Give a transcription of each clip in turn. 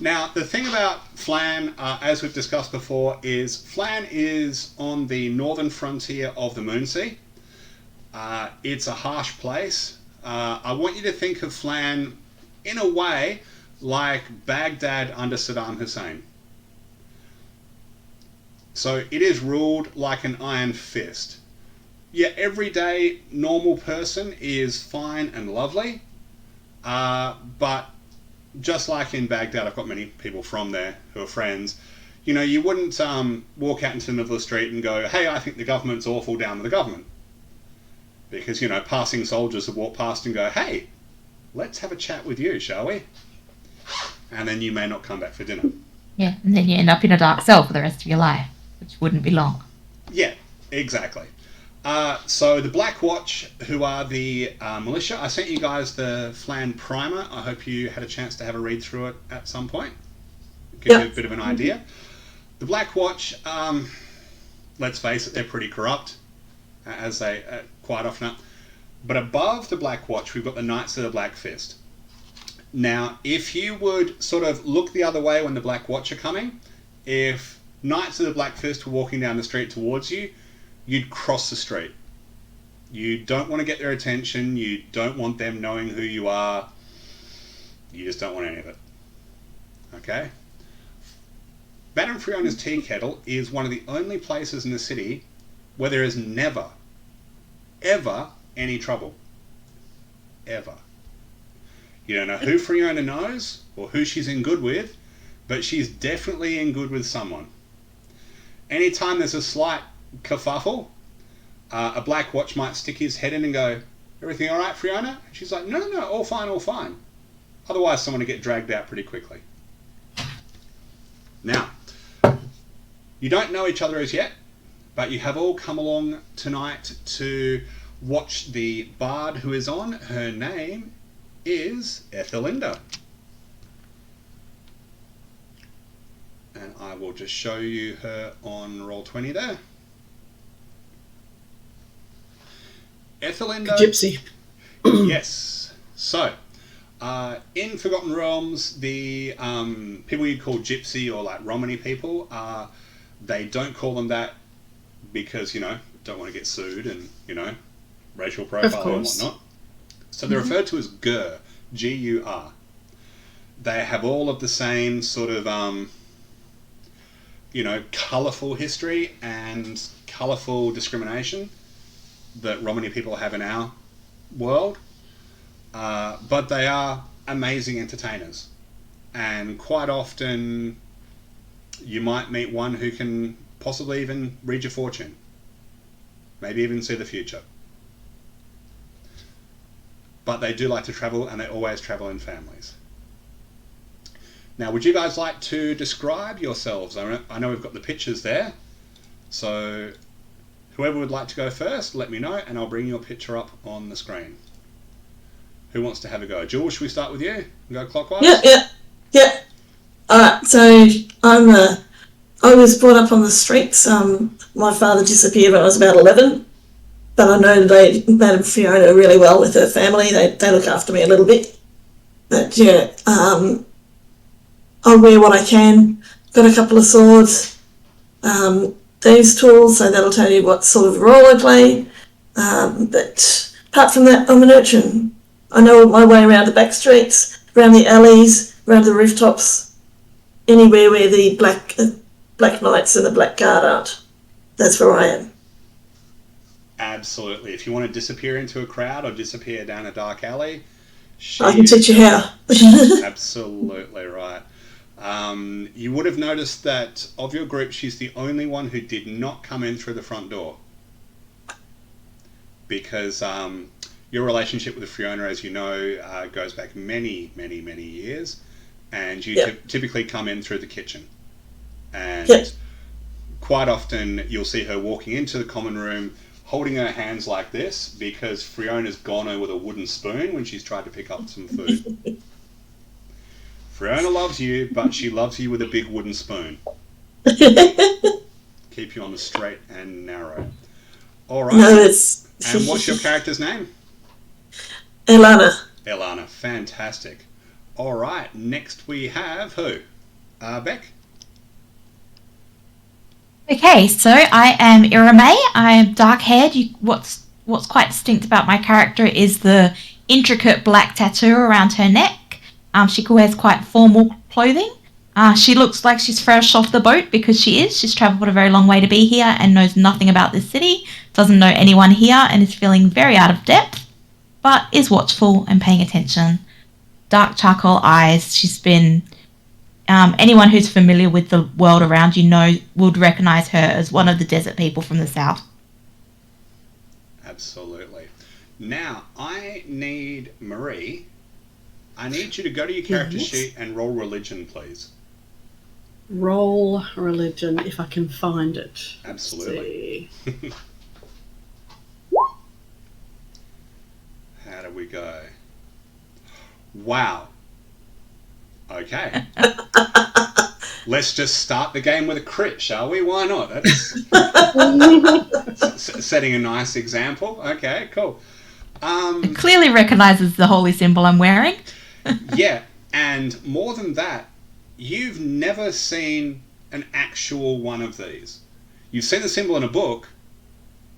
Now, the thing about Phlan, as we've discussed before, is Phlan is on the northern frontier of the Moonsea. It's a harsh place. I want you to think of Phlan in a way like Baghdad under Saddam Hussein. So it is ruled like an iron fist. Your everyday normal person is fine and lovely, but just like in Baghdad, I've got many people from there who are friends. You know, you wouldn't walk out into the middle of the street and go, "Hey, I think the government's awful, down with the government." Because, you know, passing soldiers would walk past and go, "Hey, let's have a chat with you, shall we?" And then you may not come back for dinner. Yeah, and then you end up in a dark cell for the rest of your life, which wouldn't be long. Yeah, exactly. So the Black Watch, who are the militia, I sent you guys the Phlan primer. I hope you had a chance to have a read through it at some point. Give you a bit of an idea. The Black Watch, let's face it, they're pretty corrupt, as they quite often are. But above the Black Watch, we've got the Knights of the Black Fist. Now, if you would sort of look the other way when the Black Watch are coming, if Knights of the Black Fist were walking down the street towards you, you'd cross the street. You don't want to get their attention. You don't want them knowing who you are. You just don't want any of it. Okay? Madame Freona's tea kettle is one of the only places in the city where there is never, ever any trouble. Ever. You don't know who Freona knows or who she's in good with, but she's definitely in good with someone. Anytime there's a slight kerfuffle, a Black Watch might stick his head in and go, "Everything all right, Freona?" She's like, no, all fine, all fine. Otherwise, someone will get dragged out pretty quickly. Now, you don't know each other as yet, but you have all come along tonight to watch the bard who is on. Her name is Ethelinda. And I will just show you her on Roll20 there. Ethelinda. Gypsy. Yes. So, in Forgotten Realms, the people you'd call gypsy or like Romany people, they don't call them that because, you know, don't want to get sued and, you know, racial profile and whatnot. So they're referred to as Gur, G-U-R. They have all of the same sort of, you know, colourful history and colourful discrimination that Romany people have in our world. But they are amazing entertainers. And quite often you might meet one who can possibly even read your fortune. Maybe even see the future. But they do like to travel, and they always travel in families. Now, would you guys like to describe yourselves? I know we've got the pictures there. So whoever would like to go first, let me know, and I'll bring your picture up on the screen. Who wants to have a go? Jules, should we start with you? Go clockwise? Yeah. Alright, so I was brought up on the streets. My father disappeared when I was about 11, but I know Madame Fiona really well with her family. They look after me a little bit. But yeah, I wear what I can. Got a couple of swords, thieves' tools, so that'll tell you what sort of role I play. But apart from that, I'm an urchin. I know my way around the back streets, around the alleys, around the rooftops, anywhere where the Black Knights and the Black Guard aren't. That's where I am. Absolutely. If you want to disappear into a crowd or disappear down a dark alley, I can teach you how. Absolutely right. You would have noticed that of your group, she's the only one who did not come in through the front door. Because your relationship with Freona, as you know, goes back many, many, many years. And you typically come in through the kitchen. And quite often you'll see her walking into the common room holding her hands like this because Freona's gone her with a wooden spoon when she's tried to pick up some food. Freona loves you, but she loves you with a big wooden spoon. Keep you on the straight and narrow. All right. No, it's... And what's your character's name? Elana. Elana, fantastic. All right, next we have who? Beck? Okay, so I am Irame. I am dark-haired. What's quite distinct about my character is the intricate black tattoo around her neck. She wears quite formal clothing. She looks like she's fresh off the boat because she is. She's travelled a very long way to be here and knows nothing about this city, doesn't know anyone here, and is feeling very out of depth, but is watchful and paying attention. Dark charcoal eyes. She's been... anyone who's familiar with the world around you would recognise her as one of the desert people from the south. Absolutely. Now, I need Marie. I need you to go to your character sheet and roll religion, please. Roll religion, if I can find it. Absolutely. How do we go? Wow. Okay. Let's just start the game with a crit, shall we? Why not? That's setting a nice example. Okay, cool. It clearly recognises the holy symbol I'm wearing. Yeah, and more than that, you've never seen an actual one of these. You've seen the symbol in a book,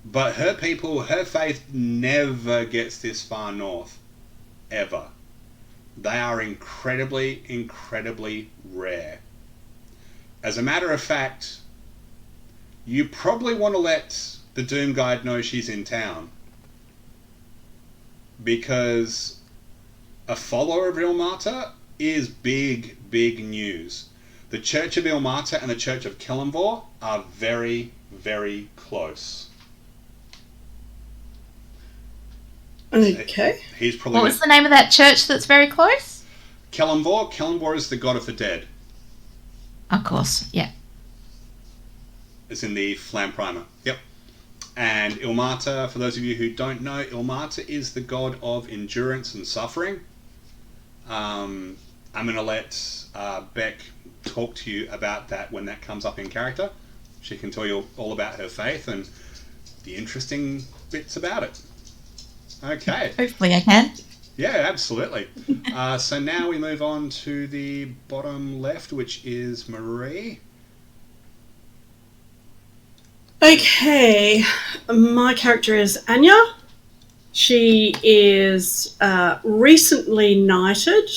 but her faith never gets this far north. Ever. They are incredibly, incredibly rare. As a matter of fact, you probably want to let the Doom Guide know she's in town, because a follower of Ilmata is big, big news. The Church of Ilmata and the Church of Kelemvor are very, very close. Okay. He's probably... What was the name of that church that's very close? Kelemvor. Kelemvor is the god of the dead. Of course, yeah. It's in the Phlan primer. Yep. And Ilmata, for those of you who don't know, Ilmata is the god of endurance and suffering. I'm going to let Beck talk to you about that when that comes up in character. She can tell you all about her faith and the interesting bits about it. Okay. Hopefully I can. Yeah, absolutely. So now we move on to the bottom left, which is Marie. Okay, my character is Anya. She is recently knighted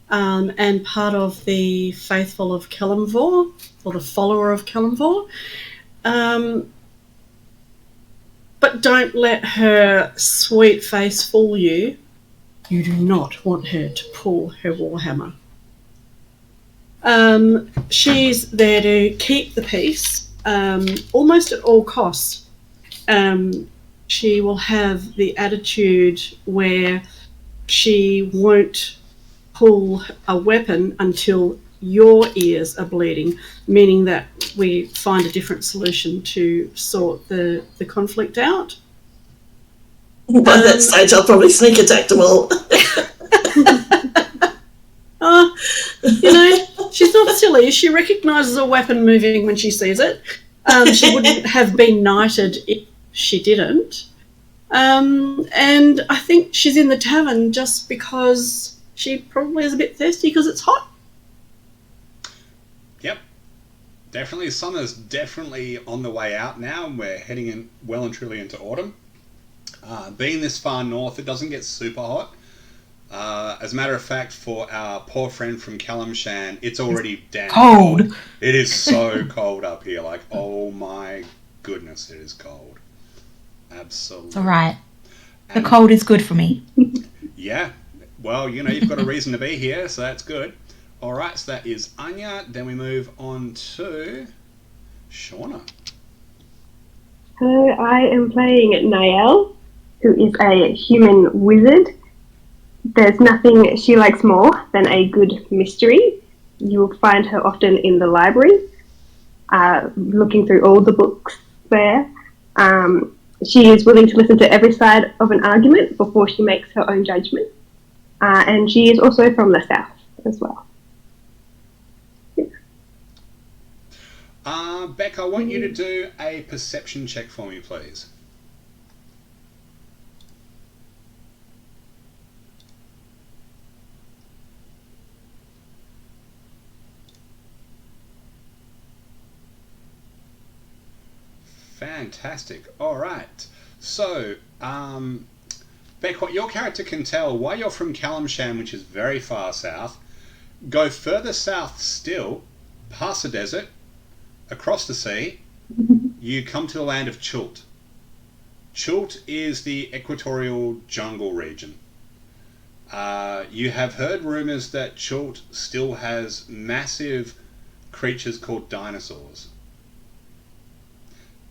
and part of the faithful of Kelemvor, or the follower of Kelemvor. But don't let her sweet face fool you. You do not want her to pull her warhammer. She's there to keep the peace, almost at all costs. She will have the attitude where she won't pull a weapon until your ears are bleeding, meaning that we find a different solution to sort the conflict out. By that stage, I'll probably sneak attack them all. She's not silly. She recognises a weapon moving when she sees it. She wouldn't have been knighted if she didn't. And I think she's in the tavern just because she probably is a bit thirsty because it's hot. Yep. Definitely. Summer's definitely on the way out now. We're heading in well and truly into autumn. Being this far north, it doesn't get super hot. As a matter of fact, for our poor friend from Kalimshan, it's already damn cold. It is so cold up here. Like, oh my goodness, it is cold. Absolutely. It's alright. The cold is good for me. Yeah. Well, you've got a reason to be here, so that's good. Alright, so that is Anya. Then we move on to Shauna. So I am playing Nael, who is a human wizard. There's nothing she likes more than a good mystery. You will find her often in the library, looking through all the books there. She is willing to listen to every side of an argument before she makes her own judgment. And she is also from the south as well. Beck, I want you to do a perception check for me, please. Fantastic. All right. So, Beck, what your character can tell, while you're from Calamsham, which is very far south, go further south still, past the desert, across the sea, you come to the land of Chult. Chult is the equatorial jungle region. You have heard rumours that Chult still has massive creatures called dinosaurs.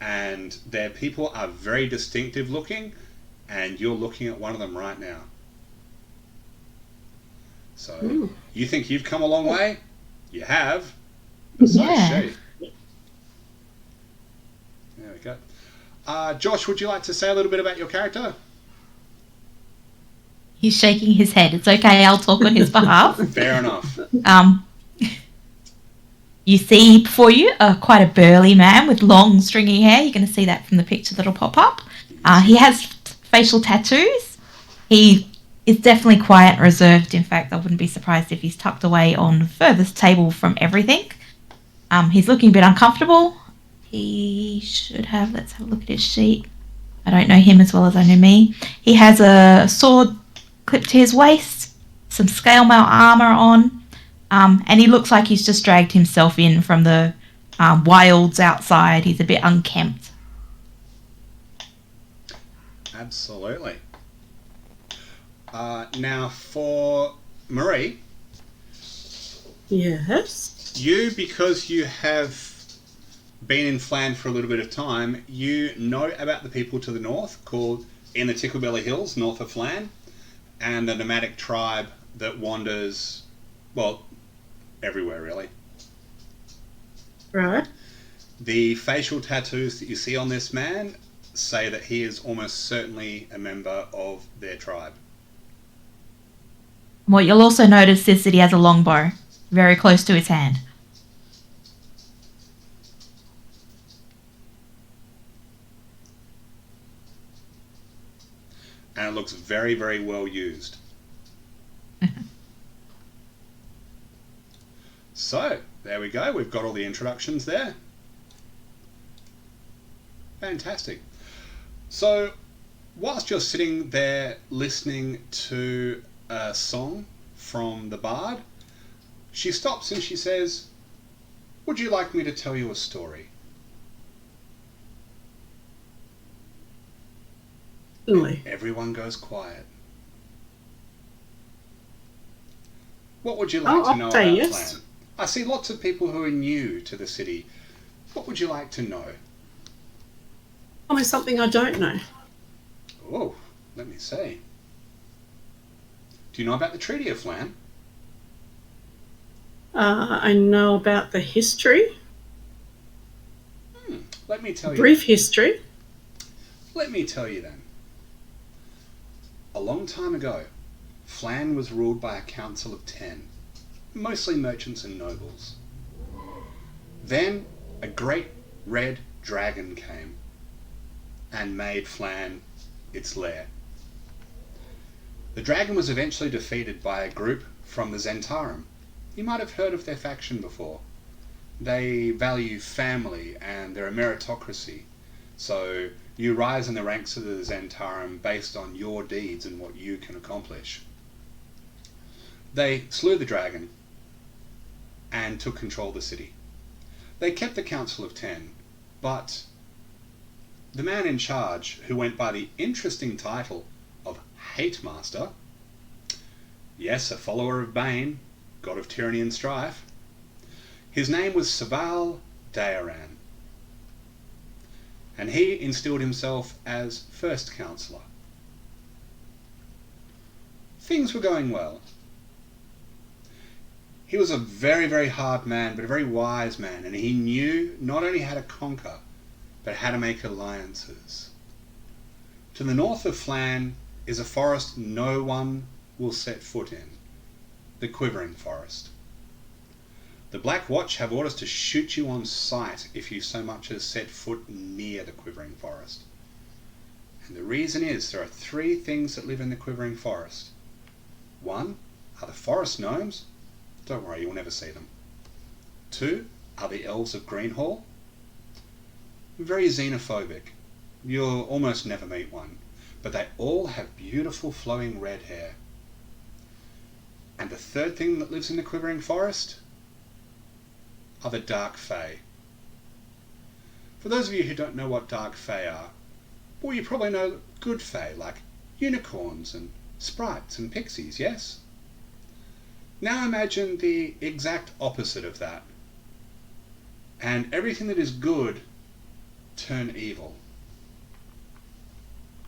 And their people are very distinctive looking, and you're looking at one of them right now. So, you think you've come a long way? You have. But so has she. There we go. Josh, would you like to say a little bit about your character? He's shaking his head. It's okay, I'll talk on his behalf. Fair enough. You see before you quite a burly man with long stringy hair. You're going to see that from the picture that'll pop up. He has facial tattoos. He is definitely quiet and reserved. In fact, I wouldn't be surprised if he's tucked away on the furthest table from everything. He's looking a bit uncomfortable. He should have, let's have a look at his sheet. I don't know him as well as I know me. He has a sword clipped to his waist, some scale mail armour on, and he looks like he's just dragged himself in from the wilds outside. He's a bit unkempt. Absolutely. Now for Marie. Yes. You, because you have been in Phlan for a little bit of time, you know about the people to the north called in the Ticklebelly Hills, north of Phlan, and a nomadic tribe that wanders, well, everywhere really. Right. The facial tattoos that you see on this man say that he is almost certainly a member of their tribe. What you'll also notice is that he has a longbow very close to his hand. And it looks very, very well used. So, there we go. We've got all the introductions there. Fantastic. So, whilst you're sitting there listening to a song from the bard, she stops and she says, "Would you like me to tell you a story?" Certainly. Everyone goes quiet. What would you like to know I'll say about yes. Phlan? I see lots of people who are new to the city. What would you like to know? Tell me something I don't know. Oh, let me see. Do you know about the Treaty of Phlan? I know about the history, Let me tell you. brief history. Let me tell you then. A long time ago, Phlan was ruled by a council of 10, mostly merchants and nobles. Then a great red dragon came and made Phlan its lair. The dragon was eventually defeated by a group from the Zentarum. You might have heard of their faction before. They value family and they're a meritocracy. So you rise in the ranks of the Zentarum based on your deeds and what you can accomplish. They slew the dragon and took control of the city. They kept the Council of 10, but the man in charge, who went by the interesting title of Hate Master, yes, a follower of Bane, god of tyranny and strife, his name was Saval Dayaran, and he instilled himself as first councillor. Things were going well. He was a very, very hard man, but a very wise man, and he knew not only how to conquer, but how to make alliances. To the north of Phlan is a forest no one will set foot in, the Quivering Forest. The Black Watch have orders to shoot you on sight if you so much as set foot near the Quivering Forest. And the reason is there are 3 things that live in the Quivering Forest. 1 are the forest gnomes. Don't worry, you'll never see them. 2 are the elves of Greenhall. very xenophobic. You'll almost never meet one. But they all have beautiful flowing red hair. And the third thing that lives in the Quivering Forest are the Dark Fae. For those of you who don't know what Dark Fae are, well, you probably know good Fae, like unicorns and sprites and pixies, yes? Now imagine the exact opposite of that. And everything that is good turn evil.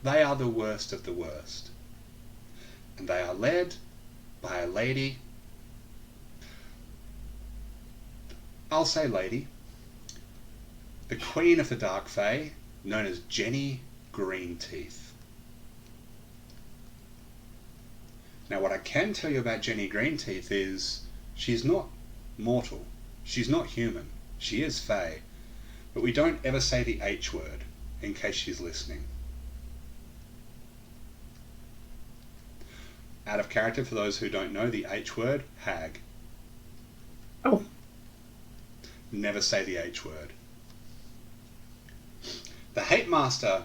They are the worst of the worst. And they are led by a lady. I'll say lady. The Queen of the Dark Fae, known as Jenny Greenteeth. Now what I can tell you about Jenny Greenteeth is she's not mortal. She's not human. She is Fae. But we don't ever say the H word, in case she's listening. Out of character, for those who don't know, the H word, hag. Oh. Never say the H word. The Hate Master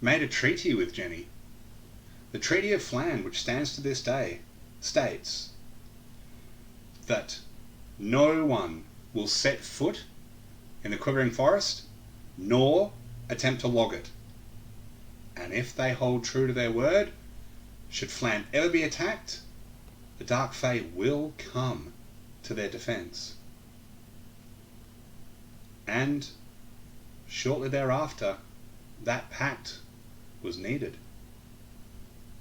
made a treaty with Jenny. The Treaty of Phlan, which stands to this day, states that no one will set foot in the Quivering Forest, nor attempt to log it. And if they hold true to their word, should Phlan ever be attacked, the Dark Fae will come to their defence. And shortly thereafter, that pact was needed.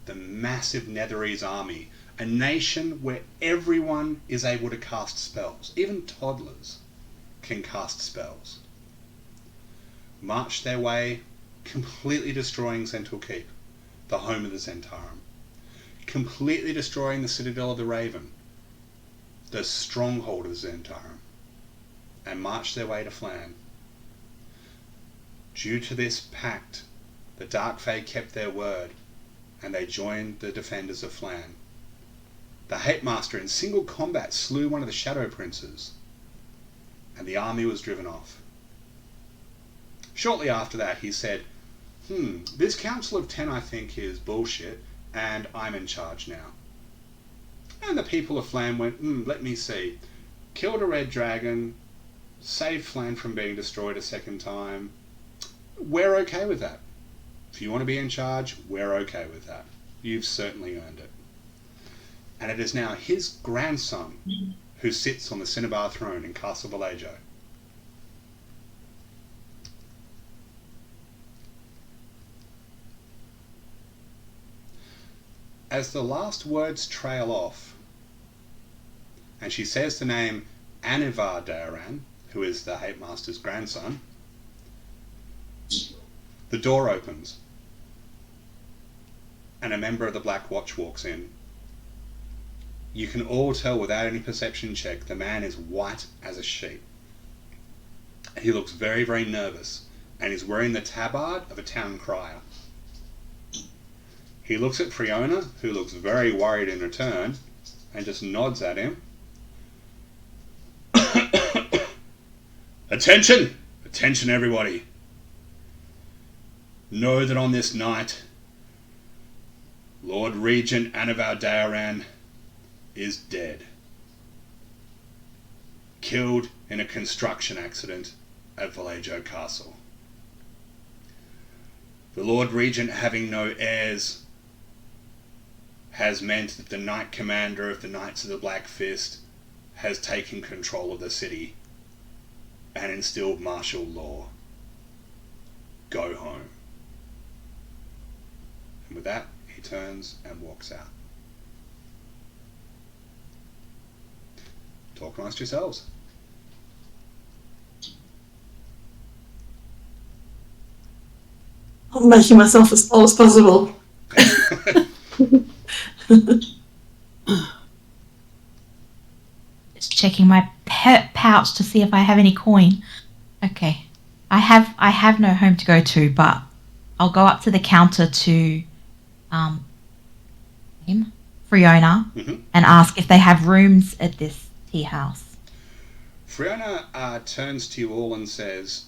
The massive Netherese army, a nation where everyone is able to cast spells, even toddlers can cast spells, marched their way, completely destroying Zhentil Keep, the home of the Zhentarim, completely destroying the Citadel of the Raven, the stronghold of the Zhentarim, and marched their way to Phlan. Due to this pact, the Dark Fae kept their word, and they joined the defenders of Phlan. The Hate Master in single combat slew one of the Shadow Princes, and the army was driven off. Shortly after that, he said, this Council of 10 I think is bullshit, and I'm in charge now. And the people of Phlan went, let me see. Killed a red dragon, saved Phlan from being destroyed a second time. We're okay with that. If you want to be in charge, we're okay with that. You've certainly earned it. And it is now his grandson who sits on the Cinnabar throne in Castle Vallejo. As the last words trail off, and she says the name Anivar Daran, who is the Hate Master's grandson, the door opens, and a member of the Black Watch walks in. You can all tell without any perception check, the man is white as a sheet. He looks very, very nervous, and is wearing the tabard of a town crier. He looks at Freona, who looks very worried in return, and just nods at him. Attention! Attention, everybody! Know that on this night, Lord Regent Anivar Daran is dead. Killed in a construction accident at Vallejo Castle. The Lord Regent having no heirs has meant that the Knight Commander of the Knights of the Black Fist has taken control of the city and instilled martial law. Go home. And with that, he turns and walks out. Talk amongst yourselves. I'm making myself as tall as possible. Just checking my pouch to see if I have any coin. Okay. I have no home to go to, but I'll go up to the counter to Freona and ask if they have rooms at this tea house. Freona turns to you all and says,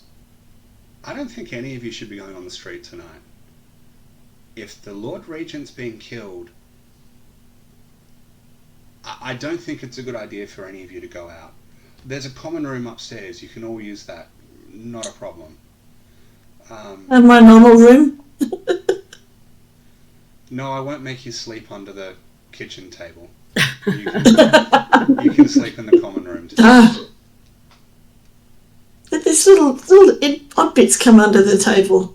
I don't think any of you should be going on the street tonight. If the Lord Regent's being killed, I don't think it's a good idea for any of you to go out. There's a common room upstairs. You can all use that. Not a problem. And my normal room. No, I won't make you sleep under the kitchen table. You can sleep in the common room. But there's little odd bits come under the table.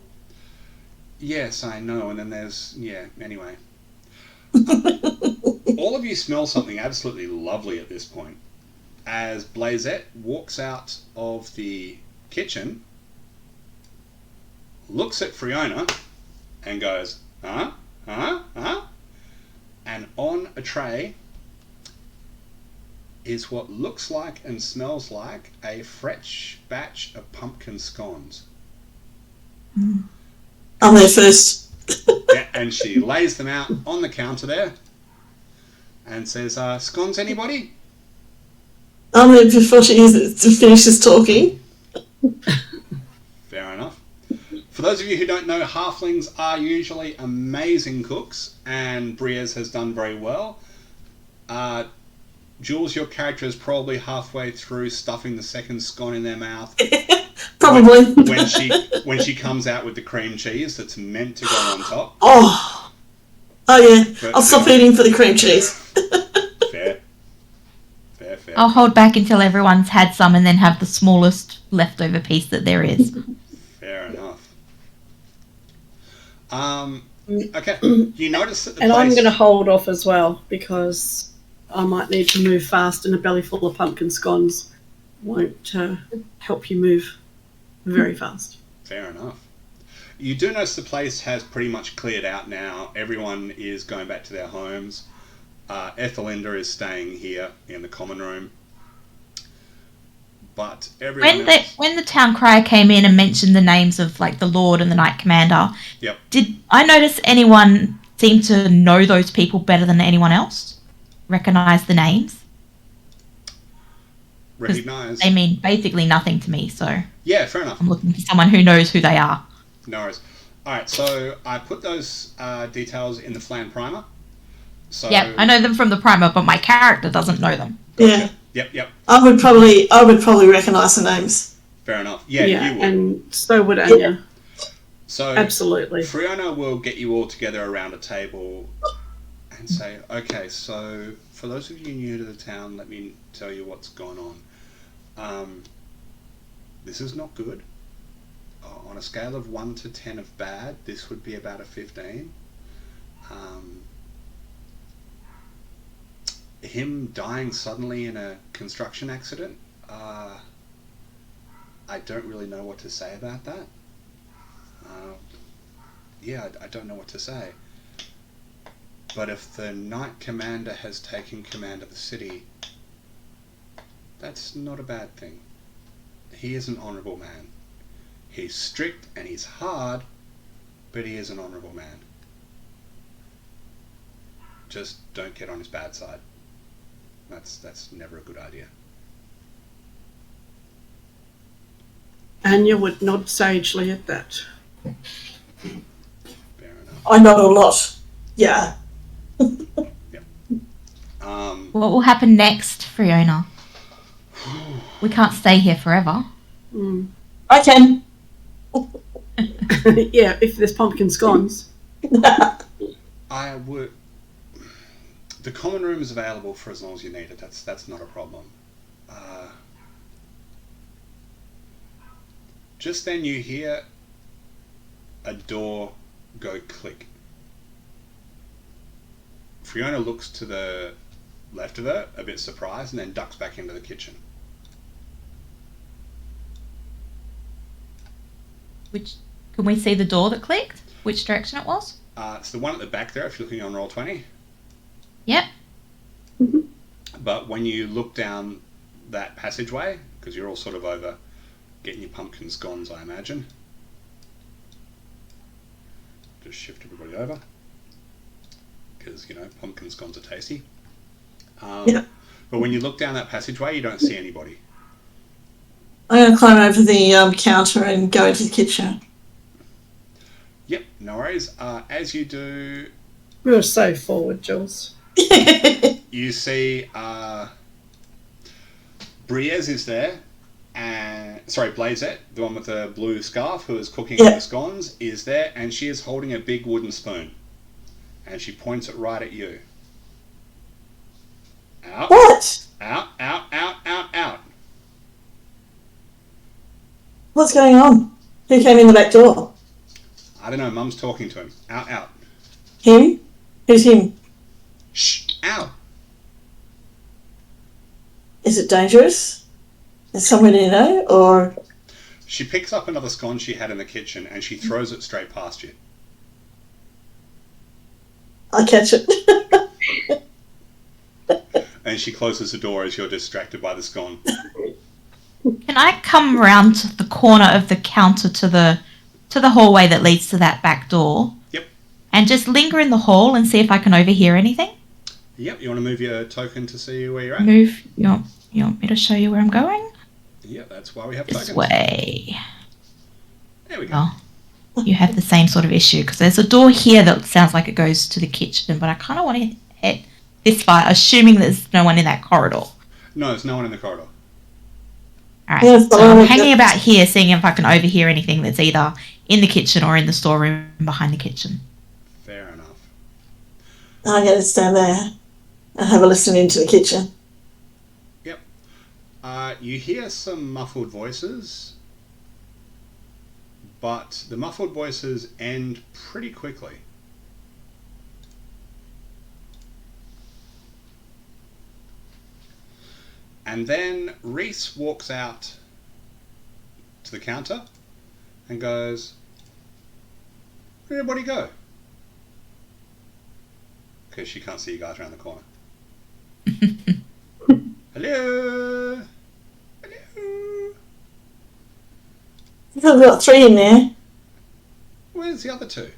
Yes, I know. And then there's... Yeah, anyway. All of you smell something absolutely lovely at this point. As Blazette walks out of the kitchen, looks at Freona, and goes, huh? And on a tray is what looks like and smells like a fresh batch of pumpkin scones. I'm there first. Yeah, and she lays them out on the counter there and says, scones anybody? I'm there before she finishes talking. Fair enough. For those of you who don't know, halflings are usually amazing cooks, and Briez has done very well. Jules, your character is probably halfway through stuffing the second scone in their mouth. Probably. When she comes out with the cream cheese that's meant to go on top. Oh yeah. But, I'll stop eating for the cream cheese. Fair. I'll hold back until everyone's had some and then have the smallest leftover piece that there is. Fair enough. Okay. You notice that the And place... I'm going to hold off as well because I might need to move fast, and a belly full of pumpkin scones won't help you move very fast. Fair enough. You do notice the place has pretty much cleared out now. Everyone is going back to their homes. Ethelinda is staying here in the common room. But everyone else... When the town crier came in and mentioned the names of like the Lord and the Knight Commander, Yep. did I notice anyone seem to know those people better than anyone else? Recognize the names? Recognise. They mean basically nothing to me, so Yeah, fair enough. I'm looking for someone who knows who they are. No worries. Alright, so I put those details in the Phlan primer. So... Yeah, I know them from the primer, but my character doesn't know them. Yeah. Yep. I would probably recognise the names. Fair enough. Yeah, you would. And so would Anya. So Absolutely. Freona will get you all together around a table and say, okay, so for those of you new to the town, let me tell you what's gone on. This is not good. On a scale of 1 to 10 of bad, this would be about a 15. Him dying suddenly in a construction accident, I don't really know what to say about that. I don't know what to say. But if the Knight Commander has taken command of the city, that's not a bad thing. He is an honourable man. He's strict and he's hard, but he is an honourable man. Just don't get on his bad side. That's never a good idea. Anya would nod sagely at that. Fair enough. I know a lot. Yeah. What will happen next, Freona? We can't stay here forever. I can. Yeah, if there's pumpkin scones. I would. The common room is available for as long as you need it. That's not a problem. Just then you hear a door go click. Freona looks to the left of her, a bit surprised, and then ducks back into the kitchen. Can we see the door that clicked? Which direction it was? It's the one at the back there if you're looking on Roll20. Yep. But when you look down that passageway, because you're all sort of over getting your pumpkin scones, I imagine. Just shift everybody over. Because, pumpkin scones are tasty. Yeah. But when you look down that passageway, you don't see anybody. I'm going to climb over the counter and go into the kitchen. Yep, no worries. As you do, You're so forward, Jules. you see Briez is there, and Blazette, the one with the blue scarf who is cooking the scones, is there, and she is holding a big wooden spoon, and she points it right at you. Out. What? Out, out, out, out, out. What's going on? Who came in the back door? I don't know, Mum's talking to him. Out, out. Him? Who's him? Shh, out. Is it dangerous? Is someone you know, or... She picks up another scone she had in the kitchen and she throws it straight past you. I catch it. And she closes the door as you're distracted by the scone. Can I come round to the corner of the counter to the hallway that leads to that back door? Yep. And just linger in the hall and see if I can overhear anything? Yep, you want to move your token to see where you're at? Move. You want me to show you where I'm going? Yeah, that's why we have This tokens. way. There we go. Oh, you have the same sort of issue because there's a door here that sounds like it goes to the kitchen, but I kind of want to head this far, assuming there's no one in that corridor. No, there's no one in the corridor. Alright, Yes, so I'm hanging about here, seeing if I can overhear anything that's either in the kitchen or in the storeroom behind the kitchen. Fair enough. I'm going to stand there and have a listen into the kitchen. Yep. You hear some muffled voices, but the muffled voices end pretty quickly. And then Reese walks out to the counter and goes, "Where'd everybody go?" Because she can't see you guys around the corner. Hello? Hello? I've got 3 in there. Where's the other 2?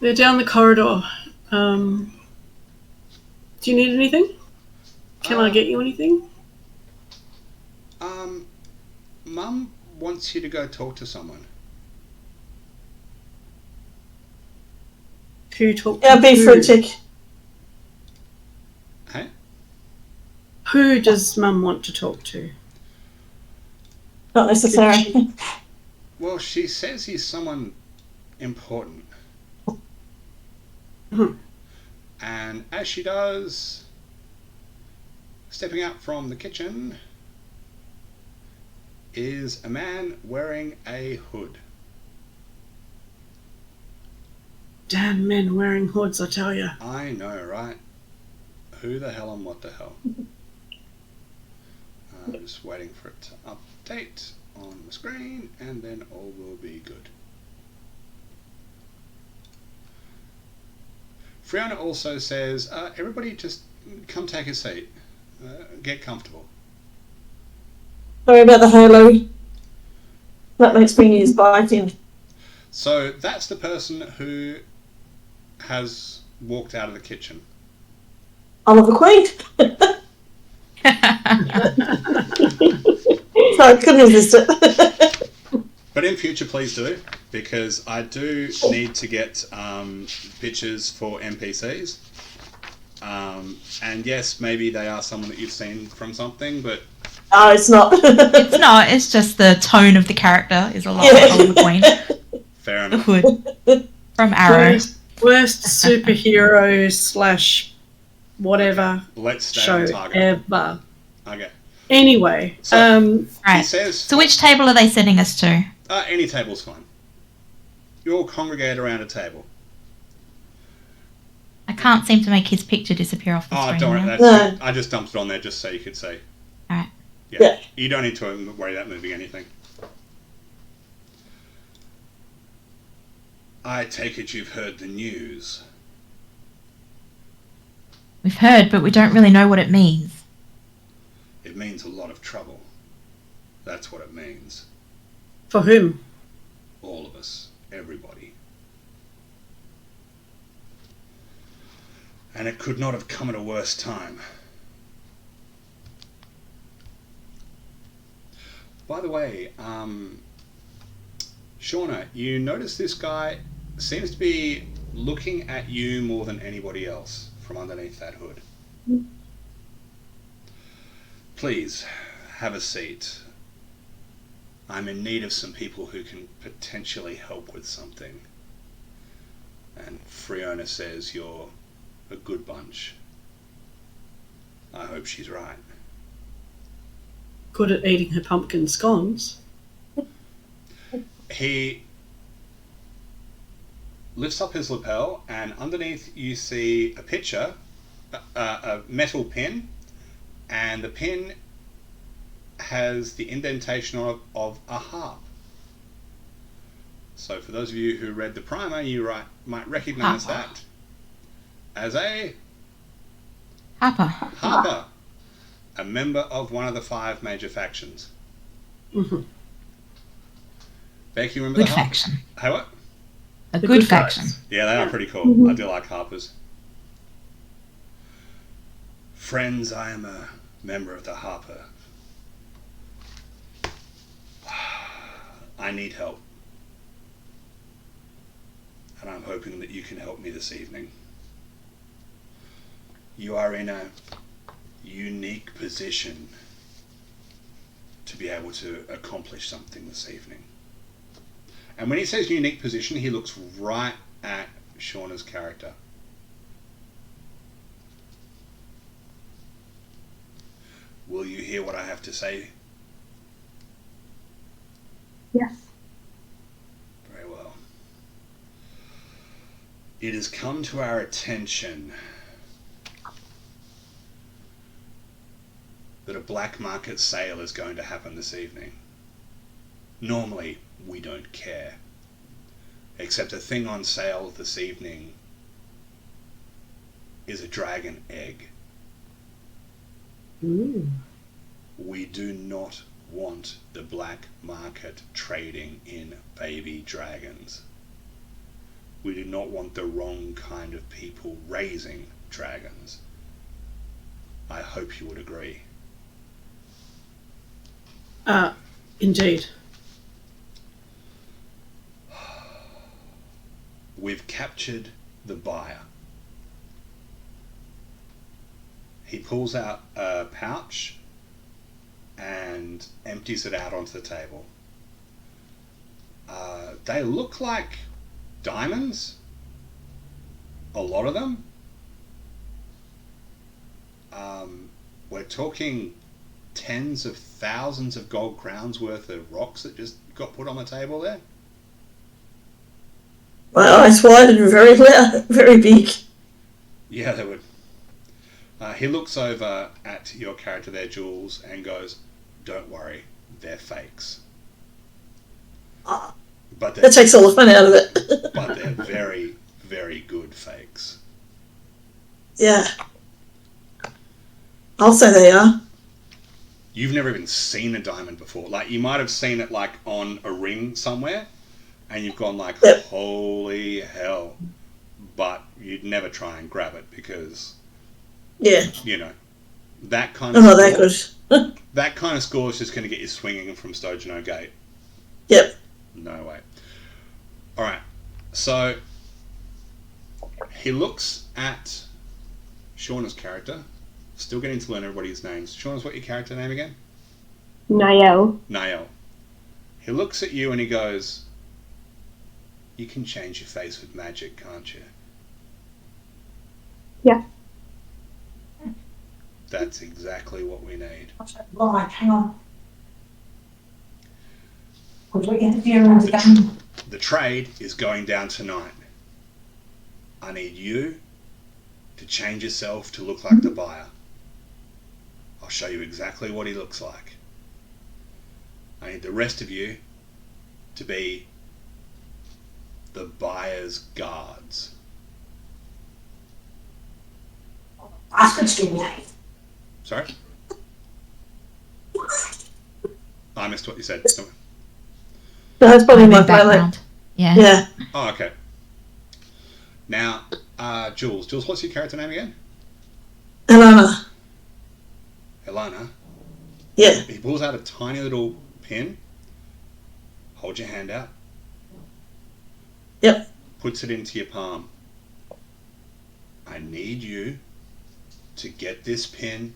They're down the corridor. Do you need anything? Can I get you anything? Mum wants you to go talk to someone. Who talked Yeah, to be for a who? tick. Hey? Who does Mum want to talk to? Not necessarily. Well, she says he's someone important. Mhm. And as she does, stepping out from the kitchen is a man wearing a hood. Damn men wearing hoods, I tell you. I know, right? Who the hell and what the hell? I'm just waiting for it to update on the screen and then all will be good. Freona also says, everybody just come take a seat. Get comfortable. Sorry about the halo. That makes me use biting. So that's the person who has walked out of the kitchen. Oliver Queen. So I couldn't resist it. But in future, please do, because I do need to get pictures for NPCs. And yes, maybe they are someone that you've seen from something, but... No, it's not. It's not, it's just the tone of the character is a lot like Oliver Queen. Fair The enough. hood from Arrow. Worst superhero / whatever Let's stay show on target. ever. Okay. Anyway, So, He Right. says... So which table are they sending us to? any table's fine. You all congregate around a table. I can't seem to make his picture disappear off the Oh, screen don't worry. now. That's I just dumped it on there just so you could see. Alright. Yeah. You don't need to worry about moving anything. I take it you've heard the news. We've heard, but we don't really know what it means. It means a lot of trouble. That's what it means. for whom? All of us. Everybody. And it could not have come at a worse time. By the way, Shauna, you notice this guy seems to be looking at you more than anybody else from underneath that hood. Please, have a seat. I'm in need of some people who can potentially help with something. And Freona says you're a good bunch. I hope she's right. Good at eating her pumpkin scones. He lifts up his lapel, and underneath you see a picture, a metal pin, and the pin has the indentation of a harp. So for those of you who read the primer, you might recognise that as a harper, a member of one of the 5 major factions. Mm-hmm. Beck, you remember Good the harp? faction. Hey, what? A The good good faction. guys. Yeah, they are pretty cool. Mhm. I do like harpers. Friends, I am a member of the Harper. I need help. And I'm hoping that you can help me this evening. You are in a unique position to be able to accomplish something this evening. And when he says unique position, he looks right at Shauna's character. Will you hear what I have to say? Yes. Very well. It has come to our attention that a black market sale is going to happen this evening. Normally, we don't care. Except the thing on sale this evening is a dragon egg. Mm. We do not want the black market trading in baby dragons. We do not want the wrong kind of people raising dragons. I hope you would agree. Indeed. We've captured the buyer. He pulls out a pouch and empties it out onto the table. They look like diamonds. A lot of them. We're talking tens of thousands of gold crowns worth of rocks that just got put on the table there. My eyes wide and very loud, very big. Yeah, they would. He looks over at your character there, Jules, and goes, "Don't worry, they're fakes. But That takes all the fun out of it. but they're very, very good fakes." Yeah. I'll say they are. You've never even seen a diamond before. Like, you might have seen it, like, on a ring somewhere, and you've gone like, Yep. holy hell. But you'd never try and grab it because, Yeah. you know, that kind of I'm not score, that good. that kind of score is just going to get you swinging from Stojano Gate. Yep. No way. All right. So he looks at Shauna's character. Still getting to learn everybody's names. Shauna's, what your character name again? Niall. Niall. He looks at you and he goes, "You can change your face with magic, can't you?" Yeah. That's exactly what we need. Right, hang on. Could we interfere with the game? The trade is going down tonight. I need you to change yourself to look like the buyer. I'll show you exactly what he looks like. I need the rest of you to be the buyer's guards. Bastards do that. Sorry? I missed what you said. No, that's probably my background. Yeah. Yeah. Oh, okay. Now, Jules. Jules, what's your character name again? Alana. Elana. Yeah. He pulls out a tiny little pin, hold your hand out, Yep. puts it into your palm. I need you to get this pin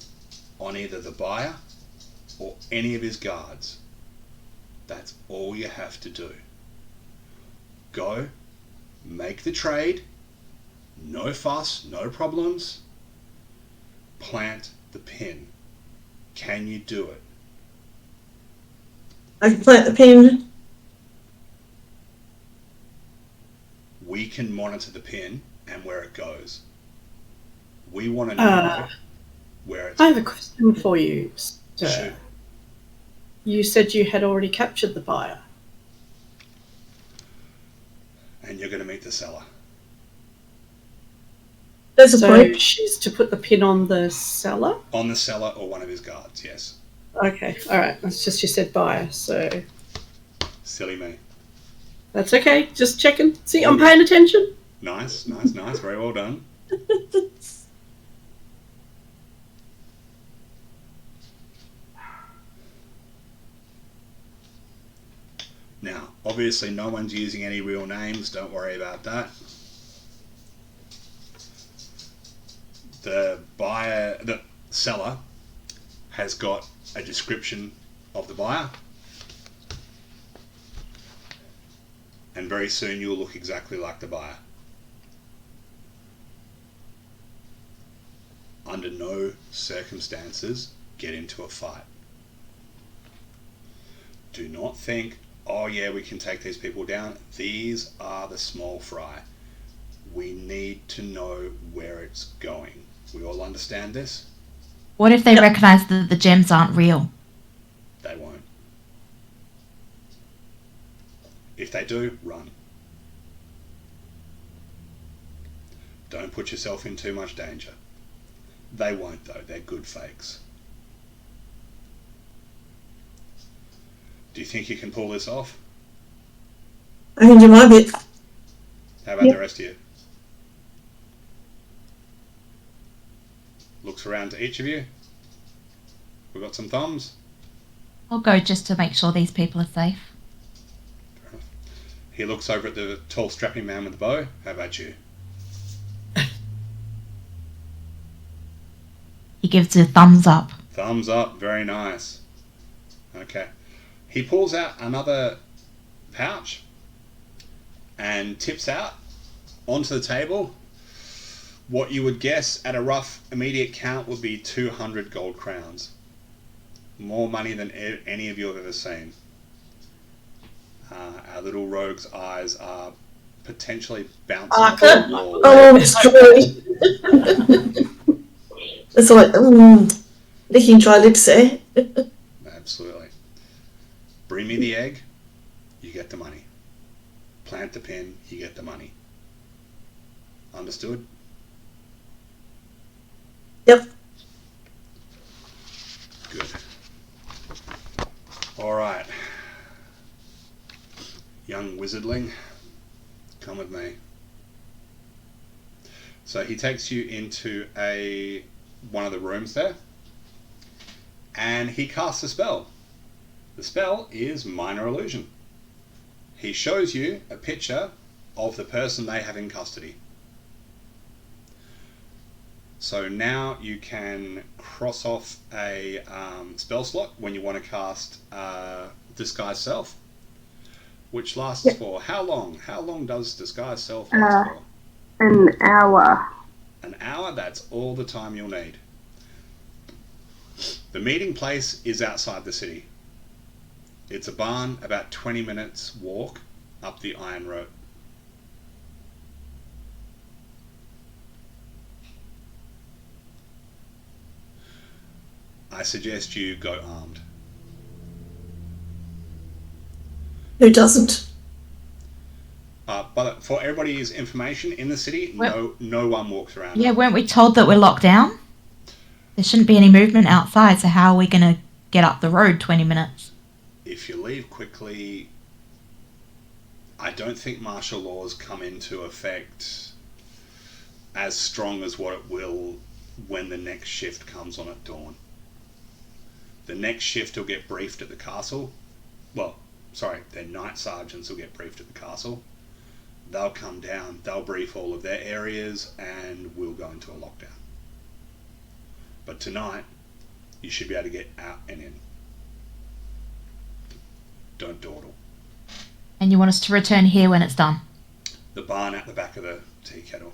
on either the buyer or any of his guards. That's all you have to do. Go, make the trade, no fuss, no problems. Plant the pin. Can you do it? I can plant the pin. We can monitor the pin and where it goes. We want to know where it's I have a question for you, sir. Shoot. You said you had already captured the buyer. And you're going to meet the seller. There's a So point. she's to put the pin on the seller? On the seller or one of his guards, yes. Okay, alright. That's just you said buyer, so Silly me. that's okay. Just checking. See, I'm paying attention. Nice, nice, nice. Very well done. Now, obviously no one's using any real names. Don't worry about that. The seller has got a description of the buyer. And very soon you'll look exactly like the buyer. Under no circumstances get into a fight. Do not think, oh yeah, we can take these people down. These are the small fry. We need to know where it's going. We all understand this? What if they recognise that the gems aren't real? They won't. If they do, run. Don't put yourself in too much danger. They won't though, they're good fakes. Do you think you can pull this off? I can do my bit. How about the rest of you? Looks around to each of you. We've got some thumbs. I'll go just to make sure these people are safe. Fair enough. He looks over at the tall strapping man with the bow. How about you? He gives a thumbs up. Thumbs up, very nice. Okay. He pulls out another pouch and tips out onto the table what you would guess at a rough immediate count would be 200 gold crowns. More money than any of you have ever seen. Our little rogue's eyes are potentially bouncing off the wall. Oh, destroyed. It's like, licking dry lips there. Absolutely. Bring me the egg, you get the money. Plant the pin, you get the money. Understood? Yep. Good. Alright. Young wizardling, come with me. So he takes you into one of the rooms there, and he casts a spell. The spell is Minor Illusion. He shows you a picture of the person they have in custody. So now you can cross off a spell slot when you want to cast Disguise Self, which lasts for how long? How long does Disguise Self last for? An hour. An hour, that's all the time you'll need. The meeting place is outside the city. It's a barn about 20 minutes walk up the Iron Road. I suggest you go armed. Who doesn't? But for everybody's information, in the city, no one walks around. Yeah, weren't we told that we're locked down? There shouldn't be any movement outside, so how are we going to get up the road 20 minutes? If you leave quickly, I don't think martial laws come into effect as strong as what it will when the next shift comes on at dawn. The next shift will get briefed at the castle, their night sergeants will get briefed at the castle. They'll come down, they'll brief all of their areas, and we'll go into a lockdown. But tonight, you should be able to get out and in. Don't dawdle. And you want us to return here when it's done? The barn at the back of the tea kettle.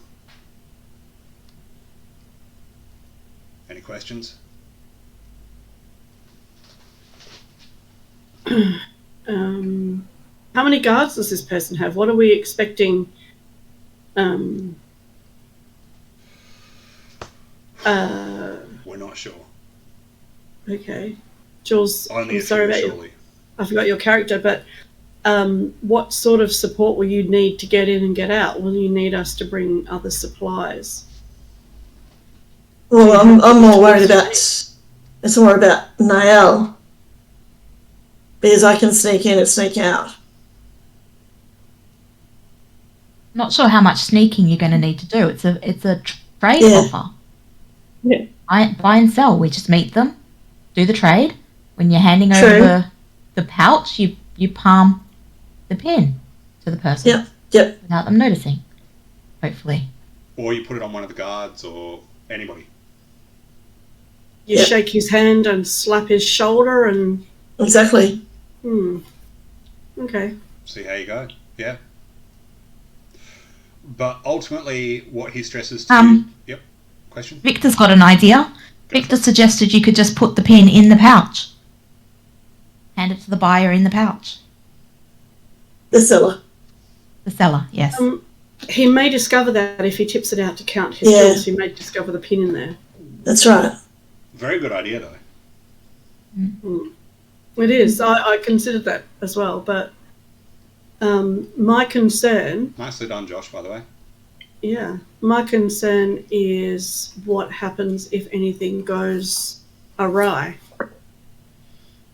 Any questions? How many guards does this person have? What are we expecting? We're not sure. Okay. Jules, Only I'm sorry about you. surely. I forgot your character, but what sort of support will you need to get in and get out? Will you need us to bring other supplies? Well, I'm more worried about, it's more about Niall. Because I can sneak in and sneak out. Not sure how much sneaking you're going to need to do. It's a trade offer. Yeah. Buy and sell. We just meet them, do the trade. When you're handing True. over the pouch, you palm the pin to the person. Yep. Without them noticing, hopefully. Or you put it on one of the guards or anybody. You shake his hand and slap his shoulder and... Exactly. Okay. See how you go. Yeah. But ultimately, what he stresses to... Yep. Question? Victor's got an idea. Victor suggested you could just put the pin in the pouch. Hand it to the buyer in the pouch. The seller. The seller, yes. He may discover that if he tips it out to count his bills. He may discover the pin in there. That's right. Very good idea, though. It is. I considered that as well, but my concern... Nicely done, Josh, by the way. Yeah. My concern is what happens if anything goes awry.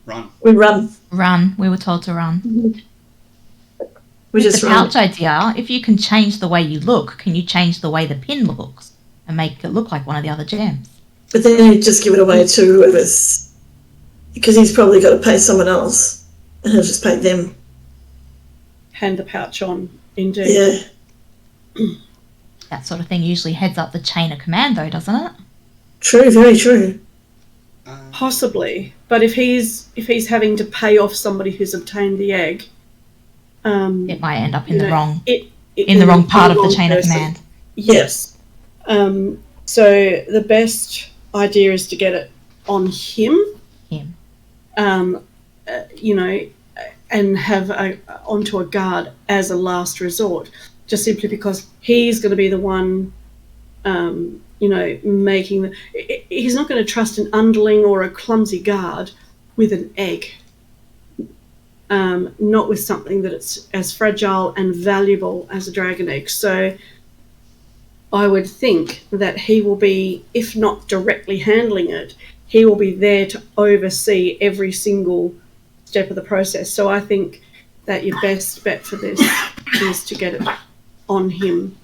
Run. We run. Run. We were told to run. We just The run. pouch idea, if you can change the way you look, can you change the way the pin looks and make it look like one of the other gems? But then you just give it away to whoever's... Because he's probably got to pay someone else. And he'll just pay them. Hand the pouch on, indeed. Yeah. That sort of thing usually heads up the chain of command, though, doesn't it? True, very true. Possibly. But if he's having to pay off somebody who's obtained the egg... it might end up in the wrong wrong part of the chain of command. Yes. So the best idea is to get it on him. And have onto a guard as a last resort, just simply because he's going to be the one, making the... He's not going to trust an underling or a clumsy guard with an egg. Not with something that it's as fragile and valuable as a dragon egg. So I would think that he will be, if not directly handling it, he will be there to oversee every single step of the process. So I think that your best bet for this is to get it on him.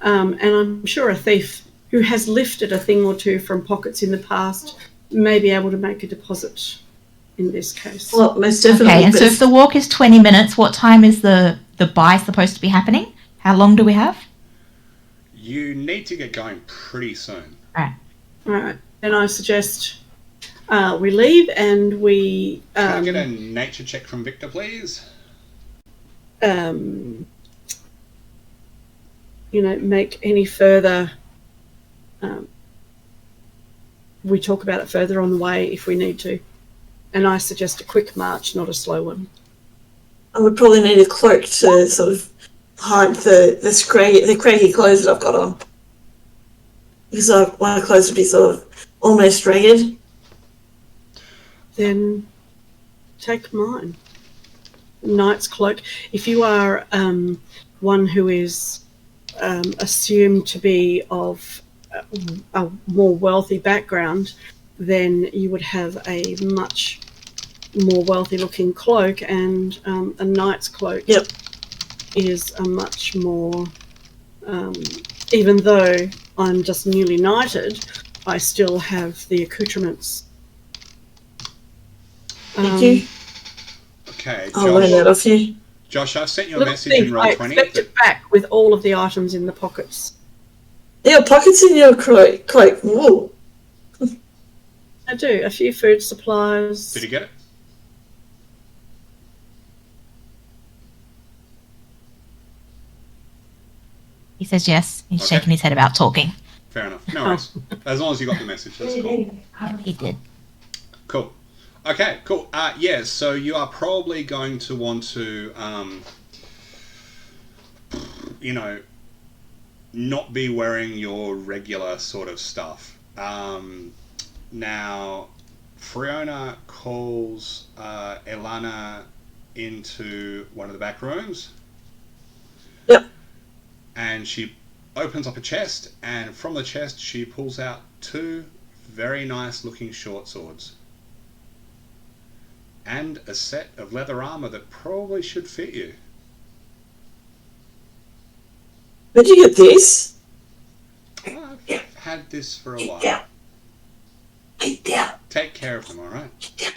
And I'm sure a thief who has lifted a thing or two from pockets in the past may be able to make a deposit in this case. Well, most definitely. Okay, and so if the walk is 20 minutes, what time is the buy supposed to be happening? How long do we have? You need to get going pretty soon. All right. Then I suggest we leave and we... Can I get a nature check from Victor, please? Make any further... we talk about it further on the way if we need to. And I suggest a quick march, not a slow one. I would probably need a cloak to sort of hide the craggy clothes that I've got on. Because my clothes would be sort of almost ragged. Then take mine. Knight's cloak. If you are one who is assumed to be of a more wealthy background, then you would have a much more wealthy looking cloak, and a knight's cloak is a much more, even though I'm just newly knighted, I still have the accoutrements. Thank you. Okay, I'll learn that off you. Josh, I sent you a Little message thing, in I Roll20. expect it back with all of the items in the pockets. There are pockets in your cloak. Whoa. I do. A few food supplies. Did you get it? He says yes. He's Okay. shaking his head about talking. Fair enough. No worries. As long as you got the message, that's cool. He did. Cool. Okay, cool. Yeah, so you are probably going to want to, not be wearing your regular sort of stuff. Now, Freona calls Elana into one of the back rooms. Yep. And she opens up a chest, and from the chest she pulls out 2 very nice looking short swords. And a set of leather armor that probably should fit you. Where'd you get this? I've had this for a while. Get down. Take care of them, alright?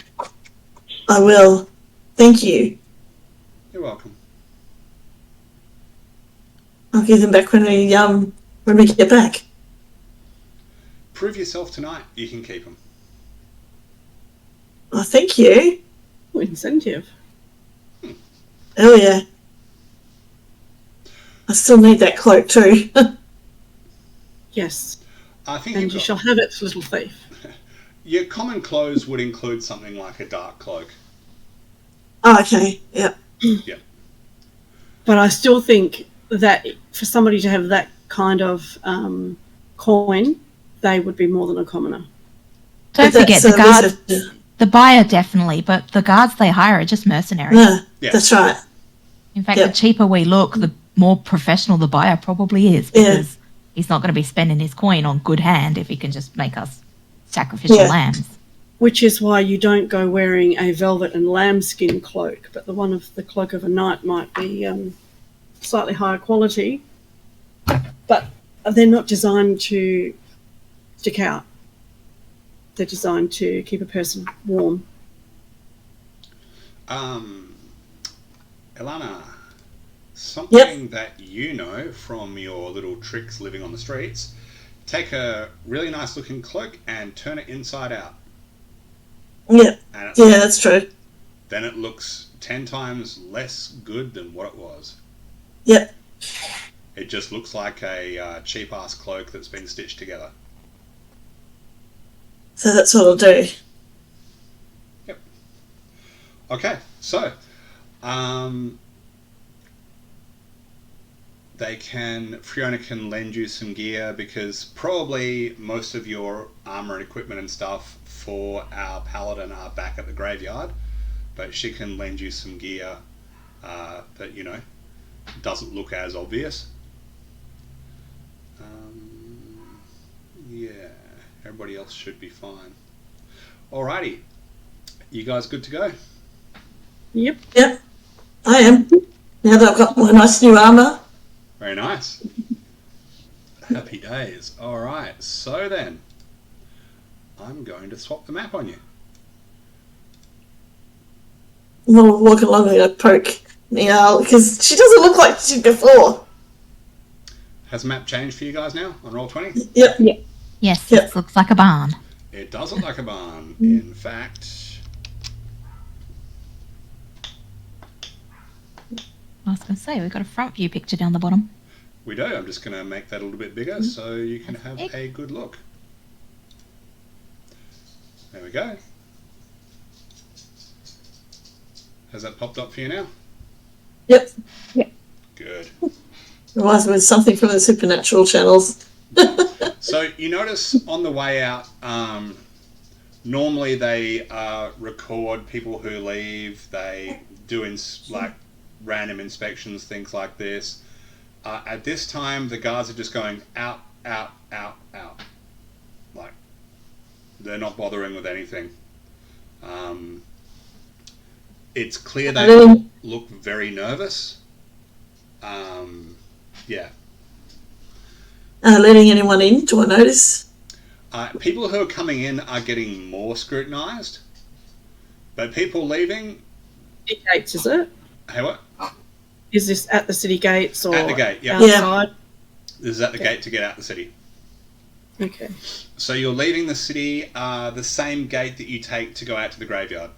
I will. Thank you. You're welcome. I'll give them back when we get back. Prove yourself tonight, you can keep them. Oh, thank you. Ooh, incentive. Oh yeah. I still need that cloak too. Yes. I think And you shall have it, little thief. your common clothes would include something like a dark cloak. Oh, okay. Yeah. Yeah. But I still think that for somebody to have that kind of coin, they would be more than a commoner. Don't But forget that's the guards. wizard. The buyer definitely, but the guards they hire are just mercenaries. Yeah, Yeah. that's right. In fact, Yep. the cheaper we look, the more professional the buyer probably is, Yeah. because he's not going to be spending his coin on good hand if he can just make us sacrificial Yeah. lambs. Which is why you don't go wearing a velvet and lambskin cloak, but the cloak of a knight might be slightly higher quality. But they're not designed to stick out. They're designed to keep a person warm. Elana, something that you know from your little tricks living on the streets, take a really nice looking cloak and turn it inside out. Yeah. And Yeah, that's true. then it looks 10 times less good than what it was. Yeah. It just looks like a cheap ass cloak that's been stitched together. So that's what I'll do. Yep. Okay, so Freona can lend you some gear, because probably most of your armor and equipment and stuff for our paladin are back at the graveyard, but she can lend you some gear that, you know, doesn't look as obvious. Yeah, everybody else should be fine. Alrighty, you guys good to go? Yep. Yep. I am. Now that I've got my nice new armour. Very nice. Happy days. Alright, so then, I'm going to swap the map on you. We'll walk along and poke Niall, because she doesn't look like she did before. Has the map changed for you guys now on Roll20? Yep. Yes, Yep. this looks like a barn. It does look like a barn. In fact, I was going to say, we've got a front view picture down the bottom. we do. I'm just going to make that a little bit bigger so you can have a good look. There we go. Has that popped up for you now? Yep. Good. Reminds me of something from the Supernatural channels. So you notice on the way out, normally they record people who leave. They do like random inspections, things like this. At this time, the guards are just going out, out, out, out. Like, they're not bothering with anything. It's clear they look very nervous. Yeah. Letting anyone in, do I notice? People who are coming in are getting more scrutinised, but people leaving, City gates, is it? Hey, what? Is this at the city gates or At the gate, yeah. outside? This is at the gate to get out the city. Okay. So you're leaving the city, the same gate that you take to go out to the graveyard.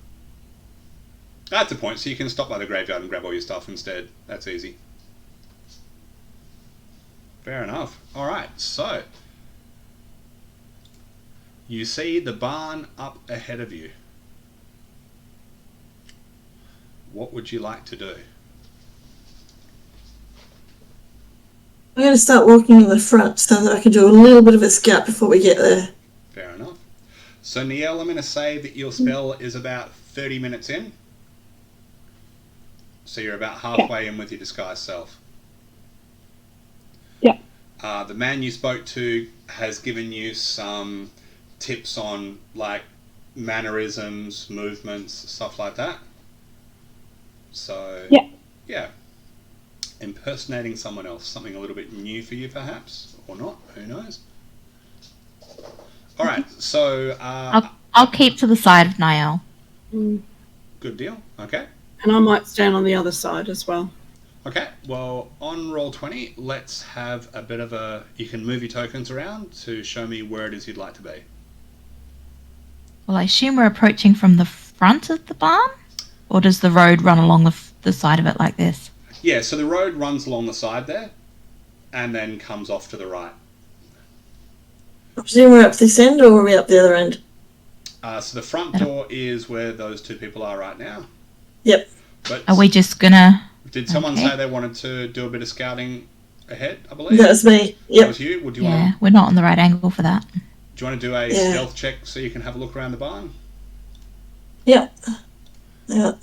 That's a point, so you can stop by the graveyard and grab all your stuff instead. That's easy. Fair enough. Alright, so you see the barn up ahead of you. What would you like to do? I'm going to start walking in the front so that I can do a little bit of a scout before we get there. Fair enough. So Niel, I'm going to say that your spell is about 30 minutes in. So you're about halfway in with your disguised self. Yeah. The man you spoke to has given you some tips on like mannerisms, movements, stuff like that. So yeah. Impersonating someone else, something a little bit new for you perhaps, or not, who knows. Alright, so I'll keep to the side of Niall. good deal. Okay. And I might stand on the other side as well. Okay, well, on Roll20, let's have a bit of a... You can move your tokens around to show me where it is you'd like to be. Well, I assume we're approaching from the front of the barn? Or does the road run along the side of it like this? Yeah, so the road runs along the side there, and then comes off to the right. I presume we're up this end or are we up the other end? So the front door is where those two people are right now. Yep. But Are we just gonna... did someone okay. say they wanted to do a bit of scouting ahead, I believe? That was me. That Yep. was you? Would you Yeah, want we're not on the right angle for that. do you want to do a Yeah. stealth check so you can have a look around the barn? Yep. Yeah.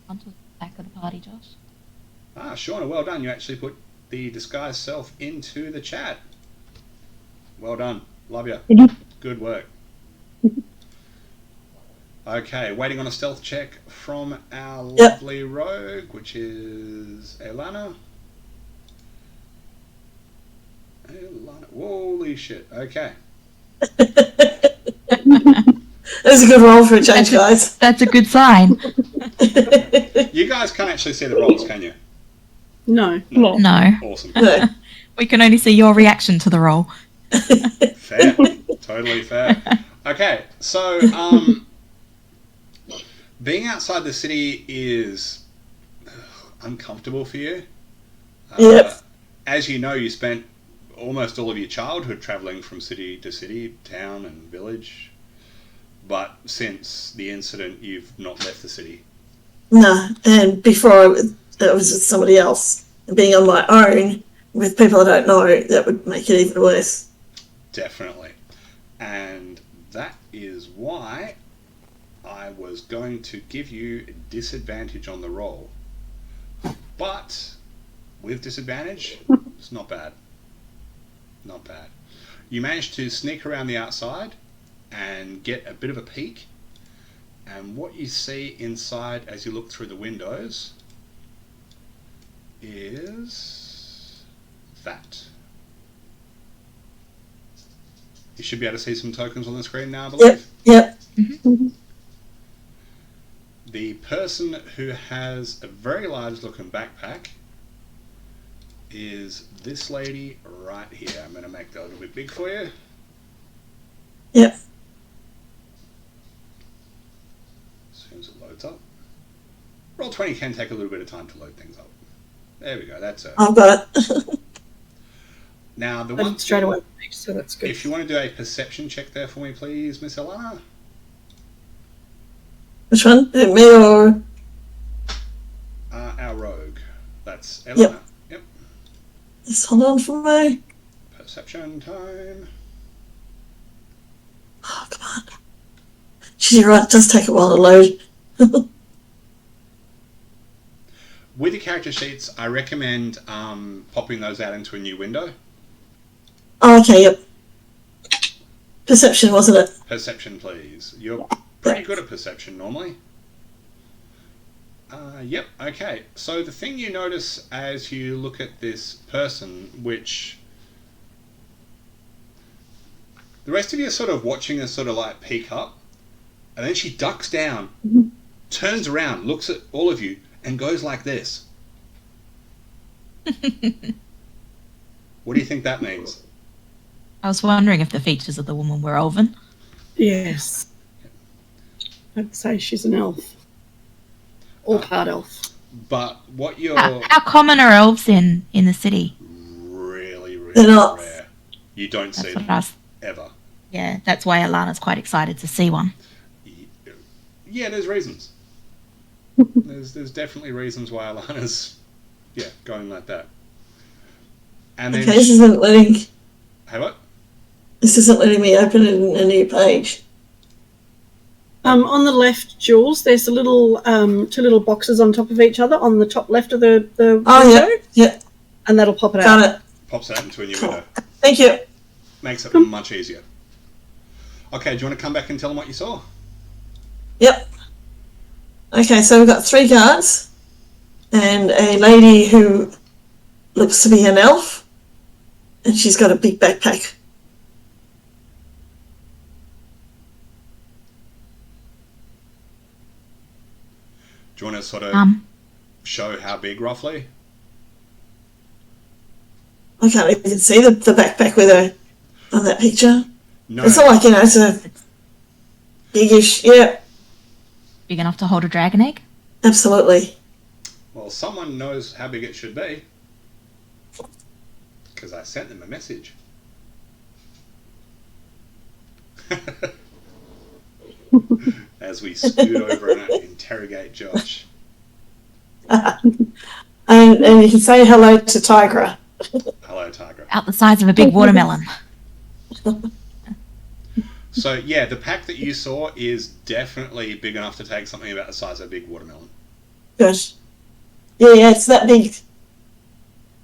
On to the back of the party, Josh. Ah, Shauna, well done. You actually put the disguised self into the chat. Well done. Love you. Good work. Okay, waiting on a stealth check from our lovely rogue, which is Elana. Holy shit. Okay. That's a good roll for a change, guys. That's a good sign. You guys can't actually see the rolls, can you? No. No. Awesome. No. We can only see your reaction to the roll. Fair. Totally fair. Okay, so being outside the city is uncomfortable for you. Yep. As you know, you spent almost all of your childhood travelling from city to city, town and village. But since the incident, you've not left the city. No, and before it was with somebody else. And being on my own with people I don't know, that would make it even worse. Definitely. And that is why I was going to give you disadvantage on the roll. But with disadvantage, it's not bad. Not bad. You managed to sneak around the outside and get a bit of a peek. And what you see inside as you look through the windows is that. You should be able to see some tokens on the screen now, I believe. Yep. The person who has a very large looking backpack is this lady right here. I'm going to make that a little bit big for you. Yep. As soon as it loads up. Roll20 can take a little bit of time to load things up. There we go, that's it. I've got it. Now, the one Straight away, so that's good. if you want to do a perception check there for me, please, Miss Elana. Which one? Is it me or? Our rogue. That's Elana. Yep. Just hold on for me. Perception time. Oh, come on. She's right. It does take a while to load. With your character sheets, I recommend popping those out into a new window. Oh, okay, yep. Perception, wasn't it? Perception, please. You're pretty good at perception normally. Yep, okay. So the thing you notice as you look at this person, which the rest of you are sort of watching us sort of like peek up, And then she ducks down, turns around, looks at all of you, and goes like this. What do you think that means? I was wondering if the features of the woman were elven. Yes. I'd say she's an elf. Or part elf. But what you're... How common are elves in the city? Really, really They're not. rare. You don't see That's what them I was... ever. Yeah, that's why Alana's quite excited to see one. Yeah, there's reasons. There's definitely reasons why Alana's going like that. And then Okay, this isn't letting. Hey, what? This isn't letting me open it in a new page. On the left, Jules, there's a little two little boxes on top of each other on the top left of the window. Yeah. And that'll pop it Got out. it. Pops out into a new window. Thank you. Makes it much easier. Okay, do you want to come back and tell them what you saw? Yep. Okay, so we've got 3 guards and a lady who looks to be an elf, and she's got a big backpack. Do you want to sort of show how big, roughly? I can't even see the backpack with her on that picture. No. It's not like, it's a biggish, yeah, Big enough to hold a dragon egg? absolutely. Well, someone knows how big it should be. Because I sent them a message. As we scoot over and interrogate Josh. And you can say hello to Tigra. Hello, Tigra. Out the size of a big watermelon. So, yeah, the pack that you saw is definitely big enough to take something about the size of a big watermelon. Good. Yeah, it's that big.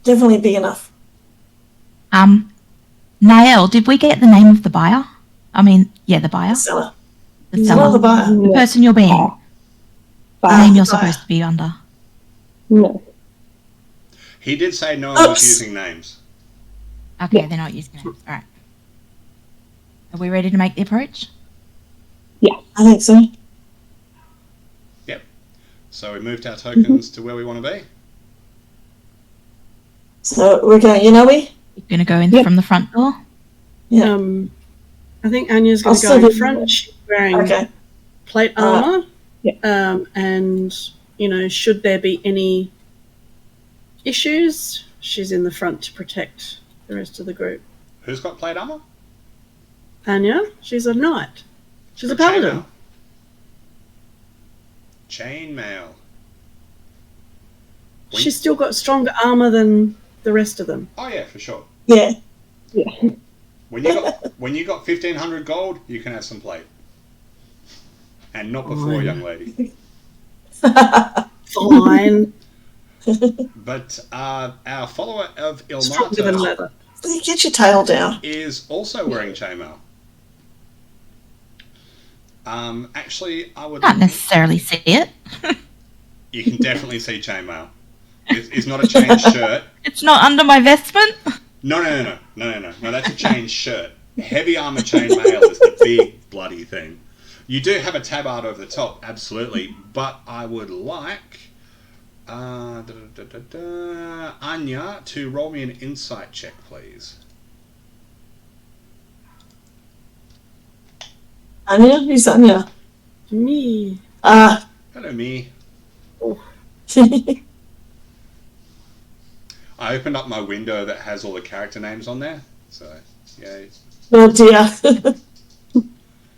Definitely big enough. Nael, did we get the name of the buyer? I mean, the buyer. Seller. The Seller, seller. the buyer. The person you're being. The name you're supposed to be under. No. He did say no one was Oops. using names. Okay, they're not using names. All right. Are we ready to make the approach? I think so. Yep. So we moved our tokens to where we want to be. So we're going, You're You're going to go in from the front door? Yeah. I think Anya's going I'll to go still in do- front. She's wearing Okay. plate armor. Yeah. And, should there be any issues, she's in the front to protect the rest of the group. Who's got plate armor? Anya, she's a knight. She's a paladin. Chainmail. She's still got stronger armor than the rest of them. Oh yeah, for sure. Yeah. Yeah. When you got 1,500 gold, you can have some plate. And not before, young lady. Fine. But our follower of Stronger than Ilmata leather. Get your tail down. is also wearing chainmail. Actually, I would. Can't necessarily see it. You can definitely see chainmail. It's not a chain shirt. It's not under my vestment. No. That's a chain shirt. Heavy armor chainmail is the big bloody thing. You do have a tabard over the top, absolutely, but I would like Anya to roll me an insight check, please. Anya? Who's Anya? Me. Hello, me. Oh. I opened up my window that has all the character names on there, so yay. Oh dear.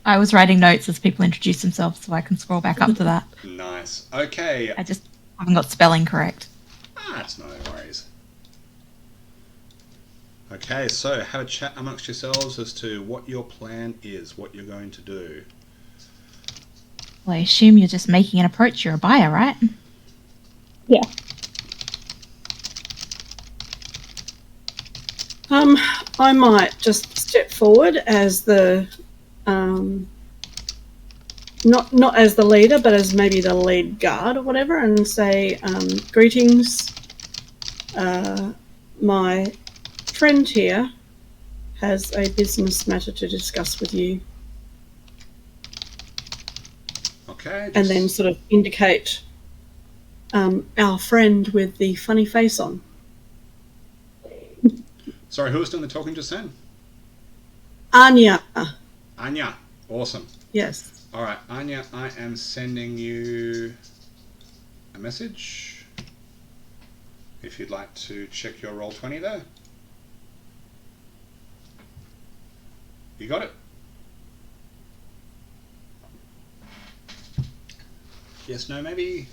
I was writing notes as people introduce themselves so I can scroll back up to that. Nice. Okay. I just haven't got spelling correct. That's no worries. Okay, so have a chat amongst yourselves as to what your plan is, what you're going to do. Well, I assume you're just making an approach. You're a buyer, right? Yeah. I might just step forward as the not as the leader, but as maybe the lead guard or whatever, and say, greetings. My friend here has a business matter to discuss with you. Okay. and then sort of indicate our friend with the funny face on. Sorry, who was doing the talking just then? Anya. Anya. Awesome. Yes. All right, Anya, I am sending you a message. If you'd like to check your Roll20 there. You got it? Yes, no, maybe?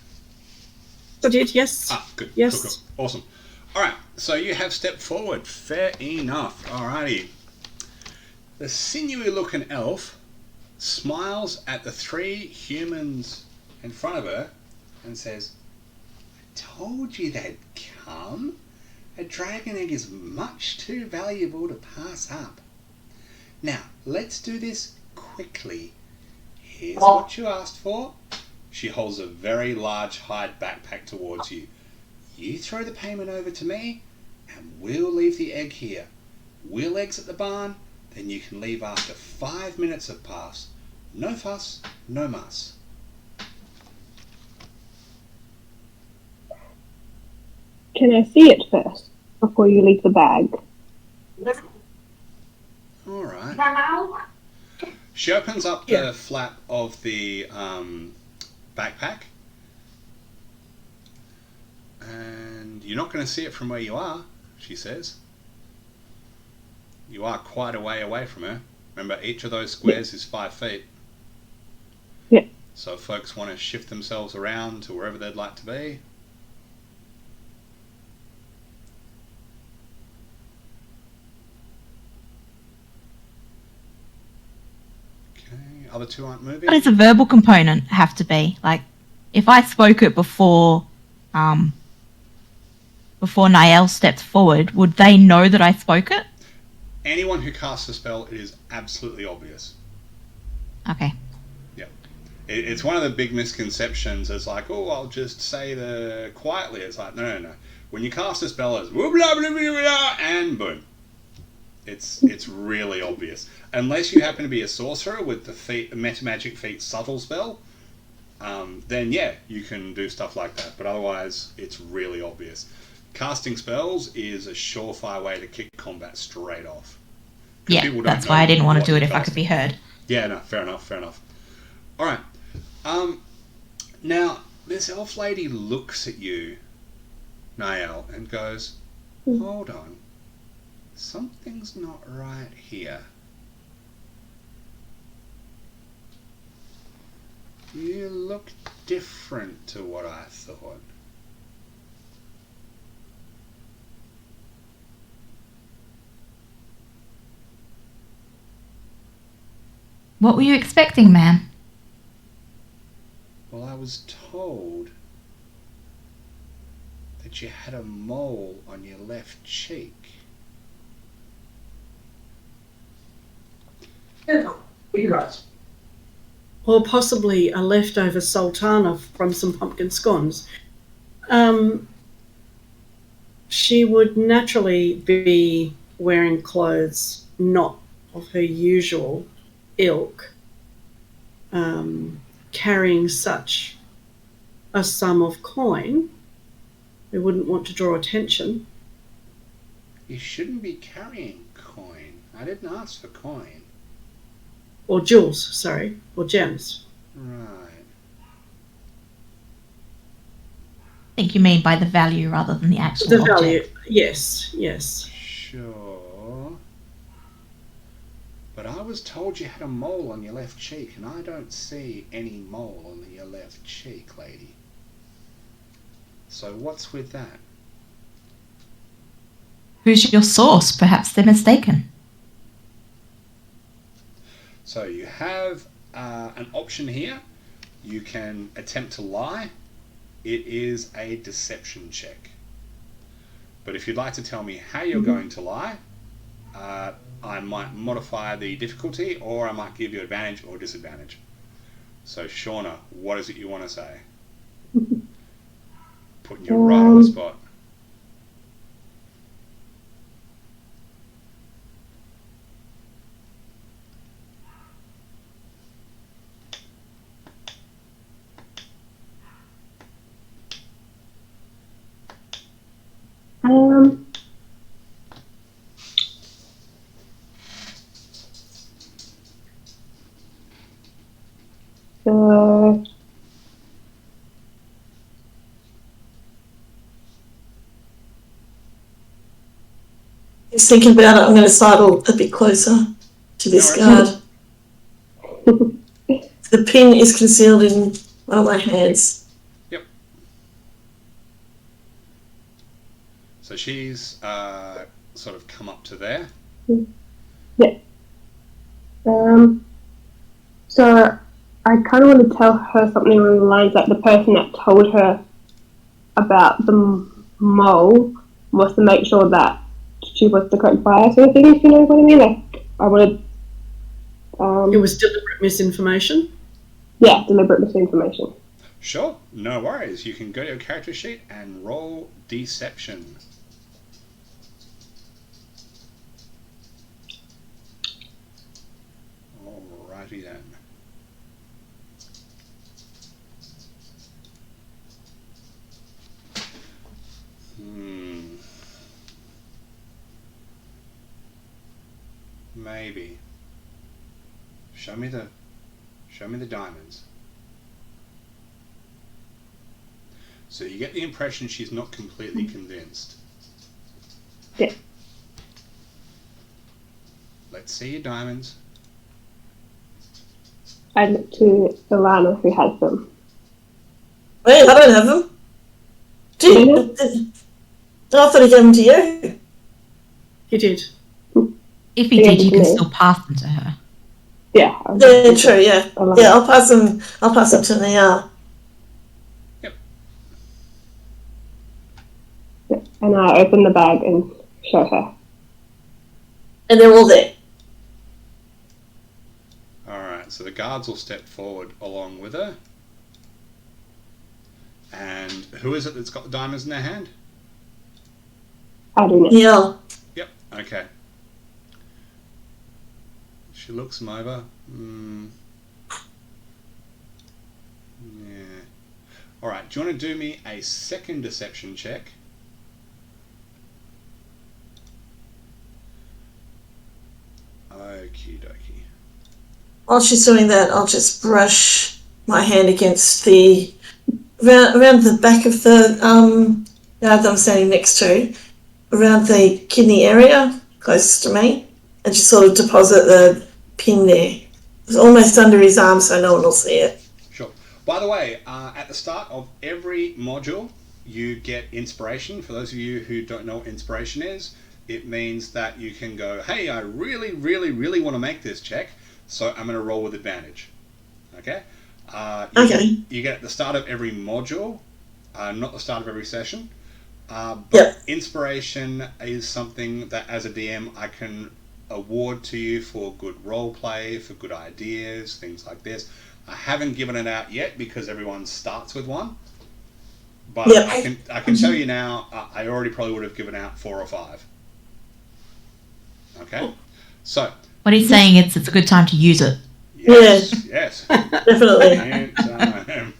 I did, yes. Ah, good. Yes. Cool. Awesome. All right, so you have stepped forward. Fair enough. All righty. The sinewy-looking elf smiles at the 3 humans in front of her and says, I told you they'd come. A dragon egg is much too valuable to pass up. Now, let's do this quickly. Here's what you asked for. She holds a very large hide backpack towards you. You throw the payment over to me, and we'll leave the egg here. We'll exit the barn, then you can leave after 5 minutes have passed. No fuss, no muss. Can I see it first before you leave the bag? All right. She opens up the flap of the backpack, and you're not going to see it from where you are, she says. You are quite a way away from her. Remember, each of those squares is 5 feet. Yeah. So if folks want to shift themselves around to wherever they'd like to be. Okay, other 2 aren't moving. What does a verbal component have to be? Like, if I spoke it before Niall stepped forward, would they know that I spoke it? Anyone who casts a spell, it is absolutely obvious. Okay. Yeah. It's one of the big misconceptions. It's like, oh, I'll just say the quietly. It's like, no. When you cast a spell, it's blah, blah, blah, blah, blah, and boom. It's really obvious. Unless you happen to be a sorcerer with the metamagic feat subtle spell, then yeah, you can do stuff like that. But otherwise, it's really obvious. Casting spells is a surefire way to kick combat straight off. Yeah, that's why I didn't want to do it if I could be heard. Yeah, no, fair enough. All right. Now, this elf lady looks at you, Niall, and goes, hold on. Something's not right here. You look different to what I thought. What were you expecting, ma'am? Well, I was told that you had a mole on your left cheek. Or possibly a leftover sultana from some pumpkin scones. She would naturally be wearing clothes not of her usual ilk, carrying such a sum of coin. We wouldn't want to draw attention. You shouldn't be carrying coin. I didn't ask for coin. Or jewels, sorry, or gems. Right. I think you mean by the value rather than the actual The object. value, yes. Sure. But I was told you had a mole on your left cheek, and I don't see any mole on your left cheek, lady. So what's with that? Who's your source? Perhaps they're mistaken. So you have an option here. You can attempt to lie. It is a deception check. But if you'd like to tell me how you're going to lie, I might modify the difficulty, or I might give you advantage or disadvantage. So Shauna, what is it you want to say? Putting you right on the spot. Just thinking about it, I'm going to sidle a bit closer to this No guard. The pin is concealed in one of my hands. Yep. So she's sort of come up to there. Yeah. So I kind of want to tell her something along the lines that the person that told her about the mole was to make sure that she was the correct buyer, sort of thing, if you know what I mean. Like, I wanted. It was deliberate misinformation. Yeah, deliberate misinformation. Sure, no worries. You can go to your character sheet and roll deception. Alrighty then. Maybe. Show me the diamonds. So you get the impression she's not completely convinced. Yeah. Let's see your diamonds. I looked to Alana who has them. Wait, I don't have them. Do you? I thought he gave them to you. He did. If he did, you can still pass them to her. Yeah. Yeah, true. Yeah, Alana. yeah. I'll pass them. I'll pass them to Nia. Yep. Yeah. And I open the bag and show her. And they're all there. Alright, so the guards will step forward along with her. And who is it that's got the diamonds in their hand? I do not. Yeah. Yep, okay. She looks them over. Yeah. Alright, do you want to do me a second deception check? Okie dokie. While she's doing that, I'll just brush my hand against the around the back of the yard that I'm standing next to, around the kidney area closest to me, and just sort of deposit the pin there. It's almost under his arm, so no one will see it. Sure. By the way, at the start of every module, you get inspiration. For those of you who don't know what inspiration is, it means that you can go, hey, I really, really, really want to make this check, so I'm going to roll with advantage. Okay? You get at the start of every module, not the start of every session. But inspiration is something that, as a DM, I can award to you for good role play, for good ideas, things like this. I haven't given it out yet because everyone starts with one. But I can tell you now, I already probably would have given out 4 or 5. Okay? So. What he's saying is it's a good time to use it. Yes, yes. Definitely. And,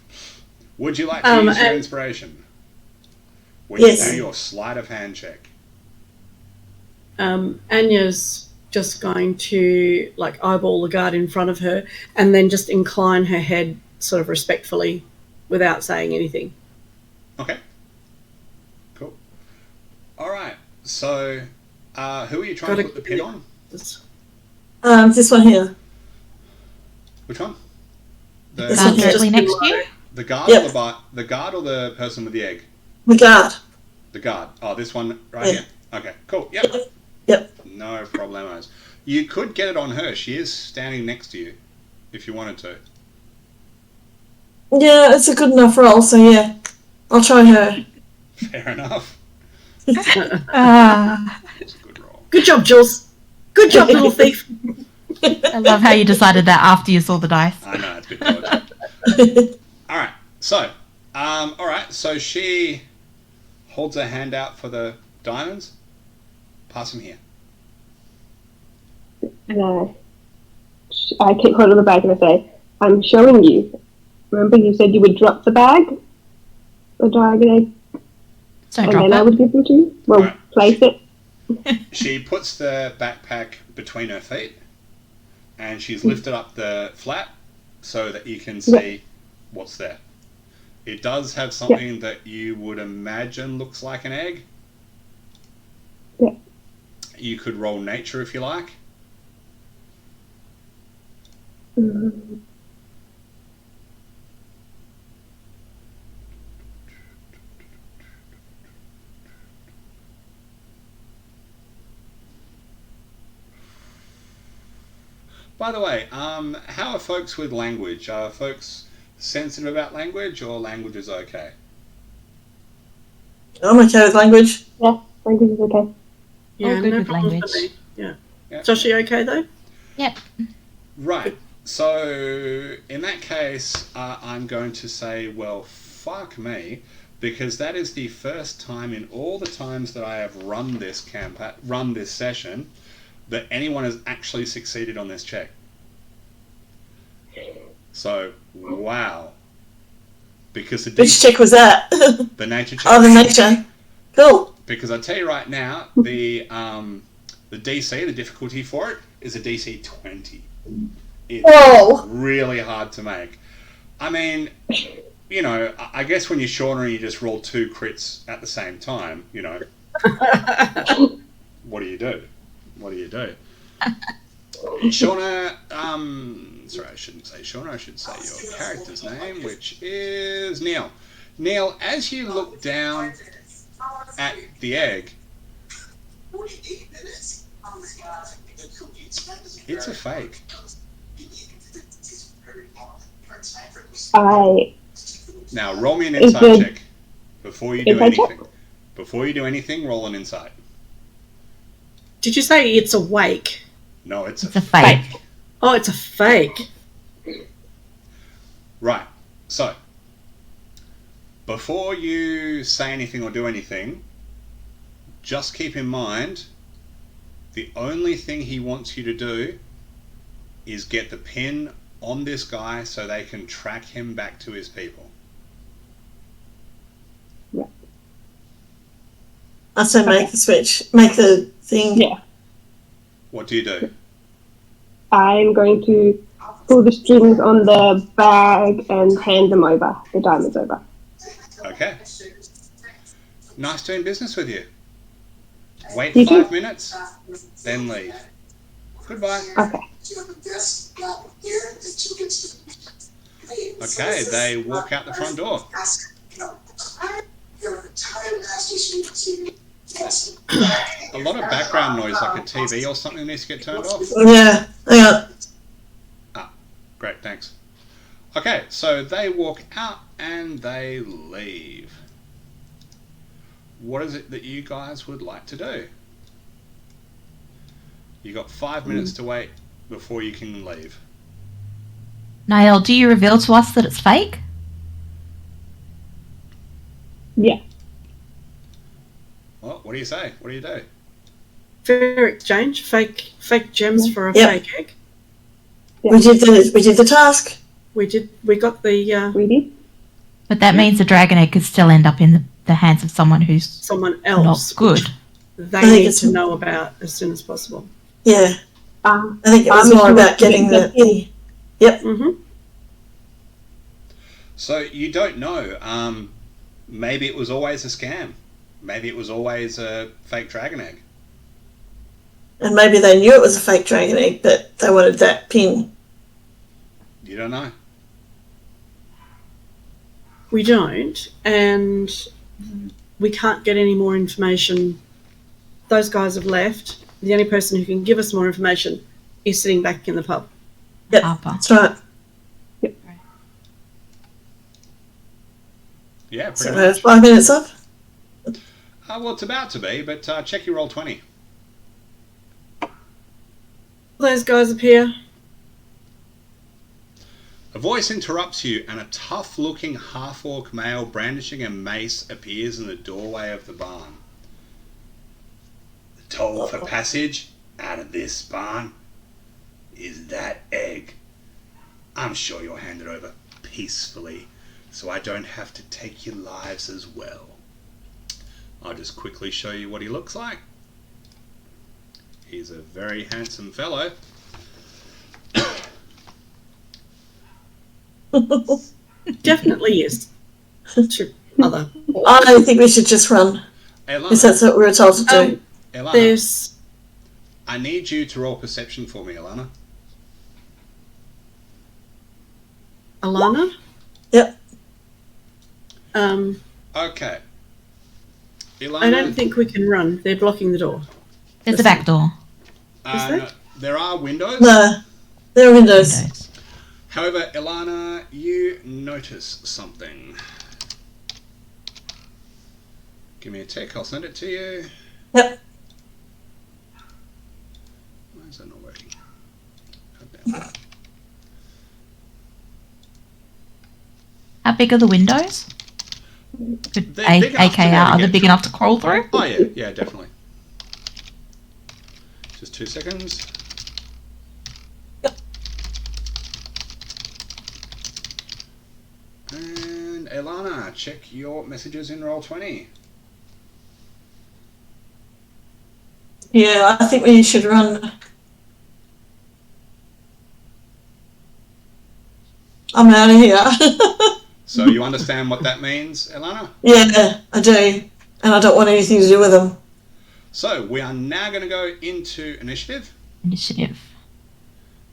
would you like to use your inspiration? When you do your sleight of hand check. Anya's just going to eyeball the guard in front of her and then just incline her head sort of respectfully without saying anything. Okay. Cool. All right. So, who are you trying to put the pin on? This one here. Which one? The guard directly next to you? The guard or the guard or the person with the egg? The guard. The guard. Oh, this one right here. Okay, cool. Yep. No problemos. You could get it on her. She is standing next to you, if you wanted to. Yeah, it's a good enough roll, so yeah. I'll try her. Fair enough. Ah. It's a good roll. Good job, Jules. Good job, little thief. I love how you decided that after you saw the dice. I know, it's a bit dodgy. Alright, so she holds her hand out for the diamonds. Pass them here. And I keep hold of the bag and I say, I'm showing you. Remember you said you would drop the bag? The dragon egg? Don't and drop then it. I would give them to you? Well, Right. place it. She puts the backpack between her feet and she's lifted up the flap so that you can see what's there. It does have something that you would imagine looks like an egg. Yeah. You could roll nature if you like. By the way, how are folks with language? Are folks sensitive about language, or language is okay? I'm okay with language. Yeah, language is okay. Yeah, All good no with problems language. for me. Yeah. Yeah. Josh, are you okay though? Yep. Right. So in that case, I'm going to say, well, fuck me, because that is the first time in all the times that I have run this session, that anyone has actually succeeded on this check. So, wow. Because Which check was that? the nature check. Oh, the nature. Cool. Because I tell you right now, the DC, the difficulty for it, is a DC 20. It's Whoa. really hard to make. I mean, you know, I guess when you're Shauna and you just roll 2 crits at the same time, you know, what do you do? What do you do? Shauna, sorry, I shouldn't say Shauna, I should say your character's name, which is Neil. Neil, as you look down at the egg, it's a fake. Now, roll me an insight check before you do anything. Before you do anything, roll an insight. Did you say it's awake? No, it's It's a fake. Oh, it's a fake. Right. So, before you say anything or do anything, just keep in mind the only thing he wants you to do is get the pin on this guy so they can track him back to his people. Yeah. I say make the switch. Make the thing. Yeah. What do you do? I'm going to pull the strings on the bag and hand them over, the diamonds over. Okay. Nice doing business with you. Wait You too. 5 minutes, then leave. Goodbye. Okay. Okay, they walk out the front door. A lot of background noise, like a TV or something, needs to get turned off. Yeah. Hang on. Great, thanks. Okay, so they walk out and they leave. What is it that you guys would like to do? You got 5 minutes to wait before you can leave. Niall, do you reveal to us that it's fake? Yeah. Well, what do you say? What do you do? Fair exchange. Fake gems for a Yep. fake egg. Yeah. We did the task. We got the We did. But that means the dragon egg could still end up in the hands of someone who's someone not else. good. They I think need it's- to know about as soon as possible. Yeah. I think it was I'm more sure about getting the the. Mm-hmm. So you don't know. Maybe it was always a scam. Maybe it was always a fake dragon egg. And maybe they knew it was a fake dragon egg, but they wanted that pin. You don't know. We don't, and we can't get any more information. Those guys have left. The only person who can give us more information is sitting back in the pub. Yep. Harper. That's right. Yeah, So pretty we're much. 5 minutes up. Well, it's about to be, but check your roll 20. Those guys appear. A voice interrupts you, and a tough-looking half-orc male brandishing a mace appears in the doorway of the barn. The toll for passage out of this barn is that egg. I'm sure you'll hand it over peacefully, so I don't have to take your lives as well. I'll just quickly show you what he looks like. He's a very handsome fellow. Definitely is. To other. I think we should just run, Elana, because that's what we were told to do. Elana, There's I need you to roll perception for me, Alana. Alana? Yep. Okay. Ilana, I don't think we can run. They're blocking the door. There's a back door. Is there? no, there are windows. No, there are windows. Windows. However, Ilana, you notice something. Give me a tick, I'll send it to you. Yep. Why is that not working? Goddamn. How big are the windows? Could They're big enough to be able to are they get big through. enough to crawl through? Oh yeah, definitely. Just 2 seconds. And Ilana, check your messages in Roll20. Yeah, I think we should run. I'm out of here. So you understand what that means, Ilana? Yeah, I do. And I don't want anything to do with them. So we are now going to go into initiative. Initiative.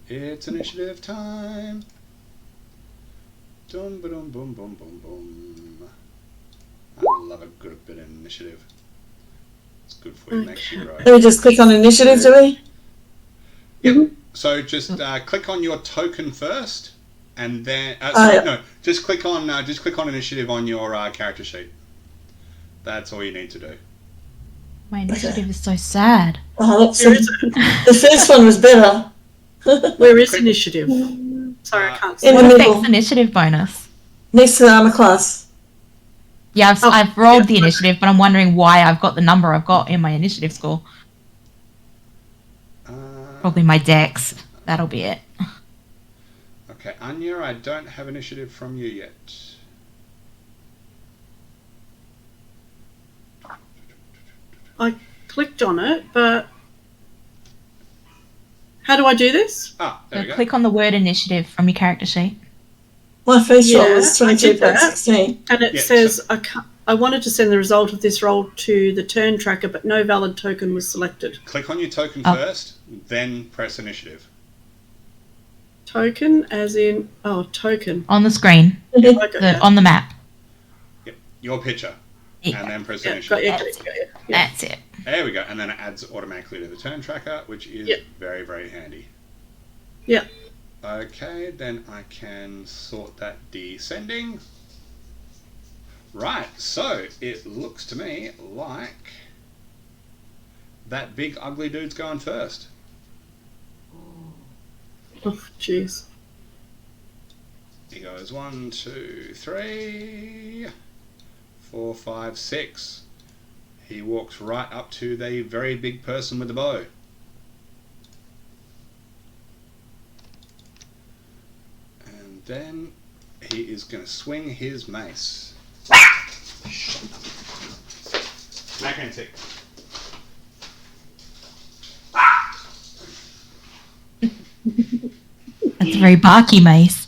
It's initiative time. Dum ba dum boom boom boom boom. I love a good bit of initiative. It's good for your next year, right? Let me just click on initiative, do we? Yep. So just click on your token first, and then Yeah. no, just click on initiative on your character sheet. That's all you need to do. My initiative is so sad. Oh, that's Where is it? the first one was better. Where is initiative? Sorry, I can't see. In the What middle, affects initiative bonus? next to the armor class. Yeah, Oh, I've rolled yeah. the initiative, but I'm wondering why I've got the number I've got in my initiative score. Probably my dex. That'll be it. Okay, Anya, I don't have initiative from you yet. I clicked on it, but how do I do this? Ah, there So we go. click on the word initiative from your character sheet. My first roll was Yeah, I did that. 22.16. And it Yeah, says I wanted to send the result of this roll to the turn tracker, but no valid token was selected. Click on your token Oh. first, then press initiative. Token, as in token. On the screen. Okay. On the map. Yep, your picture, Yeah, and then press Yeah, initiative. got you. Yeah. that's it. There we go, and then it adds automatically to the turn tracker, which is Yep. very, very handy. Yeah. Okay, then I can sort that descending. Right, so it looks to me like that big ugly dude's going first. Oh, jeez. He goes 1, 2, 3, 4, 5, 6. He walks right up to the very big person with the bow. And then he is going to swing his mace. Magnetic. That's a very barky mace.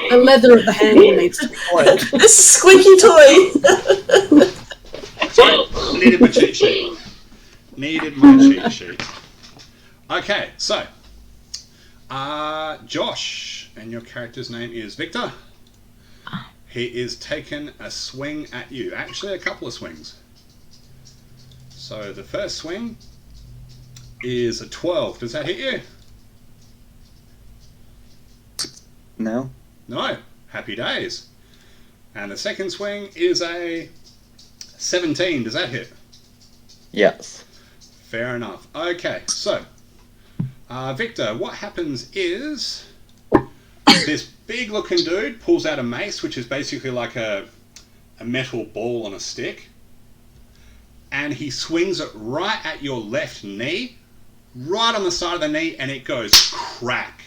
The leather at the handle needs to be oiled. This squeaky toy. Sorry, needed my cheat sheet. Needed my cheat sheet. Okay, so Josh, and your character's name is Victor. He is taking a swing at you. Actually, a couple of swings. So the first swing is a 12. Does that hit you? No. No. Happy days. And the second swing is a 17. Does that hit? Yes. Fair enough. Okay, so Victor, what happens is this big looking dude pulls out a mace, which is basically like a metal ball on a stick, and he swings it right at your left knee, right on the side of the knee, and it goes crack.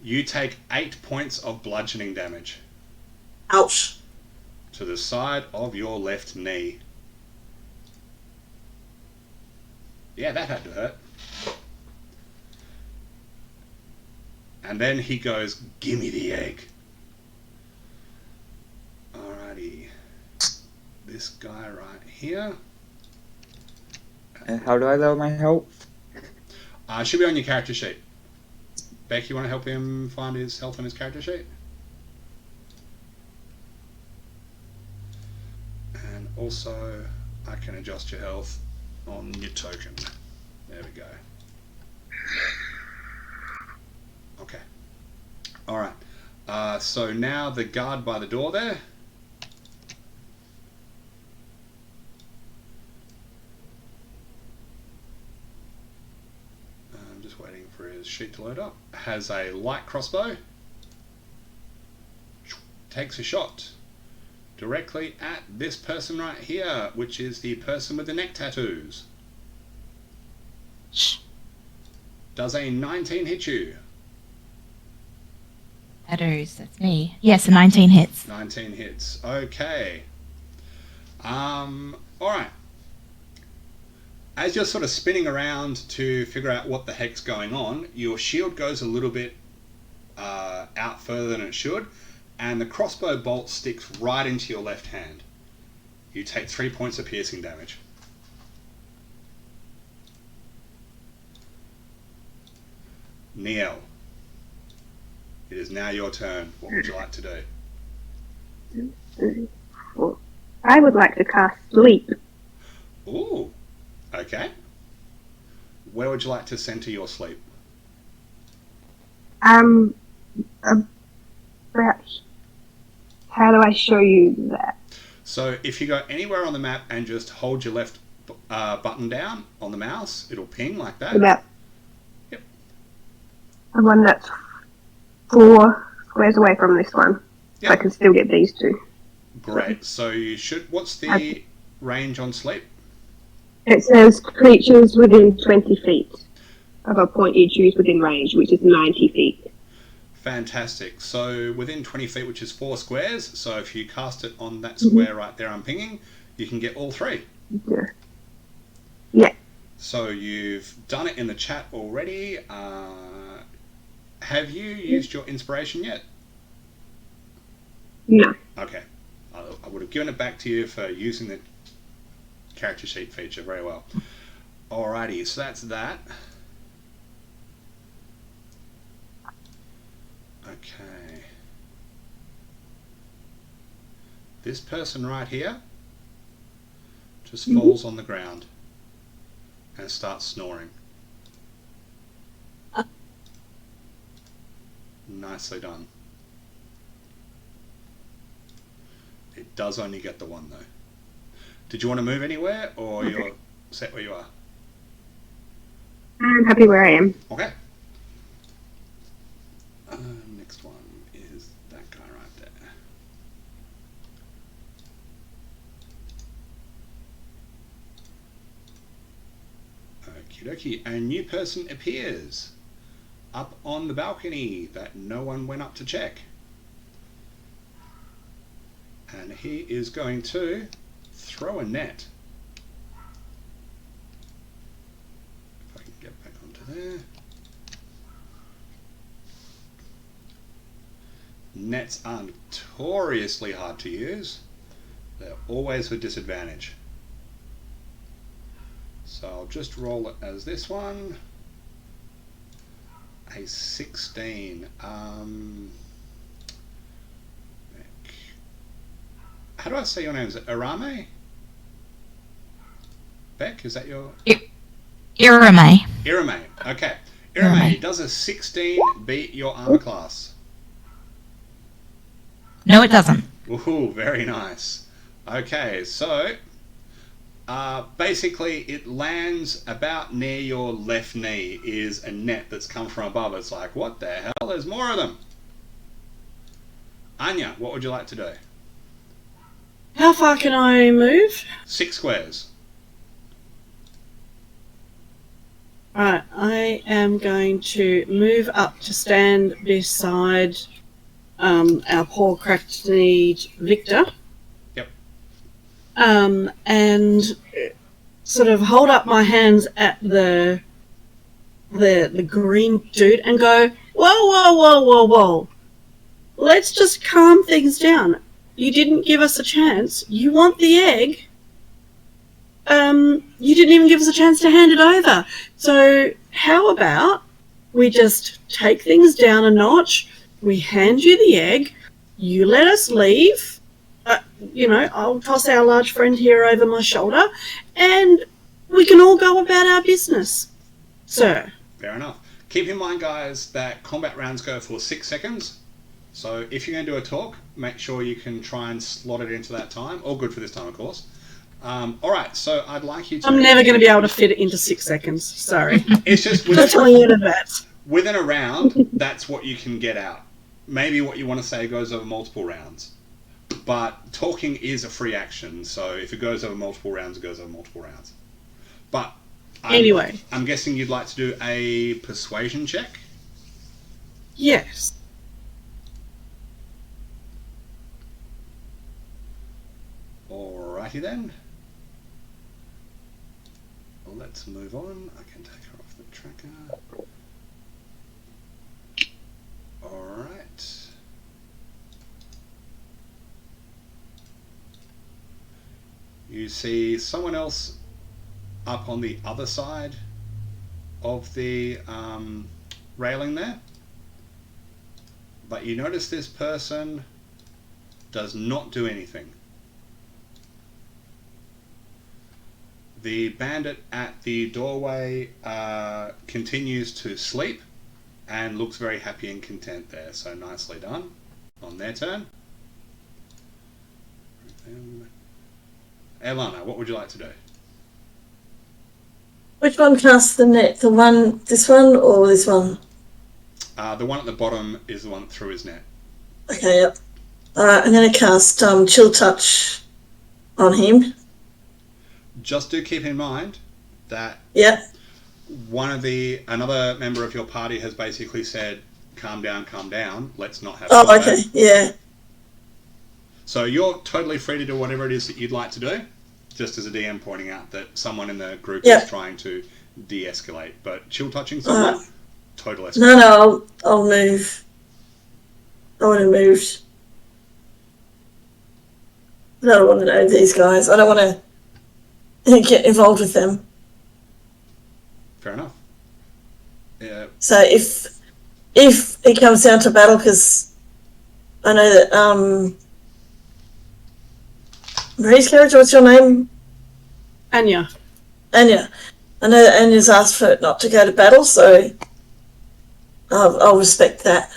You take 8 points of bludgeoning damage Ouch. to the side of your left knee. Yeah, that had to hurt. And then he goes, "Gimme the egg." Alrighty. This guy right here. And how do I lower my health? Should be on your character sheet. Beck, you want to help him find his health on his character sheet? And also, I can adjust your health on your token. There we go. Okay. Alright. So now the guard by the door there. I'm just waiting for his sheet to load up. Has a light crossbow. Takes a shot directly at this person right here, which is the person with the neck tattoos. Does a 19 hit you? Tattoos, that's me. Yes, a 19 hits. 19 hits. Okay. Alright. As you're sort of spinning around to figure out what the heck's going on, your shield goes a little bit out further than it should, and the crossbow bolt sticks right into your left hand. You take 3 points of piercing damage. Niel, it is now your turn. What would you like to do? I would like to cast Sleep. Ooh, okay. Where would you like to center your sleep? How do I show you that? So if you go anywhere on the map and just hold your left button down on the mouse, it'll ping like that. About Yep. the one that's 4 squares away from this one. Yep. So I can still get these two. Great. So you should. What's the range on sleep? It says creatures within 20 feet of a point you choose within range, which is 90 feet. Fantastic. So within 20 feet, which is 4 squares. So if you cast it on that square right there I'm pinging, you can get all 3. Yeah. Yeah. So you've done it in the chat already. Have you used your inspiration yet? No. Okay. I would have given it back to you for using the character sheet feature very well. Alrighty, so that's that. Okay. This person right here just falls on the ground and starts snoring. Nicely done. It does only get the 1 though. Did you want to move anywhere, or you're set where you are? I'm happy where I am. Okay. Next one is that guy right there. Okie dokie. A new person appears up on the balcony that no one went up to check. And he is going to throw a net. If I can get back onto there. Nets are notoriously hard to use. They're always with disadvantage. So I'll just roll it as this one. A 16. How do I say your name? Is it Arame? Beck, is that your... Irame. Irame, okay. Irame, does a 16 beat your armor class? No, it doesn't. Ooh, very nice. Okay, so basically it lands about near your left knee is a net that's come from above. It's like, what the hell? There's more of them. Anya, what would you like to do? How far can I move? 6 squares. Alright, I am going to move up to stand beside our poor cracked-kneed Victor. Yep. And sort of hold up my hands at the green dude and go, whoa, whoa, whoa, whoa, whoa. Let's just calm things down. You didn't give us a chance. You want the egg? you didn't even give us a chance to hand it over. So how about we just take things down a notch, we hand you the egg, you let us leave, I'll toss our large friend here over my shoulder, and we can all go about our business, sir. Fair enough. Keep in mind, guys, that combat rounds go for 6 seconds. So if you're going to do a talk, make sure you can try and slot it into that time. All good for this time, of course. All right, so I'd like you to... I'm never going to be able to fit it into 6 seconds. Sorry. It's just... I'm telling you that. Within a round, that's what you can get out. Maybe what you want to say goes over multiple rounds. But talking is a free action, so if it goes over multiple rounds, it goes over multiple rounds. But... Anyway. I'm guessing you'd like to do a persuasion check? Yes. Alrighty then. Well, let's move on. I can take her off the tracker. Alright. You see someone else up on the other side of the railing there. But you notice this person does not do anything. The bandit at the doorway continues to sleep and looks very happy and content there. So nicely done on their turn. Elana, what would you like to do? Which one casts the net? The one, this one or this one? The one at the bottom is the one that threw his net. Okay, yep. Alright, I'm going to cast Chill Touch on him. Just do keep in mind that Yep. another member of your party has basically said, calm down, let's not have Oh, okay, yeah. So you're totally free to do whatever it is that you'd like to do, just as a DM pointing out that someone in the group is trying to de-escalate. But chill touching someone, total escalate. No, I'll move. I want to move. I don't want to know these guys. I don't want to get involved with them. Fair enough. Yeah. So if it comes down to battle, because I know that Marie's character, what's your name? Anya. Anya. I know that Anya's asked for it not to go to battle, so I'll respect that.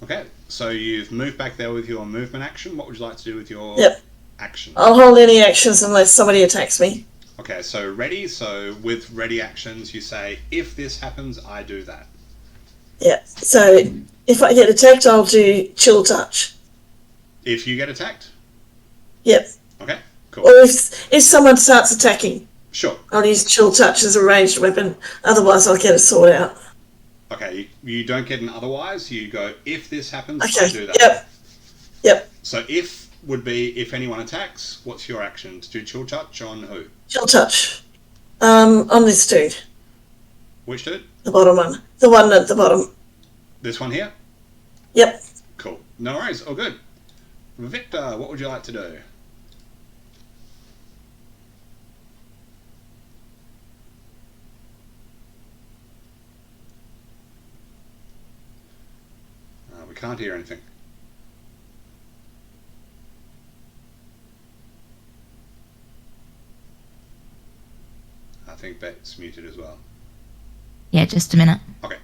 Okay, so you've moved back there with your movement action. What would you like to do with your action? I'll hold any actions unless somebody attacks me. Okay, so ready. So with ready actions, you say, if this happens, I do that. Yeah, so if I get attacked, I'll do Chill Touch. If you get attacked? Yep. Okay, cool. Or if someone starts attacking, sure, I'll use Chill Touch as a ranged weapon. Otherwise, I'll get a sword out. Okay, you don't get an otherwise. You go, if this happens, Okay, I do that. Yep. So if would be if anyone attacks, what's your action? To do chill touch on who? Chill Touch. On this dude. Which dude? The bottom one. The one at the bottom. This one here? Yep. Cool. No worries. All good. Victor, what would you like to do? We can't hear anything. I think Bet's muted as well. Yeah, just a minute. Okay.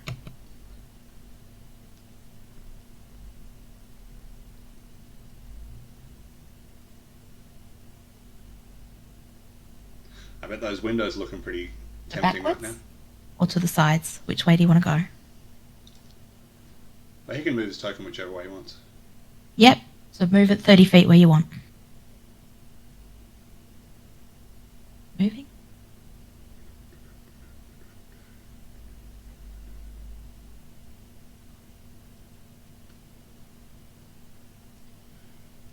I bet those windows are looking pretty tempting right now. Or to the sides? Which way do you want to go? Well, he can move his token whichever way he wants. Yep. So move it 30 feet where you want. Moving.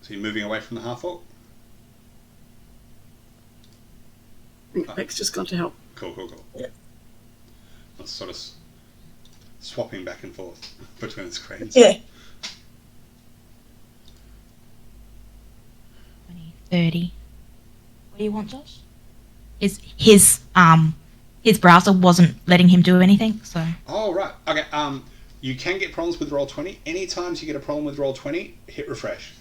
So you're moving away from the half-orc? I think Beck's just gone to help. Cool. Yeah. That's sort of swapping back and forth between the screens. Yeah. 20, 30. What do you want, Josh? his browser wasn't letting him do anything. So. Oh right. Okay. You can get problems with Roll20. Any times you get a problem with Roll20, hit refresh.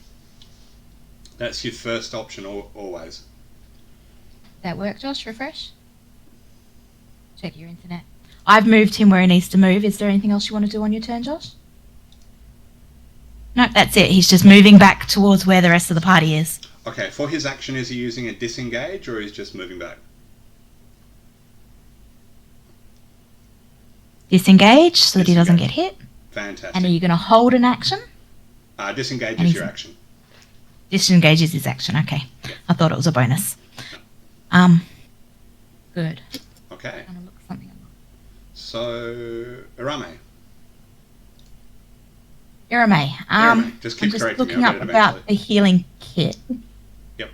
That's your first option always. That work, Josh? Refresh? Check your internet. I've moved him where he needs to move. Is there anything else you want to do on your turn, Josh? No, that's it. He's just moving back towards where the rest of the party is. Okay, for his action, is he using a disengage or is he just moving back? Disengage so that he doesn't get hit. Fantastic. And are you going to hold an action? Disengage is your action. Disengage is his action, okay. Yeah. I thought it was a bonus. Good. Okay. I'm gonna look something up. So, Irame. Irame. Just keep I'm just correcting me, looking I'll up get it about eventually. the healing kit. Yep.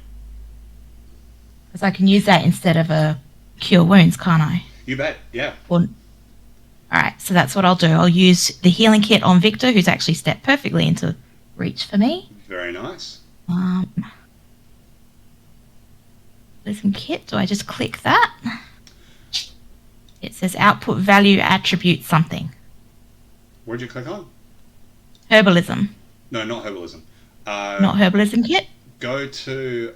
Because I can use that instead of a cure wounds, can't I? You bet, yeah. Alright, so that's what I'll do. I'll use the healing kit on Victor, who's actually stepped perfectly into reach for me. Very nice. Healing kit, do I just click that? It says output value attribute something. Where'd you click on? Herbalism. No, not herbalism. Not herbalism kit? Go to...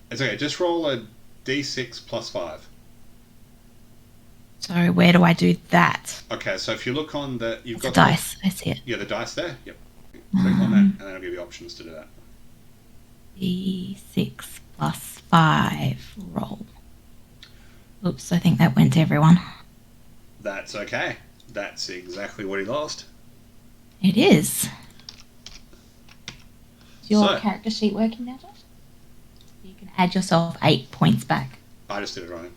it's okay, just roll a d6 plus 5. So where do I do that? Okay, so if you look on the... You've It's a got dice. I see it. Yeah, the dice there. Yep. Click on that, and then it'll give you options to do that. D6 plus 5 roll. Oops, I think that went to everyone. That's okay. That's exactly what he lost. It is. Is your So- character sheet working now, Josh? You can add yourself 8 points back. I just did it wrong.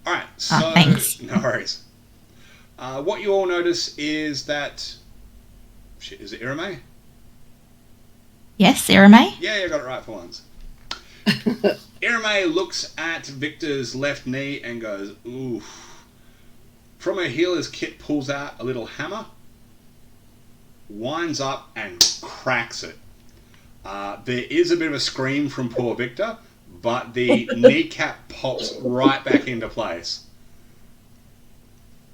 All right, so thanks. no worries. What you all notice is that... Shit, is it Irame? Yes, Irame? Yeah, you got it right for once. Irame looks at Victor's left knee and goes, oof. From her healer's kit pulls out a little hammer, winds up and cracks it. There is a bit of a scream from poor Victor, but the kneecap pops right back into place.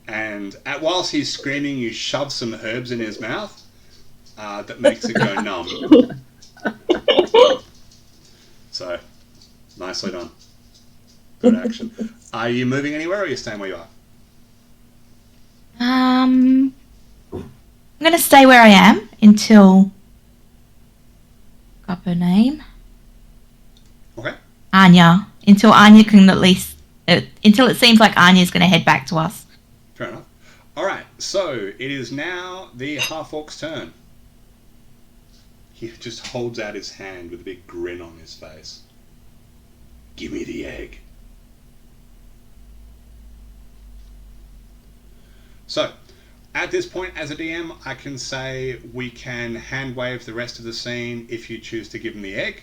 And whilst he's screaming, you shove some herbs in his mouth that makes it go numb. So, nicely done. Good action. Are you moving anywhere or are you staying where you are? I'm going to stay where I am until... Got her name? Okay. Anya. Until Anya can at least... until it seems like Anya's going to head back to us. Fair enough. Alright, so it is now the half-orc's turn. He just holds out his hand with a big grin on his face. Give me the egg. So, at this point, as a DM, I can say we can hand wave the rest of the scene if you choose to give him the egg.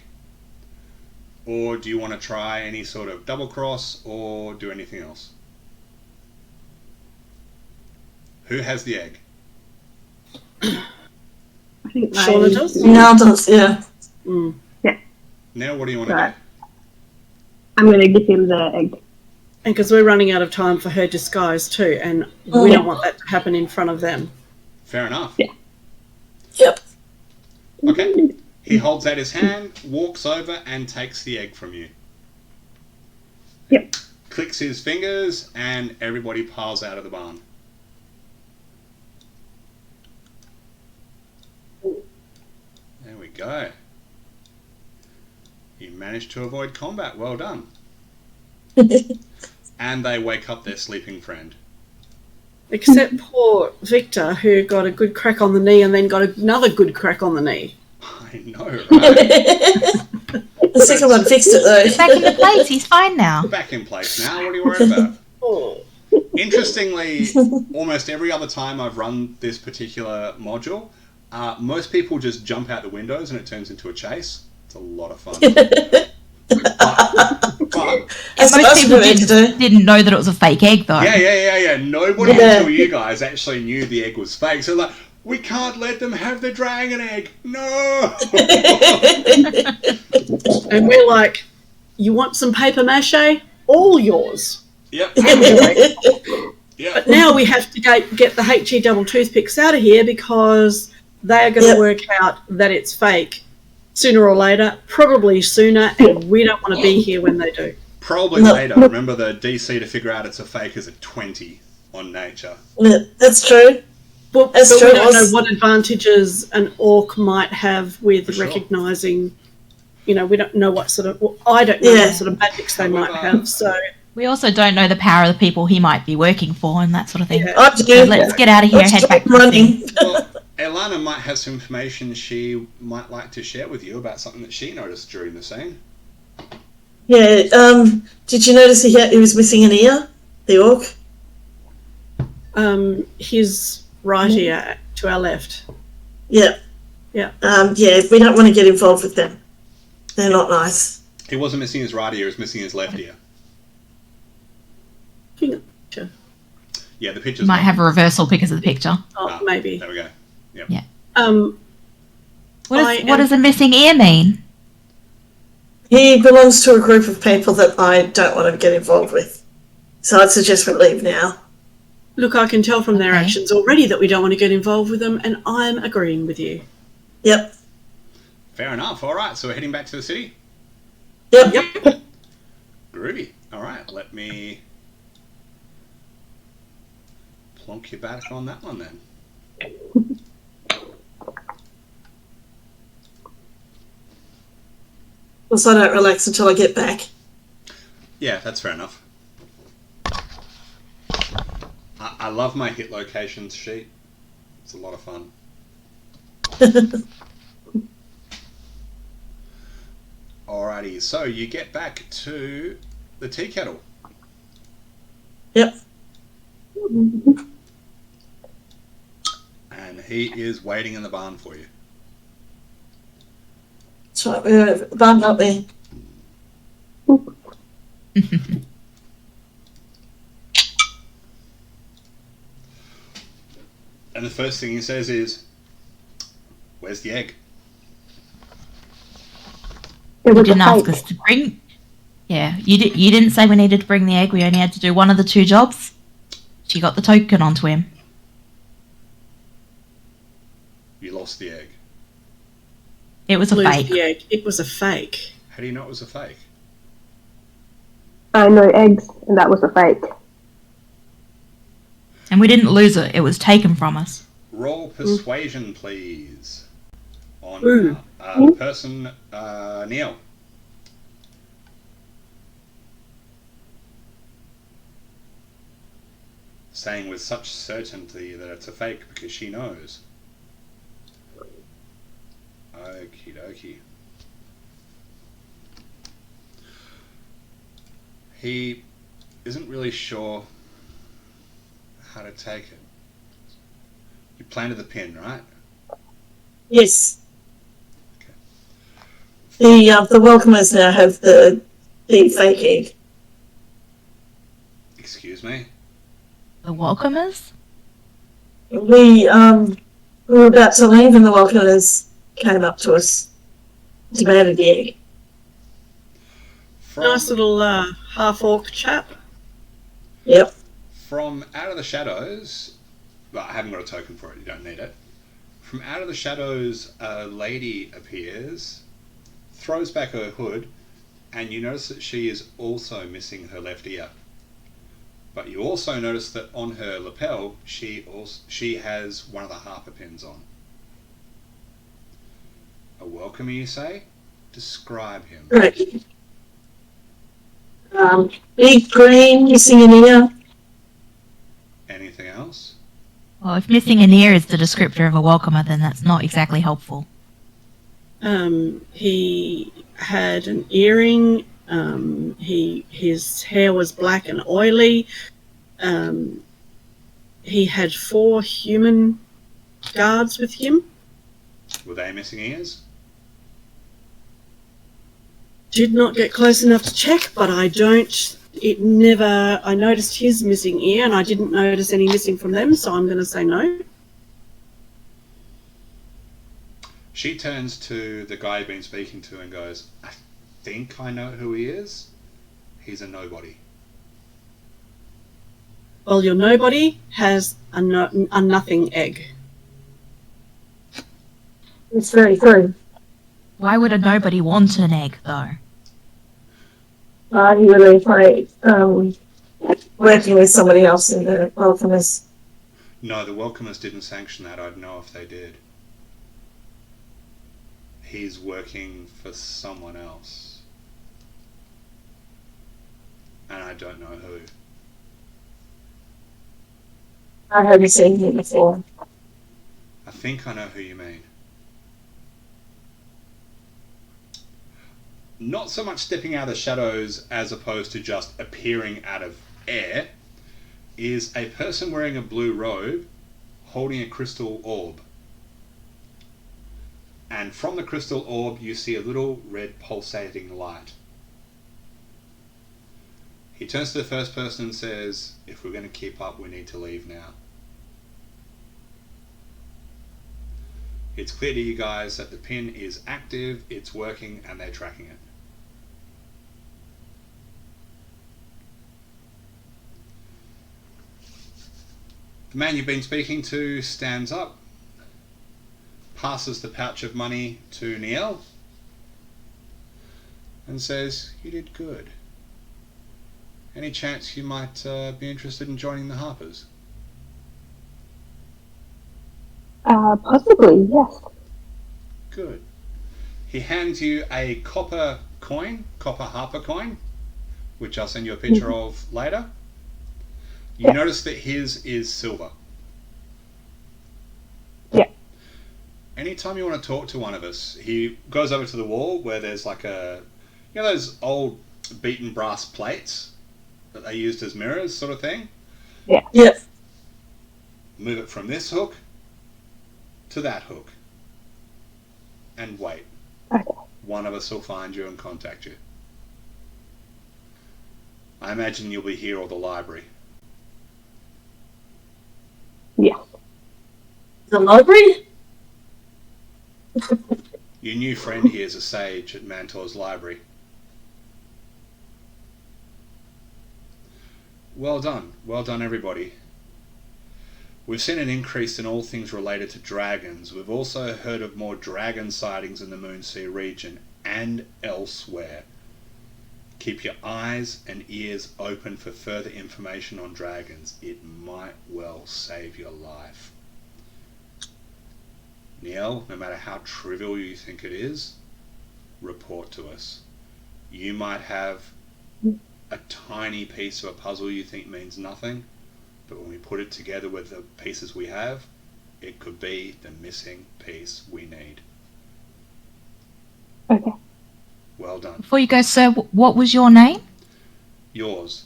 Or do you want to try any sort of double cross or do anything else? Who has the egg? I think Shauna does? Now does, yeah. Mm. Now, what do you want to Right. do? I'm going to give him the egg. And because we're running out of time for her disguise too, and we don't want that to happen in front of them. Fair enough. Yeah. Yep. Okay. He holds out his hand, walks over, and takes the egg from you. Yep. Clicks his fingers, and everybody piles out of the barn. There we go. You managed to avoid combat. Well done. And they wake up their sleeping friend. Except poor Victor, who got a good crack on the knee and then got another good crack on the knee. I know, right? The second one fixed it though. Back into place. He's fine now. Back in place now. What are you worried about? Oh. Interestingly, almost every other time I've run this particular module, most people just jump out the windows and it turns into a chase. It's a lot of fun. But That's what I Most was people prepared to do. didn't know that it was a fake egg, though. yeah. Nobody Yeah. until you guys actually knew the egg was fake. So like, we can't let them have the dragon egg. No. And we're like, You want some paper mache? All yours. Yep. Yep. But now we have to get the HE double toothpicks out of here because they are going to work out that it's fake sooner or later, probably sooner, and we don't want to be here when they do. Probably later. Remember, the DC to figure out it's a fake is a 20 on nature. Yeah, that's true. But we don't know what advantages an orc might have with recognising. We don't know what sort of. Well, I don't know what sort of magics they might have. So we also don't know the power of the people he might be working for and that sort of thing. Yeah. So let's get out of here and head back to running. Well, Elana might have some information she might like to share with you about something that she noticed during the scene. Yeah. Did you notice he was missing an ear? The orc. His right ear to our left. Yeah. Yeah. We don't want to get involved with them. They're not nice. He wasn't missing his right ear; he was missing his left ear. Picture. Yeah, the picture might have a reversal because of the picture. Oh, maybe. There we go. Yep. Yeah. What does a missing ear mean? He belongs to a group of people that I don't want to get involved with. So I'd suggest we leave now. Look, I can tell from their actions already that we don't want to get involved with them, and I'm agreeing with you. Yep. Fair enough. All right, so we're heading back to the city? Yep. Groovy. All right, let me plonk you back on that one then. Because I don't relax until I get back. Yeah, that's fair enough. I love my hit locations sheet. It's a lot of fun. Alrighty, so you get back to the tea kettle. Yep. And he is waiting in the barn for you. That's right, we're at the barn, aren't we? And the first thing he says is, "Where's the egg?" It You was didn't a ask fake. us to bring. Yeah, you didn't say we needed to bring the egg. We only had to do one of the two jobs. She got the token onto him. You lost the egg. It was a Lose fake. the egg. It was a fake. How do you know it was a fake? I know eggs, and that was a fake. And we didn't lose it. It was taken from us. Roll persuasion, please. On Ooh. person Neil. Saying with such certainty that it's a fake because she knows. Okie dokie. He isn't really sure how to take it. You planted the pin, right? Yes. Okay. The welcomers now have the fake egg. Excuse me? The welcomers? We were about to leave and the welcomers came up to us, demanded the egg. Nice little half-orc chap. Yep. From out of the shadows, well, I haven't got a token for it, you don't need it. From out of the shadows, a lady appears, throws back her hood, and you notice that she is also missing her left ear. But you also notice that on her lapel, she has one of the harper pins on. A welcomer, you say? Describe him. Correct. Big green, missing an ear. Anything else? Well, if missing an ear is the descriptor of a welcomer, then that's not exactly helpful. He had an earring. His hair was black and oily. He had 4 human guards with him. Were they missing ears? Did not get close enough to check, but I noticed his missing ear and I didn't notice any missing from them, so I'm going to say no. She turns to the guy you've been speaking to and goes, "I think I know who he is. He's a nobody. Well, your nobody has a nothing egg. It's very true. Why would a nobody want an egg, though? He would have played working with somebody else in the welcomers. No, the welcomers didn't sanction that. I'd know if they did. He's working for someone else. And I don't know who. I haven't seen him before. I think I know who you mean. Not so much stepping out of the shadows as opposed to just appearing out of air, is a person wearing a blue robe holding a crystal orb. And from the crystal orb you see a little red pulsating light. He turns to the first person and says, if we're going to keep up, we need to leave now. It's clear to you guys that the pin is active, it's working, and they're tracking it. The man you've been speaking to stands up, passes the pouch of money to Niel, and says, you did good. Any chance you might be interested in joining the Harpers? Possibly, yes. Good. He hands you a copper coin, copper Harper coin, which I'll send you a picture of later. You notice that his is silver. Yeah. Anytime you want to talk to one of us, he goes over to the wall where there's like a, you know those old beaten brass plates that they used as mirrors sort of thing? Yeah. Yep. Move it from this hook to that hook. And wait. Okay. One of us will find you and contact you. I imagine you'll be here or the library. Yeah. The library? Your new friend here is a sage at Mantor's library. Well done everybody. We've seen an increase in all things related to dragons. We've also heard of more dragon sightings in the Moonsea region and elsewhere. Keep your eyes and ears open for further information on dragons. It might well save your life. Niel, no matter how trivial you think it is, report to us. You might have a tiny piece of a puzzle you think means nothing, but when we put it together with the pieces we have, it could be the missing piece we need. Okay. Well done. Before you go, sir, what was your name? Yours.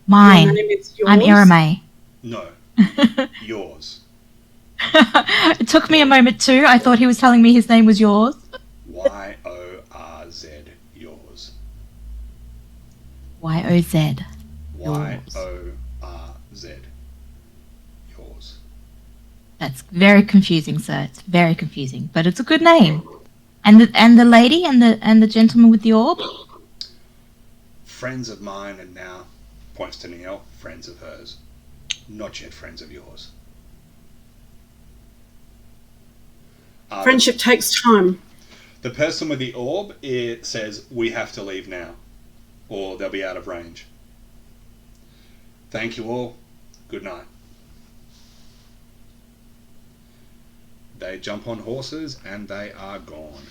Mine. Your name is yours? I'm Irame. No. Yours. It took me a moment too. I thought he was telling me his name was yours. Y-O-R-Z. Yours. Y-O-Z. Y-O-R-Z. Yours. That's very confusing, sir. It's very confusing, but it's a good name. And the lady and the gentleman with the orb? Friends of mine and now, points to Niel, friends of hers. Not yet friends of yours. Friendship takes time. The person with the orb, it says, we have to leave now, or they'll be out of range. Thank you all. Good night. They jump on horses and they are gone.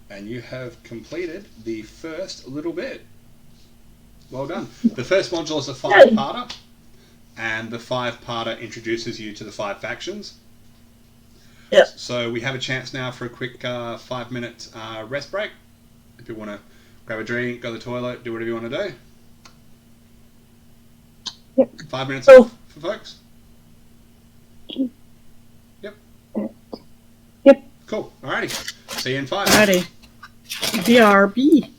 And you have completed the first little bit. Well done. The first module is a 5-parter, and the 5-parter introduces you to the 5 factions. Yep. So we have a chance now for a quick 5-minute rest break. If you want to grab a drink, go to the toilet, do whatever you want to do. Yep. 5 minutes Oh. off for folks. Yep. Yep. Cool. Alrighty. See you in 5. Alrighty. BRB.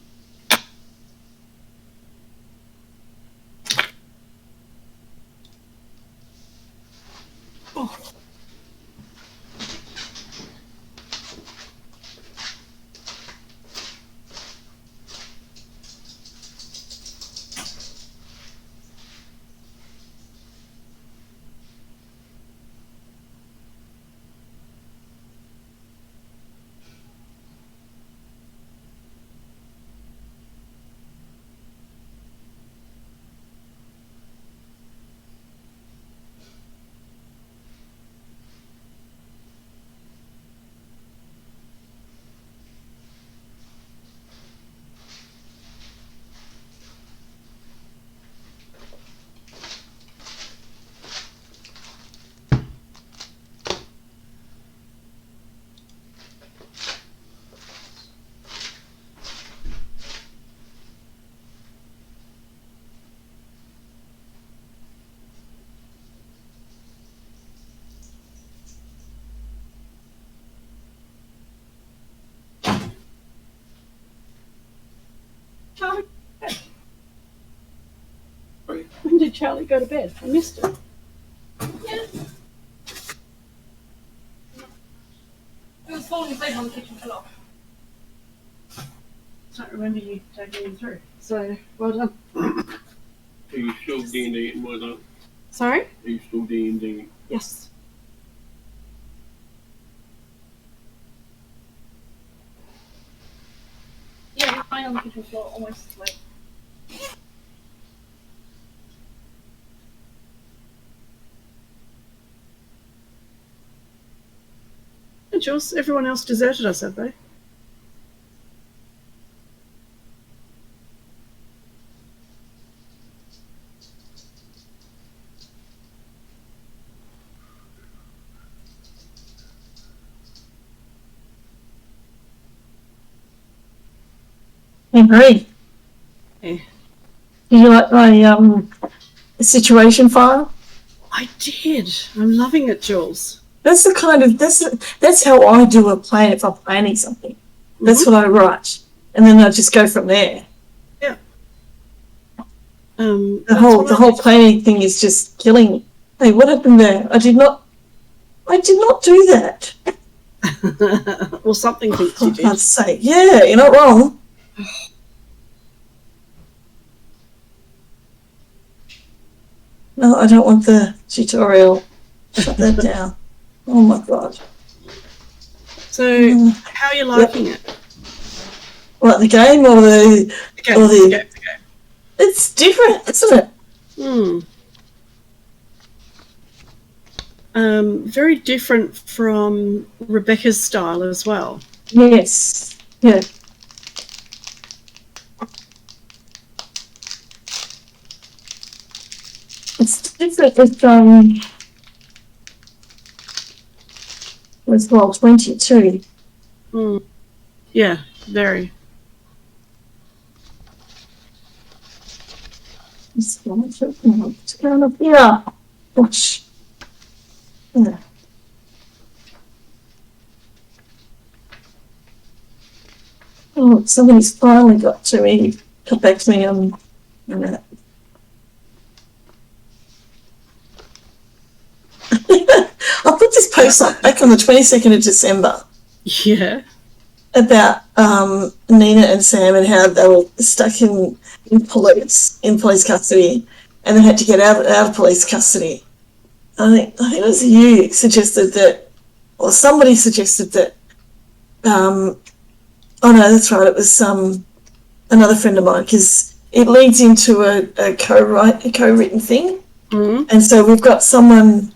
Charlie go to bed? When did Charlie go to bed? I missed it. He was falling asleep on the kitchen floor. I don't remember you taking him through. So, well done. Are you still D&D and well done? Sorry? Are you still D&D? Yes. Yeah, he was lying on the kitchen floor, almost asleep. Hey, Jules, everyone else deserted us, have they? Agree. Yeah. Do you like my situation file? I did. I'm loving it, Jules. That's the kind of that's how I do a plan if I'm planning something. That's what I write, and then I just go from there. Yeah. The whole planning thing is just killing me. Hey, what happened there? I did not do that. Well, something thinks For you did. God's sake, yeah, you're not wrong. No, I don't want the tutorial. Shut that down. Oh my God. So, how are you liking it? What, the game or the... The game. Or the- The game. It's different, isn't it? Very different from Rebecca's style as well. Yes. Yeah. It's different with Roll 22. Yeah, very. It's going up here. Gosh. Yeah. Oh, somebody's finally got to me. Got back to me on that. I put this post up back on the 22nd of December Yeah. about Nina and Sam and how they were stuck in police custody and they had to get out of police custody. I think it was you suggested that, or somebody suggested that. Oh no, that's right. It was another friend of mine because it leads into a co-written thing, and so we've got someone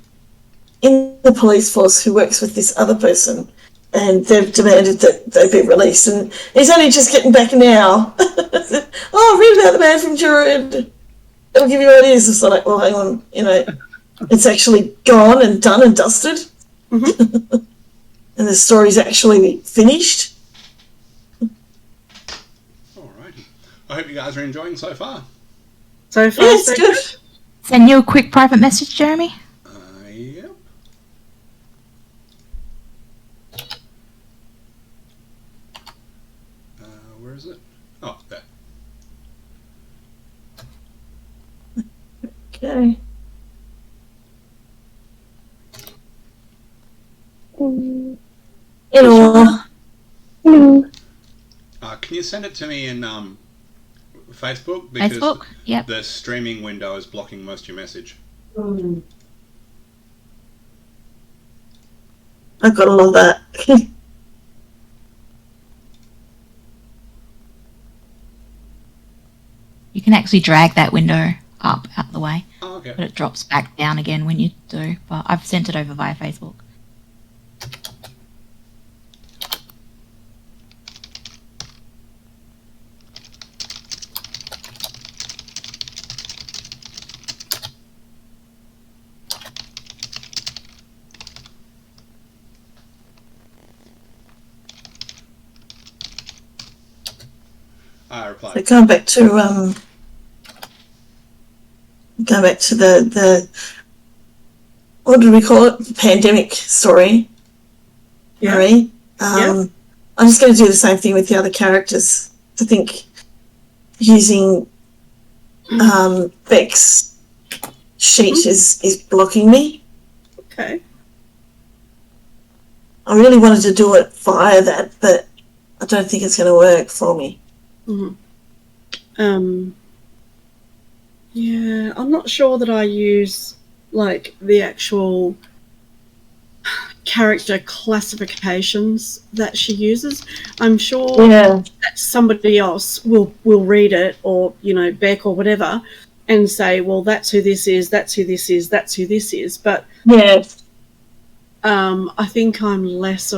in the police force who works with this other person, and they've demanded that they be released, and he's only just getting back now. Oh, read about the man from Jura, and it'll give you ideas. It's like, well, hang on, it's actually gone and done and dusted, and the story's actually finished. Alrighty. I hope you guys are enjoying so far. So far, Yes, so good. Send you a quick private message, Jeremy. Yep. Where is it? Oh, there. Okay. Hello. Can you send it to me in Facebook? Because Facebook? Yep. the streaming window is blocking most of your message. I've got to love that. You can actually drag that window up out the way, Oh, okay. but it drops back down again when you do. But I've sent it over via Facebook. I replied. So going back to the what did we call it? The pandemic story. Yeah. Marie. I'm just going to do the same thing with the other characters. I think using Beck's sheet is blocking me. Okay. I really wanted to do it via that, but I don't think it's going to work for me. Yeah, I'm not sure that I use like the actual character classifications that she uses. I'm sure that somebody else will read it, or Beck or whatever, and say, well, that's who this is, that's who this is, that's who this is. But I think I'm less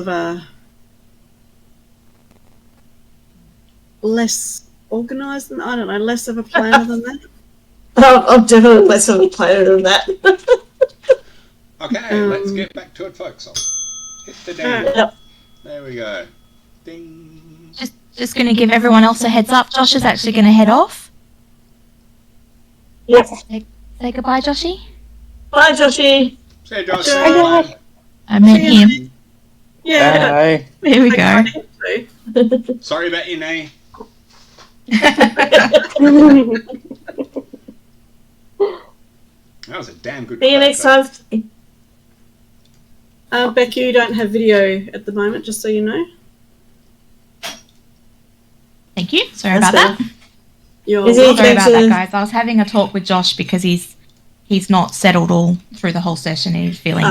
organised than, I don't know, less of a planner than that. I'm definitely less of a planner than that. Okay, let's get back to it, folks. I'll hit the ding. There we go. Ding. Just going to give everyone else a heads up. Josh is actually going to head off. Yes. Say goodbye, Joshy. Bye, Joshy. See you, Josh. Bye. I meant him. Yeah. Bye. There we go. Sorry about your knee. That was a damn good. See you next time. Becky, you don't have video at the moment, just so you know. Thank you. Sorry about that. Sorry about that, guys. I was having a talk with Josh because he's not settled all through the whole session. He's feeling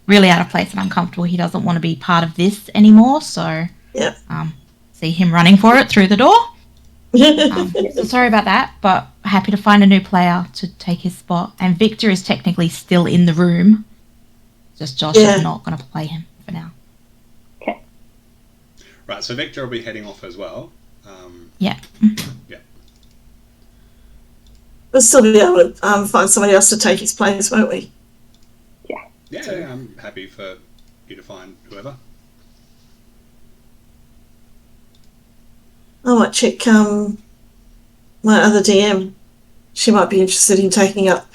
really out of place and uncomfortable. He doesn't want to be part of this anymore. So see him running for it through the door. So sorry about that, but happy to find a new player to take his spot. And Victor is technically still in the room. Just Josh is not going to play him for now. Okay. Right, so Victor will be heading off as well. Yeah. We'll still be able to find somebody else to take his place, won't we? Yeah, I'm happy for you to find whoever. I might check my other DM. She might be interested in taking up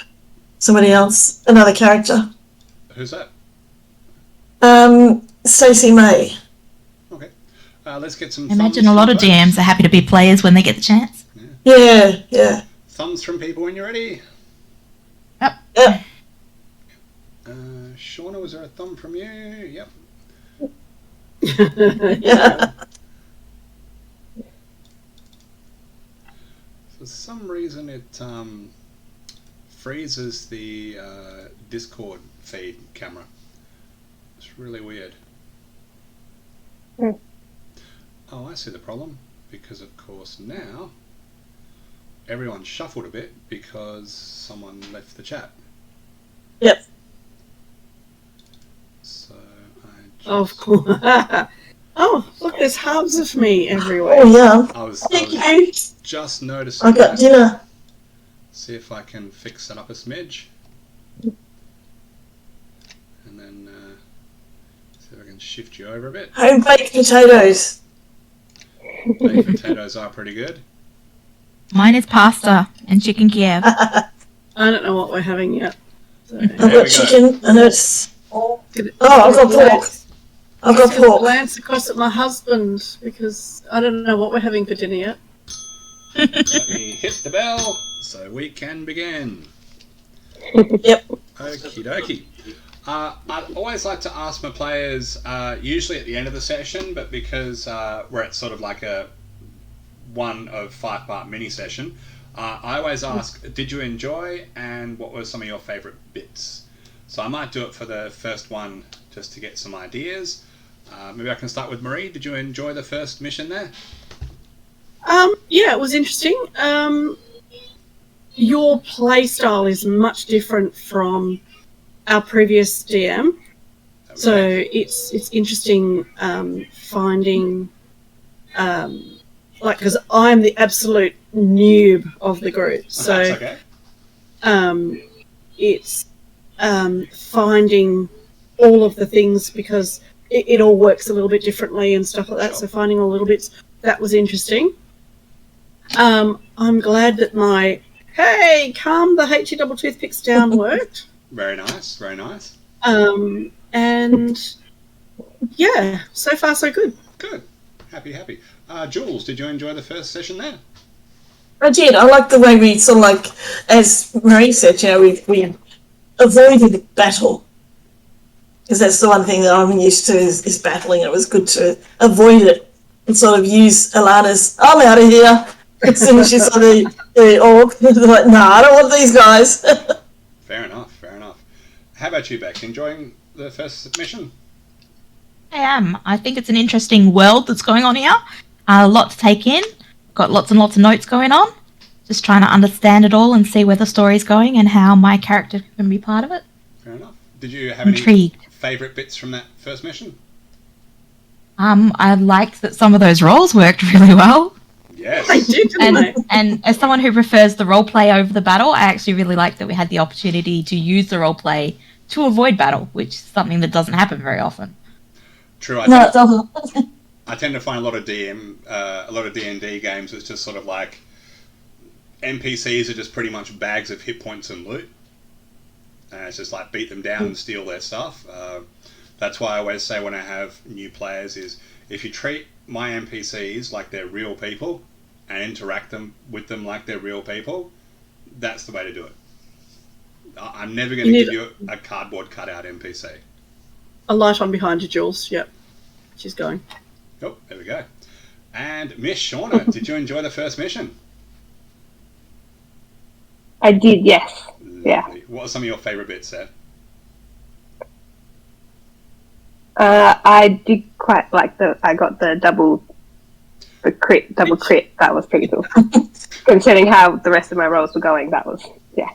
somebody else, another character. Who's that? Stacey May. Okay. Let's get some. I imagine a lot of DMs are happy to be players when they get the chance. Yeah. Thumbs from people when you're ready. Yep. Shauna, was there a thumb from you? Yep. Yeah. For some reason, it freezes the Discord feed camera. It's really weird. Oh, I see the problem. Because, of course, now everyone's shuffled a bit because someone left the chat. Yep. So I just... Of course. Oh, look, there's halves of me everywhere. Oh, yeah. I was you. just noticing I got that. dinner. See if I can fix that up a smidge. And then see if I can shift you over a bit. Home baked potatoes. Baked potatoes are pretty good. Mine is pasta and chicken Kiev. I don't know what we're having yet. So. I've got chicken and it's... I've got pork. I've got pork. Glance across at my husband because I don't know what we're having for dinner yet. Let me hit the bell so we can begin. Yep. Okie dokie. I'd always like to ask my players, usually at the end of the session, but because we're at sort of like a 1 of 5-part mini session, I always ask, did you enjoy and what were some of your favourite bits? So I might do it for the first one just to get some ideas. Maybe I can start with Marie. Did you enjoy the first mission there? Yeah, it was interesting. Your play style is much different from our previous DM, so it's interesting finding like, because I'm the absolute noob of the group, so That's okay. It's finding all of the things because it all works a little bit differently and stuff like that. Sure. So finding all the little bits, that was interesting. I'm glad that my hey, calm the HE double toothpicks down worked. Very nice, very nice. And yeah, so far so good. Good. Happy. Jules, did you enjoy the first session there? I did. I like the way we sort of like, as Marie said, we avoided battle. Because that's the one thing that I'm used to is battling. It was good to avoid it and sort of use Alana's, I'm out of here. As soon as she saw the orc, like, nah, I don't want these guys. Fair enough. How about you, Beck? Enjoying the first mission? I am. I think it's an interesting world that's going on here. A lot to take in. Got lots and lots of notes going on. Just trying to understand it all and see where the story's going and how my character can be part of it. Fair enough. Did you have Intrigued. any favourite bits from that first mission? I liked that some of those roles worked really well. Yes. They did, didn't they? And as someone who prefers the role play over the battle, I actually really liked that we had the opportunity to use the role play to avoid battle, which is something that doesn't happen very often. True. No, it doesn't. I tend to find a lot of D&D games. It's just sort of like NPCs are just pretty much bags of hit points and loot, and it's just like beat them down and steal their stuff. That's why I always say when I have new players is if you treat my NPCs like they're real people and interact with them like they're real people, that's the way to do it. I'm never going to give you a cardboard cutout NPC. A light on behind you, Jules. Yep. She's going. Oh, there we go. And Miss Shauna, did you enjoy the first mission? I did, yes. Yeah. Lovely. What are some of your favourite bits, Seth? I did quite like I got the double crit. That was pretty cool. Considering how the rest of my rolls were going, that was, yeah.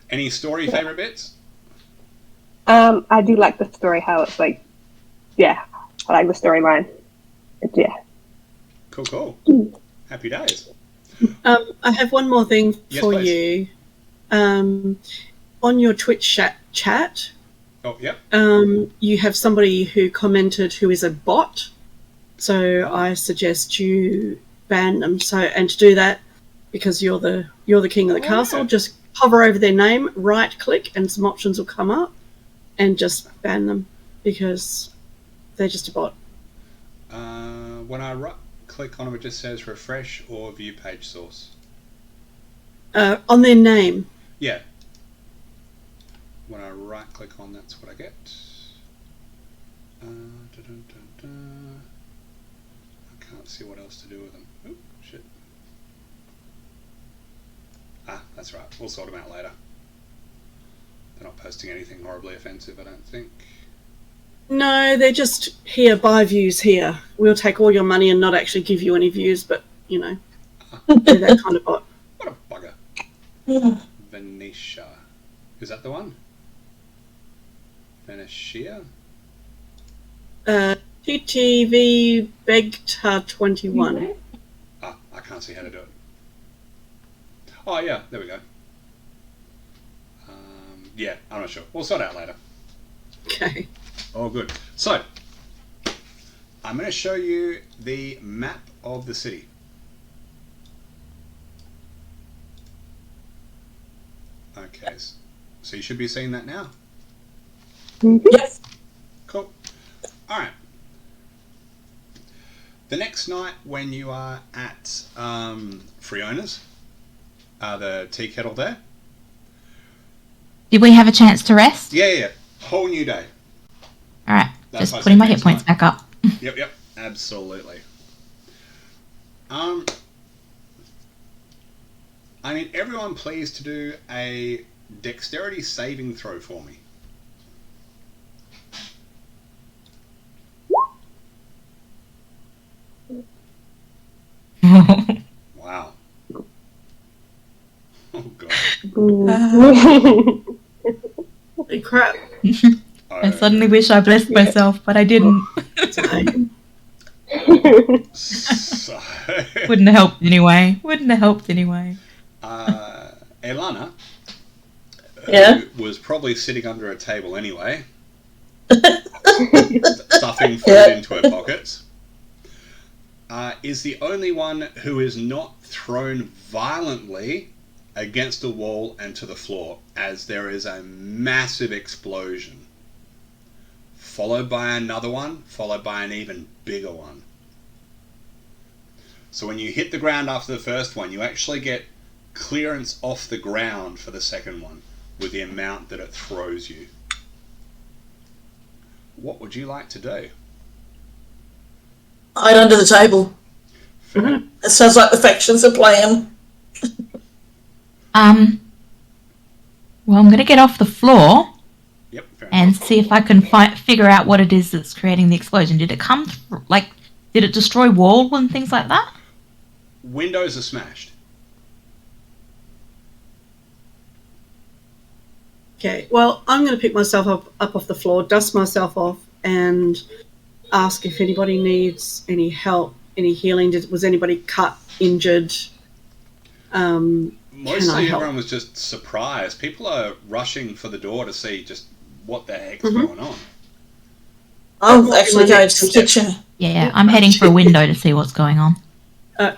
Any story favourite bits? I do like the story, how it's like, yeah, I like the storyline. Yeah. Cool. Happy days. I have one more thing for please. you. On your Twitch chat, Oh, yep. you have somebody who commented who is a bot. So I suggest you ban them. And to do that, because you're the king of the castle, just hover over their name, right click, and some options will come up, and just ban them because they're just a bot. When I right click on them, it just says refresh or view page source. On their name. Yeah. When I right click on, that's what I get. I can't see what else to do with them. Oop, shit. That's right. We'll sort them out later. They're not posting anything horribly offensive, I don't think. No, they're just here, buy views here. We'll take all your money and not actually give you any views, but, they're that kind of bot. What a bugger. Venetia. Is that the one? Venetia? TTV Begta21. I can't see how to do it. Oh, yeah, there we go. Yeah, I'm not sure. We'll sort it out later. Okay. Oh, good. So, I'm going to show you the map of the city. Okay, so you should be seeing that now. Yes. Cool. All right. The next night when you are at Freona's, the tea kettle there. Did we have a chance to rest? Yeah. Whole new day. All right. That's Just putting my hit next points night. back up. Yep. Absolutely. I need everyone please to do a dexterity saving throw for me. Wow. Oh, God. Holy crap. I suddenly wish I blessed myself, but I didn't. So, Wouldn't have helped anyway. Elana, Yeah. who was probably sitting under a table anyway, stuffing food Yeah. into her pockets, is the only one who is not thrown violently against a wall and to the floor as there is a massive explosion, followed by another one, followed by an even bigger one. So when you hit the ground after the first one, you actually get clearance off the ground for the second one with the amount that it throws you. What would you like to do? Hide under the table. It sounds like the factions are playing. Well, I'm going to get off the floor Yep, fair and enough. see if I can figure out what it is that's creating the explosion. Did it come through, did it destroy wall and things like that? Windows are smashed. Okay, well, I'm going to pick myself up off the floor, dust myself off, and ask if anybody needs any help, any healing. Was anybody cut, injured? Mostly everyone was just surprised. People are rushing for the door to see just what the heck's going on. I'm actually going to the kitchen. Yeah, I'm heading for a window to see what's going on.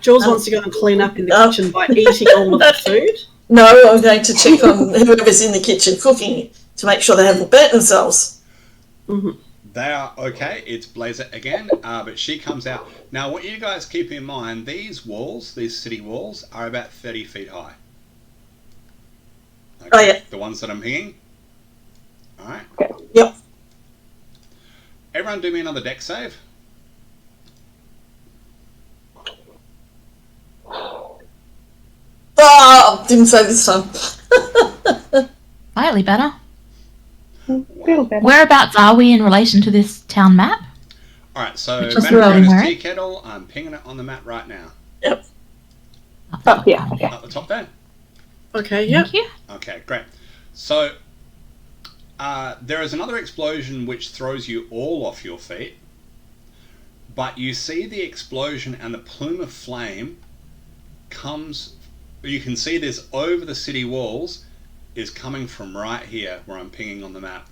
Jules wants to go and clean up in the kitchen by eating all of the food. No, I'm going to check on whoever's in the kitchen cooking to make sure they haven't burnt themselves. Mm-hmm. They are okay. It's Blazer again, but she comes out. Now, what you guys keep in mind, these walls, these city walls, are about 30 feet high. Okay? Oh, yeah. The ones that I'm pinging. All right. Okay. Yep. Everyone do me another deck save. Oh, didn't say this time. Slightly better. Feel better. Whereabouts are we in relation to this town map? All right, so Which was Mandarin rolling, is right? Tea Kettle. I'm pinging it on the map right now. Yep. Oh, yeah, okay. Up the top there. Okay, yep. Thank you. Okay, great. So there is another explosion which throws you all off your feet, but you see the explosion and the plume of flame comes. You can see this over the city walls is coming from right here where I'm pinging on the map.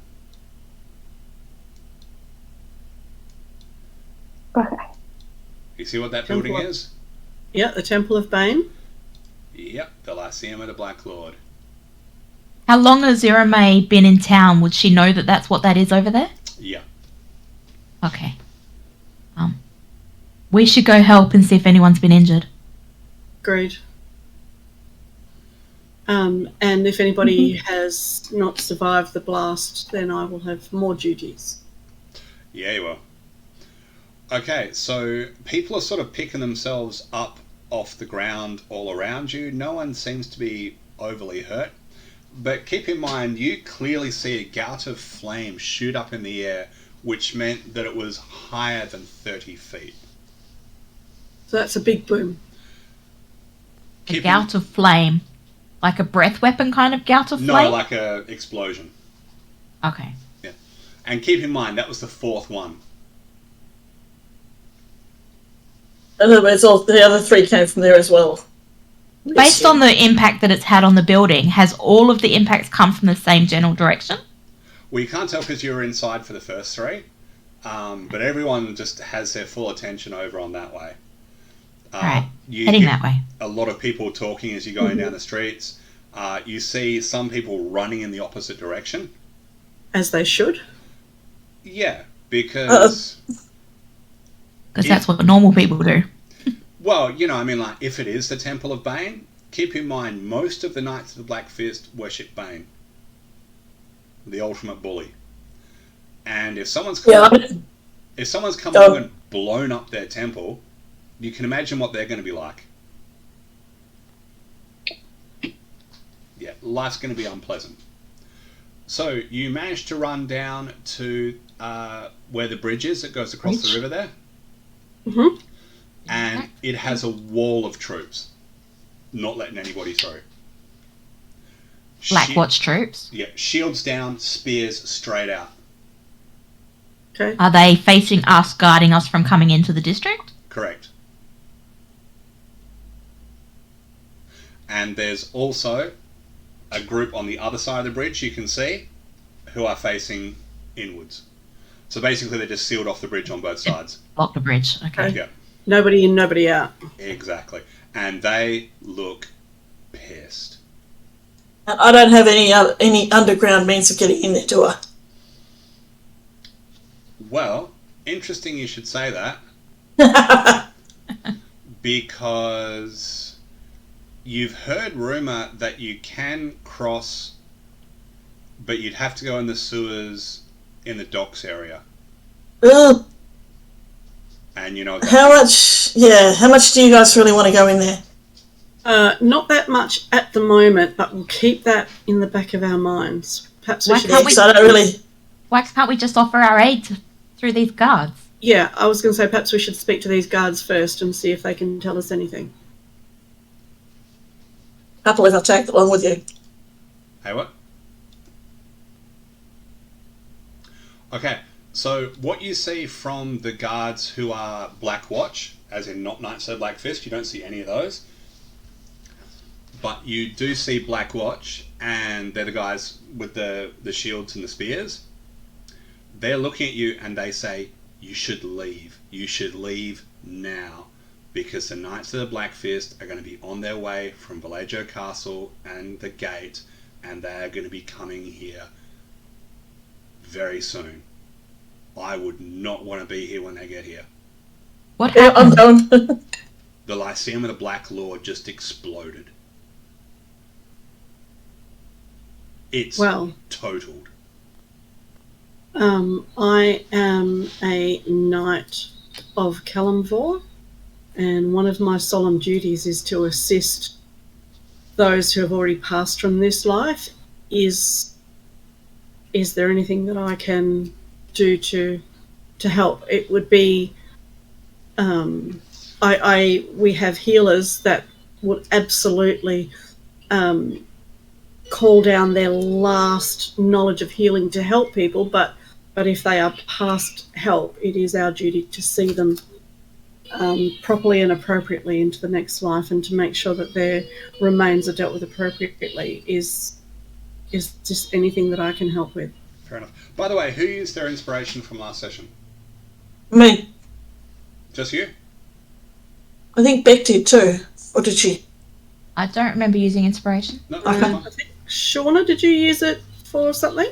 Okay. You see what that building is? Yeah, the Temple of Bane. Yep, the Lyceum of the Black Lord. How long has Zero May been in town? Would she know that that's what that is over there? Yeah. Okay. We should go help and see if anyone's been injured. Agreed. And if anybody has not survived the blast, then I will have more duties. Yeah, you will. Okay, so people are sort of picking themselves up off the ground all around you. No one seems to be overly hurt. But keep in mind, you clearly see a gout of flame shoot up in the air, which meant that it was higher than 30 feet. So that's a big boom. A gout of flame. Like a breath weapon kind of gout of flame? No, like a explosion. Okay. Yeah. And keep in mind, that was the fourth one. In other words, all the other three came from there as well. Based on the impact that it's had on the building, has all of the impacts come from the same general direction? Well, you can't tell because you were inside for the first three. But everyone just has their full attention over on that way. Right. You Heading hear that way. a lot of people talking as you're going down the streets. You see some people running in the opposite direction. As they should. Yeah, because... Because that's what normal people do. Well, you know, I mean, like, if it is the Temple of Bane, keep in mind, most of the Knights of the Black Fist worship Bane. The ultimate bully. And if someone's come along and blown up their temple, you can imagine what they're going to be like. Yeah, life's going to be unpleasant. So you managed to run down to where the bridge is that goes across the river there. Mm-hmm. And it has a wall of troops, not letting anybody through. Blackwatch troops? Yeah, shields down, spears straight out. Okay. Are they facing us, guarding us from coming into the district? Correct. And there's also a group on the other side of the bridge you can see who are facing inwards. So basically they're just sealed off the bridge on both sides. Block the bridge, okay. Yeah, Nobody in, nobody out. exactly. And they look pissed. I don't have any underground means of getting in there, do I? Well, interesting you should say that. Because you've heard rumour that you can cross, but you'd have to go in the sewers in the docks area. Ugh. And you know How much do you guys really want to go in there? Not that much at the moment, but we'll keep that in the back of our minds. Perhaps we Why should. can't we- So I don't really. Why can't we just offer our aid through these guards? Yeah, I was going to say perhaps we should speak to these guards first and see if they can tell us anything. Happily, I'll take along with you. Hey, what? Okay, so what you see from the guards who are Black Watch, as in not Knights of the Black Fist, you don't see any of those. But you do see Black Watch, and they're the guys with the shields and the spears. They're looking at you and they say, you should leave. You should leave now. Because the Knights of the Black Fist are going to be on their way from Vallejo Castle and the gate, and they are going to be coming here very soon. I would not want to be here when they get here. What Yeah, I'm happened? going. The Lyceum of the Black Lord just exploded. It's totaled. I am a knight of Kalimvor, and one of my solemn duties is to assist those who have already passed from this life. Is there anything that I can do to help? It would be we have healers that would absolutely call down their last knowledge of healing to help people, but if they are past help, it is our duty to see them properly and appropriately into the next life, and to make sure that their remains are dealt with appropriately. Is just anything that I can help with. Fair enough. By the way, who used their inspiration from last session? Me. Just you? I think Beck did too. Or did she? I don't remember using inspiration. No, Okay. never mind. I think, Shauna, did you use it for something?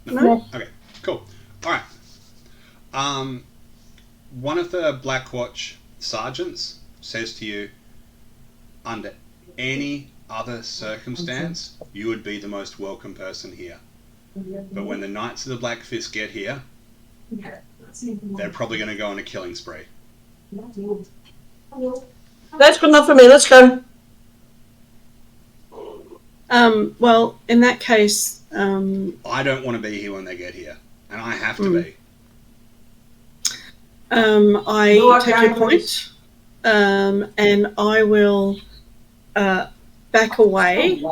No? Okay, cool. Alright. One of the Black Watch sergeants says to you, under any other circumstance, you would be the most welcome person here. But when the Knights of the Black Fist get here, they're probably going to go on a killing spree. That's good enough for me. Let's go. Well, in that case, I don't want to be here when they get here, and I have to be. I take your point, and I will back away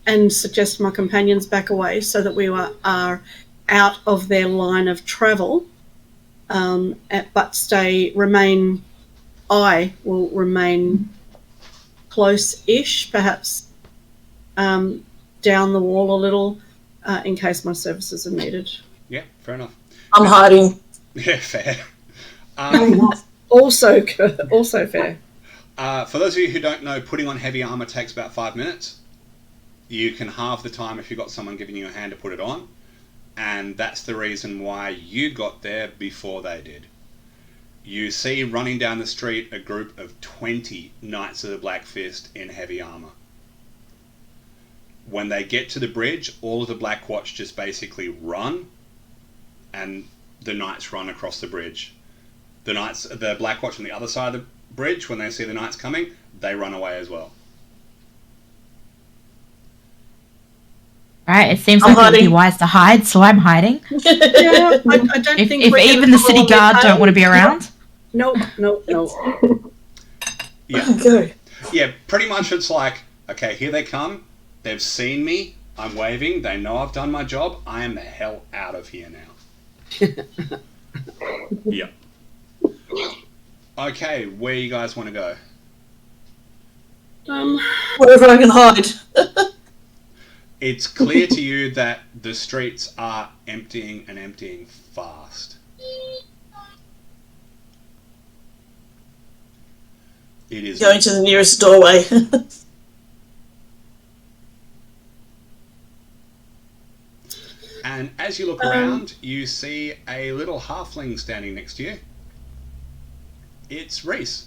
and suggest my companions back away so that we are out of their line of travel, but I will remain close-ish, perhaps down the wall a little, in case my services are needed. Yeah, fair enough. I'm hiding. Yeah, fair. Also fair. For those of you who don't know, putting on heavy armor takes about 5 minutes. You can halve the time if you've got someone giving you a hand to put it on, and that's the reason why you got there before they did. You see running down the street a group of 20 Knights of the Black Fist in heavy armor. When they get to the bridge, all of the Black Watch just basically run, and the Knights run across the bridge. The Black Watch on the other side of the bridge, when they see the Knights coming, they run away as well. Right, it seems I'm like it would be hiding. wise to hide, so I'm hiding. Yeah, I don't If think we're even gonna the cover city all their guard don't want to be pain. around. No. Yeah. Go. Yeah, pretty much it's like, okay, here they come. They've seen me. I'm waving. They know I've done my job. I am the hell out of here now. Yep. Okay, where you guys want to go? Wherever I can hide. It's clear to you that the streets are emptying and emptying fast. It is Going to the nearest doorway. And as you look around, you see a little halfling standing next to you. It's Reese.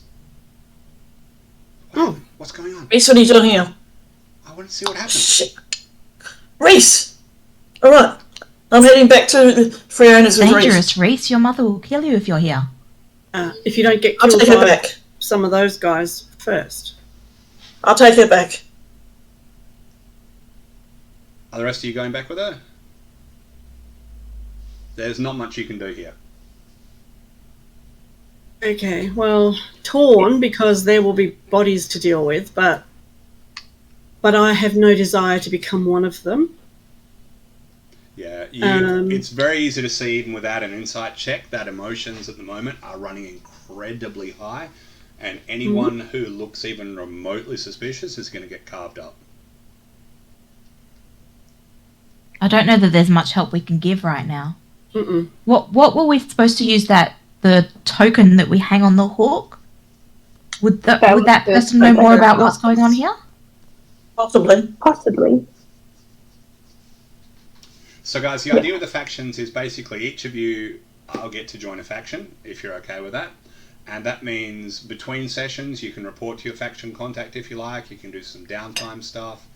Oh. What's going on? Reese, what are you doing here? I want to see what happened. Shit. Reese! Alright. I'm heading back to Freona's with Reese. Dangerous, Reese. Your mother will kill you if you're here. If you don't get I'll killed take her by back. some of those guys first. I'll take her back. Are the rest of you going back with her? There's not much you can do here. Okay, well, torn because there will be bodies to deal with, but I have no desire to become one of them. Yeah, it's very easy to see even without an insight check that emotions at the moment are running incredibly high, and anyone who looks even remotely suspicious is going to get carved up. I don't know that there's much help we can give right now. Mm-mm. What were we supposed to use the token that we hang on the hook? Would that person know more about what's going on here? Possibly. So guys, the idea with the factions is basically each of you will get to join a faction, if you're okay with that. And that means between sessions you can report to your faction contact if you like, you can do some downtime stuff,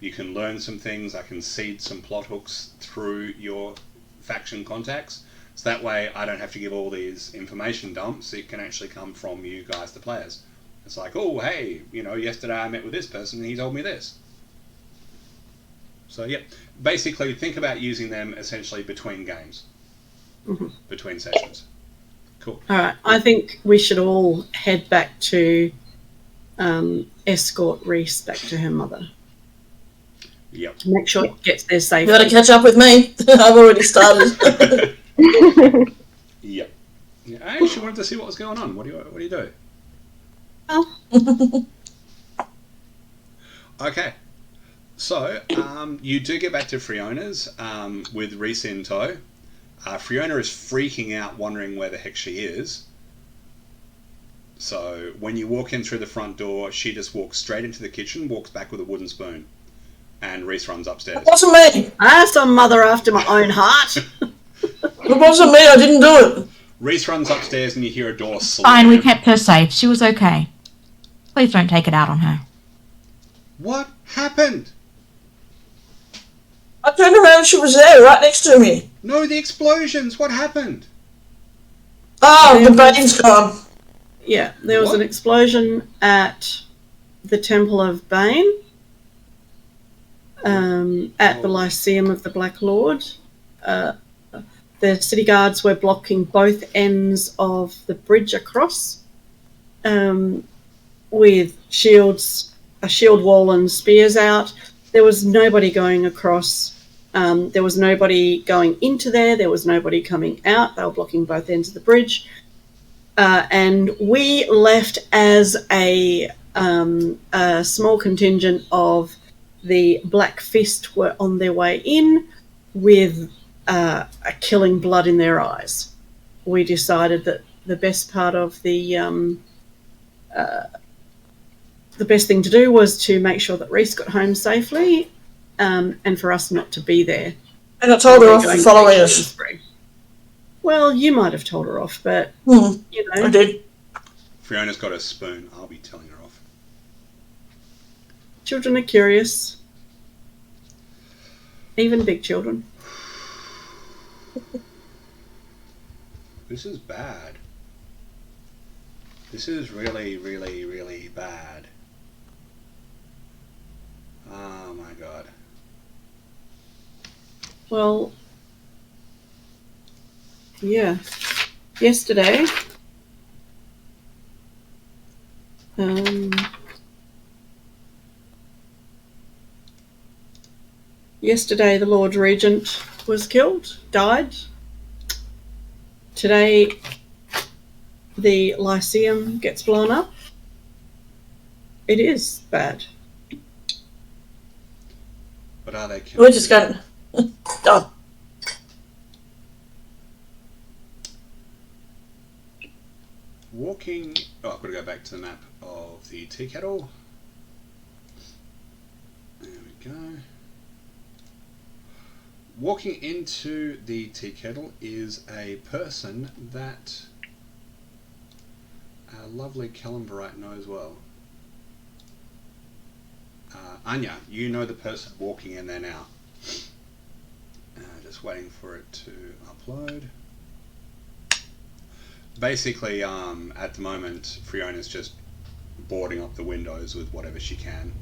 you can learn some things, I can seed some plot hooks through your faction contacts. So that way I don't have to give all these information dumps, it can actually come from you guys, the players. It's like, oh hey, yesterday I met with this person and he told me this. So yeah, basically think about using them essentially between games, between sessions. Cool. All right, I think we should all head back to escort Reese back to her mother. Yep. Make sure it gets there You safely. gotta catch up with me. I've already started. Yep. Yeah, I actually wanted to see what was going on. What do you do? Oh. Okay. So, you do get back to Freona's with Reese in tow. Freona is freaking out, wondering where the heck she is. So, when you walk in through the front door, she just walks straight into the kitchen, walks back with a wooden spoon. And Reese runs upstairs. It wasn't me. That's a mother after my own heart. It wasn't me. I didn't do it. Reese runs upstairs and you hear a door slam. Fine, we kept her safe. She was okay. Please don't take it out on her. What happened? I turned around and she was there, right next to me. No, the explosions. What happened? Oh, the bane's gone. Yeah, there was an explosion at the Temple of Bane, at the Lyceum of the Black Lord. The city guards were blocking both ends of the bridge across with shields, a shield wall and spears out. There was nobody going across. There was nobody going into there. There was nobody coming out. They were blocking both ends of the bridge. And we left as a small contingent of the Black Fist were on their way in with a killing blood in their eyes. We decided that the best part of the best thing to do was to make sure that Reese got home safely, and for us not to be there. And I told her off for following us. Well, you might have told her off, but I did. Fiona's got a spoon. I'll be telling her off. Children are curious. Even big children. This is bad. This is really, really, really bad. Oh my god. Well, yeah. Yesterday, the Lord Regent was killed, died. Today, the Lyceum gets blown up. It is bad. But are they We're just going. Oh. walking? Oh, I've got to go back to the map of the tea kettle. There we go. Walking into the tea kettle is a person that Our lovely Kellenberite knows well. Anya, you know the person walking in there now. Just waiting for it to upload. Basically, at the moment, Freona's just boarding up the windows with whatever she can,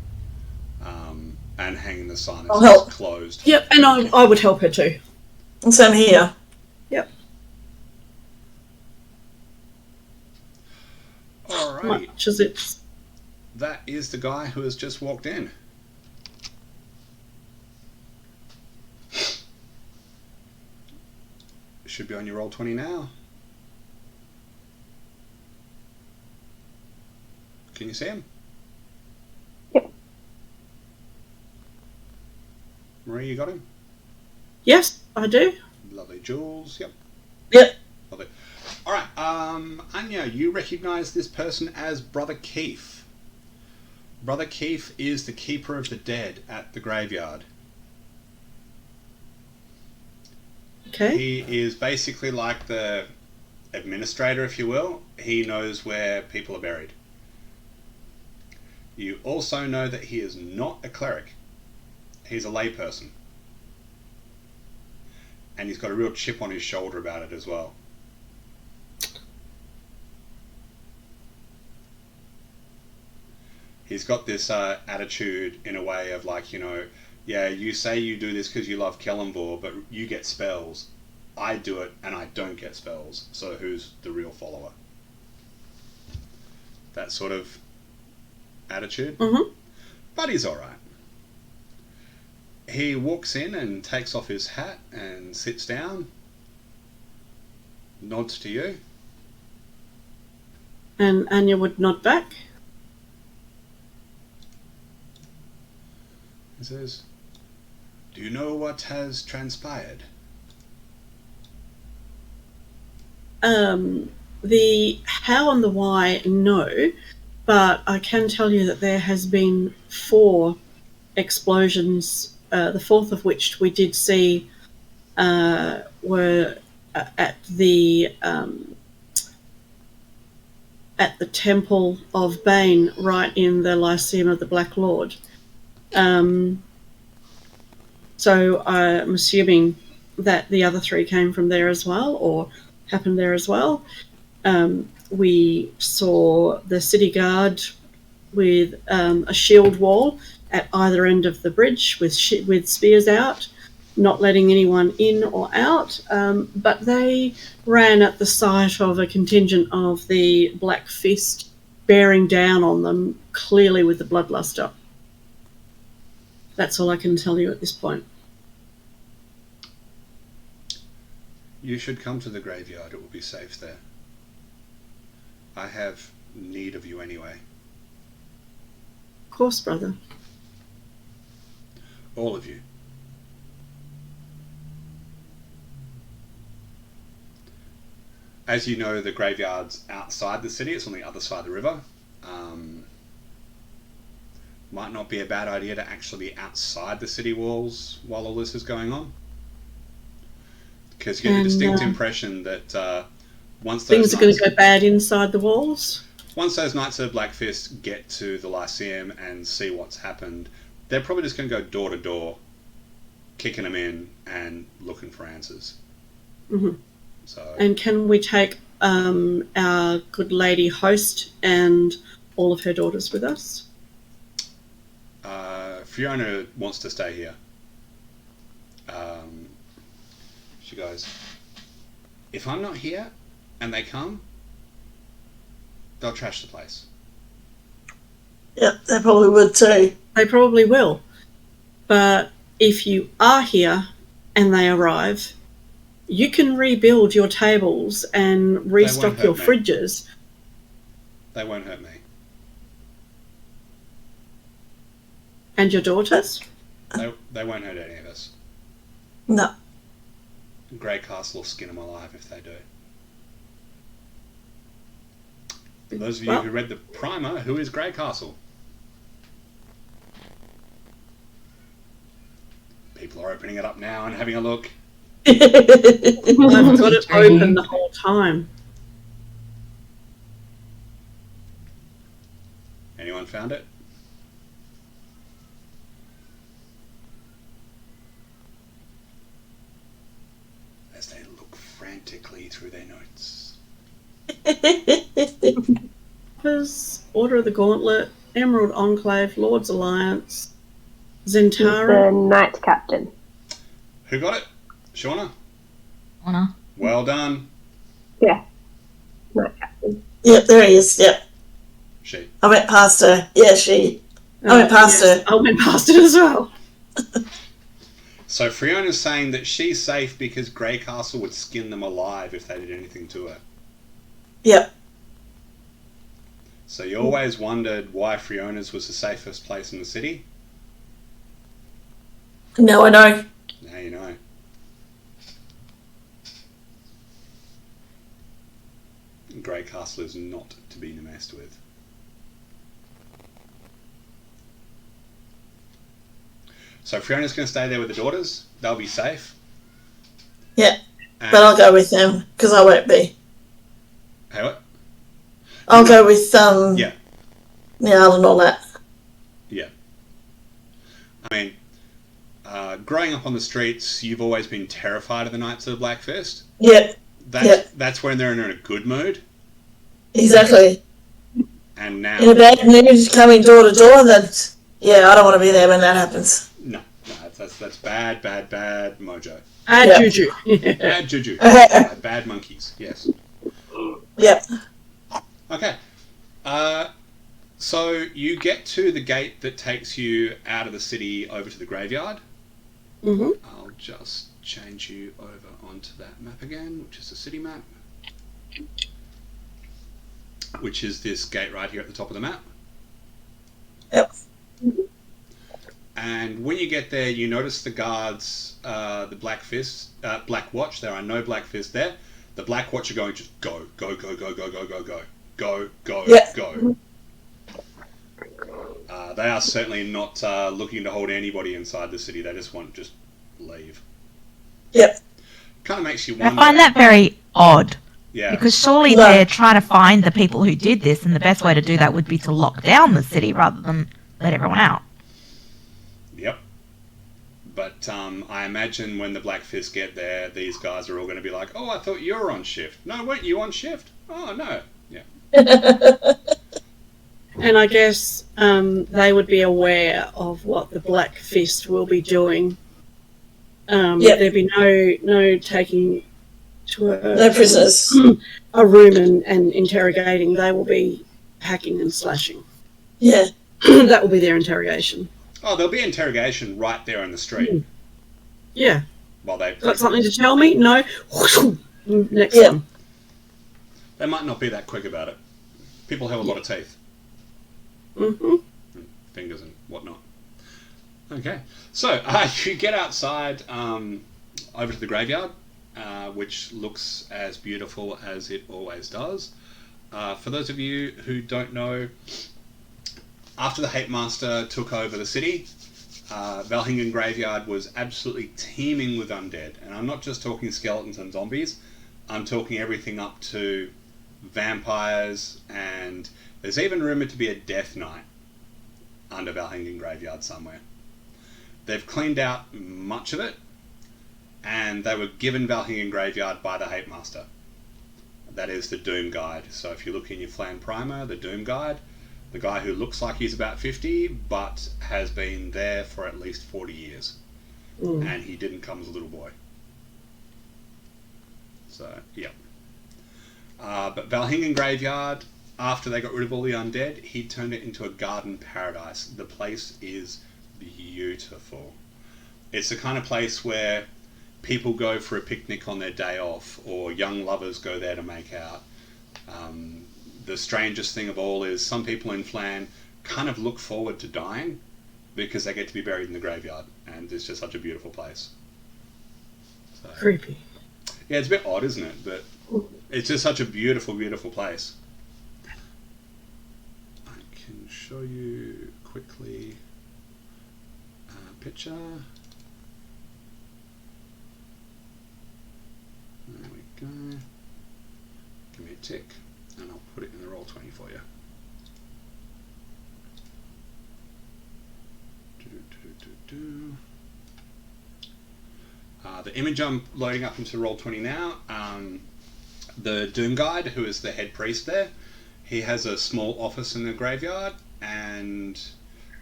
and hanging the sign that says closed. Yep, and I would help her too. And same here. Yep. Alrighty. Much as it's... That is the guy who has just walked in. Should be on your Roll20 now. Can you see him? Yep. Marie, you got him? Yes, I do. Lovely. Jules, yep. Yep. Lovely. Alright, Anya, you recognise this person as Brother Keith. Brother Keith is the keeper of the dead at the graveyard. Okay. He is basically like the administrator, if you will. He knows where people are buried. You also know that he is not a cleric. He's a layperson. And he's got a real chip on his shoulder about it as well. He's got this attitude in a way of like, you know, yeah, you say you do this because you love Kellenvor, but you get spells. I do it and I don't get spells. So who's the real follower? That sort of attitude. Mm-hmm. But he's alright. He walks in and takes off his hat and sits down. Nods to you. And Anya would nod back. He says, "Do you know what has transpired?" The how and the why, no. But I can tell you that there has been 4 explosions, the 4th of which we did see were at the Temple of Bane, right in the Lyceum of the Black Lord. So I'm assuming that the other 3 came from there as well, or happened there as well. We saw the city guard with a shield wall at either end of the bridge with spears out, not letting anyone in or out, but they ran at the sight of a contingent of the Black Fist bearing down on them, clearly with the bloodluster. That's all I can tell you at this point. You should come to the graveyard. It will be safe there. I have need of you anyway. Of course, brother. All of you. As you know, the graveyard's outside the city. It's on the other side of the river. Might not be a bad idea to actually be outside the city walls while all this is going on. Because you get the distinct impression that once those things are going to go bad inside the walls. Once those Knights of the Black Fist get to the Lyceum and see what's happened, they're probably just going to go door to door, kicking them in and looking for answers. Mm-hmm. So. And can we take our good lady host and all of her daughters with us? Freona wants to stay here. She goes, "If I'm not here and they come, they'll trash the place." Yep, they probably would too. They probably will. But if you are here and they arrive, you can rebuild your tables and restock your fridges. They won't hurt me. And your daughters? They won't hurt any of us. No. Grey Castle will skin them alive if they do. For those of you who read the primer, who is Grey Castle? People are opening it up now and having a look. I've got it open the whole time. Anyone found it? As they look frantically through their notes. Order of the Gauntlet, Emerald Enclave, Lord's Alliance, He's Zentara. the Knight Captain. Who got it? Shauna? Honor. Well done. Yeah. Knight Captain. Yep, there he is. Yep. She. I went past her. Yeah, she. I went past her. I went past it as well. So Freona's saying that she's safe because Grey Castle would skin them alive if they did anything to her. Yep. So you always wondered why Freona's was the safest place in the city? Now I know. Now you know. Grey Castle is not to be messed with. So Fiona's going to stay there with the daughters. They'll be safe. Yeah. And But I'll go with them because I won't be. Hey, what? I'll go with Yeah. Niall and all that. Yeah. I mean, growing up on the streets, you've always been terrified of the Knights of the Black Fist. Yeah. That's when they're in a good mood. Exactly. And now, In a bad mood, coming door to door, then I don't want to be there when that happens. no, that's bad mojo. Bad juju. Bad juju. Bad monkeys. Yes. Yep. Okay. So you get to the gate that takes you out of the city over to the graveyard. Mm-hmm. I'll just change you over onto that map again, which is the city map, which is this gate right here at the top of the map. Yep. And when you get there, you notice the guards, the Black Fist, Black Watch. There are no Black Fist there. The Black Watch are going just go. Yeah. They are certainly not looking to hold anybody inside the city. They just want just leave. Yep. Kind of makes you I wonder. find that very odd. Yeah. Because surely No. they're trying to find the people who did this, and the best way to do that would be to lock down the city rather than let everyone out. Yep. But I imagine when the Black Fist get there, these guys are all going to be like, "Oh, I thought you were on shift. No, weren't you on shift? Oh, no." Yeah. And I guess they would be aware of what the Black Fist will be doing. Yep. There'd be no taking to No prisoners. a room and interrogating. They will be hacking and slashing. Yeah. That will be their interrogation. Oh, there'll be interrogation right there on the street. Yeah. While they Got something to tell me? No. Next Yeah. one. They might not be that quick about it. People have a lot of teeth, Mm-hmm. fingers, and whatnot. Okay, so you get outside over to the graveyard, which looks as beautiful as it always does. For those of you who don't know, after the Hate Master took over the city, Valhingen Graveyard was absolutely teeming with undead. And I'm not just talking skeletons and zombies, I'm talking everything up to vampires, and there's even rumoured to be a Death Knight under Valhingen Graveyard somewhere. They've cleaned out much of it, and they were given Valhingen Graveyard by the Hate Master. That is the Doom Guide. So if you look in your Phlan Primer, the Doom Guide, the guy who looks like he's about 50 but has been there for at least 40 years. And he didn't come as a little boy. So, yeah. But Valhingen Graveyard, after they got rid of all the undead, he turned it into a garden paradise. The place is beautiful. It's the kind of place where people go for a picnic on their day off, or young lovers go there to make out. The strangest thing of all is some people in Phlan kind of look forward to dying because they get to be buried in the graveyard, and it's just such a beautiful place. So, Creepy. yeah, it's a bit odd, isn't it? But it's just such a beautiful, beautiful place. I can show you quickly a picture. There we go. Give me a tick, and I'll put it in the Roll20 for you. The image I'm loading up into Roll20 now, the Doom Guide, who is the head priest there, he has a small office in the graveyard, and as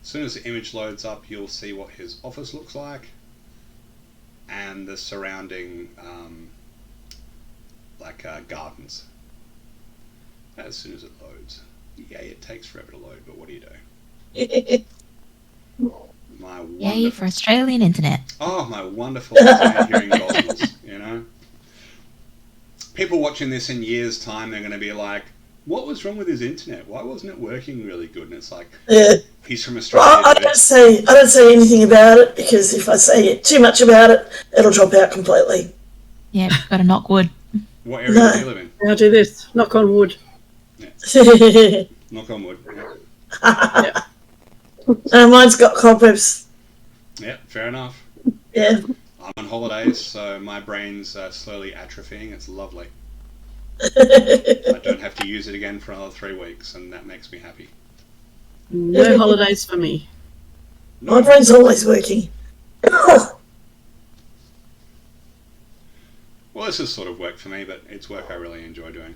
soon as the image loads up, you'll see what his office looks like, and the surrounding gardens. As soon as it loads. Yay, it takes forever to load, but what do you do? Yay for Australian internet. Oh, my wonderful internet hearing goggles, you know? People watching this in years' time, they're going to be like, what was wrong with his internet? Why wasn't it working really good? And it's like, he's from Australia. Well, I don't say anything about it, because if I say too much about it, it'll drop out completely. Yeah, got to knock wood. What area do you live in? I'll do this. Knock on wood. Yeah. Knock on wood. Yeah. Mine's got cobwebs. Yeah, fair enough. Yeah. I'm on holidays, so my brain's slowly atrophying. It's lovely. I don't have to use it again for another 3 weeks, and that makes me happy. No holidays for me. My brain's always working. Well, this is sort of work for me, but it's work I really enjoy doing.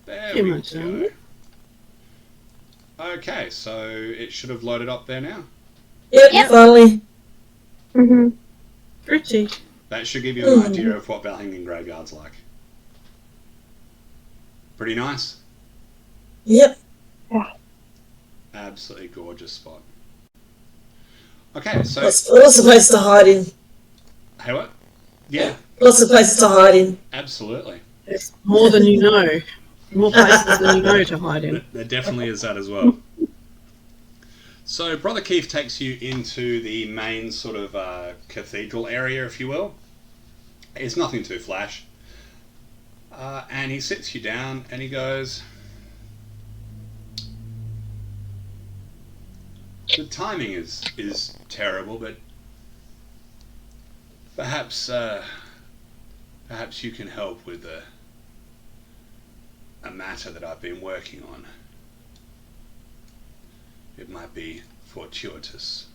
There Too we much, go. Okay, so it should have loaded up there now. Yep. Finally. Mm-hmm. Pretty. That should give you an idea of what Valhingen Graveyard's like. Pretty nice. Yep. Yeah. Absolutely gorgeous spot. Okay, so... Lots of places to hide in. Hey, what? Yeah. Lots of places to hide in. Absolutely. It's more than you know. More places than you know to hide in. There definitely is that as well. So Brother Keith takes you into the main sort of cathedral area, if you will. It's nothing too flash. And he sits you down and he goes, the timing is terrible, but perhaps you can help with a matter that I've been working on. It might be fortuitous.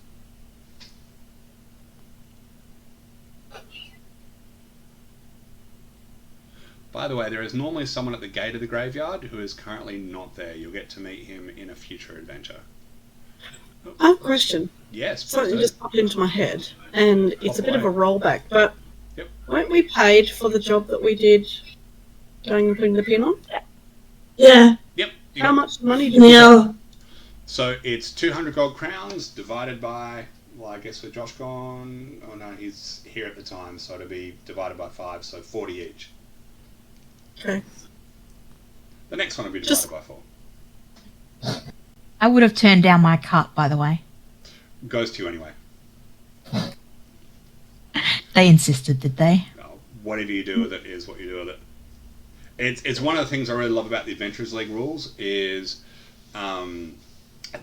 By the way, there is normally someone at the gate of the graveyard who is currently not there. You'll get to meet him in a future adventure. I have a question. Yes, Something please just popped into my head, and it's a bit of a rollback, but Yep. weren't we paid for the job that we did going and putting the pin on? Yeah. Yep. How much money did we get? Now, So it's 200 gold crowns divided by, well, I guess with Josh gone, oh no, he's here at the time, so it'll be divided by 5, so 40 each. Okay. The next one will be divided by 4. I would have turned down my cut, by the way. Goes to you anyway. They insisted, did they? Whatever you do with it is what you do with it. It's one of the things I really love about the Adventurers League rules is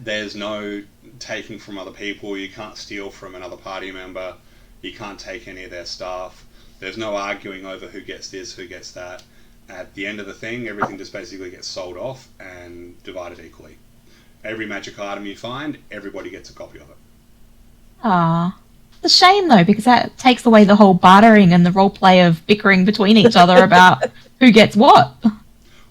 there's no taking from other people. You can't steal from another party member. You can't take any of their stuff. There's no arguing over who gets this, who gets that. At the end of the thing, everything just basically gets sold off and divided equally. Every magic item you find, everybody gets a copy of it. Ah, it's a shame though, because that takes away the whole bartering and the role play of bickering between each other about who gets what.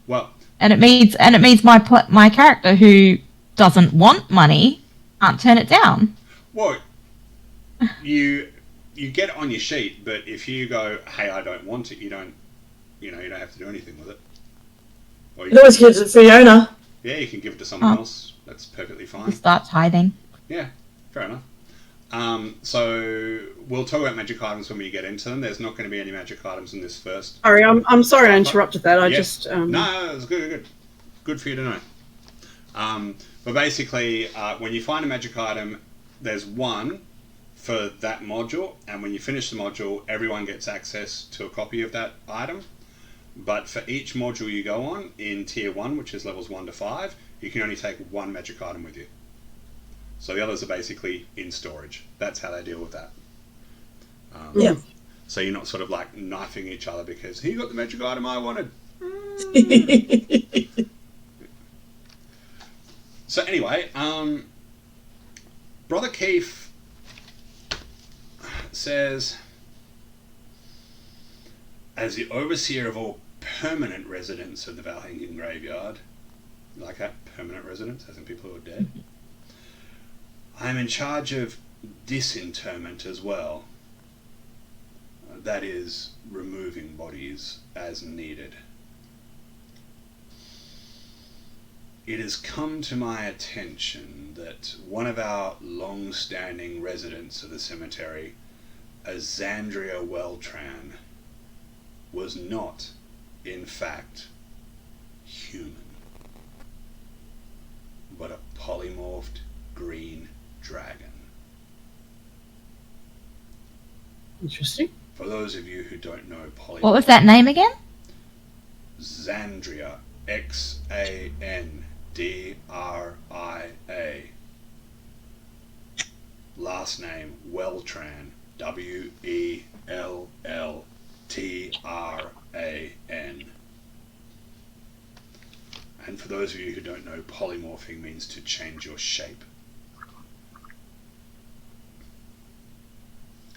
Well, and it means my character who doesn't want money can't turn it down. Well, you get it on your sheet, but if you go, hey, I don't want it, you don't have to do anything with it. Or you can always give it to Freona. Yeah, you can give it to someone else. That's perfectly fine. Start tithing. Yeah, fair enough. So we'll talk about magic items when we get into them. There's not going to be any magic items in this first. Sorry, I'm sorry I interrupted that. I just No, it's good for you to know. But basically, when you find a magic item, there's one for that module, and when you finish the module, everyone gets access to a copy of that item. But for each module you go on in Tier 1, which is levels 1 to 5, you can only take one magic item with you. So the others are basically in storage. That's how they deal with that. Yeah. So you're not sort of like knifing each other because he got the magic item I wanted. So anyway, Brother Keith says, as the overseer of all permanent residents of the Valhingen graveyard, like that, permanent residents, as in people who are dead, I am in charge of disinterment as well. That is, removing bodies as needed. It has come to my attention that one of our long-standing residents of the cemetery, Azandria Weltran, was not, in fact, human, but a polymorphed green dragon. Interesting. For those of you who don't know polymorph... What was that name again? Xandria. Xandria. Last name, Weltran. Welltran. And for those of you who don't know, polymorphing means to change your shape.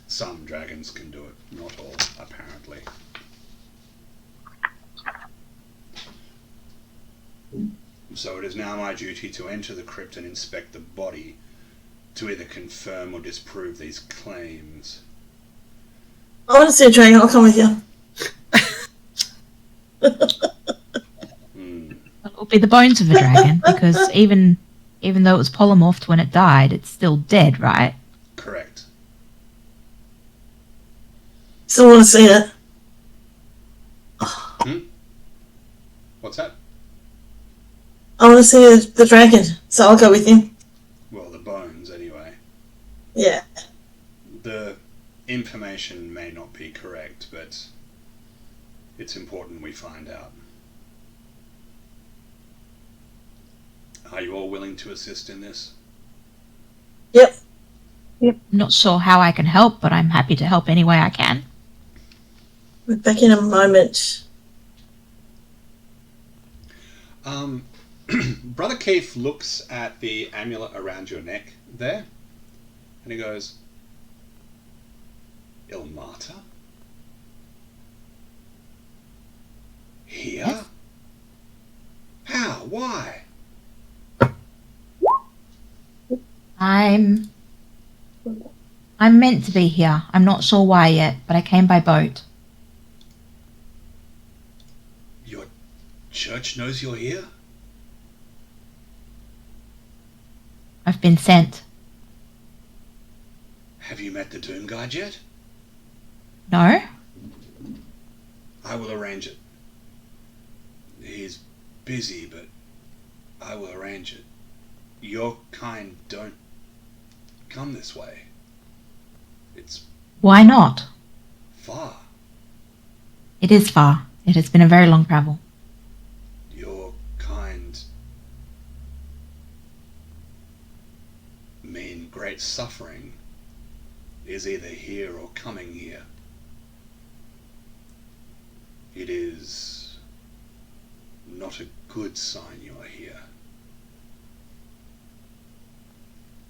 Some dragons can do it, not all, apparently. So it is now my duty to enter the crypt and inspect the body to either confirm or disprove these claims. I want to see a dragon. I'll come with you. It will be the bones of a dragon, because even though it was polymorphed when it died, it's still dead, right? Correct. Still want to see it. What's that? I want to see the dragon, so I'll go with him. Well, the bones, anyway. Yeah. The information may not be correct, but it's important we find out. Are you all willing to assist in this? Yep. Not sure how I can help, but I'm happy to help any way I can. We're back in a moment. Brother Keith looks at the amulet around your neck there, and he goes, Ilmata? Here? Yes. How? Why? I'm meant to be here. I'm not sure why yet, but I came by boat. Your church knows you're here? I've been sent. Have you met the Doom Guide yet? No? I will arrange it. He's busy, but I will arrange it. Your kind don't come this way. It's Why not? far. It is far. It has been a very long travel. Your kind mean great suffering is either here or coming here. It is not a good sign you are here.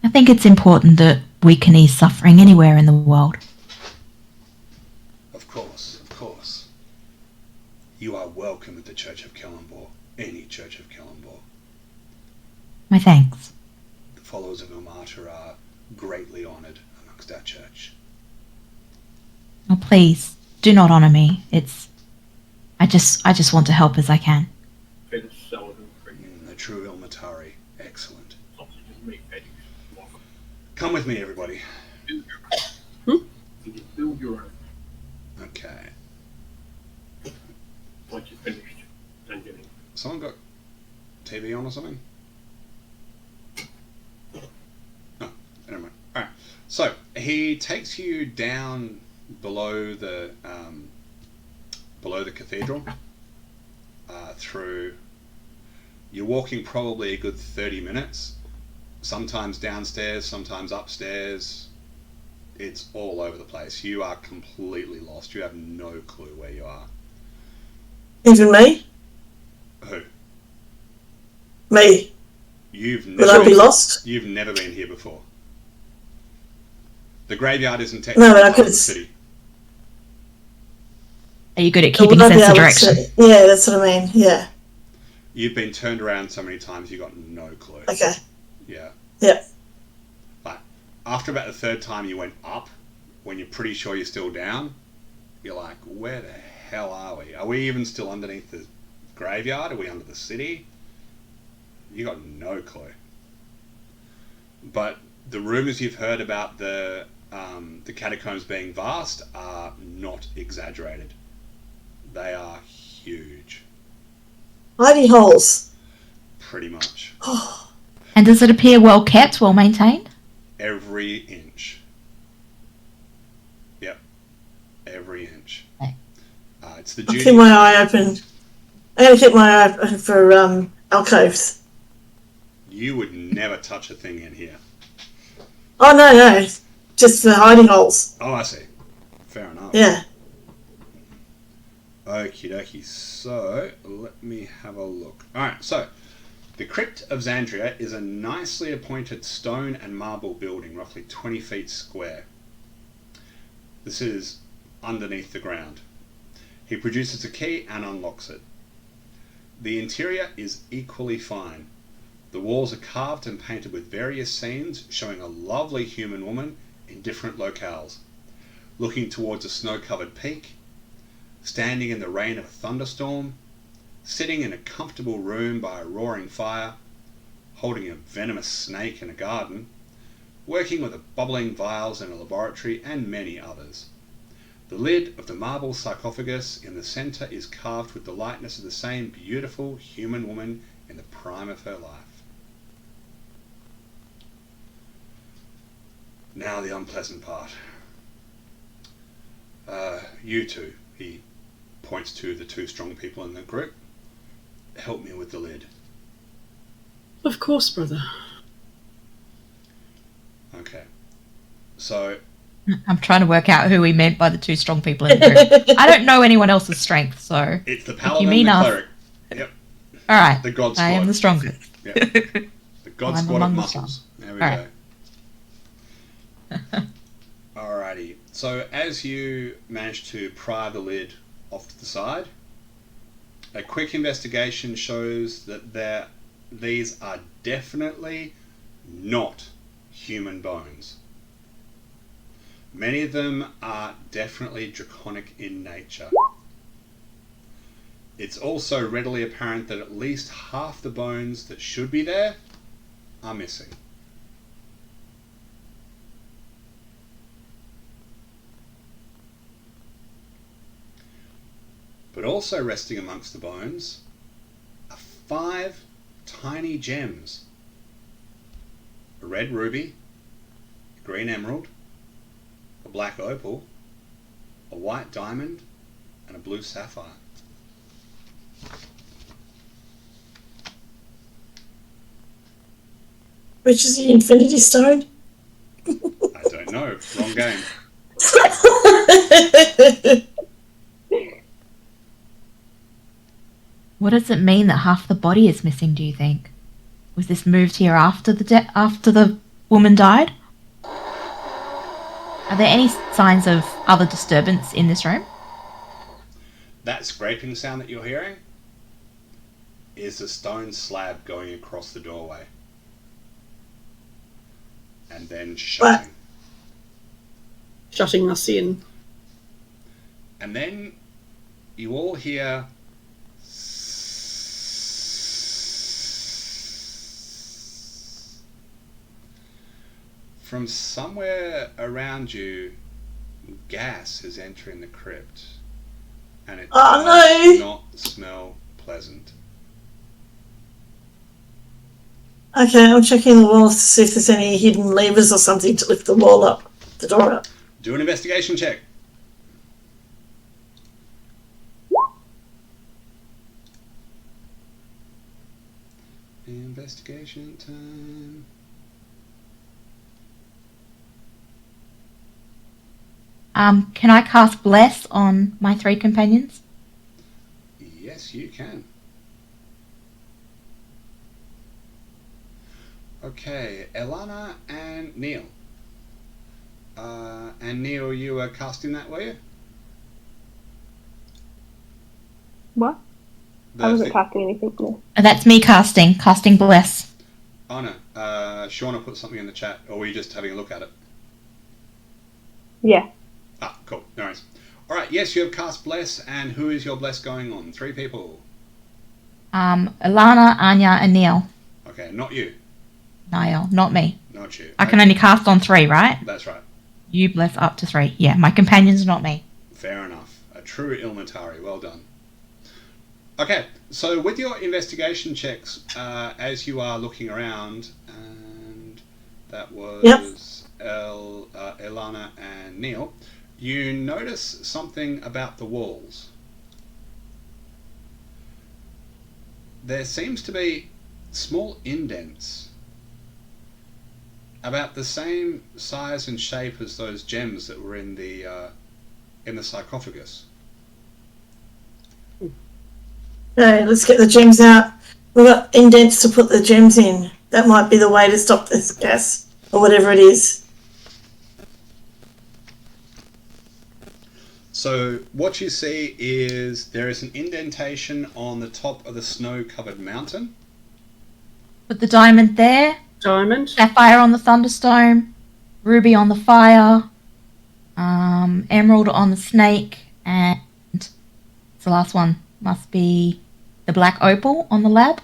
I think it's important that we can ease suffering anywhere in the world. Of course, of course. You are welcome at the Church of Kellenborg, any Church of Kellenborg. My thanks. The followers of Ilmata are greatly honoured amongst our church. Oh, please, do not honour me. I just want to help as I can. Fed salad and cream. The true Ilmatari, excellent. Sausage and meat patties. Welcome. Come with me, everybody. Build your own. You can build your own. Okay. Once you're finished dungeoning. Someone got TV on or something? Oh, never mind. Alright. So, he takes you down below the cathedral. Through... You're walking probably a good 30 minutes. Sometimes downstairs, sometimes upstairs. It's all over the place. You are completely lost. You have no clue where you are. Even me? Who? Me. You've Will I never be lost? You've never been here before. The graveyard isn't technically No, but I part could. of the city. Are you good at I keeping a would be sense of able direction? to. Yeah, that's what I mean. Yeah. You've been turned around so many times you got no clue. Okay. Yeah. Yep. But after about the third time you went up, when you're pretty sure you're still down, you're like, where the hell are we? Are we even still underneath the graveyard? Are we under the city? You got no clue. But the rumours you've heard about the catacombs being vast are not exaggerated. They are huge, Hidey holes. pretty much. And does it appear well kept, well maintained? Every inch. Yep, every inch. Okay. It's the I'll duty. keep my eye open. I'm going to keep my eye open for alcoves. You would never touch a thing in here. Oh, no. Just for hiding holes. Oh, I see. Fair enough. Yeah. Okie dokie. So, let me have a look. Alright, so, the Crypt of Xandria is a nicely appointed stone and marble building, roughly 20 feet square. This is underneath the ground. He produces a key and unlocks it. The interior is equally fine. The walls are carved and painted with various scenes showing a lovely human woman in different locales, looking towards a snow-covered peak, standing in the rain of a thunderstorm, sitting in a comfortable room by a roaring fire, holding a venomous snake in a garden, working with bubbling vials in a laboratory, and many others. The lid of the marble sarcophagus in the centre is carved with the likeness of the same beautiful human woman in the prime of her life. Now the unpleasant part. You two, he points to the two strong people in the group. Help me with the lid. Of course, brother. Okay. So, I'm trying to work out who he meant by the two strong people in the group. I don't know anyone else's strength, so... it's the you paladin mean and the us? cleric. Yep. Alright, The god squad. I am the strongest. Yep. The god I'm squad of among the muscles. There we Alright. go. Alrighty. So as you manage to pry the lid off to the side, a quick investigation shows that these are definitely not human bones. Many of them are definitely draconic in nature. It's also readily apparent that at least half the bones that should be there are missing. But also resting amongst the bones are 5 tiny gems. A red ruby, a green emerald, a black opal, a white diamond, and a blue sapphire. Which is the Infinity Stone? I don't know. Wrong game. What does it mean that half the body is missing, do you think? Was this moved here after the woman died? Are there any signs of other disturbance in this room? That scraping sound that you're hearing is a stone slab going across the doorway. And then shutting. Shutting us in. And then you all hear from somewhere around you. Gas is entering the crypt, and it does not smell pleasant. Okay, I'm checking the walls to see if there's any hidden levers or something to lift the wall up, the door up. Do an investigation check. Investigation time. Can I cast Bless on my 3 companions? Yes, you can. Okay, Elana and Neil. And Neil, you were casting that, were you? What? I wasn't casting anything. No. That's me casting bless. Oh no, Shauna put something in the chat, or were you just having a look at it? Yeah. Ah, cool, no worries. Alright, yes, you have cast bless, and who is your bless going on? 3 people. Ilana, Anya, and Neil. Okay, not you. Niall, not me. Not you. I can only cast on 3, right? That's right. You bless up to 3. Yeah, my companion's not me. Fair enough. A true Ilmatari, well done. Okay, so with your investigation checks, as you are looking around, and that was Ilana and Neil, you notice something about the walls. There seems to be small indents about the same size and shape as those gems that were in the sarcophagus. Okay, let's get the gems out. We've got indents to put the gems in. That might be the way to stop this gas or whatever it is. So what you see is there is an indentation on the top of the snow-covered mountain. Put the diamond there. Diamond. Sapphire on the thunderstone. Ruby on the fire. Emerald on the snake. And it's the last one. Must be the black opal on the lab.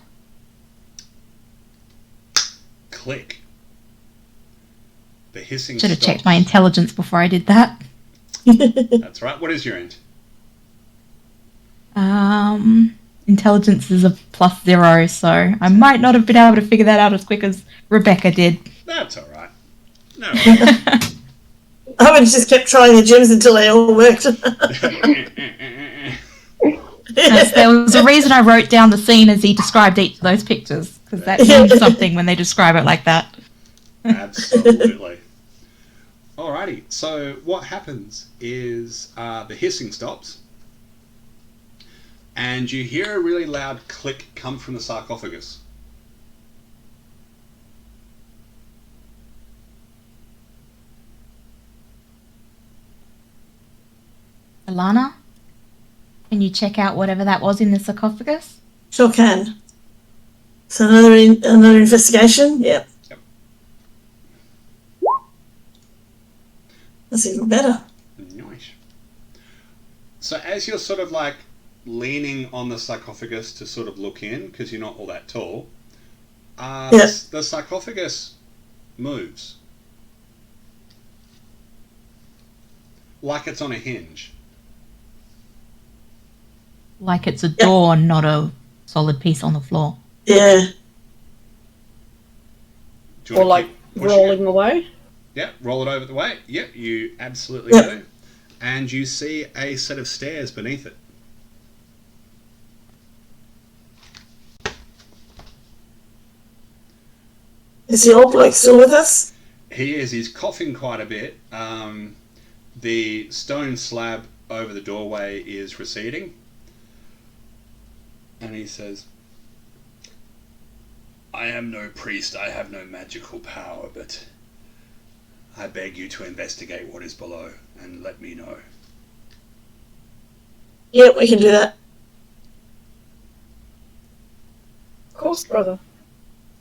Click. The hissing Should have stops. checked my intelligence before I did that. That's right. What is your int? Intelligence is a +0, so I might not have been able to figure that out as quick as Rebecca did. That's all right. No worries. I would have just kept trying the gems until they all worked. There was a reason I wrote down the scene as he described each of those pictures, because that means something when they describe it like that. Absolutely. Alrighty, so what happens is the hissing stops, and you hear a really loud click come from the sarcophagus. Alana, can you check out whatever that was in the sarcophagus? Sure can. So another investigation? Yep. That's even better. Nice. So as you're sort of like leaning on the sarcophagus to sort of look in, because you're not all that tall, the sarcophagus moves. Like it's on a hinge. Like it's a door, not a solid piece on the floor. Yeah. Do you Or wanna like keep pushing rolling it? away. Yep, roll it over the way. Yep, you absolutely do. And you see a set of stairs beneath it. Is the old bloke still with us? He is. He's coughing quite a bit. The stone slab over the doorway is receding. And he says, I am no priest. I have no magical power, but I beg you to investigate what is below and let me know. Yep, we can do that. Of course, brother.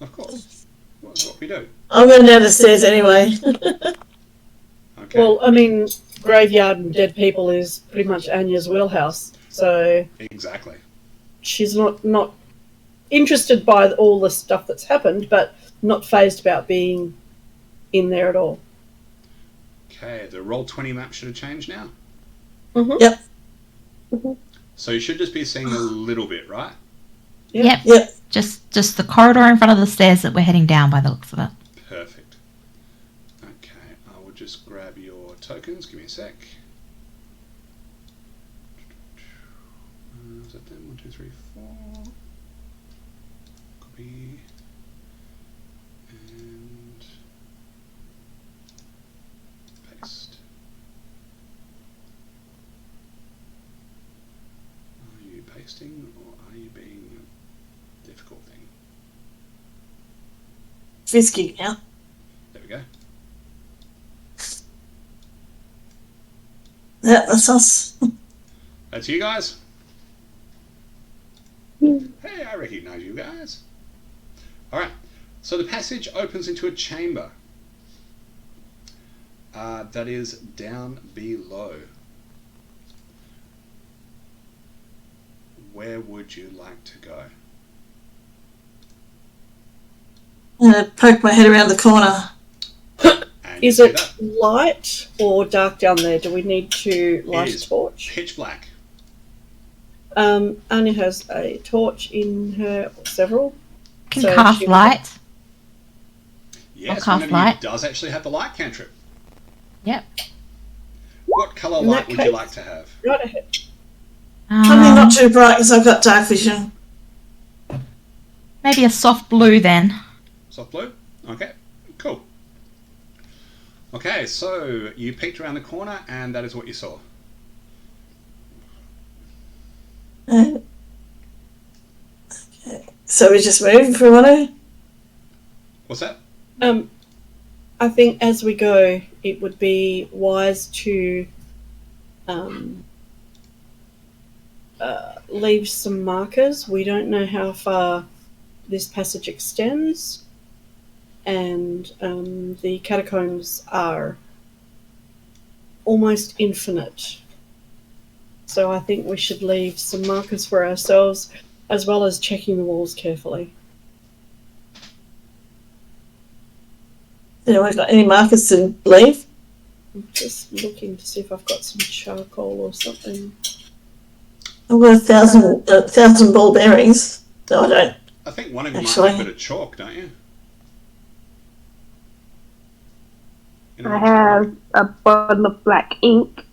Of course. That's what we do. I'm going down the stairs anyway. Okay. Well, I mean, graveyard and dead people is pretty much Anya's wheelhouse. So Exactly. she's not interested by all the stuff that's happened, but not phased about being in there at all. Okay, the Roll20 map should have changed now. Mm-hmm. Yep. So you should just be seeing a little bit, right? Yep. Yep. Just the corridor in front of the stairs that we're heading down by the looks of it. Perfect. Okay, I will just grab your tokens. Give me a sec. Is that them? 1, 2, 3, 4. Copy. And paste. Are you pasting or are you being a difficult thing? Frisky now. There we go. Yeah, that's us. That's you guys? Yeah. Hey, I recognize you guys. Alright, so the passage opens into a chamber that is down below. Where would you like to go? I'm going to poke my head around the corner. And Is you it see that? light or dark down there? Do we need to light It a is torch? pitch black. Anya has a torch in her, several. Can So cast she- light. Yes, cast one of you light. does actually have the light cantrip. Yep. What colour In light that would you case- like to have? Right ahead. Probably not too bright because I've got dark vision. Maybe a soft blue then. Soft blue? Okay, cool. Okay, so you peeked around the corner and that is what you saw. Okay. So we just move if we want to. What's that? I think as we go, it would be wise to leave some markers. We don't know how far this passage extends, and the catacombs are almost infinite. So I think we should leave some markers for ourselves, as well as checking the walls carefully. Anyone got any markers to leave? I'm just looking to see if I've got some charcoal or something. I've got 1,000 ball bearings. No, I don't. I think one of you might Actually- have a bit of chalk, don't you? I have a bottle of black ink.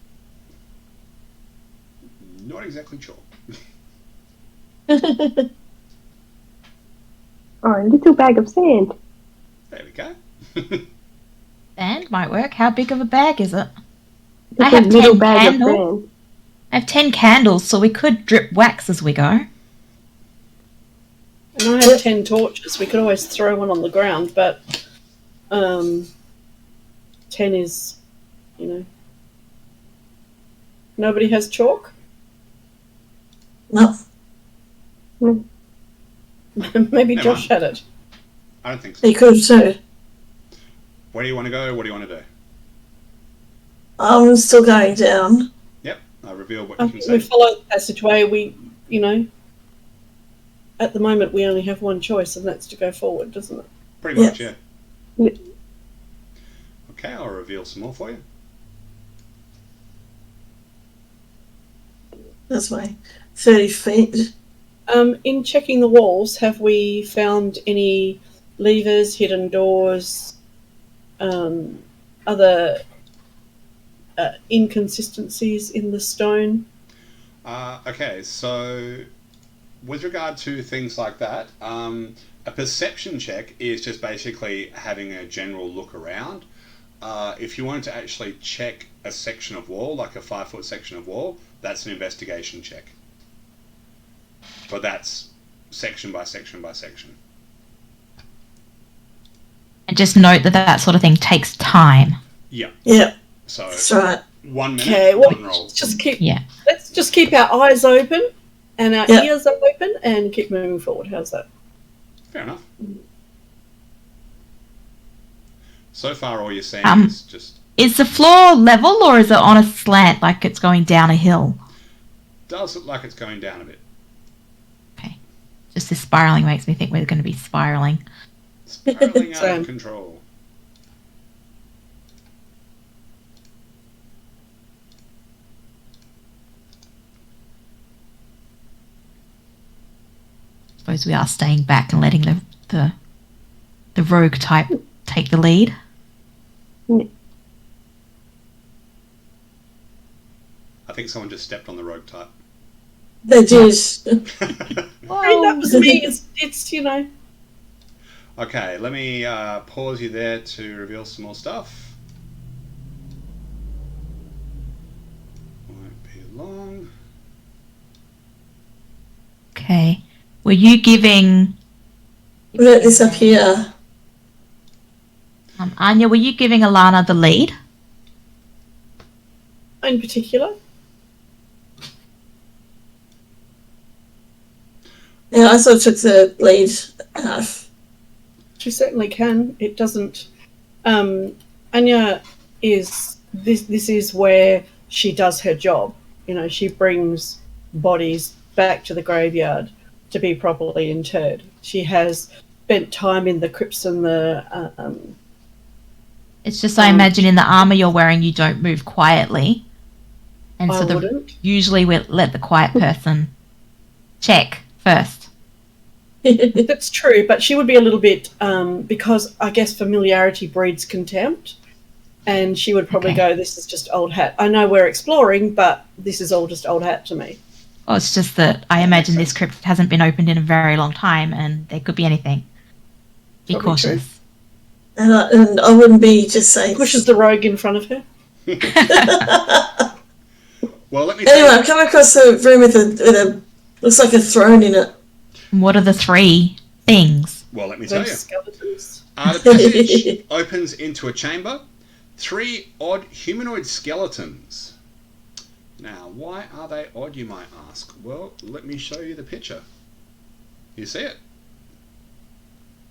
Not exactly chalk. Or a little bag of sand. There we go. Sand might work. How big of a bag is it? Just I have a little 10 bag candles. of sand. I have 10 candles, so we could drip wax as we go. And I have 10 torches. We could always throw one on the ground, but 10 is, Nobody has chalk? No. Maybe Never Josh mind. had it. I don't think so. You could too. Where do you want to go? What do you want to do? I'm still going down. Yep, I'll reveal what I you can think we see. follow the passageway. At the moment we only have one choice, and that's to go forward, doesn't it? Pretty much, yeah. Yeah. Okay, I'll reveal some more for you. That's my 30 feet. In checking the walls, have we found any levers, hidden doors, other inconsistencies in the stone? Okay, so with regard to things like that, a perception check is just basically having a general look around. If you wanted to actually check a section of wall, like a 5-foot section of wall, that's an investigation check. But that's section by section by section. And just note that sort of thing takes time. Yeah. Yep, So that's right. 1 minute, Okay, well, one roll. let's just keep Yeah. our eyes open and our Yeah. ears open and keep moving forward. How's that? Fair enough. So far, all you're seeing Um, is just Is the floor level or is it on a slant like it's going down a hill? does look like it's going down a bit. Just this spiraling makes me think we're going to be spiraling. Spiraling out Same. of control. Suppose we are staying back and letting the rogue type take the lead. I think someone just stepped on the rogue type. They did. Hey, that was me. It's Okay, let me pause you there to reveal some more stuff. Won't be long. Okay. Were you giving... We got this up here. Anya, were you giving Alana the lead? in particular. Yeah, I sort of took the lead half. She certainly can. It doesn't. Anya is this. This is where she does her job. You know, she brings bodies back to the graveyard to be properly interred. She has spent time in the crypts and the. It's just I imagine in the armor you're wearing, you don't move quietly, and I so wouldn't. usually we let the quiet person check first. That's true, but she would be a little bit because I guess familiarity breeds contempt, and she would probably go, "This is just old hat. I know we're exploring, but this is all just old hat to me." Well, it's just that I imagine this crypt hasn't been opened in a very long time, and there could be anything. Be Probably true. cautious. And I wouldn't be just saying. Pushes the rogue in front of her. Well, let me tell Anyway, you. I've come across a room with a looks like a throne in it. What are the 3 things? Well, let me tell Those you. skeletons. The passage opens into a chamber. 3 odd humanoid skeletons. Now, why are they odd, you might ask? Well, let me show you the picture. You see it?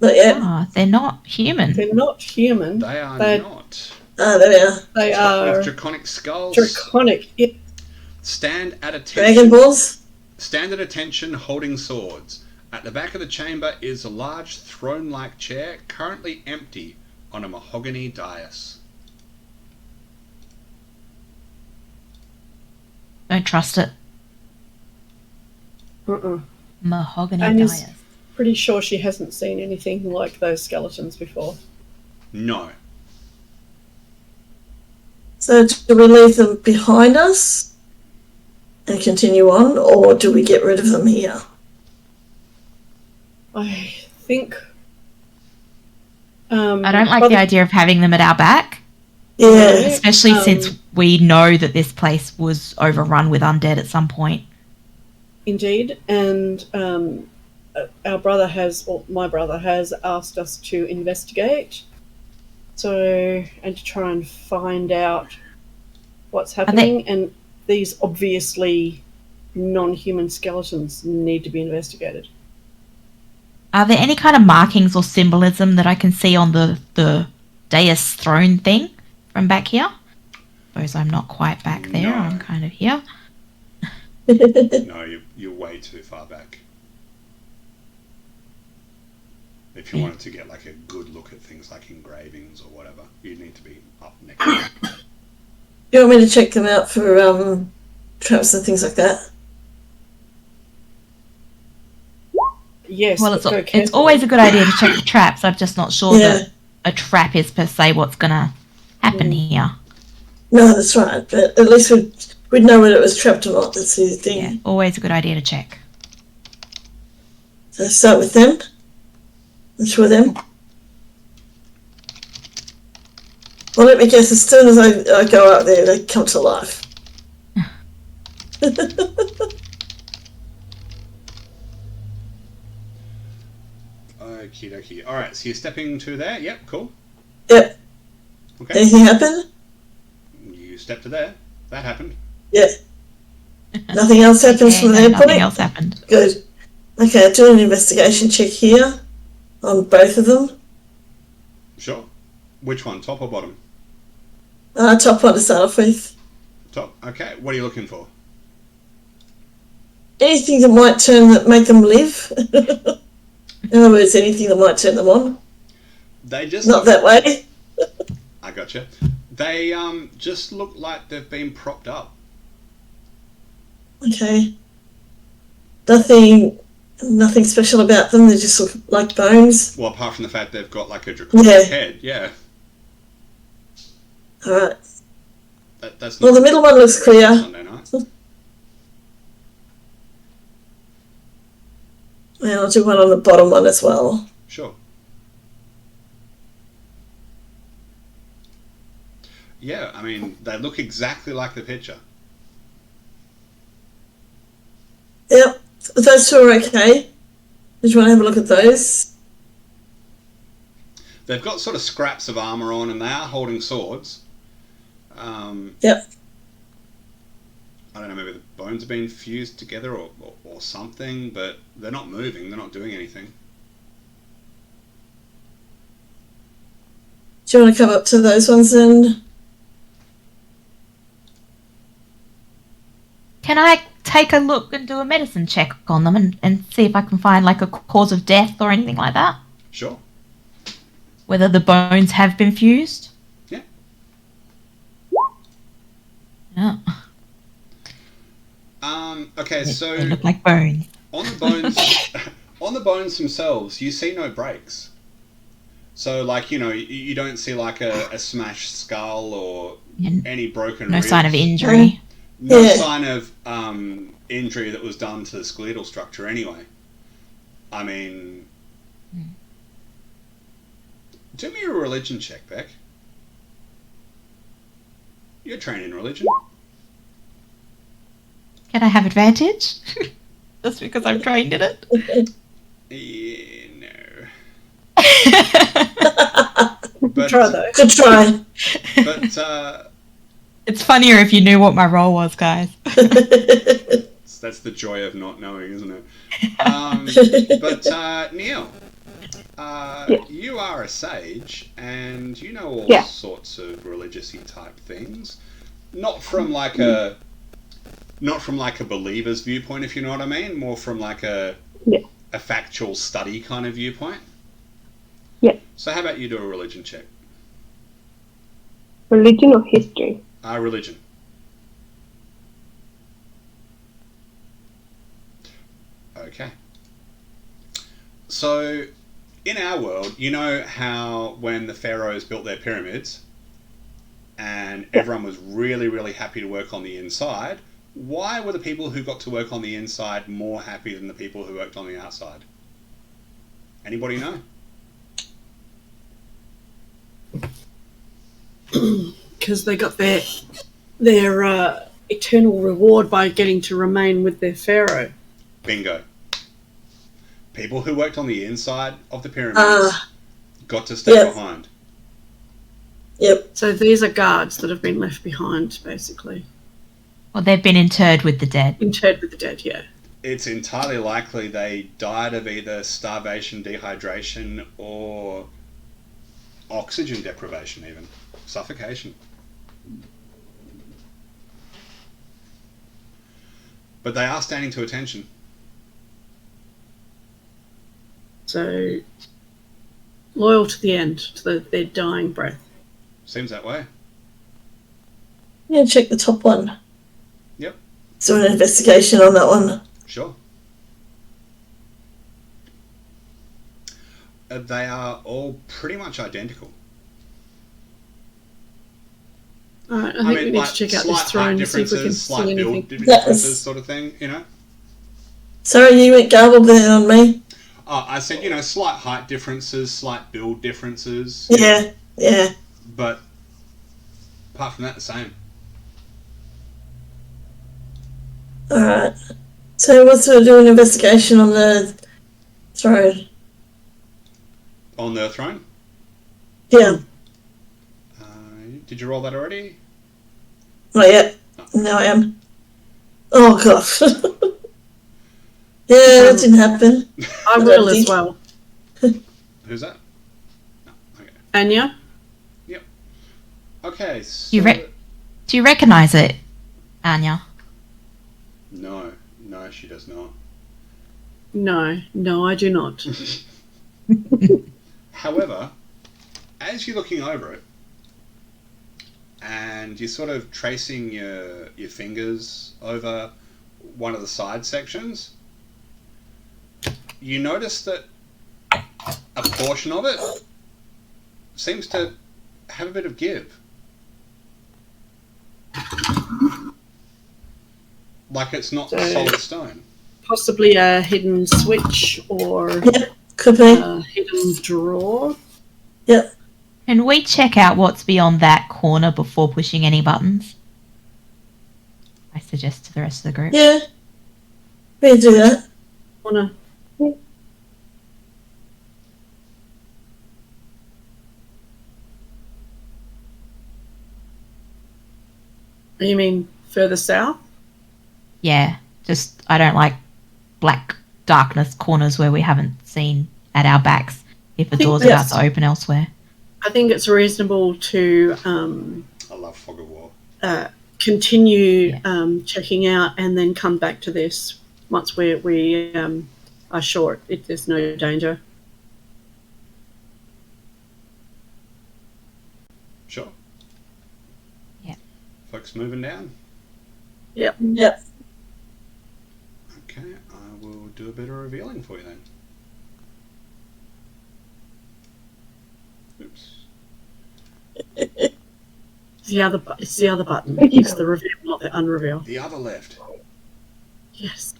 Not yet. Ah, they're not human. They're not human. They are They're- not. Ah, there we are. They With are draconic skulls. draconic. Stand at attention. Dragon balls. Stand at attention holding swords. At the back of the chamber is a large throne-like chair, currently empty on a mahogany dais. Don't trust it. Mahogany Anya's dais. pretty sure she hasn't seen anything like those skeletons before. No. So do we leave them behind us and continue on, or do we get rid of them here? I think. I don't like the idea of having them at our back, Yeah. especially since we know that this place was overrun with undead at some point. Indeed, and our brother has, or my brother has, asked us to investigate. So, and to try and find out what's happening. And these obviously non-human skeletons need to be investigated. Are there any kind of markings or symbolism that I can see on the dais throne thing from back here? Suppose I'm not quite back there. No. I'm kind of here. No, you're way too far back. If you wanted to get like a good look at things like engravings or whatever, you need to be up next. You want me to check them out for traps and things like that? Yes, Well, but go it's carefully. always a good idea to check the traps. I'm just not sure Yeah. that a trap is per se what's going to happen here. No, that's right. But at least we'd know whether it was trapped or not. That's the thing. Yeah, always a good idea to check. So start with them. Let's show them. Well, let me guess. As soon as I go out there, they come to life. Okie dokie. Alright, so you're stepping to there. Yep, cool. Yep. Okay. Anything happen? You step to there. That happened. Yeah. Nothing else happens Yeah, from no, there, nothing Polly? else happened. Good. Okay, do an investigation check here on both of them. Sure. Which one, top or bottom? Top one to start off with. Top. Okay, what are you looking for? Anything that might make them live. In other words, anything that might turn them on. They just Not that way. I gotcha. They just look like they've been propped up. Okay. Nothing special about them. They just look like bones. Well, apart from the fact they've got like a draconic Yeah. head. Yeah. All right. That's Well, the middle one looks clear. Sunday night. And I'll do one on the bottom one as well. Sure. Yeah, I mean, they look exactly like the picture. Yep. Those two are okay. Did you want to have a look at those? They've got sort of scraps of armour on and they are holding swords. Yep. I don't know, maybe the bones are being fused together or something, but they're not moving, they're not doing anything. Do you want to come up to those ones then? Can I take a look and do a medicine check on them and see if I can find like a cause of death or anything like that? Sure. Whether the bones have been fused? Yeah. Yeah. Okay, so They look like bones. on the bones, on the bones themselves, you see no breaks. So, like, you don't see like a smashed skull or And any broken no ribs. sign of injury. No Yeah. sign of injury that was done to the skeletal structure anyway. I mean, do me a religion check, Beck. You're trained in religion. Can I have advantage? Just because I'm trained in it? Yeah, no. Good But, try though. Good try. but It's funnier if you knew what my role was, guys. that's the joy of not knowing, isn't it? But Neil, Yes. you are a sage, and you know all Yeah. sorts of religious-y type things. Not from like a believer's viewpoint, if you know what I mean. More from like a factual study kind of viewpoint. Yeah. So how about you do a religion check? Religion or history? Religion. Okay. So, in our world, you know how when the pharaohs built their pyramids and everyone was really, really happy to work on the inside, why were the people who got to work on the inside more happy than the people who worked on the outside? Anybody know? Because they got their eternal reward by getting to remain with their pharaoh. Bingo. People who worked on the inside of the pyramids got to stay behind. Yep. So these are guards that have been left behind, basically. Well, they've been interred with the dead. Interred with the dead, yeah. It's entirely likely they died of either starvation, dehydration, or oxygen deprivation, even suffocation. But they are standing to attention. So loyal to the end, to their dying breath. Seems that way. Yeah, check the top one. Yep. Do an investigation on that one. Sure. They are all pretty much identical. Alright, I think we need to check out this throne to see if we can slight see build anything. differences, sort of thing, you know? Sorry, you went garbled there on me. Oh, I said, slight height differences, slight build differences. you know, Yeah. But apart from that, the same. Alright. So what's to do an investigation on the throne? On the throne? Yeah. Did you roll that already? Not yet. Now I am. Oh gosh. Yeah, that didn't happen. I will as well. Who's that? No, okay. Anya? Okay, so... Do you recognise it, Anya? No, she does not. No, I do not. However, as you're looking over it, and you're sort of tracing your fingers over one of the side sections, you notice that a portion of it seems to have a bit of give. Like it's not solid stone. Possibly a hidden switch or Yep, could be. a hidden drawer. Yep. Can we check out what's beyond that corner before pushing any buttons? I suggest to the rest of the group. Yeah. We can do that. Wanna? You mean further south? Yeah, just I don't like black darkness corners where we haven't seen at our backs if a think door's about that's- to open elsewhere. I think it's reasonable to I love fog of war. continue Yeah. checking out and then come back to this once we are sure there's no danger. Sure. Yeah. Folks moving down. Yep. Okay, I will do a bit of revealing for you then. Oops. It's the other button. It's the reveal, not the unreveal. The other left. Yes.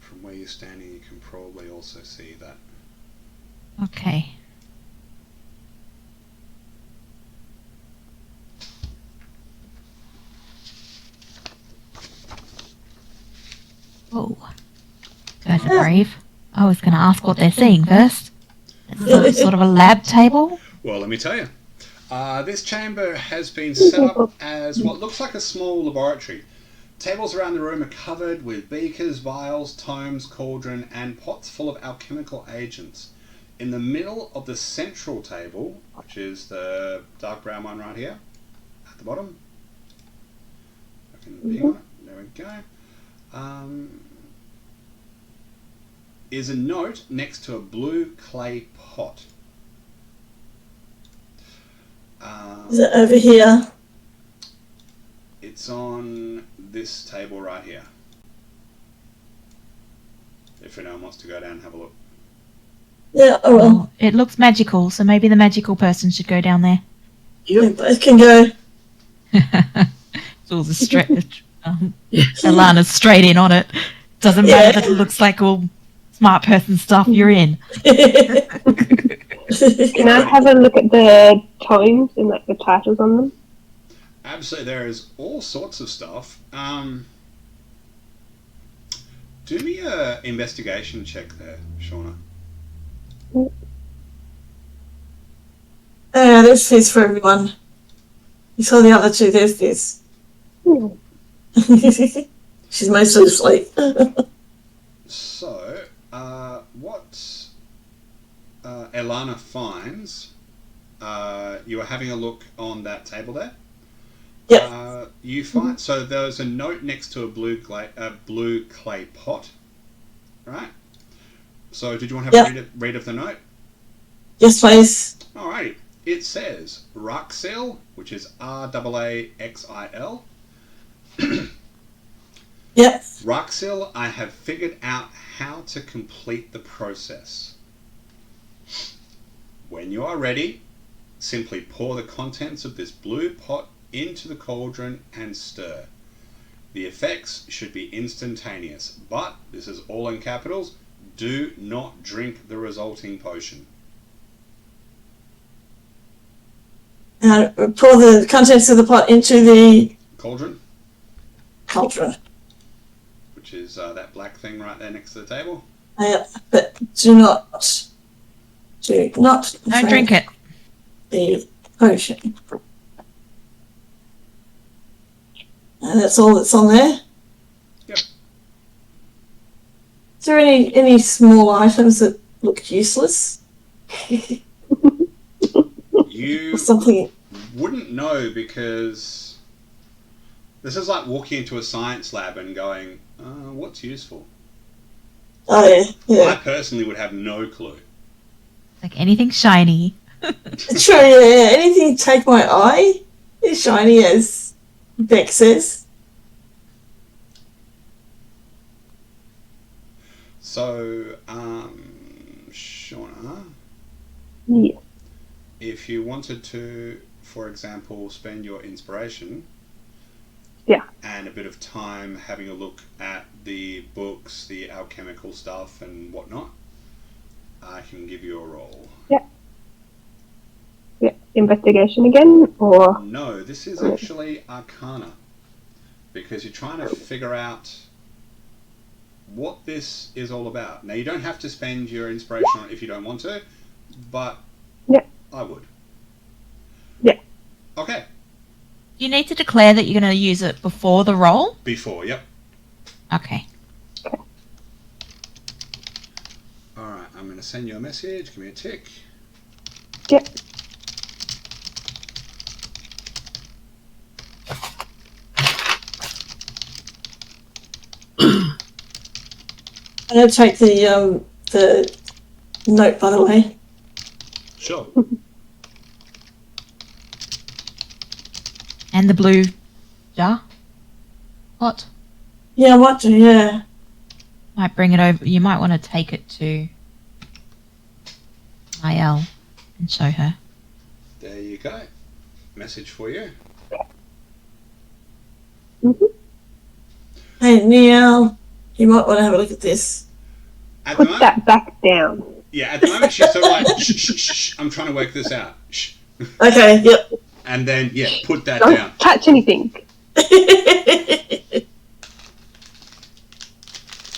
From where you're standing, you can probably also see that. Okay. Oh. Guys are brave. I was going to ask what they're seeing first. It's sort of a lab table. Well, let me tell you. This chamber has been set up as what looks like a small laboratory. Tables around the room are covered with beakers, vials, tomes, cauldron, and pots full of alchemical agents. In the middle of the central table, which is the dark brown one right here, at the bottom. I can ping on it. There we go. Is a note next to a blue clay pot. Is it over here? It's on this table right here. If anyone wants to go down and have a look. Yeah, oh well. Oh, it looks magical, so maybe the magical person should go down there. We both can go. It's all the straight. Alana's straight in on it. Doesn't matter that it looks like all smart person stuff. You're in. Can I have a look at the tomes and like the titles on them? Absolutely, there is all sorts of stuff. Do me a investigation check there, Shauna. There's this for everyone. You saw the other two, there's this. Hmm. She's mostly asleep. So, what Elana finds, you are having a look on that table there. Yep. You find so there's a note next to a blue clay pot, right? So, did you want to have a read of the note? Yes, please. Alrighty. It says Raxil, which is Raaxil. Yep. Raxil, I have figured out how to complete the process. When you are ready, simply pour the contents of this blue pot into the cauldron and stir. The effects should be instantaneous, but this is all in capitals. Do not drink the resulting potion. Pour the contents of the pot into the Cauldron, cauldron. which is that black thing right there next to the table. But do not Don't drink it. the potion. And that's all that's on there. Yep. Is there any small items that look useless? You Or something. wouldn't know because this is like walking into a science lab and going, what's useful? Oh yeah, I yeah. personally would have no clue. Like anything shiny. True, yeah. Anything take my eye is shiny, as Beck says. So, Shauna, Yeah. if you wanted to, for example, spend your inspiration and a bit of time having a look at the books, the alchemical stuff and whatnot, I can give you a roll. Yeah. Investigation again, or No, this is actually Arcana, because you're trying to figure out what this is all about. Now, you don't have to spend your inspiration on it if you don't want to, but Yeah. I would. Yeah. Okay. You need to declare that you're going to use it before the roll. Before, yep. Okay. Alright, I'm going to send you a message. Give me a tick. Yep. I'm going to take the note, by the way. Sure. And the blue jar. What? Yeah, I might do, yeah. Might bring it over. You might want to take it to Mael and show her. There you go. Message for you. Mm-hmm. Hey, Neil, you might want to have a look at this. At the Put moment, that back down. yeah, at the moment she's sort of like, shh, shh, shh, shh, I'm trying to work this out. Shh. Okay, yep. And then, yeah, put that Don't down. touch anything.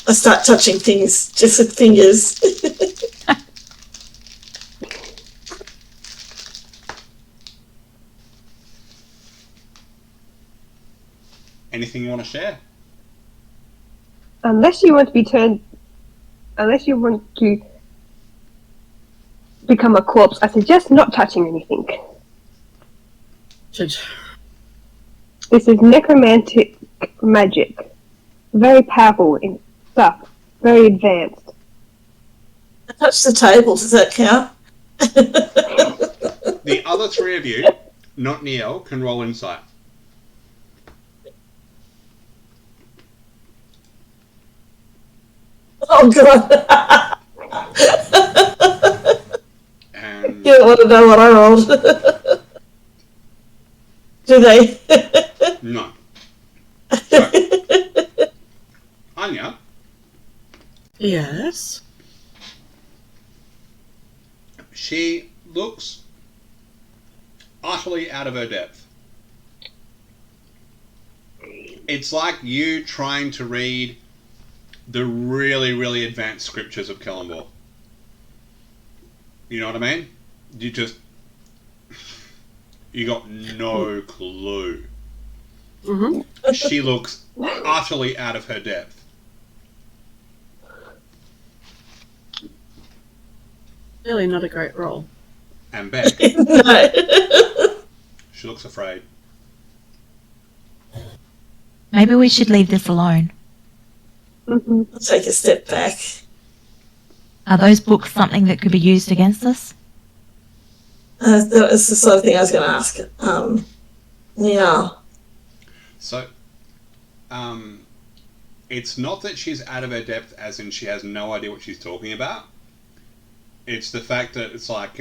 I start touching things just with fingers. Anything you want to share? Unless you want to become a corpse, I suggest not touching anything. Should. This is necromantic magic. Very powerful in stuff. Very advanced. I touched the table, does that count? The other three of you, not Neil, can roll insight. Oh, God. And You don't want to know what I rolled. Do they? no. So, Anya, Yes. she looks utterly out of her depth. It's like you trying to read the really, really advanced scriptures of Kellenborg. You know what I mean? You got no clue. Mm-hmm. She looks utterly out of her depth. Really not a great roll. And Beck, No. she looks afraid. Maybe we should leave this alone. Mm-hmm. I'll take a step back. Are those books something that could be used against us? That was the sort of thing I was going to ask. Yeah. So, it's not that she's out of her depth as in she has no idea what she's talking about. It's the fact that it's like,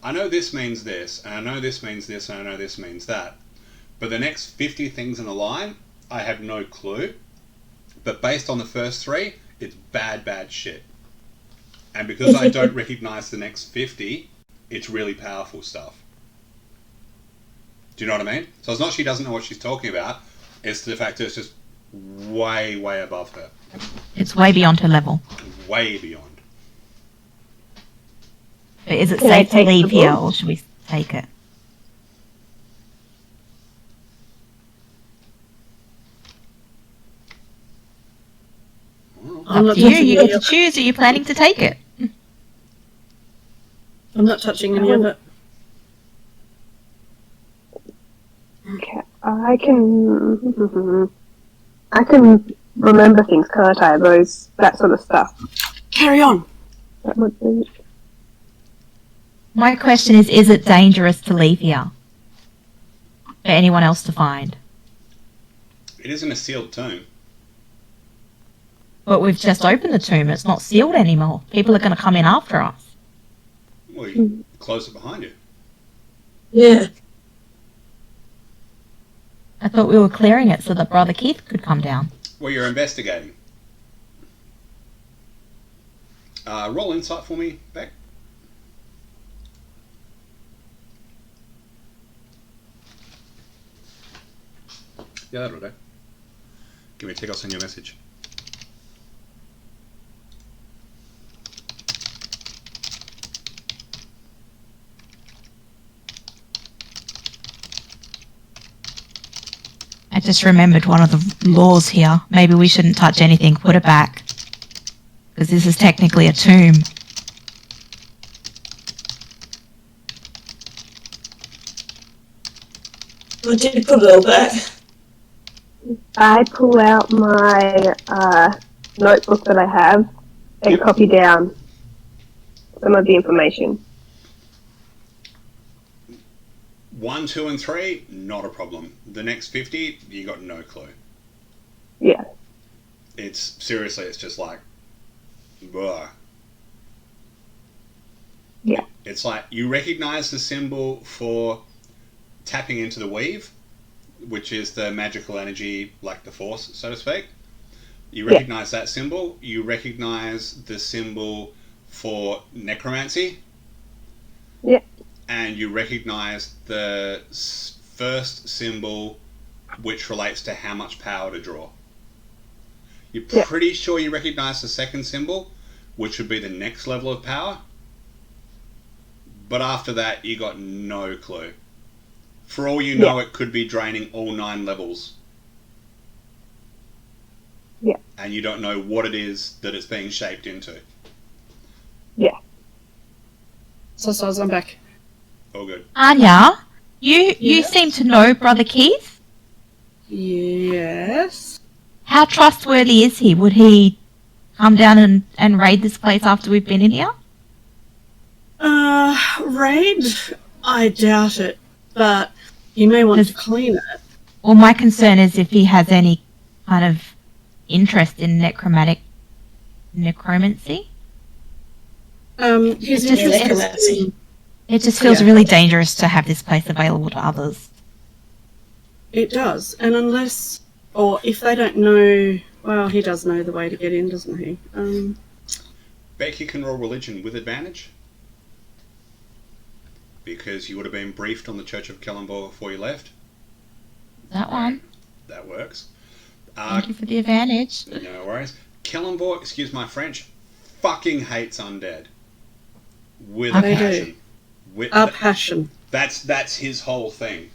I know this means this, and I know this means this, and I know this means that. But the next 50 things in the line, I have no clue. But based on the first three, it's bad, bad shit. And because I don't recognize the next 50, it's really powerful stuff. Do you know what I mean? So it's not she doesn't know what she's talking about, it's the fact that it's just way, way above her. It's way beyond her level. Way beyond. But is it Can I safe to take leave the here, book? or should we take it? I'm Up not to you. touching You any get to of it. choose. Are you planning to take it? I'm not touching any of it. Okay. I can remember things, can't I? That sort of stuff. Carry on. That would be. My question is it dangerous to leave here for anyone else to find? It isn't a sealed tomb. But we've just opened the tomb. It's not sealed anymore. People are going to come in after us. Well, you close it behind you. Yeah. I thought we were clearing it so that Brother Keith could come down. Well, you're investigating. Roll insight for me, Beck. Yeah, that'll do. Give me a tick, I'll send you a message. just remembered one of the laws here. Maybe we shouldn't touch anything. Put it back. Because this is technically a tomb. I did put it all back. I pull out my notebook that I have and copy down some of the information. 1, 2, and 3, not a problem. The next 50, you got no clue. Yeah. It's seriously, it's just like, blah. Yeah. It's like you recognize the symbol for tapping into the weave, which is the magical energy, like the force, so to speak. You recognize that symbol. You recognize the symbol for necromancy. Yeah. And you recognize the first symbol, which relates to how much power to draw. You're pretty sure you recognize the second symbol, which would be the next level of power. But after that, you got no clue. For all you know, it could be draining all 9 levels. Yeah. And you don't know what it is that it's being shaped into. Yeah. So I'm back. All good. Anya, you seem to know Brother Keith. Yes. How trustworthy is he? Would he come down and raid this place after we've been in here? Raid? I doubt it, but you may want to clean it. Well, my concern is if he has any kind of interest in necromancy. His It's interest necromancy. is It just feels really dangerous to have this place available to others. It does, and unless, or if they don't know, well, he does know the way to get in, doesn't he? Becky can roll religion with advantage. Because you would have been briefed on the Church of Kellenborg before you left. That one. That works. Thank you for the advantage. No worries. Kellenborg, excuse my French, fucking hates undead. With a They do. passion. With A passion. That's his whole thing.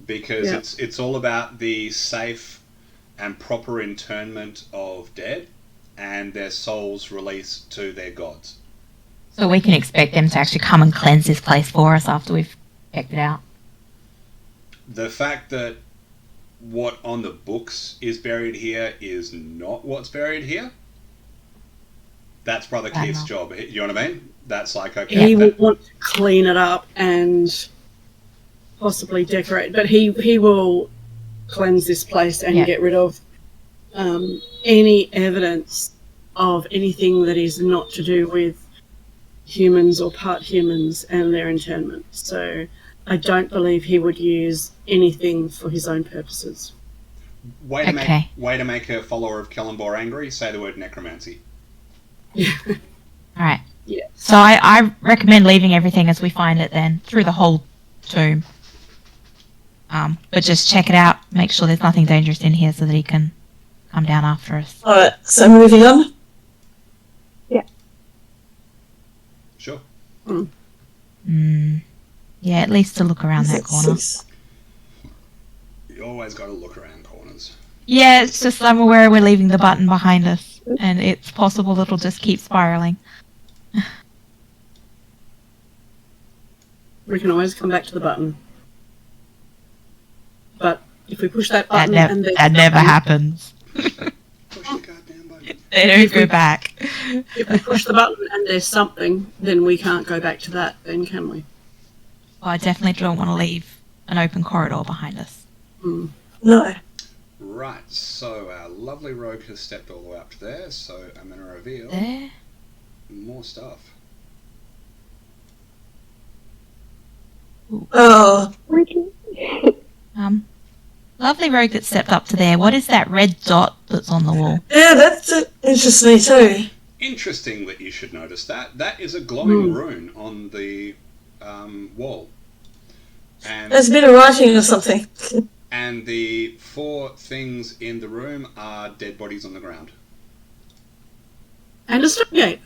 Because it's all about the safe and proper internment of dead and their souls released to their gods. So we can expect them to actually come and cleanse this place for us after we've checked it out. The fact that what on the books is buried here is not what's buried here, that's Brother Keith's job. You know what I mean? That's like, okay. He will want to clean it up and possibly decorate, but he will cleanse this place and get rid of any evidence of anything that is not to do with humans or part humans and their internment. So I don't believe he would use anything for his own purposes. Way to make a follower of Kellenborg angry, say the word necromancy. Alright. Yeah. So I recommend leaving everything as we find it then, through the whole tomb. But just check it out, make sure there's nothing dangerous in here so that he can come down after us. Alright, so moving on. Sure. Yeah, at least to look around that corner. You always got to look around corners. Yeah, it's just I'm aware we're leaving the button behind us, and it's possible it'll just keep spiraling. We can always come back to the button. But if we push that button and that never happens. Push the goddamn button. They don't go back. If we push the button and there's something, then we can't go back to that, then can we? Well, I definitely don't want to leave an open corridor behind us. No. Right, so our lovely rogue has stepped all the way up to there, so I'm going to reveal There. more stuff. Oh, Lovely rogue that stepped up to there. What is that red dot that's on the wall? yeah, that interests me too. Interesting that you should notice that. That is a glowing rune on the wall. And There's a bit of writing or something. And the 4 things in the room are dead bodies on the ground. And a stargate.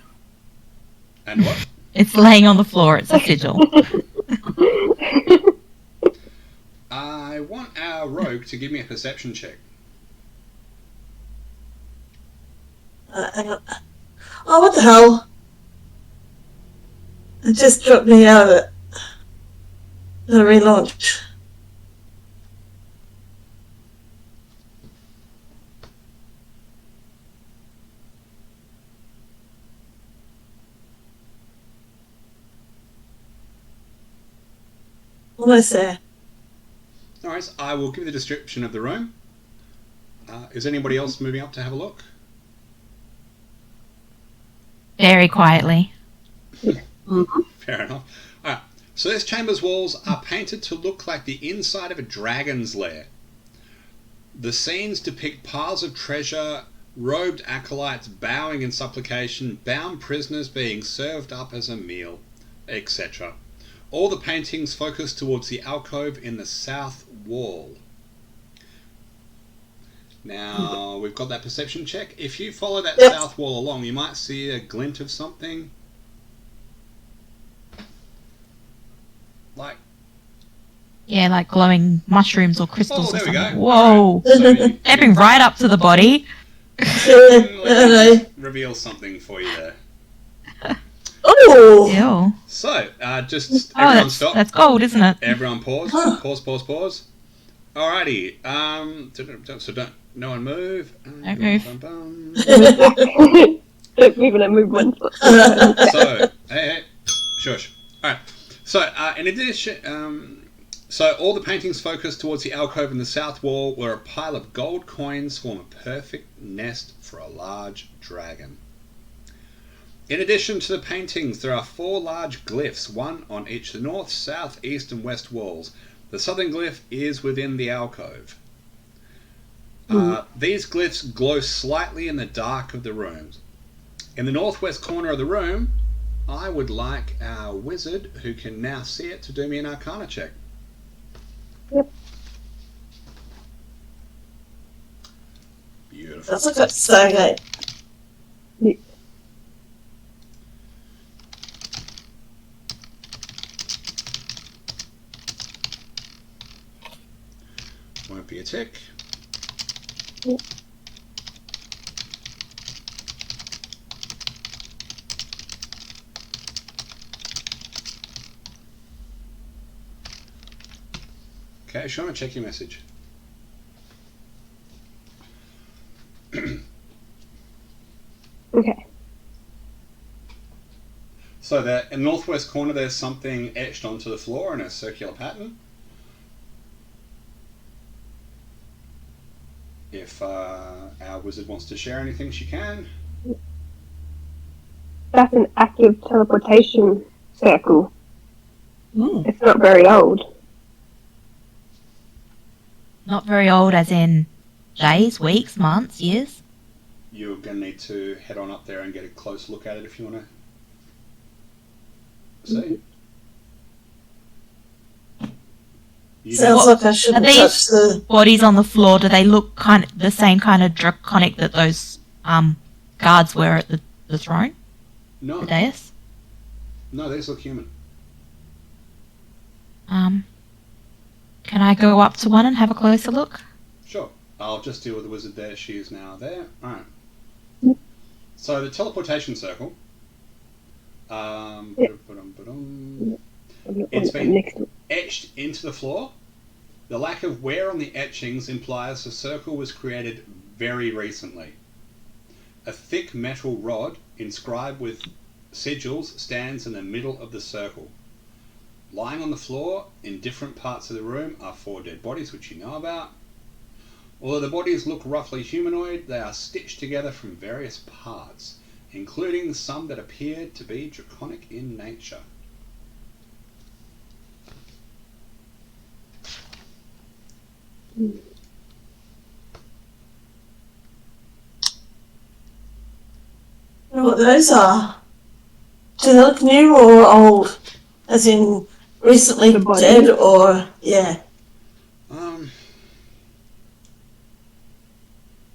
And what? It's laying on the floor. It's a sigil. I want our rogue to give me a perception check. Hang on. Oh, what the hell? It just dropped me out of it. Gotta relaunch. Almost there. Alright, I will give you the description of the room. Is anybody else moving up to have a look? Very quietly. Fair enough. Alright, so this chamber's walls are painted to look like the inside of a dragon's lair. The scenes depict piles of treasure, robed acolytes bowing in supplication, bound prisoners being served up as a meal, etc. All the paintings focus towards the alcove in the south wall. Now, we've got that perception check. If you follow that south wall along, you might see a glint of something. Like... Yeah, like glowing mushrooms or crystals or there we something. go. Whoa! So Stepping right up to the body. let me reveal something for you there. Oh! Ew. So, just everyone stop. That's gold, isn't it? Everyone pause. Pause. Alrighty. So no one move. Don't move. Don't move and I move once. So, hey, shush. Alright. So, in addition, so all the paintings focus towards the alcove in the south wall, where a pile of gold coins form a perfect nest for a large dragon. In addition to the paintings, there are 4 large glyphs, one on each the north, south, east and west walls. The southern glyph is within the alcove. These glyphs glow slightly in the dark of the rooms. In the northwest corner of the room, I would like our wizard, who can now see it, to do me an arcana check. Yep. Beautiful. That's like a Stargate. Won't be a tick. Yep. Okay, Shauna, check your message. Okay. So that in the northwest corner, there's something etched onto the floor in a circular pattern. If our wizard wants to share anything, she can. That's an active teleportation circle. Mm. It's not very old. Not very old, as in days, weeks, months, years. You're going to need to head on up there and get a close look at it if you want to see. Sounds like I shouldn't Are these touch the... bodies on the floor, do they look kind of the same kind of draconic that those guards were at the throne? No, The dais? no, these look human. Can I go up to one and have a closer look? Sure. I'll just deal with the wizard there. She is now there. Alright. Yep. So the teleportation circle. Yep. It's been Next to it. etched into the floor. The lack of wear on the etchings implies the circle was created very recently. A thick metal rod inscribed with sigils stands in the middle of the circle. Lying on the floor in different parts of the room are 4 dead bodies, which you know about. Although the bodies look roughly humanoid, they are stitched together from various parts, including some that appear to be draconic in nature. I don't know what those are. Do they look new or old? As in recently The body? dead or... Yeah.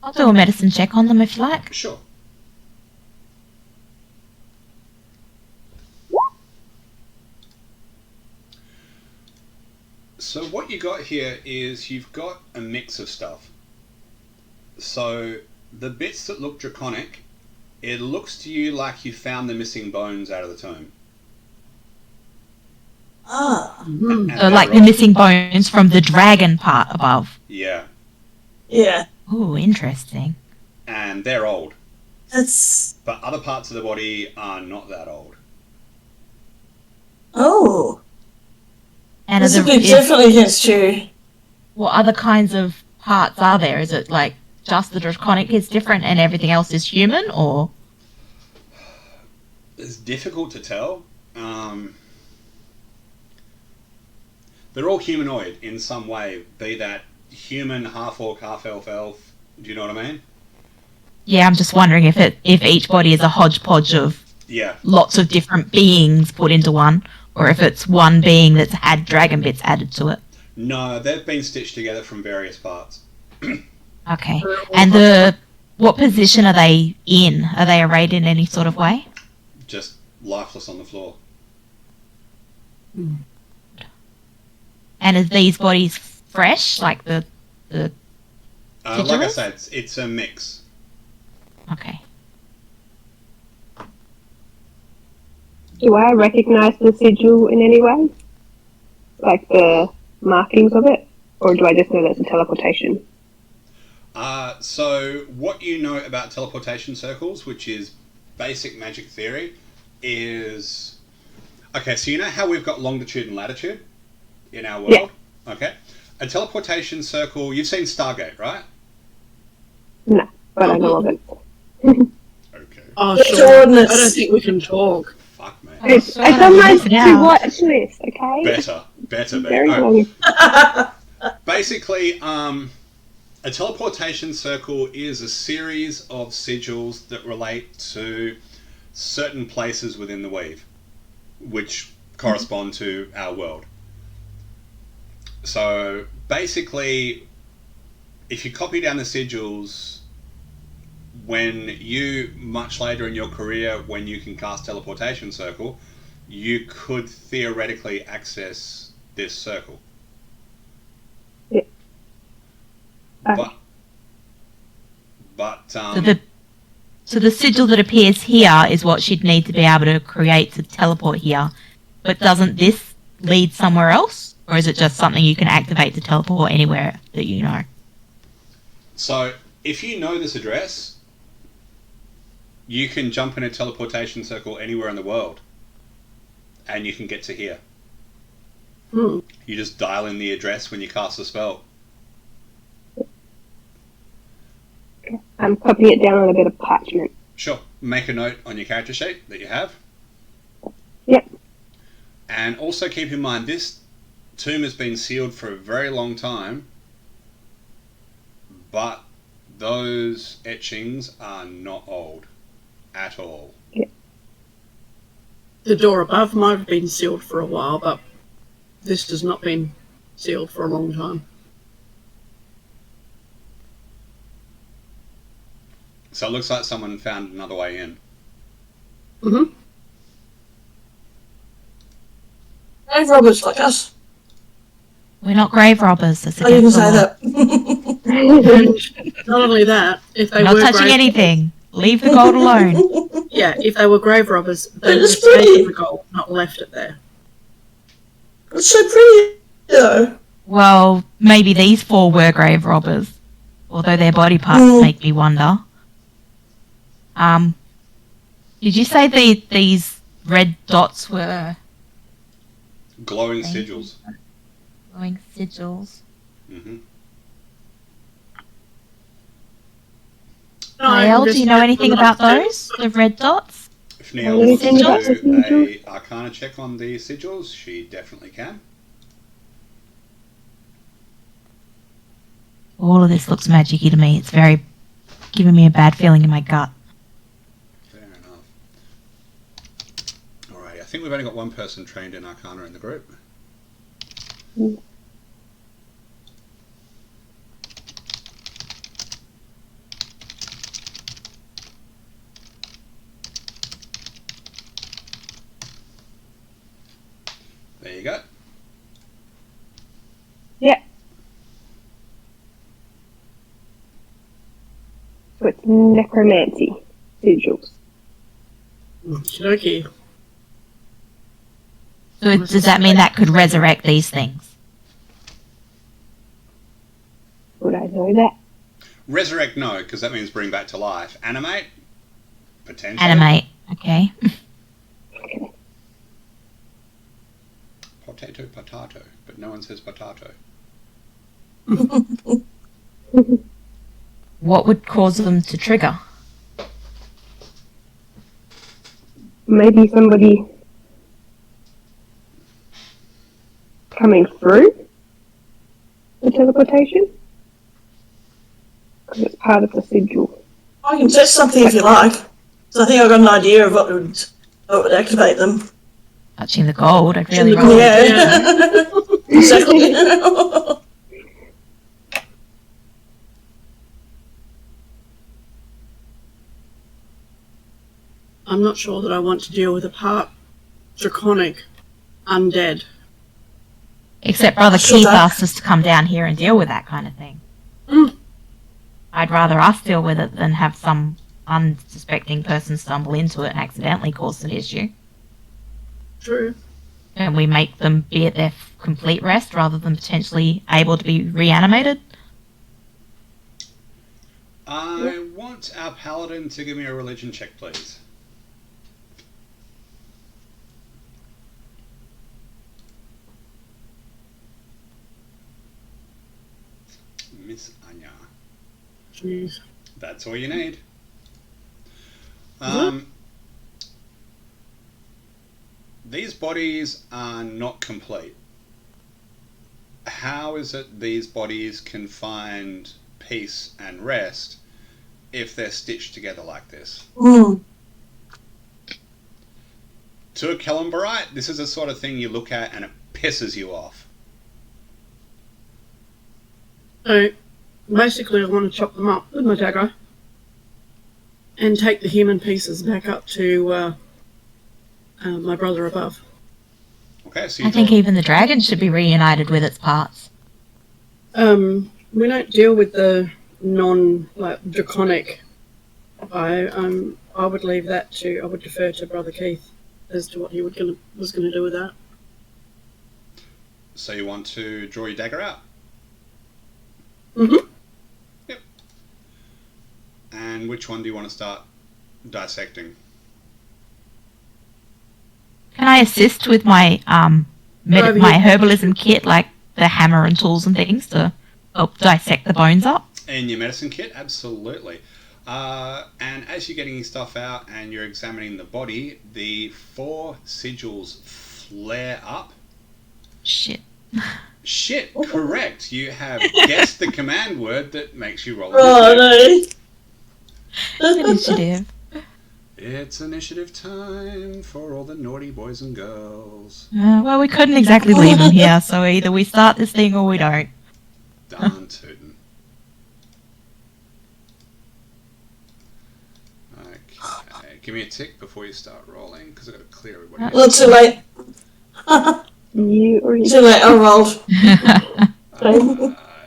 I'll do a medicine check on them if you like. Sure. So what you got here is you've got a mix of stuff. So the bits that look draconic, it looks to you like you found the missing bones out of the tomb. Ah, Mhm. And So, they're like the old. missing bones from the dragon part above. Yeah, yeah. Ooh, interesting. and they're old. That's. But other parts of the body are not that old. Oh. And This would be definitely against you. what other kinds of parts are there? Is it like just the draconic is different and everything else is human, or? It's difficult to tell. They're all humanoid in some way, be that human, half orc, half elf. Do you know what I mean? Yeah, I'm just wondering if each body is a hodgepodge of Yeah. lots of different beings put into one, or if it's one being that's had dragon bits added to it. No, they've been stitched together from various parts. Okay. And what position are they in? Are they arrayed in any sort of way? Just lifeless on the floor. And are these bodies fresh, like the Like I Sigils? said, it's a mix. Okay. Do I recognise the sigil in any way? Like the markings of it? Or do I just know that's a teleportation? So what you know about teleportation circles, which is basic magic theory, is... Okay, so you know how we've got longitude and latitude in our world? Yeah. Okay. A teleportation circle... You've seen Stargate, right? No, but I know of it. Okay. Oh, The sure. I coordinates. don't think we can talk. Fuck me. It's, so it's on my nice now. to watch list, okay? Better be. Very Alright. long. Basically, a teleportation circle is a series of sigils that relate to certain places within the weave, which correspond to our world. So basically, if you copy down the sigils, when you, much later in your career, when you can cast teleportation circle, you could theoretically access this circle. Yeah. But So the sigil that appears here is what she'd need to be able to create to teleport here. But doesn't this lead somewhere else? Or is it just something you can activate to teleport anywhere that you know? So if you know this address, you can jump in a teleportation circle anywhere in the world, and you can get to here. Hmm. You just dial in the address when you cast the spell. I'm copying it down on a bit of parchment. Sure. Make a note on your character sheet that you have. Yep. And also keep in mind, this tomb has been sealed for a very long time, but those etchings are not old at all. The door above might have been sealed for a while, but this has not been sealed for a long time. So it looks like someone found another way in. Mm-hmm. Grave robbers like us. We're not grave robbers. That's I didn't against the say law. that. And not only that, if they We're not were touching grave, anything. Leave the gold alone. yeah, if they were grave robbers, they would have It's pretty. taken the gold, not left it there. It's so pretty, though. Well, maybe these four were grave robbers. Although their body parts make me wonder. Did you say these red dots were Glowing sigils. glowing sigils? Hmm. Rael, do you know anything about those? The red dots? If Neil wants to Sigils? do a Arcana check on the sigils, she definitely can. All of this looks magic-y to me. It's very giving me a bad feeling in my gut. Fair enough. Alright, I think we've only got one person trained in Arcana in the group. There you go. necromancy sigils. Okay. So does that mean that could resurrect these things? Would I know that? Resurrect, no, because that means bring back to life. Animate, potentially. Animate. Okay. Okay. Potato, but no one says potato. What would cause them to trigger? Maybe somebody coming through the teleportation? Because it's part of the sigil. I can test something if you like. So I think I've got an idea of what would activate them. Touching the gold, I'd really Touching the rather. gold. Yeah. Exactly. I'm not sure that I want to deal with a part draconic undead. Except Brother Sure Keith don't. asked us to come down here and deal with that kind of thing. Mm. I'd rather us deal with it than have some unsuspecting person stumble into it and accidentally cause an issue. True. And we make them be at their complete rest rather than potentially able to be reanimated. I want our paladin to give me a religion check, please. Miss Anya. Jeez. That's all you need. These bodies are not complete. How is it these bodies can find peace and rest if they're stitched together like this? Mm. To a Kellenbarite, this is the sort of thing you look at and it pisses you off. So, basically I want to chop them up with my dagger and take the human pieces back up to my brother above. Okay, so you I think even the dragon should be reunited with its parts. We don't deal with the draconic. I would leave that to. I would defer to Brother Keith as to what he was going to do with that. So you want to draw your dagger out? Mm-hmm. Yep. And which one do you want to start dissecting? Can I assist with my my herbalism kit, like the hammer and tools and things, to help dissect the bones up? In your medicine kit, absolutely. And as you're getting your stuff out and you're examining the body, the 4 sigils flare up. Shit. Shit, correct. You have guessed the command word that makes you roll Oh no. Initiative. It's initiative time for all the naughty boys and girls. Well, we couldn't exactly leave them here, so either we start this thing or we don't. Darn tootin'. Okay, give me a tick before you start rolling, because I've got to clear everybody. Not too late. You already Too late, I rolled.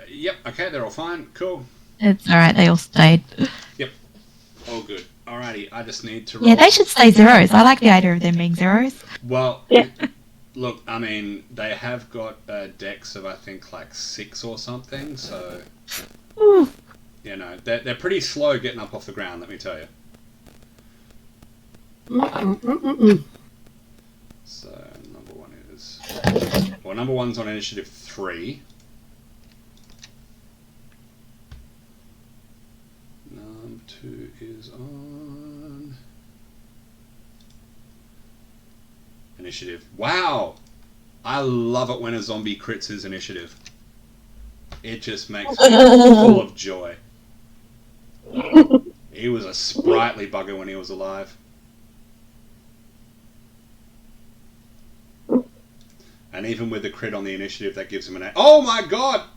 Yep, okay, they're all fine. Cool. It's alright, they all stayed. Yep, all good. Alrighty, I just need to roll. Yeah, they should stay zeros. I like the idea of them being zeros. Well, Yeah. look, I mean, they have got a dex of, I think, like 6 or something, so, Ooh. you know, they're pretty slow getting up off the ground, let me tell you. So, number 1 is... Well, number 1's on initiative 3. Number 2 is on... Initiative. Wow! I love it when a zombie crits his initiative. It just makes me full of joy. He was a sprightly bugger when he was alive. And even with the crit on the initiative, that gives him an 8. Oh my god!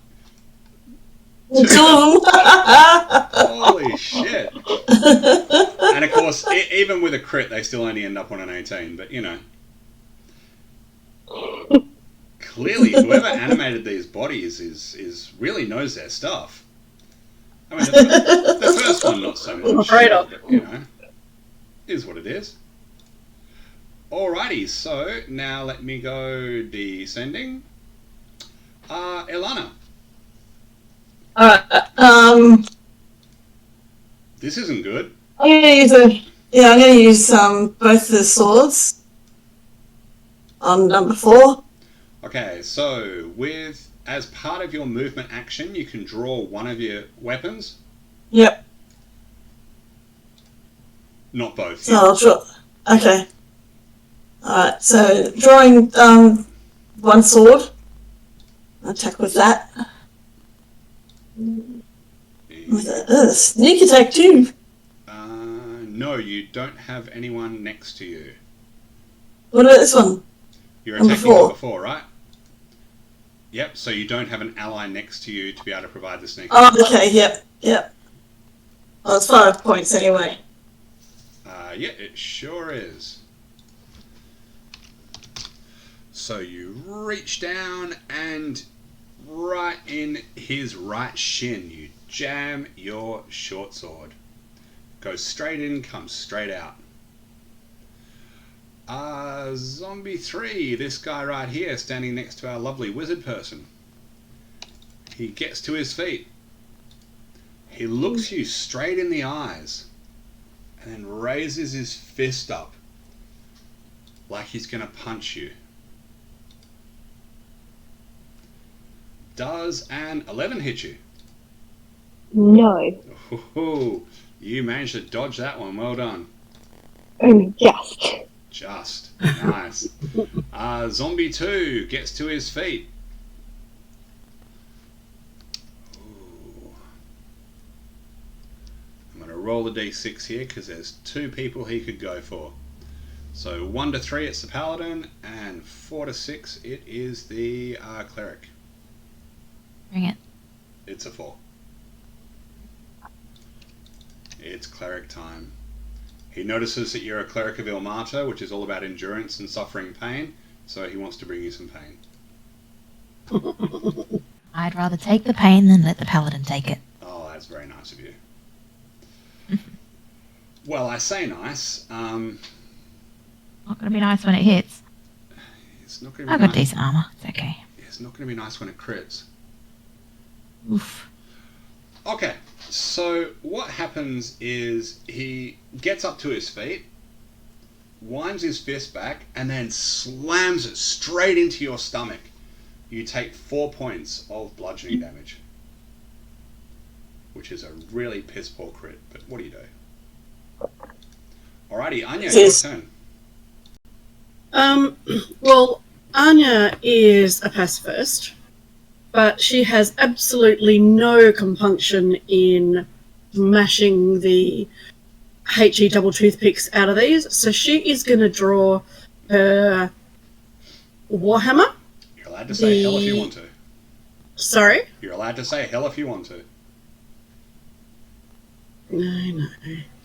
Two of them. Holy shit! And of course, even with a crit, they still only end up on an 18. But you know, clearly, whoever animated these bodies is really knows their stuff. I mean, the first one not so much, Afraid of. but you know, is what it is. Alrighty, so now let me go descending. Ilana, Alright, this isn't good. I'm gonna use both the swords on number 4. Okay, so as part of your movement action, you can draw one of your weapons. Yep. Not both. So I'll draw. Okay. Alright, so drawing one sword. Attack with that. With a sneak attack too. No, you don't have anyone next to you. What about this one? You're Number attacking 4. number 4, right? Yep, so you don't have an ally next to you to be able to provide the sneak Oh, attack. okay, yep. Well, it's 5 points anyway. Yeah, it sure is. So you reach down and right in his right shin, you jam your short sword. Goes straight in, comes straight out. Zombie 3, this guy right here standing next to our lovely wizard person. He gets to his feet. He looks you straight in the eyes and then raises his fist up like he's going to punch you. Does an 11 hit you? No. Oh, you managed to dodge that one. Well done. Only just. Just. Nice. Zombie 2 gets to his feet. Ooh. I'm going to roll the d6 here because there's 2 people he could go for. So 1 to 3 it's the paladin, and 4 to 6 it is the cleric. Bring it. It's a 4. It's cleric time. He notices that you're a cleric of Ilmata, which is all about endurance and suffering pain, so he wants to bring you some pain. I'd rather take the pain than let the paladin take it. Oh, that's very nice of you. Well, I say nice. Not going to be nice when it hits. It's not going to be I've got nice. decent armor. It's okay. It's not going to be nice when it crits. Oof. Okay, so what happens is he gets up to his feet, winds his fist back, and then slams it straight into your stomach. You take 4 points of bludgeoning damage, which is a really piss poor crit, but what do you do? Alrighty, Anya, your turn. Well, Anya is a pacifist, but she has absolutely no compunction in mashing the HE double toothpicks out of these. So she is going to draw her warhammer. You're allowed to say hell if you want to. Sorry? You're allowed to say hell if you want to. No.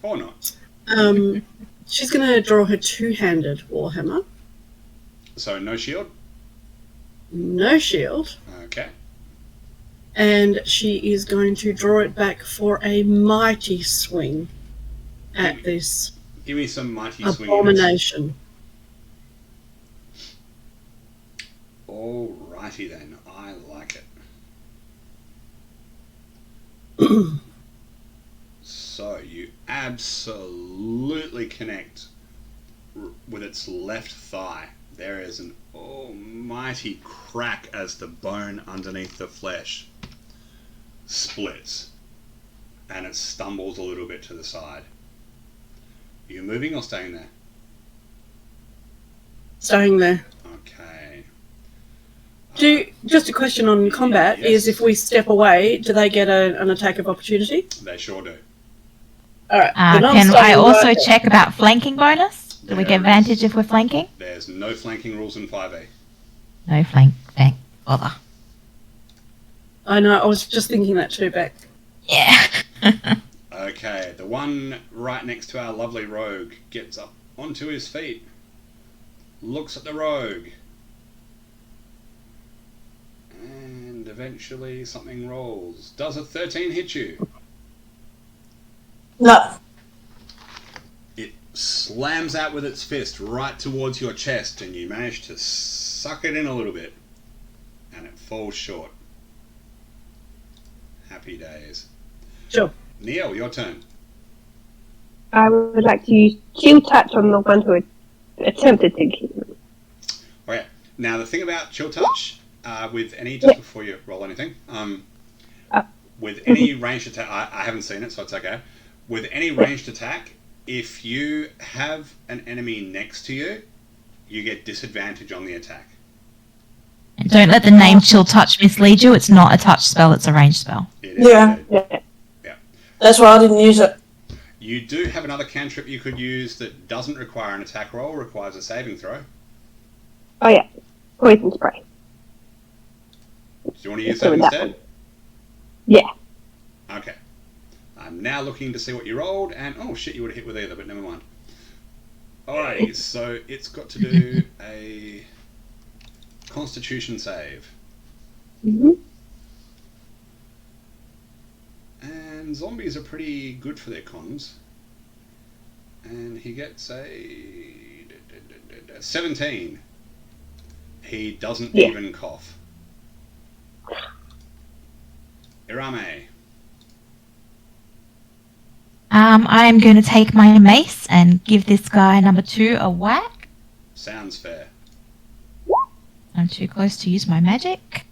Or not. She's going to draw her two-handed warhammer. So no shield? No shield. Okay. And she is going to draw it back for a mighty swing at this Give me some mighty swing. abomination. Alrighty then, I like it. So you absolutely connect with its left thigh. There is an almighty crack as the bone underneath the flesh splits and it stumbles a little bit to the side. Are you moving or staying there? Staying there. Okay. Just a question on combat is if we step away, do they get an attack of opportunity? They sure do. Alright. Can I also check about flanking bonus? Do we get advantage if we're flanking? There's no flanking rules in 5e. No flank. Thank bother. I know, I was just thinking that too, Beck. Yeah. Okay, the one right next to our lovely rogue gets up onto his feet, looks at the rogue, and eventually something rolls. Does a 13 hit you? No. It slams out with its fist right towards your chest, and you manage to suck it in a little bit, and it falls short. Happy days. Sure. Neil, your turn. I would like to use chill touch on the one who attempted to kill me. Okay. Now the thing about chill touch, with any, just before you roll anything, with any ranged attack, I haven't seen it, so it's okay. With any ranged attack, if you have an enemy next to you, you get disadvantage on the attack. And don't let the name Chill Touch mislead you. It's not a touch spell, it's a ranged spell. It is Yeah. indeed. Yeah. That's why I didn't use it. You do have another cantrip you could use that doesn't require an attack roll, requires a saving throw. Oh yeah, poison spray. Do you want to use So that that instead? one. Yeah. Okay. I'm now looking to see what you rolled, and oh shit, you would have hit with either, but never mind. Alrighty, so it's got to do a Constitution save. Mm-hmm. And zombies are pretty good for their cons. And he gets a 17. He doesn't Yeah. even cough. Irame. I am going to take my mace and give this guy number 2 a whack. Sounds fair. I'm too close to use my magic.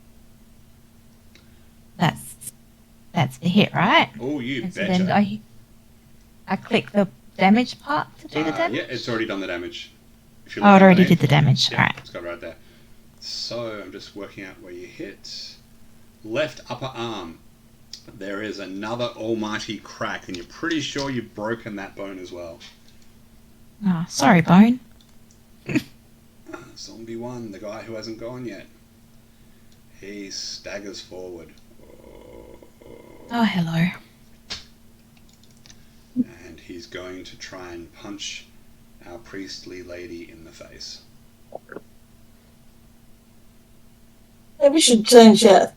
That's the hit, right? Oh, you And so betcha. then I click the damage part to do the damage. Yeah, it's already done the damage. If you Oh, it look already underneath. did the damage. Yeah, Alright. it's got right there. So I'm just working out where you hit. Left upper arm. There is another almighty crack, and you're pretty sure you've broken that bone as well. Oh, sorry, Bone. Zombie 1, the guy who hasn't gone yet. He staggers forward. Oh, hello. And he's going to try and punch our priestly lady in the face. Maybe we should change that.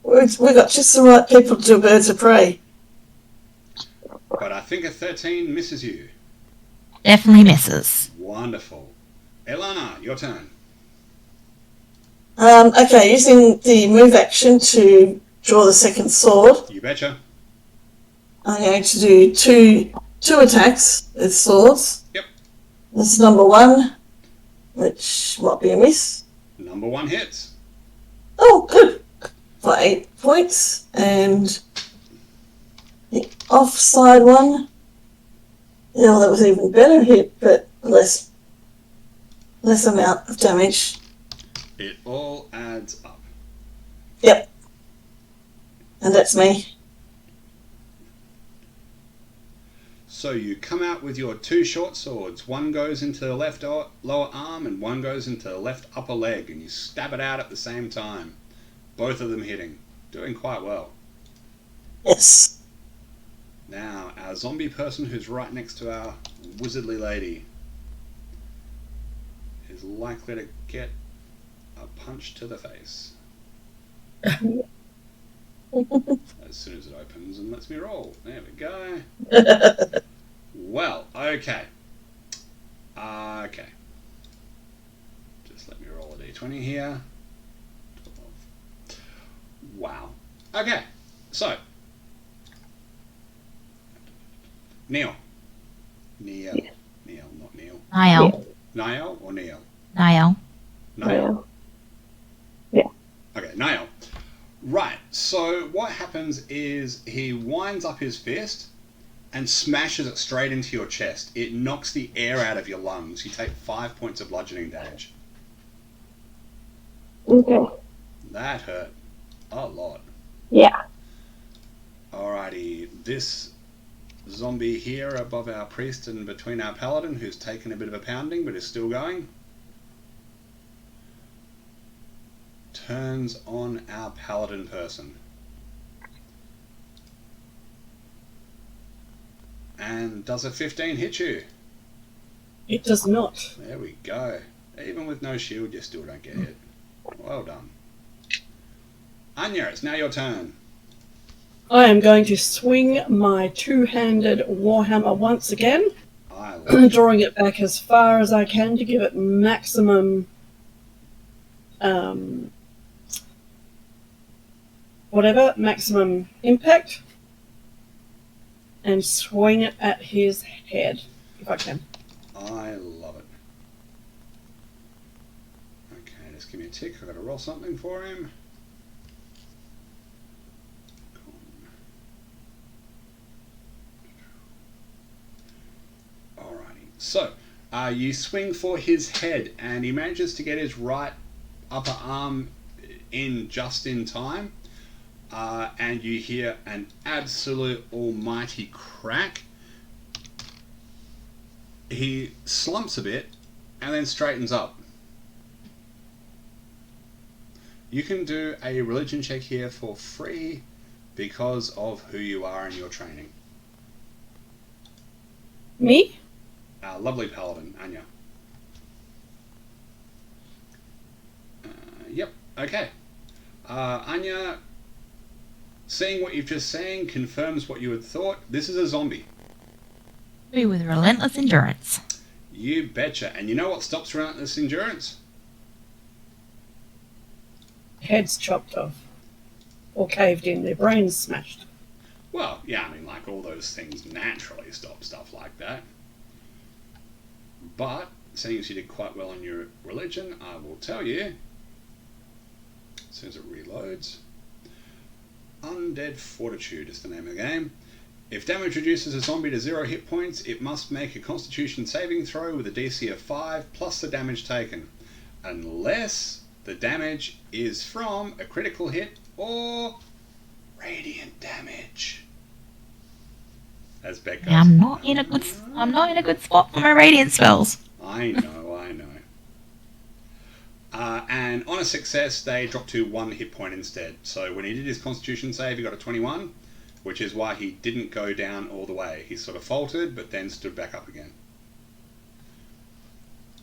We've got just the right people to do birds of prey. But I think a 13 misses you. Definitely misses. Wonderful. Elana, your turn. Okay, using the move action to draw the second sword, You betcha. I'm going to do two attacks with swords. Yep. This is number 1, which might be a miss. Number 1 hits. Oh, good. For 8 points. And the offside one. Yeah, that was even better hit, but less amount of damage. It all adds up. Yep. And that's me. So you come out with your 2 short swords. One goes into the left lower arm and one goes into the left upper leg, and you stab it out at the same time. Both of them hitting. Doing quite well. Yes. Now, our zombie person who's right next to our wizardly lady is likely to get a punch to the face. As soon as it opens and lets me roll. There we go. Well, okay. Okay. Just let me roll a d20 here. 12. Wow. Okay. So. Neil. Neil. Yes. Neil, not Neil. Niall. Niall or Neil? Niall. Niall. Yeah. Okay, Niall. Right, so what happens is he winds up his fist and smashes it straight into your chest. It knocks the air out of your lungs. You take 5 points of bludgeoning damage. Okay. That hurt a lot. Yeah. Alrighty, this zombie here above our priest and between our paladin, who's taken a bit of a pounding but is still going, turns on our paladin person. And does a 15 hit you? It does not. There we go. Even with no shield, you still don't get hit. Well done. Anya, it's now your turn. I am going to swing my two-handed warhammer once again, I love it. drawing it back as far as I can to give it maximum, maximum impact, and swing it at his head, if I can. I love it. Okay, just give me a tick. I've got to roll something for him. Alrighty. So, you swing for his head, and he manages to get his right upper arm in just in time. And you hear an absolute almighty crack. He slumps a bit and then straightens up. You can do a religion check here for free because of who you are and your training. Me? Lovely paladin, Anya. Yep, okay. Anya, seeing what you've just seen confirms what you had thought. This is a zombie. With relentless endurance. You betcha. And you know what stops relentless endurance? Heads chopped off. Or caved in, their brains smashed. Well, yeah, I mean, like, all those things naturally stop stuff like that. But, seeing as you did quite well in your religion, I will tell you, as soon as it reloads, Undead Fortitude is the name of the game. If damage reduces a zombie to 0 hit points, it must make a Constitution saving throw with a DC of 5 plus the damage taken, unless the damage is from a critical hit or radiant damage. As Beck goes, I'm not in a good spot for my radiant spells. I know. And on a success, they drop to 1 hit point instead. So when he did his Constitution save, he got a 21, which is why he didn't go down all the way. He sort of faltered, but then stood back up again.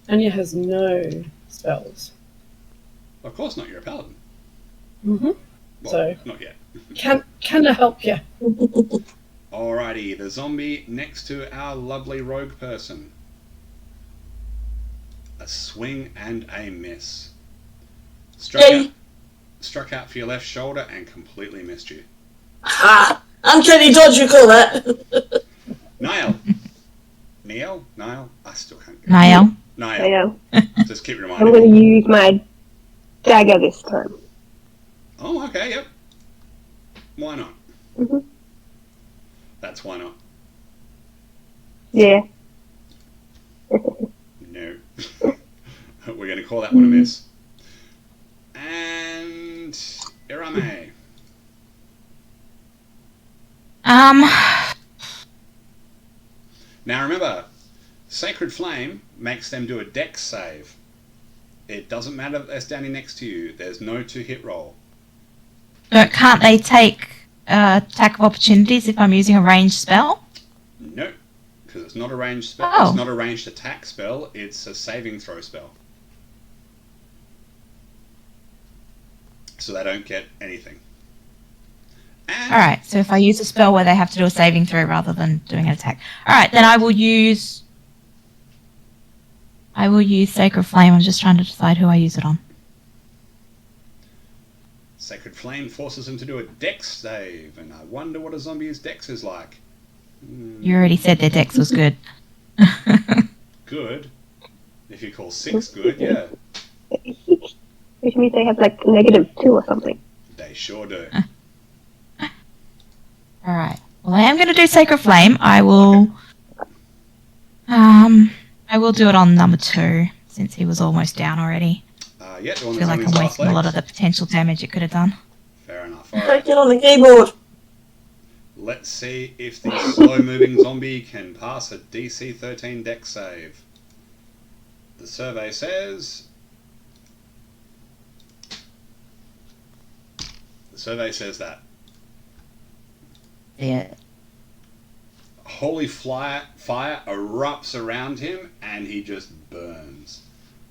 Anya has no spells. Of course not, you're a paladin. Mm-hmm. Well, So, not yet. can I help you? Alrighty, the zombie next to our lovely rogue person. A swing and a miss. Struck out for your left shoulder and completely missed you. Ha! Uncanny dodge, you call that? Niall? I still can't get it. Niall. Yeah. Just keep I'm reminding going me. to use my dagger this time. Oh, okay, yep. Why not? Mm-hmm. That's why not. Yeah. No. We're going to call that one a miss. And Irame. Now remember, Sacred Flame makes them do a dex save. It doesn't matter that they're standing next to you. There's no 2-hit roll. But can't they take attack of opportunities if I'm using a ranged spell? No, because it's not a ranged spell. Oh. It's not a ranged attack spell. It's a saving throw spell. So they don't get anything. And Alright, so if I use a spell where they have to do a saving throw rather than doing an attack. Alright, then I will use Sacred Flame. I'm just trying to decide who I use it on. Sacred Flame forces him to do a dex save, and I wonder what a zombie's dex is like. You already said their dex was good. Good. If you call 6 good, yeah. Which means they have like -2 or something. They sure do. Alright. Well, I am going to do Sacred Flame. I will do it on number 2, since he was almost down already. Yeah, the one I feel that's like on I'm his last wasting a lot of legs. the potential damage it could have done. Fair enough. Don't Alright. get on the keyboard. Let's see if the slow-moving zombie can pass a DC 13 dex save. The survey says... that. Yeah. Holy fire erupts around him, and he just burns.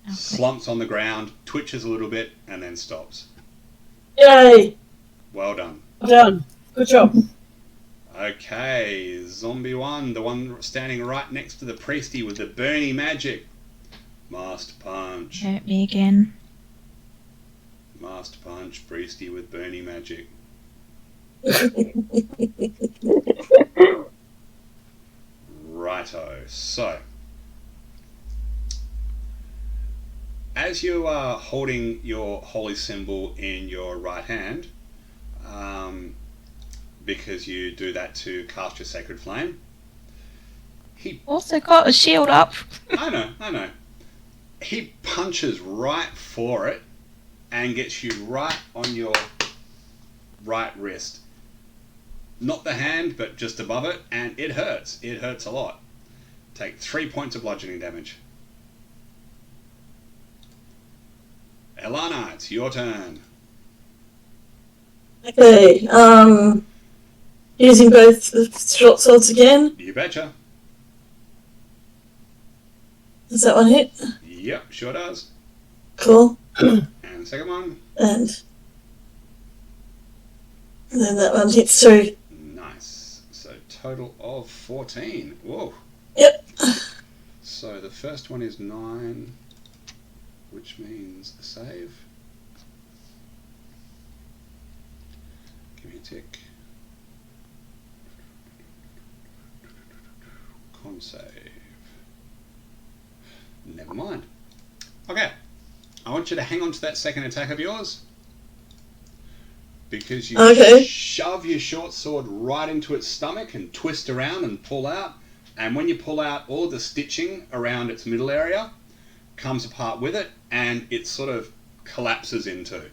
Okay. Slumps on the ground, twitches a little bit, and then stops. Yay! Well done. Done. Good job. Okay, zombie 1, the one standing right next to the priesty with the burny magic. Master punch. Hurt me again. Master punch, priesty with burny magic. Righto. So, as you are holding your holy symbol in your right hand, because you do that to cast your sacred flame, he Also got a shield up. I know. He punches right for it and gets you right on your right wrist. Not the hand, but just above it, and it hurts. It hurts a lot. Take 3 points of bludgeoning damage. Elana, it's your turn. Okay, using both short swords again. You betcha. Does that one hit? Yep, sure does. Cool. And the second one? And then that one hits too. Nice. So total of 14. Whoa. Yep. So the first one is 9, which means a save. Give me a tick. Con save. Never mind. Okay. I want you to hang on to that second attack of yours. Because you shove your short sword right into its stomach and twist around and pull out. And when you pull out, all of the stitching around its middle area comes apart with it, and it sort of collapses into.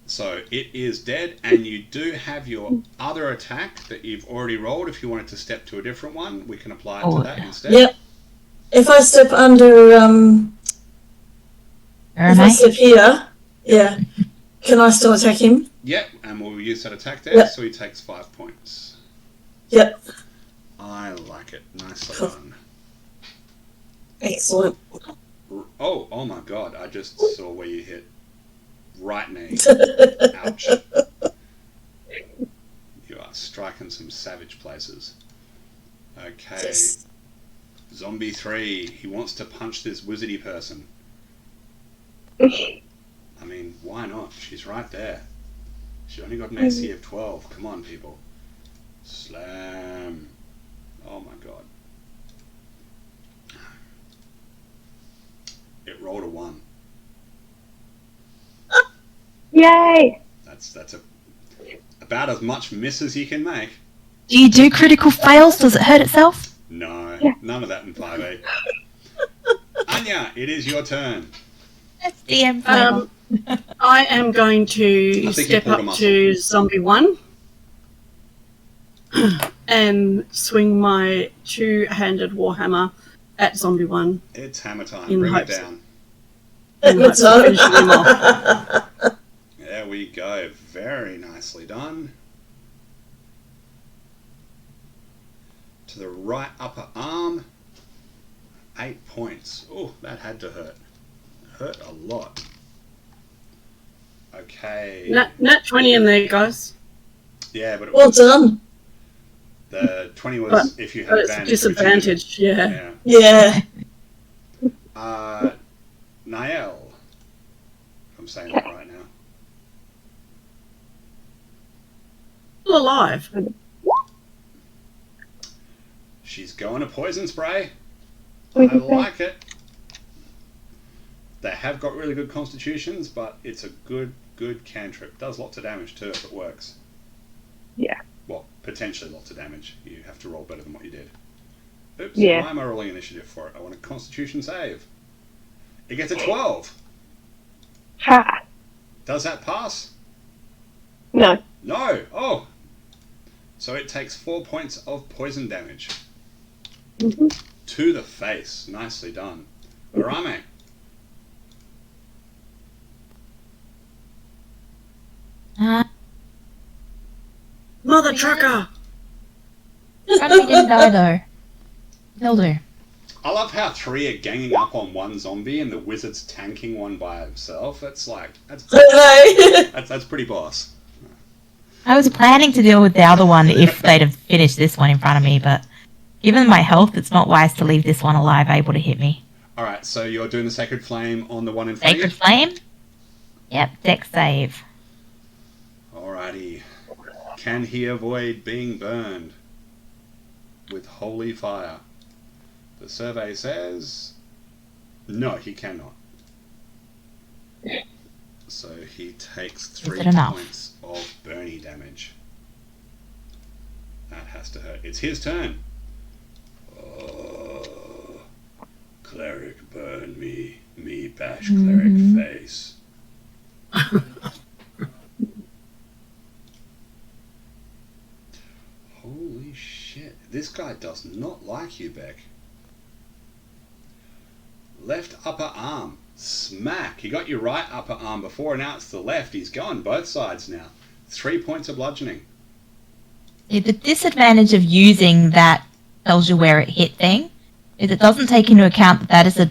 So it is dead, and you do have your other attack that you've already rolled. If you wanted to step to a different one, we can apply it to that instead. Yep. If I step under, if I step here, yeah, can I still attack him? Yep, and we'll use that attack there, so he takes 5 points. Yep. I like it. Nicely done. Excellent. Oh my god, I just saw where you hit. Right knee. Ouch. You are striking some savage places. Okay. Yes. Zombie 3. He wants to punch this wizardy person. I mean, why not? She's right there. She only got an AC of 12. Come on, people. Slam. Oh my god. It rolled a 1. Yay! That's about as much miss as you can make. Do you do critical fails? Does it hurt itself? No, none of that in 5e. Anya, it is your turn. That's DM flavor. I am going to I think step you pulled a up muscle. to zombie 1 and swing my two-handed warhammer at zombie 1 It's hammer time. In Bring it hopes- down. in hopes of finishing him off. There we go. Very nicely done. To the right upper arm. 8 points. Oh, that had to hurt. Hurt a lot. Okay. Nat 20 in there, guys. Yeah, but it Well was, done. the 20 was if you had But it's a advantage. which you disadvantage, yeah. didn't. Yeah. Yeah. Niall. I'm saying that right now. Still alive. She's going to poison spray. I Poison spray. like it. They have got really good constitutions, but it's a good cantrip. Does lots of damage too if it works. Yeah. Well, potentially lots of damage. You have to roll better than what you did. Oops, Yeah. why am I rolling initiative for it? I want a constitution save. It gets a 12. Ha! Does that pass? No. No. Oh. So it takes 4 points of poison damage. Mm-hmm. To the face. Nicely done. Arame. Mother trucker! Probably didn't die though. He'll do. I love how 3 are ganging up on one zombie and the wizard's tanking one by himself. That's like that's Hello. that's pretty boss. I was planning to deal with the other one if they'd have finished this one in front of me, but given my health, it's not wise to leave this one alive, able to hit me. Alright, so you're doing the Sacred Flame on the one in front Sacred of Flame? Yep, dex save. you? Alrighty. Can he avoid being burned with holy fire? The survey says no, he cannot. So he takes 3 it enough? points of burny damage. That has to hurt. It's his turn. Oh, cleric burn me. Me bash cleric face. Holy shit. This guy does not like you, Beck. Left upper arm. Smack. He got your right upper arm before, and now it's the left. He's going both sides now. 3 points of bludgeoning. Yeah, the disadvantage of using that tells you where it hit thing is it doesn't take into account that that is a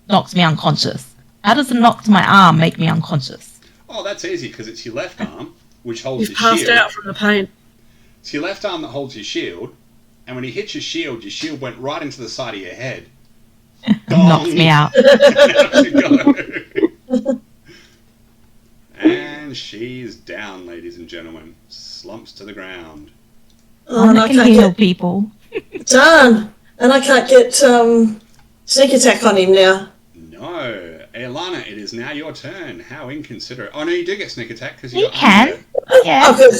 knocks me unconscious. How does a knock to my arm make me unconscious? Oh, that's easy because it's your left arm, which holds You've your passed shield. out from the pain. It's your left arm that holds your shield, and when he hits your shield went right into the side of your head. Knocks me out. Out you go. And she's down, ladies and gentlemen. Slumps to the ground. Oh, and I can can't heal get people. done. And I can't get sneak attack on him now. No. Elana, it is now your turn. How inconsiderate. Oh, no, you do get sneak attack because you You got can. under. Yeah. Oh, good.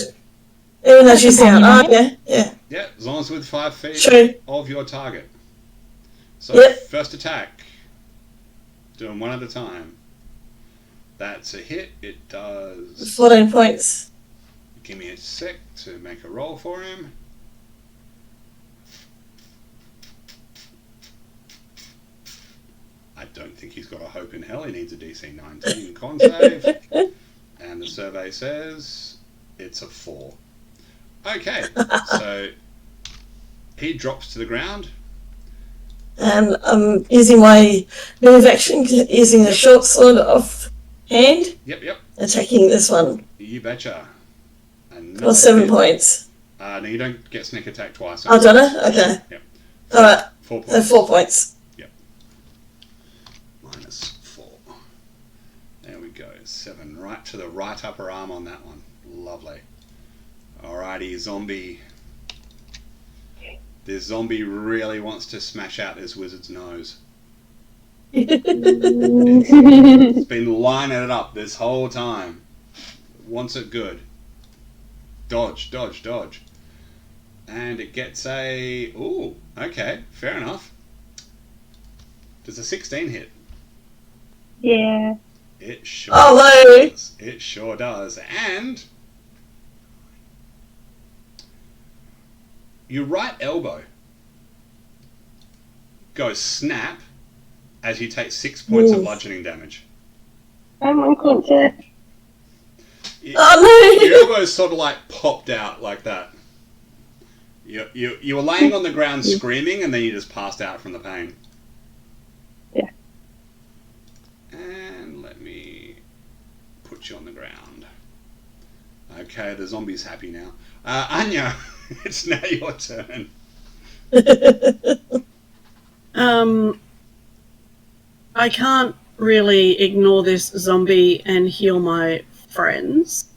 Even though she's down. Companion, Oh, yeah, yeah. Yeah, as long as with 5 feet True. of your target. So, Yep. first attack. Doing one at a time. That's a hit. It does... 14 points. Give me a sec to make a roll for him. I don't think he's got a hope in hell. He needs a DC 19 con save. And the survey says it's a 4. Okay, so he drops to the ground. And I'm using my move action, using a short sword off hand, Yep, attacking this one you betcha. for 7 points. No, you don't get sneak attack twice. Oh, don't I? Okay. Yep. Alright, 4 so points. 4 points. Minus 4. There we go. 7 right to the right upper arm on that one. Lovely. Alrighty, zombie. This zombie really wants to smash out this wizard's nose. It's been lining it up this whole time. Wants it good. Dodge, dodge, dodge. And it gets a... Ooh, okay, fair enough. Does a 16 hit? Yeah. It sure Hello. does. It sure does. And your right elbow goes snap as you take 6 points of Ooh. bludgeoning damage. I'm unconscious. Oh Your no! elbow sort of like popped out like that. You were laying on the ground screaming, and then you just passed out from the pain. Yeah. And let me put you on the ground. Okay, the zombie's happy now. Anya, it's now your turn. I can't really ignore this zombie and heal my friends.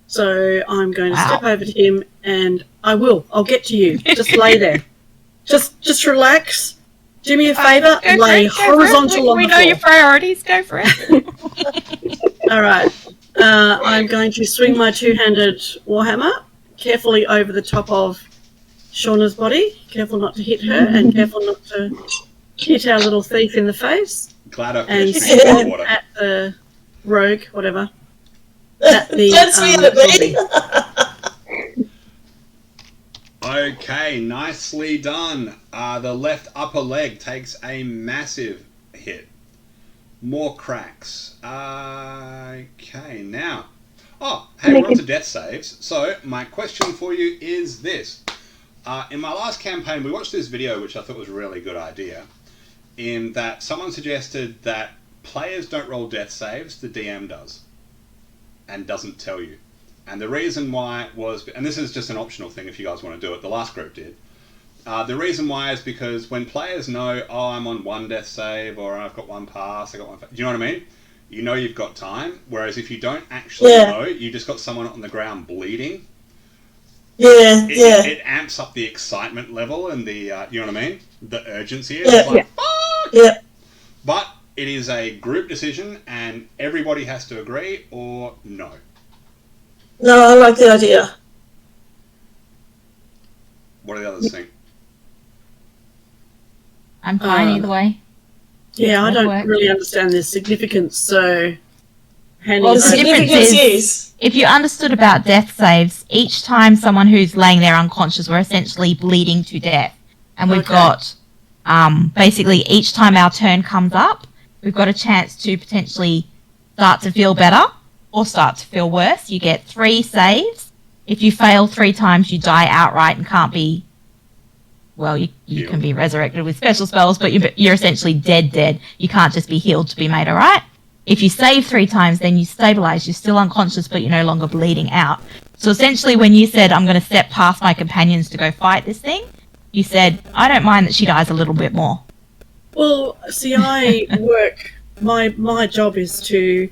So I'm going to step over to him and I'll get to you. Just lay there. Just relax. Do me a favour, lay horizontal on the floor. We know your priorities, go for it. Alright. I'm going to swing my two-handed warhammer carefully over the top of Shauna's body. Careful not to hit her and careful not to hit our little thief in the face. Glad I And finished drinking swing water. at the rogue, whatever. At the Don't swing at me! Okay, nicely done. The left upper leg takes a massive hit. More cracks. Okay, now. Oh, hey, we're on to death saves. So, my question for you is this. In my last campaign, we watched this video, which I thought was a really good idea, in that someone suggested that players don't roll death saves, the DM does, and doesn't tell you. And the reason why was, and this is just an optional thing if you guys want to do it, the last group did. The reason why is because when players know, oh, I'm on one death save, or I've got one pass, I got one. Do you know what I mean? You know you've got time. Whereas if you don't actually know, you just got someone on the ground bleeding. It amps up the excitement level and the, you know what I mean? The urgency. It's like, fuck! But it is a group decision, and everybody has to agree or no. No, I like the idea. What do the others think? I'm fine either way. Yeah, I don't really understand the significance, so... Well, the significance is, if you understood about death saves, each time someone who's laying there unconscious, we're essentially bleeding to death. And we've got, basically, each time our turn comes up, we've got a chance to potentially start to feel better or start to feel worse. You get 3 saves. If you fail 3 times, you die outright and can't be... Well, you can be resurrected with special spells, but you're essentially dead. You can't just be healed to be made alright. If you save 3 times, then you stabilise. You're still unconscious, but you're no longer bleeding out. So essentially, when you said, I'm going to step past my companions to go fight this thing, you said, I don't mind that she dies a little bit more. Well, see, I work... My job is to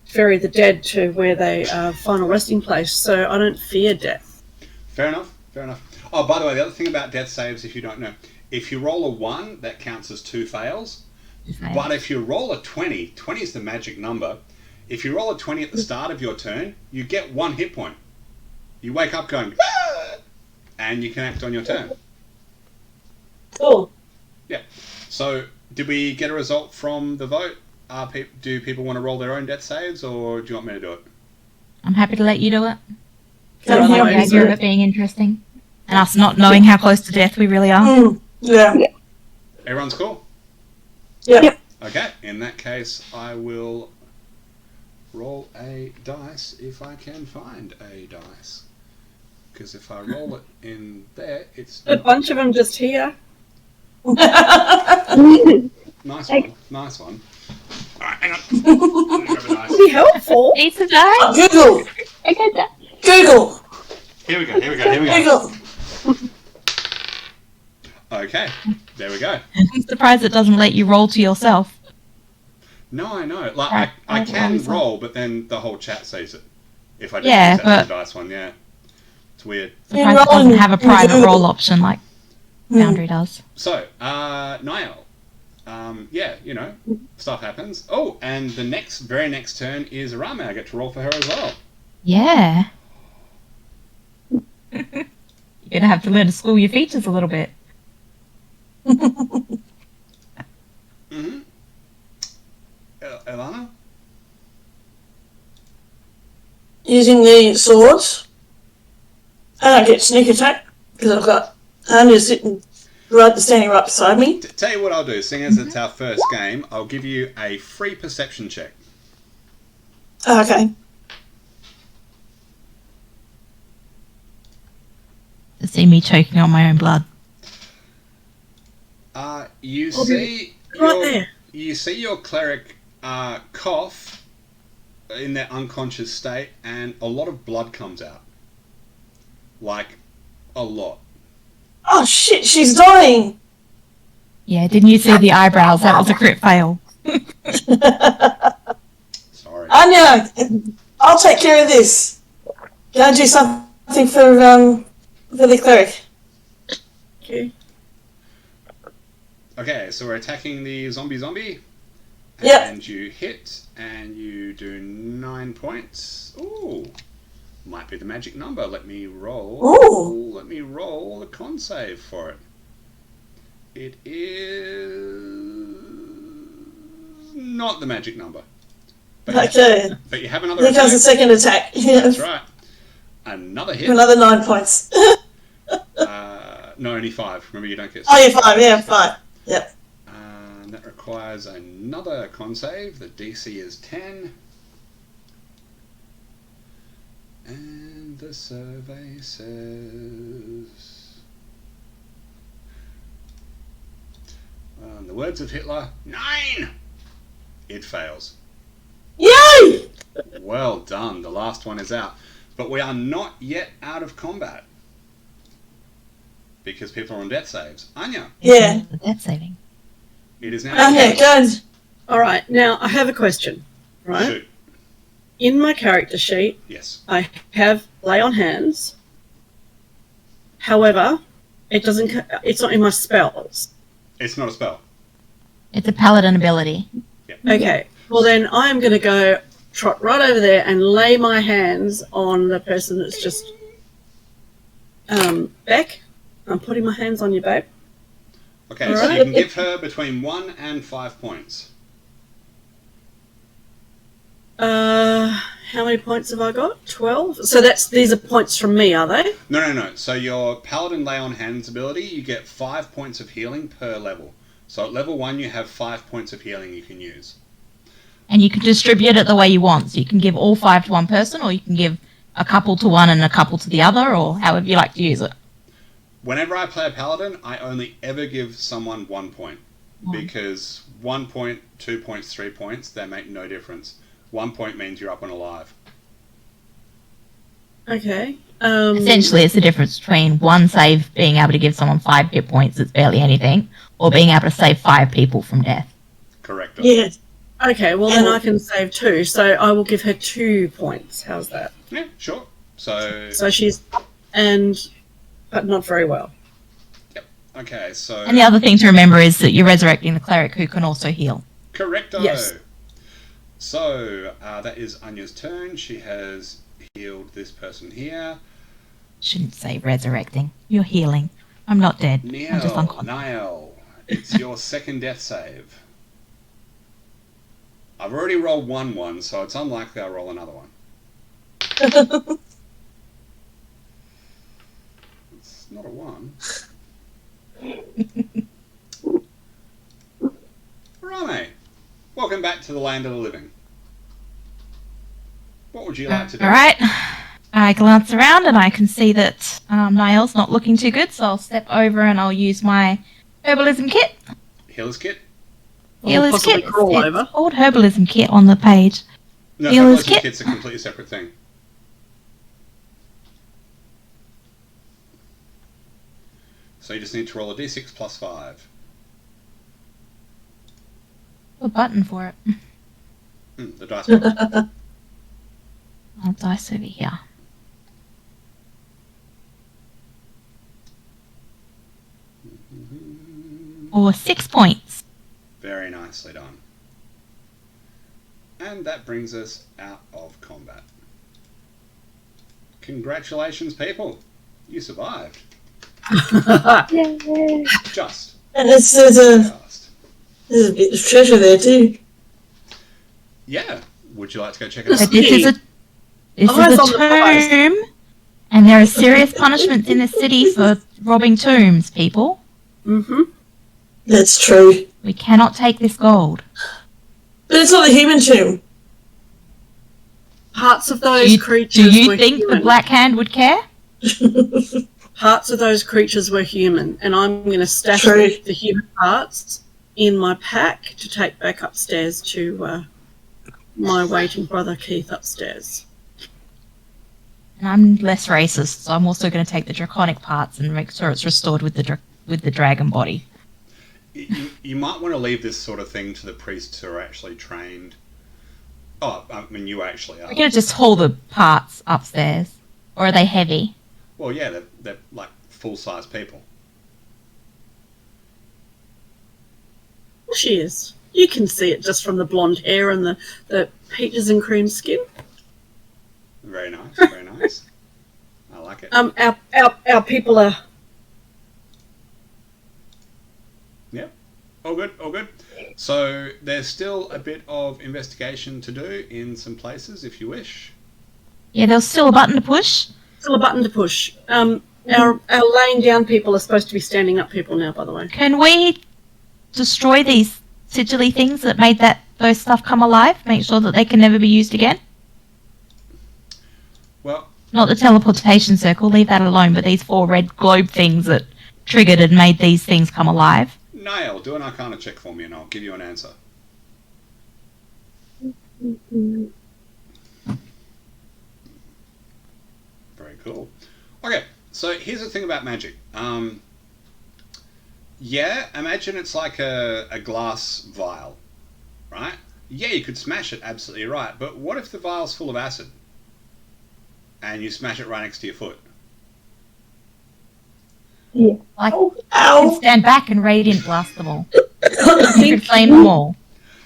ferry the dead to where they final resting place, so I don't fear death. Fair enough. Oh, by the way, the other thing about death saves, if you don't know, if you roll a 1, that counts as 2 fails. But if you roll a 20, 20 is the magic number. If you roll a 20 at the start of your turn, you get 1 hit point. You wake up going, ah! And you can act on your turn. Cool. Yeah. So, did we get a result from the vote? Do people want to roll their own death saves, or do you want me to do it? I'm happy to let you do it. Yeah, I like the idea of it being interesting. And us not knowing how close to death we really are. Yeah. Everyone's cool? Yeah. Okay, in that case, I will roll a dice if I can find a dice. Because if I roll it in there, it's... A bunch of them just here. Nice one. Alright, hang on. I'm gonna grab a dice. Be helpful. Need some dice? Google. Google. Here we go. Google. Okay, there we go. I'm surprised it doesn't let you roll to yourself. No, I know. Like I can roll, but then the whole chat sees it. If I just use that dice one, it's weird. Surprised it doesn't have a private roll option like Foundry does. So, Niall. Stuff happens. Oh, and the very next turn is Arame. I get to roll for her as well. Yeah. You're going to have to learn to school your features a little bit. Mm-hmm. Elana? Using the swords. And I get sneak attack because I've got Anya standing right beside me. Tell you what I'll do. Seeing as it's our first game, I'll give you a free perception check. Okay. To see me choking on my own blood. You see your cleric cough in their unconscious state, and a lot of blood comes out. Like, a lot. Oh shit, she's dying! Yeah, didn't you see the eyebrows? That was a crit fail. Sorry. Anya, I'll take care of this. Can I do something for the cleric? Okay. Okay, so we're attacking the zombie. Yep. And you hit, and you do 9 points. Ooh. Might be the magic number. Let me roll. Ooh. Let me roll the con save for it. It is not the magic number. But Okay. But you have another Here comes the attack. second attack. That's right. Another hit. Another 9 points. No, only 5. Remember, you don't get... Oh, you're 5. Yeah, 5. Yep. And that requires another con save. The DC is 10. And the survey says... in the words of Hitler, 9! It fails. Yay! Well done. The last one is out. But we are not yet out of combat. Because people are on death saves. Anya, Yeah. Death saving. it is now. Okay, good. All right. Now I have a question. Right. Shoot. In my character sheet, Yes. I have lay on hands. However, it's not in my spells. It's not a spell. It's a paladin ability. Okay. Well, then I am going to go trot right over there and lay my hands on the person that's just Beck. I'm putting my hands on you, babe. Okay, All so right. you can give her between 1 and 5 points. How many points have I got? 12. So these are points from me, are they? No. So your Paladin Lay on Hands ability, you get 5 points of healing per level. So at level 1, you have 5 points of healing you can use. And you can distribute it the way you want. So you can give all 5 to one person, or you can give a couple to one and a couple to the other, or however you like to use it. Whenever I play a Paladin, I only ever give someone 1 point. Because 1 point, 2 points, 3 points, they make no difference. 1 point means you're up and alive. Okay. Essentially, it's the difference between one save being able to give someone 5 hit points, it's barely anything, or being able to save 5 people from death. Correct. Yeah. Okay, well then I can save 2, so I will give her 2 points. How's that? Yeah, sure. So So but not very well. okay, so And the other thing to remember is that you're resurrecting the cleric who can also heal. correcto. Yes. So that is Anya's turn. She has healed this person here. Shouldn't say resurrecting. You're healing. I'm not dead. I'm just unconscious. Niall, it's your second death save. I've already rolled 1-1, so it's unlikely I'll roll another one. It's not a 1. Rame, welcome back to the land of the living. What would you like to do? All right. I glance around and I can see that Niall's not looking too good, so I'll step over and I'll use my herbalism kit. Healer's kit? Healer's possibly kit. crawl It's over. called herbalism kit on the page. No, Healer's healer's kit? kit's a completely separate thing. So you just need to roll a d6 plus 5. A button for it. The dice box. I'll dice over here. Or 6 points. Very nicely done. And that brings us out of combat. Congratulations, people. You survived. Yay. Just. And there's a Just. bit of treasure there too. Yeah. Would you like to go check it So out? this is a Eyes on the prize. tomb, and there are serious punishments in the city for robbing tombs, people. Mm-hmm. That's true. We cannot take this gold. But it's not a human tomb. Parts of Do those you, creatures do you were think human. the Black Hand would care? Parts of those creatures were human, and I'm going to stash True. the human parts in my pack to take back upstairs to my waiting brother Keith upstairs. And I'm less racist, so I'm also going to take the draconic parts and make sure it's restored with the dragon body. You might want to leave this sort of thing to the priests who are actually trained. Oh, I mean, you actually are. We're going to just haul the parts upstairs. Or are they heavy? Well, yeah, they're like full-size people. She is. You can see it just from the blonde hair and the peaches and cream skin. Very nice, very nice. I like it. Our people are. Yeah, all good, all good. So there's still a bit of investigation to do in some places if you wish. Yeah, there's still a button to push. Still a button to push. Our laying down people are supposed to be standing up people now, by the way. Can we destroy these sigilly things that made those stuff come alive? Make sure that they can never be used again? Well, Not the teleportation circle, leave that alone, but these 4 red globe things that triggered and made these things come alive. Niall, do an Arcana check for me and I'll give you an answer. Very cool. Okay, so here's the thing about magic. Yeah, imagine it's like a glass vial, right? Yeah, you could smash it, absolutely right. But what if the vial's full of acid and you smash it right next to your foot? Yeah. Like, Oh, you can stand back and radiant blast them all. You can flame them all.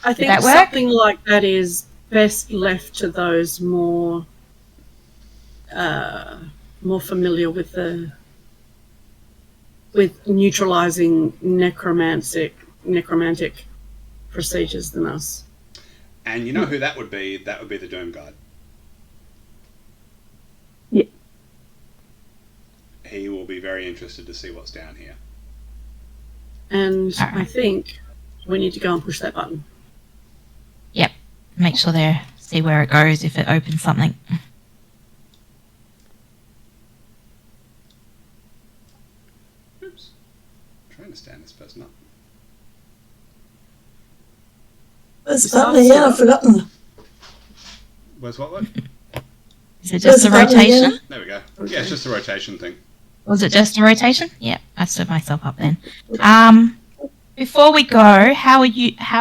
I think that work? something like that is best left to those more familiar with neutralizing necromantic procedures than us. And you know who that would be? That would be the Doom Guide. Yeah. He will be very interested to see what's down here. And I think we need to go and push that button. Yep. Make sure they see where it goes if it opens something. Oops. I'm trying to stand this person up. where's the button again? I've forgotten. Where's what? Is it just a rotation? There we go. Yeah, it's just a rotation thing. Was it just a rotation? Yep, I stood myself up then. Before we go, how are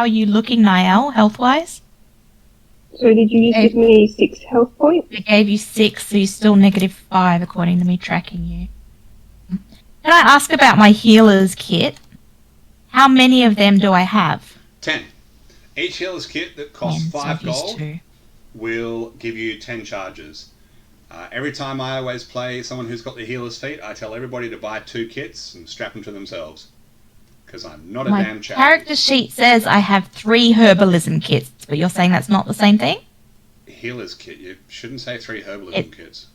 you looking, Niall, health-wise? So did you just give me 6 health points? I gave you 6, so you're still -5 according to me tracking you. Can I ask about my healer's kit? How many of them do I have? 10. Each healer's kit that costs 10, so 5 I've used gold 2. will give you 10 charges. Every time I always play someone who's got the healer's feat, I tell everybody to buy 2 kits and strap them to themselves. Because I'm not a My damn charity. character sheet says I have 3 herbalism kits, but you're saying that's not the same thing? Healer's kit. You shouldn't say 3 herbalism kits.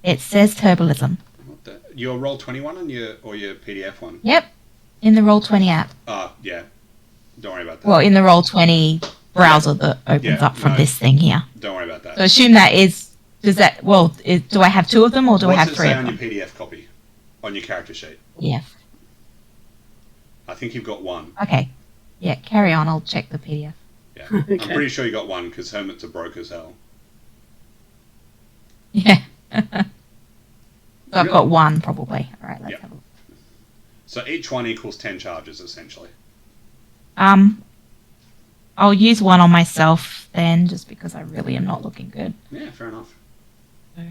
It says herbalism. What the? Your Roll21 and your PDF one? Yep, in the Roll20 app. Oh, yeah. Don't worry about that. Well, in the Roll20 browser that opens up from this thing here. Don't worry about that. So assume that is... do I have 2 of them or do I have 3 What's it say of on them? your PDF copy? On your character sheet? Yeah. I think you've got 1. Okay. Yeah, carry on. I'll check the PDF. Yeah. Okay. I'm pretty sure you got 1 because Hermits are broke as hell. Yeah. So I've got 1 probably. All right, let's Yep. have a look. So each one equals 10 charges, essentially. I'll use 1 on myself then, just because I really am not looking good. Yeah, fair enough. So...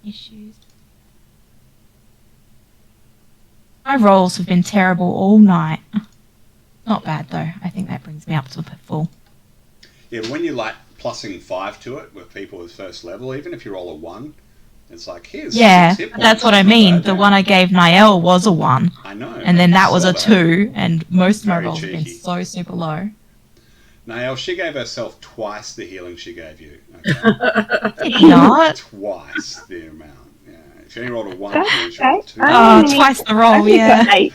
issues. My rolls have been terrible all night. Not bad though. I think that brings me up to full. Yeah, but when you're like plussing 5 to it with people with first level, even if you roll a 1, it's like, here's 6 hit points. That's what I Not mean. bad, The yeah. one I gave Niall was a 1. I know. And then that was I a saw that. 2, and most of my Very rolls have been cheeky. so super low. Nael, she gave herself twice the healing she gave you. Okay? Did not? Twice the amount. Yeah. If you only rolled a 1, That's she rolled a 2. okay. Oh, twice the roll, I've only yeah. got 8.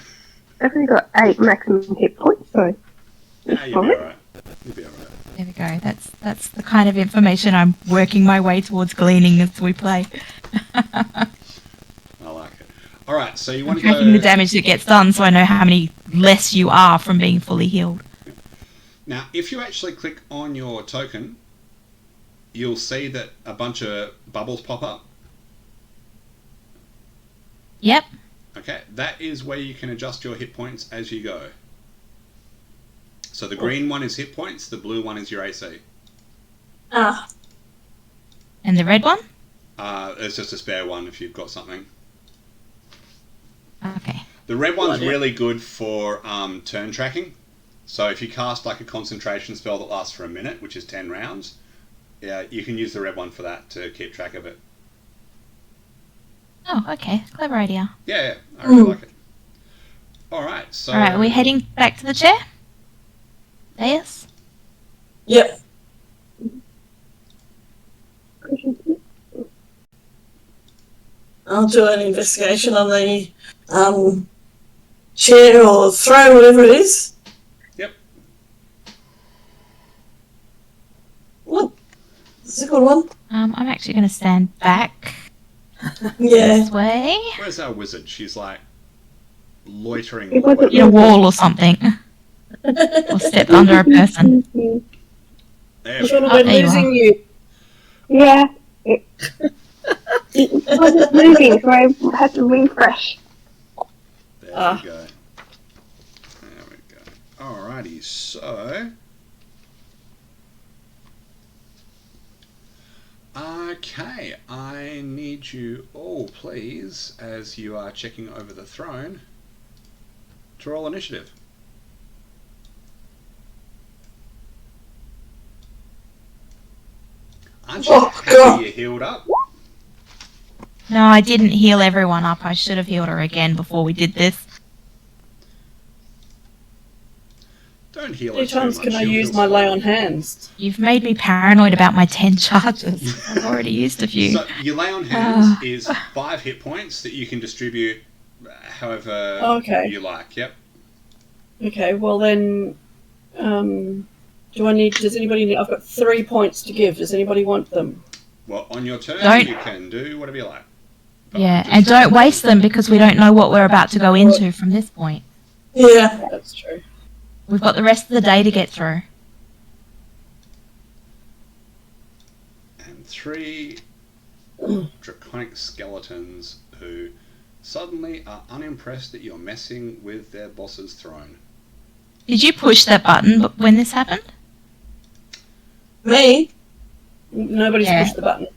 I've only got 8 maximum hit points, so Yeah, you'll be alright. You'll be alright. There we go. That's the kind of information I'm working my way towards gleaning as we play. I like it. Alright, so you I'm want to tracking go... the damage that gets done so I know how many less you are from being fully healed. Now, if you actually click on your token, you'll see that a bunch of bubbles pop up. Yep. Okay, that is where you can adjust your hit points as you go. So the green one is hit points, the blue one is your AC. Ah, And the red one? It's just a spare one if you've got something. Okay. The red one's Bloody. really good for turn tracking. So if you cast like a concentration spell that lasts for a minute, which is 10 rounds, yeah, you can use the red one for that to keep track of it. Oh, okay. Clever idea. Yeah, I really like it. Alright, so... Alright, are we heading back to the chair? Yes? yep. I'll do an investigation on the chair or throne, whatever it is. Yep. What? Is it a good one? I'm actually going to stand back Yeah. this way. Where's our wizard? She's like loitering. It wasn't In a wall or something. Or stepped under a person. There we Sean, go. we're there you losing are. you. Yeah. It wasn't moving, so I had to refresh. There Ah. we go. There we go. Alrighty, so... Okay, I need you all, please, as you are checking over the throne, to roll initiative. Aren't you Oh, happy God. you healed up? No, I didn't heal everyone up. I should have healed her again before we did this. Don't heal How her many too times much. can I she'll use feel my lay sorry. on hands? You've made me paranoid about my 10 charges. I've already used a few. So your lay on hands is 5 hit points that you can distribute however Okay. you like. Yep. Okay, well then, does anybody need, I've got 3 points to give. Does anybody want them? Well, on your turn, Don't- you can do whatever you like. But Yeah, I'm just- and don't waste them because we don't know what we're about to go into from this point. Yeah. That's true. We've got the rest of the day to get through. And 3 draconic skeletons who suddenly are unimpressed that you're messing with their boss's throne. Did you push that button when this happened? Me? Nobody's Yeah. pushed the button.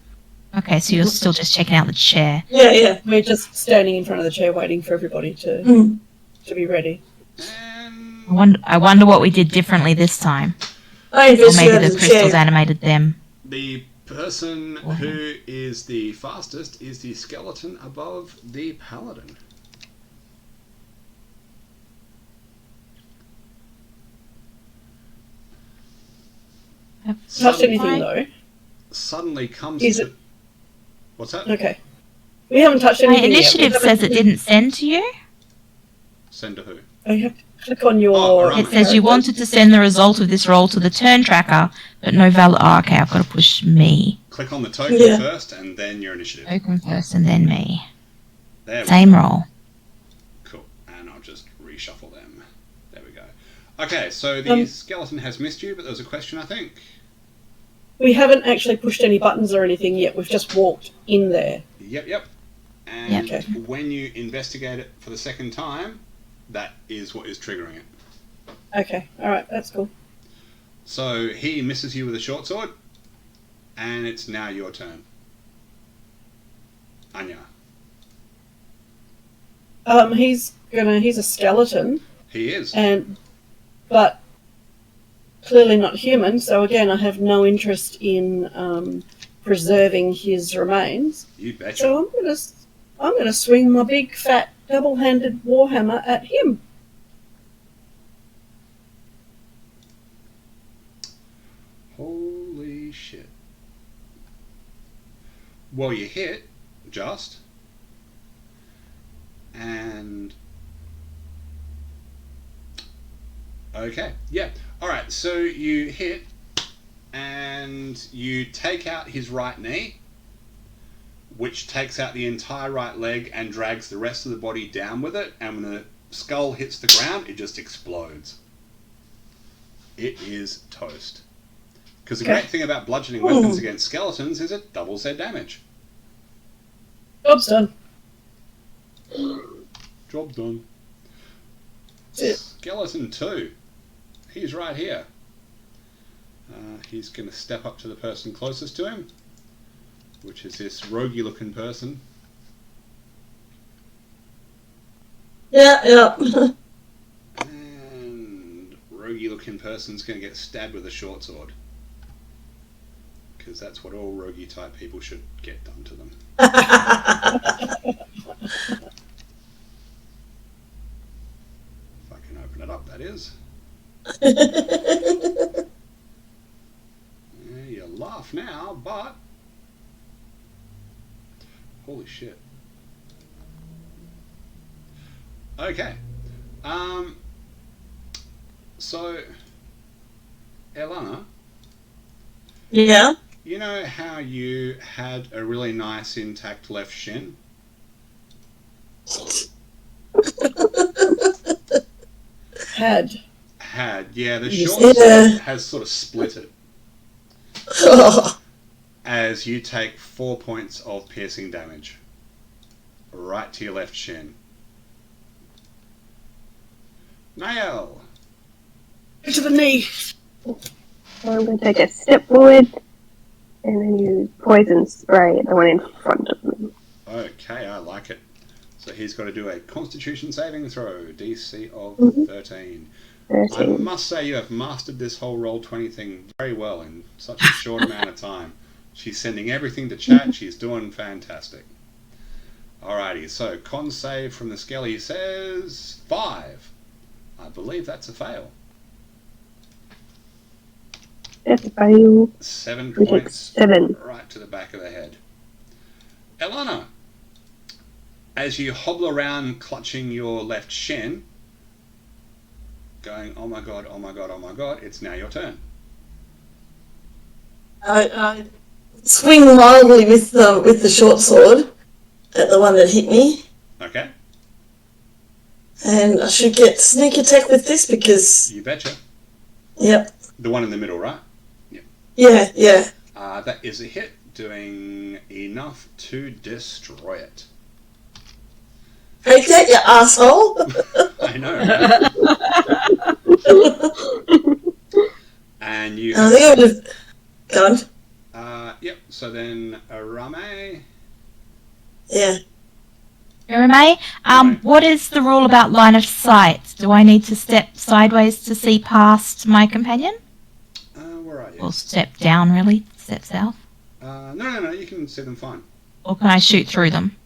Okay, so you're still just checking out the chair. Yeah, yeah. We're just standing in front of the chair waiting for everybody to Mm. be ready. And I wonder what we did differently this time. I Or maybe investigated the the crystals chair. animated them. the person who is the fastest is the skeleton above the paladin. Touched anything though? Suddenly comes Is to... it- What's that? Okay. We haven't touched My anything initiative yet. says it didn't send to you. Send to who? Oh, you have to click on your... Oh, right. It says you wanted to send the result of this roll to the turn tracker, but no valid... Oh, okay, I've got to push me. Click on the token Yeah. first and then your initiative. Token first and then me. There we Same go. roll. Cool. And I'll just reshuffle them. There we go. Okay, so the skeleton has missed you, but there was a question, I think. We haven't actually pushed any buttons or anything yet. We've just walked in there. Yep. And Yep. Okay. when you investigate it for the second time, that is what is triggering it. Okay, alright, that's cool. So he misses you with a short sword, and it's now your turn. Anya. He's a skeleton, He is. but clearly not human, so again, I have no interest in preserving his remains. You betcha. So I'm gonna swing my big fat double-handed warhammer at him. Holy shit. Well, you hit, just. And... Okay, yeah. Alright, so you hit, and you take out his right knee, which takes out the entire right leg and drags the rest of the body down with it, and when the skull hits the ground, it just explodes. It is toast. Because the great thing about bludgeoning weapons against skeletons is it doubles their damage. Job's done. Job done. That's it. Skeleton 2. He's right here. He's going to step up to the person closest to him, which is this roguey looking person. Yeah. And roguey looking person's going to get stabbed with a short sword. Because that's what all roguey type people should get done to them. If I can open it up, that is. Yeah, you laugh now, but... Holy shit. Okay. So... Elana, Yeah. you know how you had a really nice intact left shin? Had. Yeah, the Yes. short sword has sort of split it. as you take 4 points of piercing damage. Right to your left shin. Nail! To the knee. So I'm going to take a step forward and then use poison spray at the one in front of me. Okay, I like it. So he's got to do a Constitution saving throw, DC of 13. I 13. must say you have mastered this whole Roll20 thing very well in such a short amount of time. She's sending everything to chat. She's doing fantastic. Alrighty, so con save from the skelly says 5. I believe that's a fail. That's a fail. 7 We take points 7. right to the back of the head. Elana, as you hobble around clutching your left shin, going, oh my god, oh my god, oh my god, it's now your turn. I swing wildly with the short sword at the one that hit me, Okay, and I should get sneak attack with this because, you betcha. yep, The one in the middle, right? yeah. That is a hit, doing enough to destroy it. Take that, you asshole! I know, right? And you I think I would have gone. Yep, so then Arame. Jeremy, Yeah. Jeremy. what is the rule about line of sight? Do I need to step sideways to see past my companion? Where are you? Or step down, really? Step south? No, you can see them fine. Or can I shoot through them?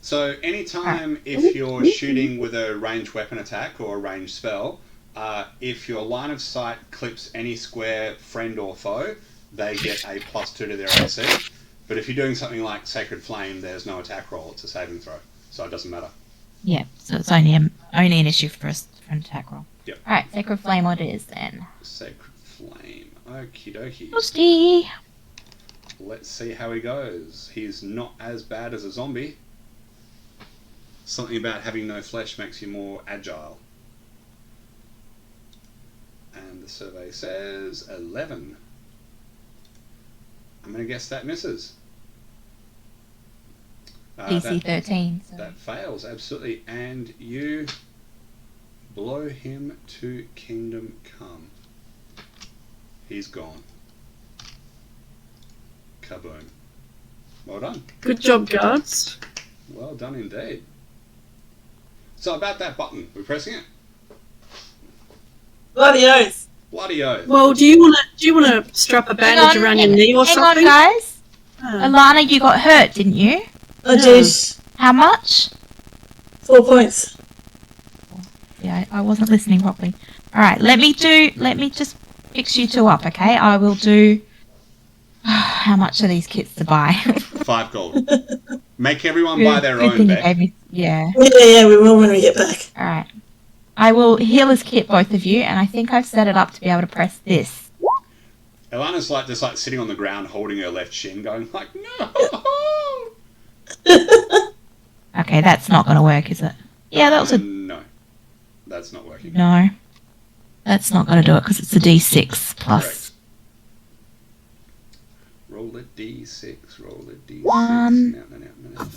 So anytime if you're shooting with a ranged weapon attack or a ranged spell, if your line of sight clips any square, friend or foe, they get a +2 to their AC. But if you're doing something like Sacred Flame, there's no attack roll, it's a saving throw. So it doesn't matter. Yeah, so it's only an issue for an attack roll. Yep. Alright, Sacred Flame what it is then. Sacred Flame. Okie dokie. Toasty! Let's see how he goes. He's not as bad as a zombie. Something about having no flesh makes you more agile. And the survey says 11. I'm going to guess that misses. DC 13. So. That fails, absolutely. And you blow him to Kingdom Come. He's gone. Kaboom. Well done. Good job, guards. Well done indeed. So about that button, we're pressing it. Bloody oath. Bloody oath. Well, do you want to strap a bandage around your knee or something? Hang on, guys. Ah. Alana, you got hurt, didn't you? I did. How much? 4 points. Yeah, I wasn't listening properly. Alright, let me just fix you two up, okay? I will do... How much are these kits to buy? 5 gold. Make everyone buy their own, thing you Beck. gave me. Yeah. Yeah, we will when we get back. Alright. I will healer's kit both of you, and I think I've set it up to be able to press this. Alana's just sitting on the ground holding her left shin going like, no! Okay, that's not going to work, is it? Yeah, that was a... No. That's not working. No. That's not going to do it, because it's a D6 plus... Correct. Roll a D6, roll a D6. One. No.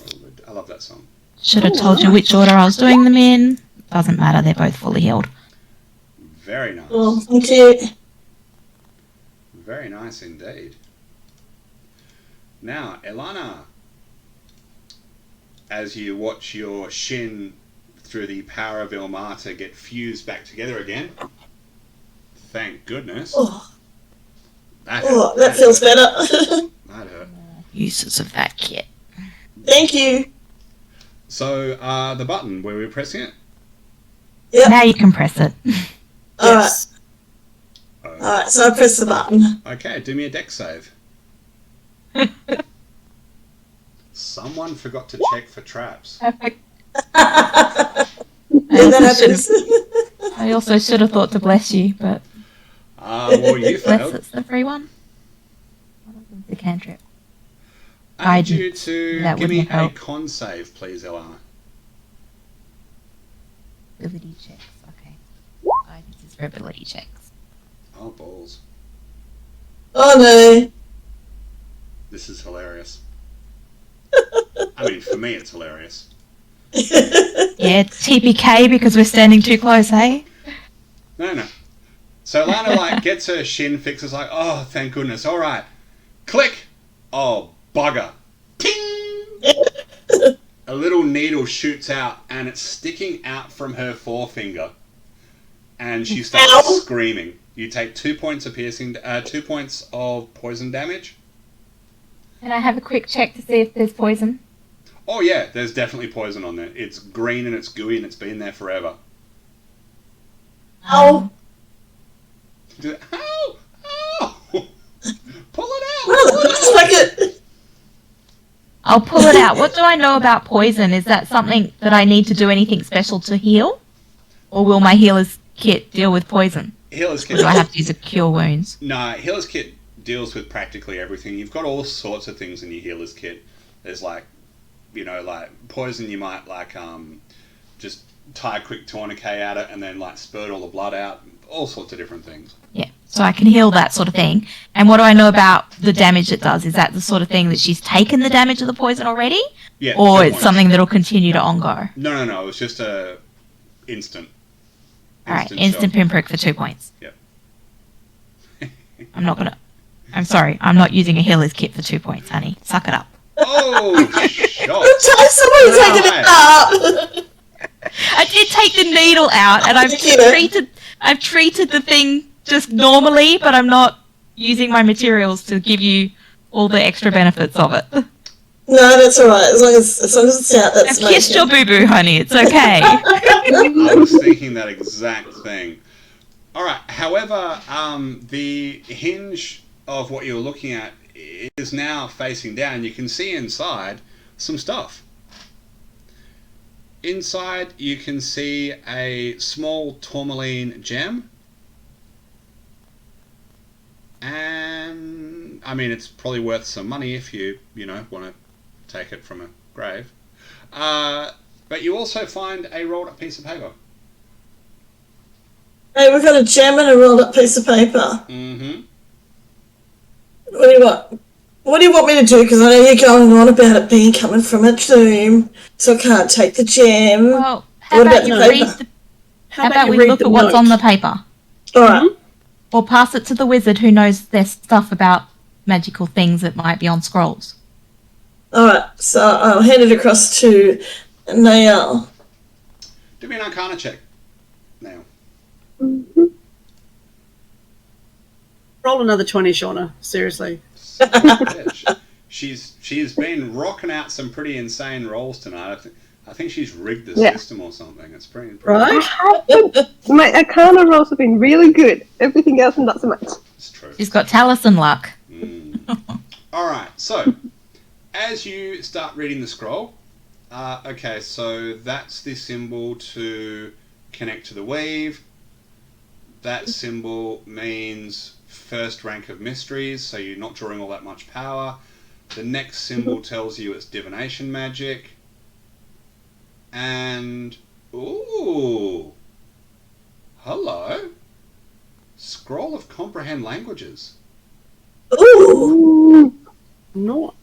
I love that song. Should have told you which order I was doing them in. Doesn't matter, they're both fully healed. Very nice. Oh, thank you. Very nice indeed. Now, Elana, as you watch your shin through the power of Ilmata get fused back together again, thank goodness. Oh, That that feels better. That hurt. Uses of that kit. Thank you. So, the button, where we're pressing it? Yep. Now you can press it. Alright, so I press the button. Okay, do me a deck save. Someone forgot to check for traps. Perfect. Yeah, that happens. I also should have thought to bless you, but Well, you bless failed. it's the free one. One of them's the cantrip. I need you to that give me wouldn't a help. con save, please, Elana. Ability checks. Okay. Guidance is for ability checks. Oh, balls. Oh no. This is hilarious. I mean, for me, it's hilarious. Yeah, TPK because we're standing too close, hey? No. So Lana, like, gets her shin fixed. It's like, oh, thank goodness. All right. Click. Oh, bugger. Ting! A little needle shoots out, and it's sticking out from her forefinger. And she starts screaming. You take 2 points of 2 points of poison damage. Can I have a quick check to see if there's poison? Oh yeah, there's definitely poison on there. It's green and it's gooey and it's been there forever. Ow. Ow! Ow! Pull it out! Well, it looks like it. I'll pull it out. What do I know about poison? Is that something that I need to do anything special to heal? Or will my healer's kit deal with poison? Healer's Or kit. do I have to use a cure wounds? No, healer's kit deals with practically everything. You've got all sorts of things in your healer's kit. There's like, like poison. You might like just tie a quick tourniquet at it and then like spurt all the blood out. All sorts of different things. Yeah, so I can heal that sort of thing. And what do I know about the damage it does? Is that the sort of thing that she's taken the damage of the poison already? Yeah. Or good it's point. something that'll continue to on-go? No. It was just a instant. Alright, instant shot. pinprick for 2 points. Yep. I'm sorry, I'm not using a healer's kit for 2 points, honey. Suck it up. Oh, shot. Somebody's taking it up. I did take the needle out, and I've treated the thing just normally, but I'm not using my materials to give you all the extra benefits of it. No, that's all right. As long as it's out, that's I've kissed your boo-boo, honey. It's okay. I was thinking that exact thing. All right. However, the hinge of what you're looking at is now facing down. You can see inside some stuff. Inside, you can see a small tourmaline gem. And, I mean, it's probably worth some money if you want to take it from a grave. But you also find a rolled up piece of paper. Hey, we've got a gem and a rolled up piece of paper. Mm-hmm. What do you want? What do you want me to do? Because I know you're going on about it being coming from a tomb, so I can't take the gem. Well, how What about about you the read paper? the... How How about you we read look the at what's note? on the paper? All right. Or pass it to the wizard who knows their stuff about magical things that might be on scrolls. All right. So I'll hand it across to Nael. Do me an Arcana check now. Roll another 20, Shauna. Seriously. Yeah, she's been rocking out some pretty insane rolls tonight. I think she's rigged the system or something. It's pretty Right? My Arcana rolls have been really good. Everything else, not so much. It's true. She's got Taliesin luck. All right. So, as you start reading the scroll, okay. So that's the symbol to connect to the weave. That symbol means first rank of mysteries, so you're not drawing all that much power. The next symbol tells you it's divination magic. And, ooh, hello. Scroll of Comprehend Languages. Ooh. Not.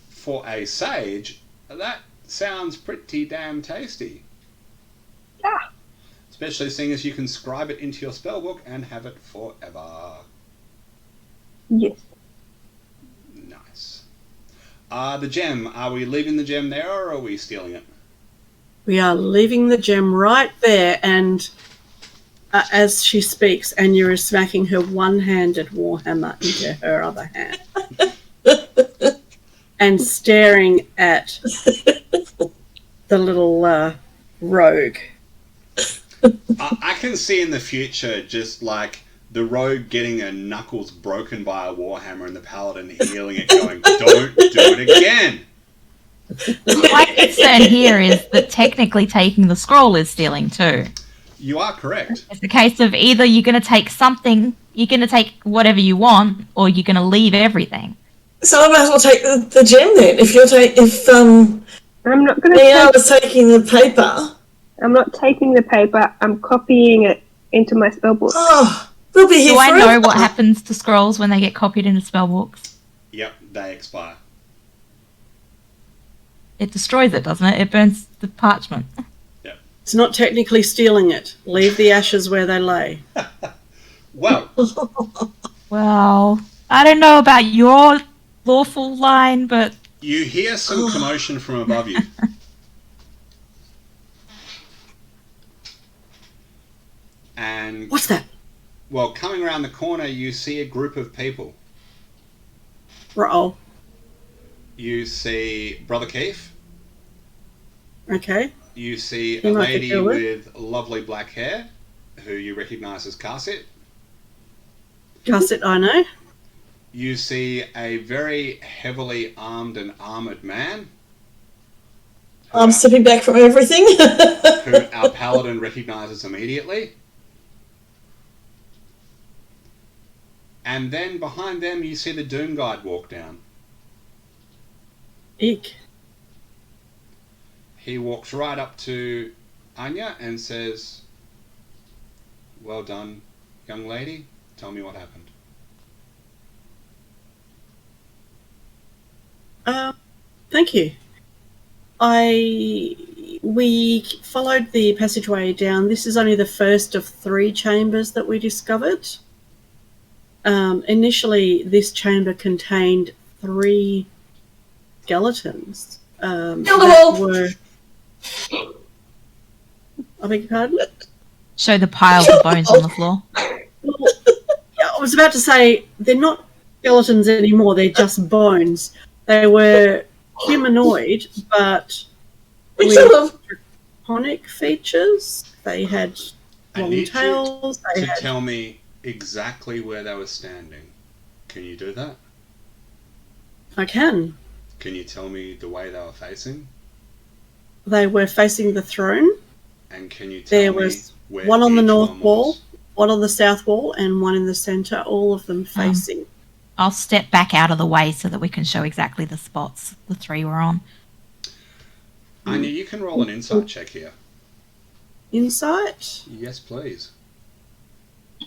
For a sage, that sounds pretty damn tasty. Yeah. Especially seeing as you can scribe it into your spellbook and have it forever. Yes. Nice. The gem, are we leaving the gem there or are we stealing it? We are leaving the gem right there, and as she speaks, Anya is smacking her one-handed warhammer into her other hand. And staring at the little rogue. I can see in the future just like the rogue getting her knuckles broken by a warhammer and the paladin healing it going, don't do it again. My concern here is that technically taking the scroll is stealing too. You are correct. It's a case of either you're going to take something, you're going to take whatever you want, or you're going to leave everything. So I might as well take the gem then. If I'm not going Nael to is taking the paper. I'm not taking the paper. I'm copying it into my spellbook. Oh, We'll be here Do I forever. know what happens to scrolls when they get copied into spellbooks? Yep, they expire. It destroys it, doesn't it? It burns the parchment. It's not technically stealing it. Leave the ashes where they lay. Well, Well, I don't know about your lawful line, but you hear some commotion from above you. And, What's that? well, coming around the corner, you see a group of people. Roll. You see Brother Keith. Okay. You see He a might be lady cool. with lovely black hair, who you recognise as Carsit. Gusset, I know. You see a very heavily armed and armoured man, I'm stepping back from everything. who our paladin recognises immediately. And then behind them, you see the Doom Guide walk down. Eek. He walks right up to Anya and says, "Well done, young lady. Tell me what happened." Thank you. We followed the passageway down. This is only the first of 3 chambers that we discovered. Initially, this chamber contained 3 skeletons. That were... I beg your pardon? show the piles of bones on the floor. Well, yeah, I was about to say, they're not skeletons anymore, they're just bones. They were humanoid, but We with sort of draconic features. They had I long need tails. you They to had... tell me exactly where they were standing. Can you do that? I can. Can you tell me the way they were facing? They were facing the throne. And can you There tell me was where one on the each north one wall, was? one on the south wall, and one in the centre, all of them facing. I'll step back out of the way so that we can show exactly the spots the 3 were on. Anya, you can roll an insight check here. Insight. Yes, please. Oh,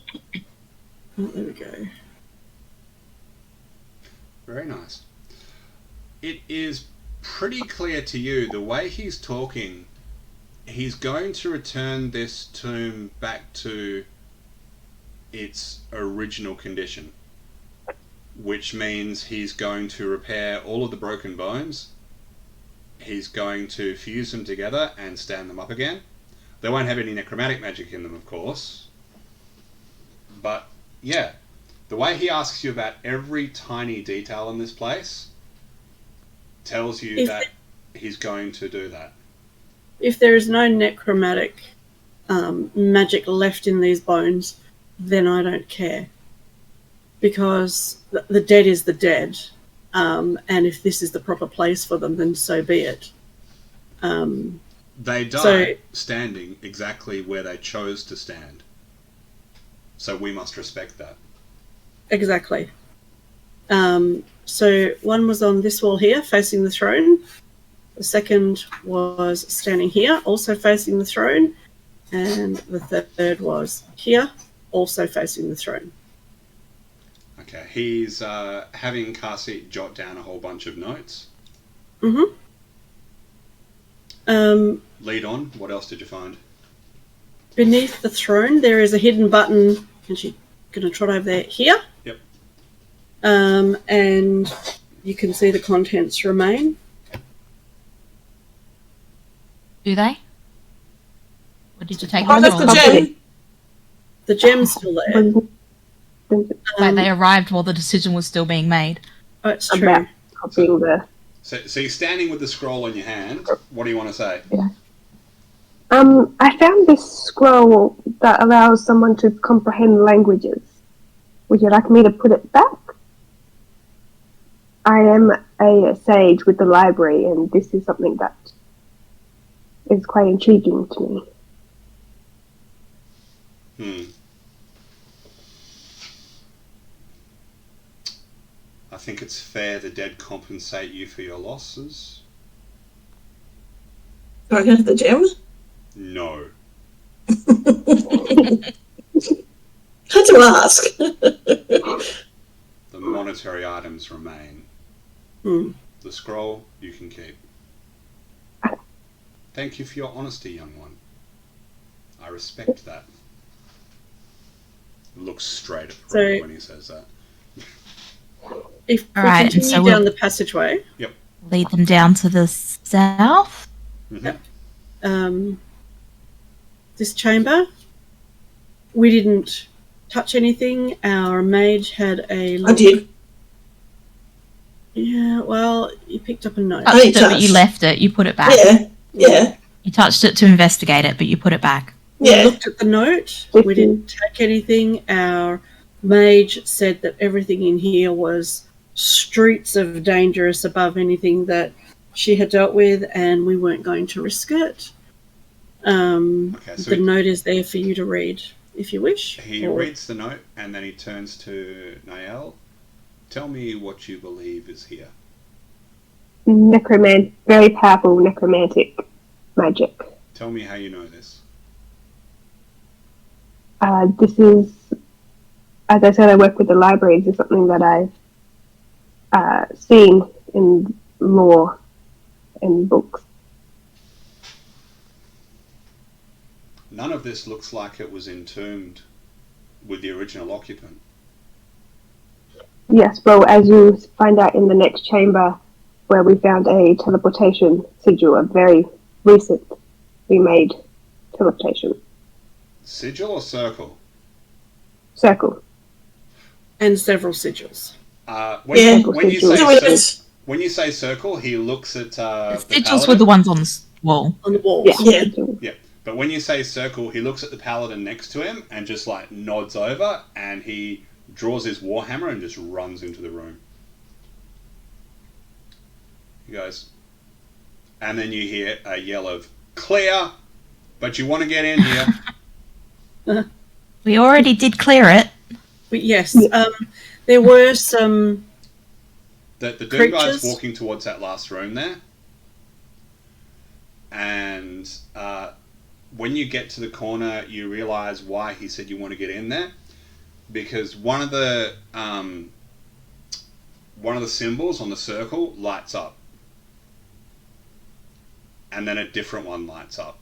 there we go. Very nice. It is pretty clear to you, the way he's talking, he's going to return this tomb back to its original condition, which means he's going to repair all of the broken bones. He's going to fuse them together and stand them up again. They won't have any necromantic magic in them, of course. But, yeah, the way he asks you about every tiny detail in this place tells you that he's going to do that. If there is no necromantic magic left in these bones, then I don't care. Because the dead is the dead. And if this is the proper place for them, then so be it. They die standing exactly where they chose to stand. So we must respect that. Exactly. So one was on this wall here, facing the throne. The second was standing here, also facing the throne. And the third was here, also facing the throne. Okay, he's having Kasi jot down a whole bunch of notes. Mm-hmm. Lead on, what else did you find? Beneath the throne, there is a hidden button. And she's going to trot over there. Here. Yep. And you can see the contents remain. Do they? Or did you take I them left all? the gem. The gem's still there. Like they arrived while the decision was still being made. Oh, it's true. About copying the... So you're standing with the scroll in your hand. What do you want to say? I found this scroll that allows someone to comprehend languages. Would you like me to put it back? I am a sage with the library, and this is something that is quite intriguing to me. I think it's fair the dead compensate you for your losses. Do I get the gem? No. Had to to ask. The monetary items remain. Hmm. The scroll you can keep. Thank you for your honesty, young one. I respect that. Looks straight at Freona when he says that. If All we right, and continue so down we'll the passageway, lead them down to the south. Mm-hmm. This chamber, we didn't touch anything. Our mage had a look. I did. Yeah, well, you picked up a note. Touched it, but touched. you left it. You put it back. Yeah. You touched it to investigate it, but you put it back. We Yeah. looked at the note. We didn't take anything. Our mage said that everything in here was streets of dangerous above anything that she had dealt with, and we weren't going to risk it. Okay, so The note is there for you to read, if you wish. he reads the note and then he turns to Nael. Tell me what you believe is here. Very powerful necromantic magic. Tell me how you know this. This is, as I said, I work with the libraries. It's something that I've seen in lore and books. None of this looks like it was entombed with the original occupant. Yes, well, as you find out in the next chamber, where we found a teleportation sigil, a very recently made teleportation. Sigil or circle? Circle. And several sigils. When you say circle, he looks at The the sigils paladin. were the ones on the wall. On the walls. Yeah. But when you say circle, he looks at the paladin next to him and just like nods over, and he draws his warhammer and just runs into the room. He goes, and then you hear a yell of "Clear!" But you want to get in here. We already did clear it. But yes, there were some The Doom creatures. guy's walking towards that last room there, and when you get to the corner, you realise why he said you want to get in there, because one of the symbols on the circle lights up, and then a different one lights up.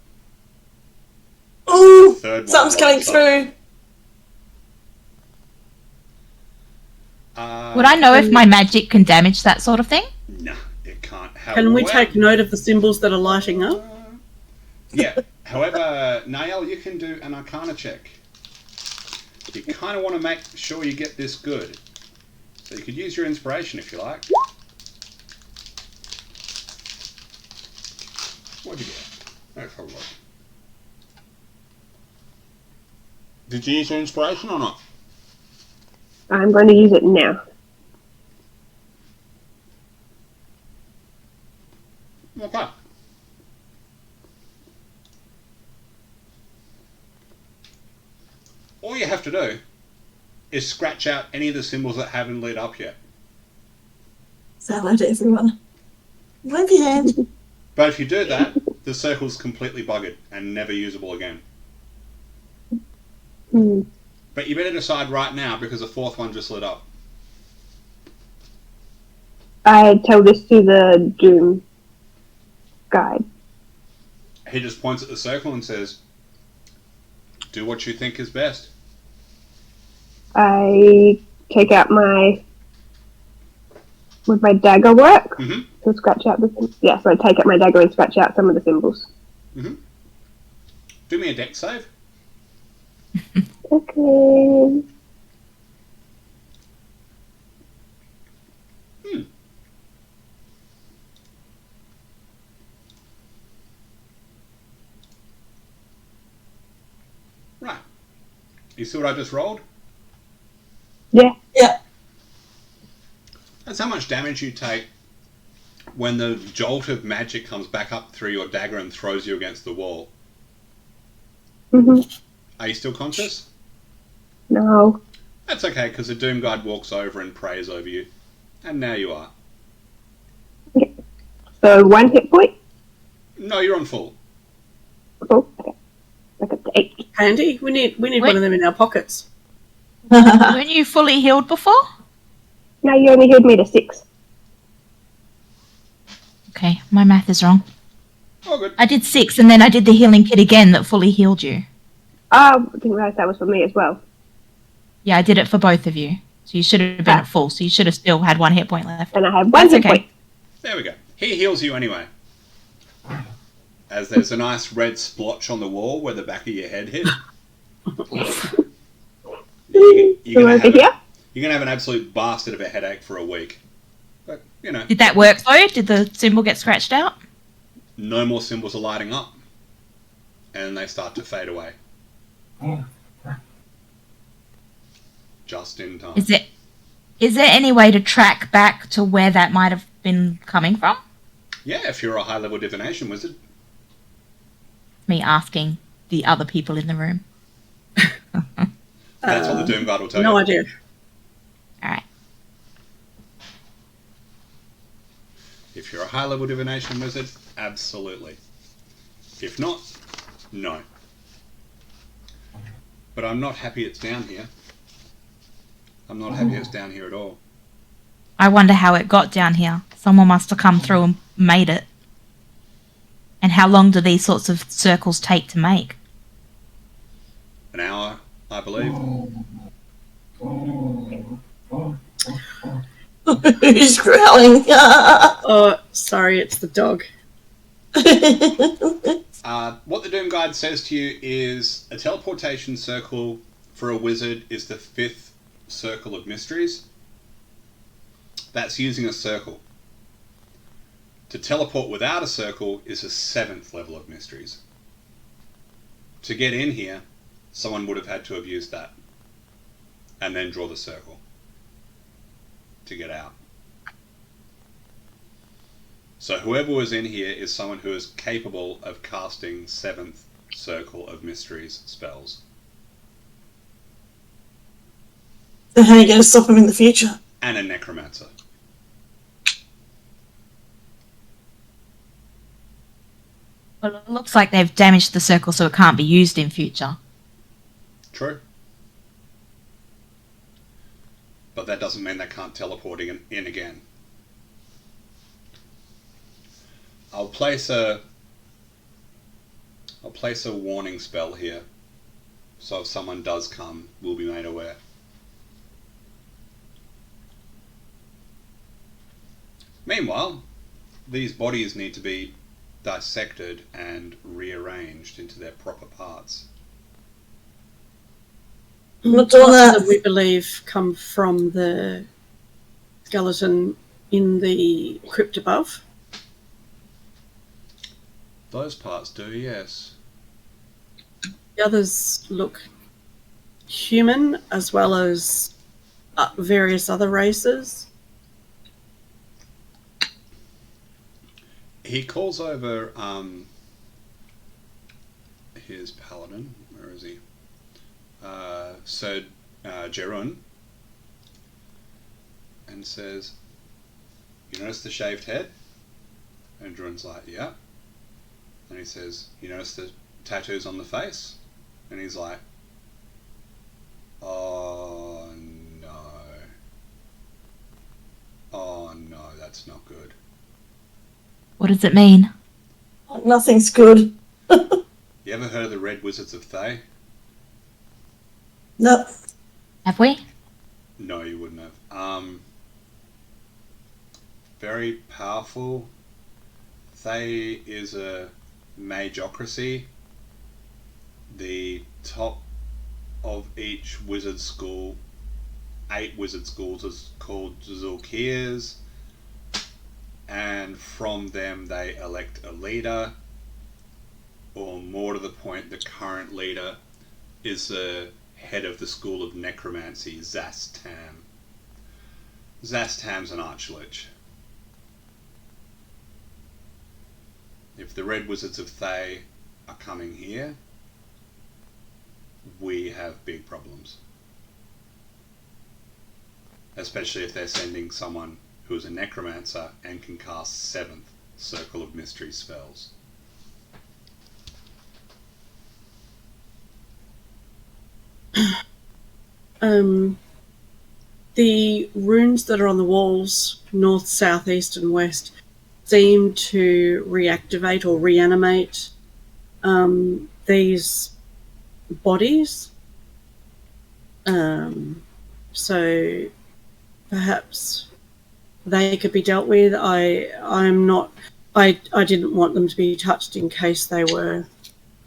Oh, Third one something's coming lights up. through. Would I know if my magic can damage that sort of thing? No, it can't. Can we take note of the symbols that are lighting up? Yeah. However, Nael, you can do an Arcana check. You kind of want to make sure you get this good. So you could use your inspiration if you like. What'd you get? Let's have a look. Did you use your inspiration or not? I'm going to use it now. Okay. All you have to do is scratch out any of the symbols that haven't lit up yet. Say hello to everyone. Wave your hand. But if you do that, the circle's completely buggered and never usable again. But you better decide right now because the fourth one just lit up. I tell this to the Doom guide. He just points at the circle and says, do what you think is best. I take out would my dagger work? Mm-hmm. To scratch out so I take out my dagger and scratch out some of the symbols. Mm-hmm. Do me a dex save. Okay. Right. You see what I just rolled? Yeah. Yeah. That's how much damage you take when the jolt of magic comes back up through your dagger and throws you against the wall. Mm-hmm. Are you still conscious? No. That's okay, because the Doom Guide walks over and prays over you. And now you are. Okay. So 1 hit point? No, you're on full. Oh, okay. Back up to 8. Handy. We need Wait. one of them in our pockets. Weren't you fully healed before? No, you only healed me to 6. Okay, my math is wrong. Oh, good. I did 6, and then I did the healing kit again that fully healed you. Oh, I didn't realise that was for me as well. Yeah, I did it for both of you. So you should have been at full, so you should have still had 1 hit point left. And I had 1 That's hit okay. point. There we go. He heals you anyway. As there's a nice red splotch on the wall where the back of your head hit. You're over here? You're gonna have an absolute bastard of a headache for a week. But, you know. Did that work, though? Did the symbol get scratched out? No more symbols are lighting up. And they start to fade away. Just in time. Is there any way to track back to where that might have been coming from? Yeah, if you're a high-level divination wizard. Me asking the other people in the room. That's what the Doom Guard will tell you. No idea. Alright. If you're a high-level divination wizard, absolutely. If not, no. But I'm not happy it's down here. I'm not happy it's down here at all. I wonder how it got down here. Someone must have come through and made it. And how long do these sorts of circles take to make? An hour, I believe. Who's growling? Oh, sorry, it's the dog. What the Doom Guide says to you is a teleportation circle for a wizard is the 5th circle of mysteries. That's using a circle. To teleport without a circle is a 7th level of mysteries. To get in here, someone would have had to have used that. And then draw the circle. To get out. So whoever was in here is someone who is capable of casting 7th circle of mysteries spells. Then how are you going to stop him in the future? And a necromancer. Well, it looks like they've damaged the circle so it can't be used in future. True. But that doesn't mean they can't teleport in again. I'll place a warning spell here. So if someone does come, we'll be made aware. Meanwhile, these bodies need to be dissected and rearranged into their proper parts. I'm not doing Parts that. that we believe come from the skeleton in the crypt above. Those parts do, yes. The others look human, as well as various other races. He calls over his paladin. Where is he? Sir Jerun, and says, "You notice the shaved head?" And Jerun's like, "Yeah." And he says, "You notice the tattoos on the face?" And he's like, "Oh no. Oh no, that's not good." What does it mean? Nothing's good. You ever heard of the Red Wizards of Thay? No. Have we? No, you wouldn't have. Very powerful. Thay is a magocracy. The top of each wizard school, 8 wizard schools, is called Zulkirs. And from them they elect a leader, or more to the point, the current leader is the head of the school of necromancy, Zastam. Zastam's an archlich. If the Red Wizards of Thay are coming here, we have big problems. Especially if they're sending someone who is a necromancer and can cast 7th Circle of Mystery spells. the runes that are on the walls, north, south, east, and west, seem to reactivate or reanimate these bodies. So perhaps they could be dealt with. I didn't want them to be touched in case they were,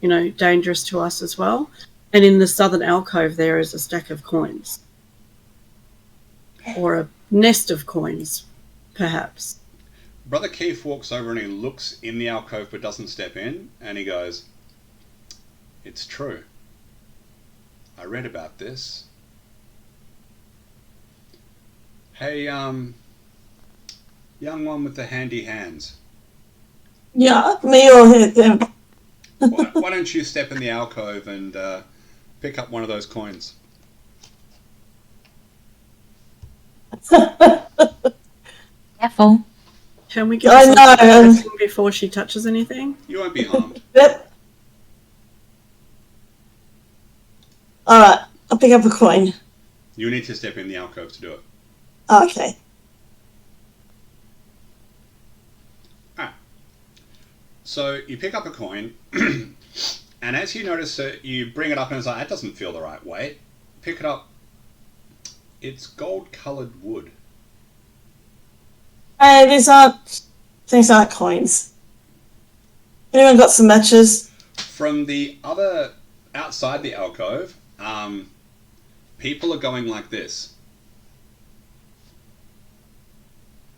dangerous to us as well. And in the southern alcove, there is a stack of coins. Or a nest of coins, perhaps. Brother Keith walks over and he looks in the alcove but doesn't step in, and he goes, "It's true. I read about this. Hey, young one with the handy hands. Yeah, me or him. Why don't you step in the alcove and pick up one of those coins?" Careful. Can we give I her know. some blessing before she touches anything? You won't be harmed. Yep. Alright, I'll pick up a coin. You need to step in the alcove to do it. Okay. So you pick up a coin, and as you notice it, you bring it up and it's like, that doesn't feel the right weight. Pick it up. It's gold-coloured wood. Hey, these aren't coins. Anyone got some matches? From the other, outside the alcove, people are going like this.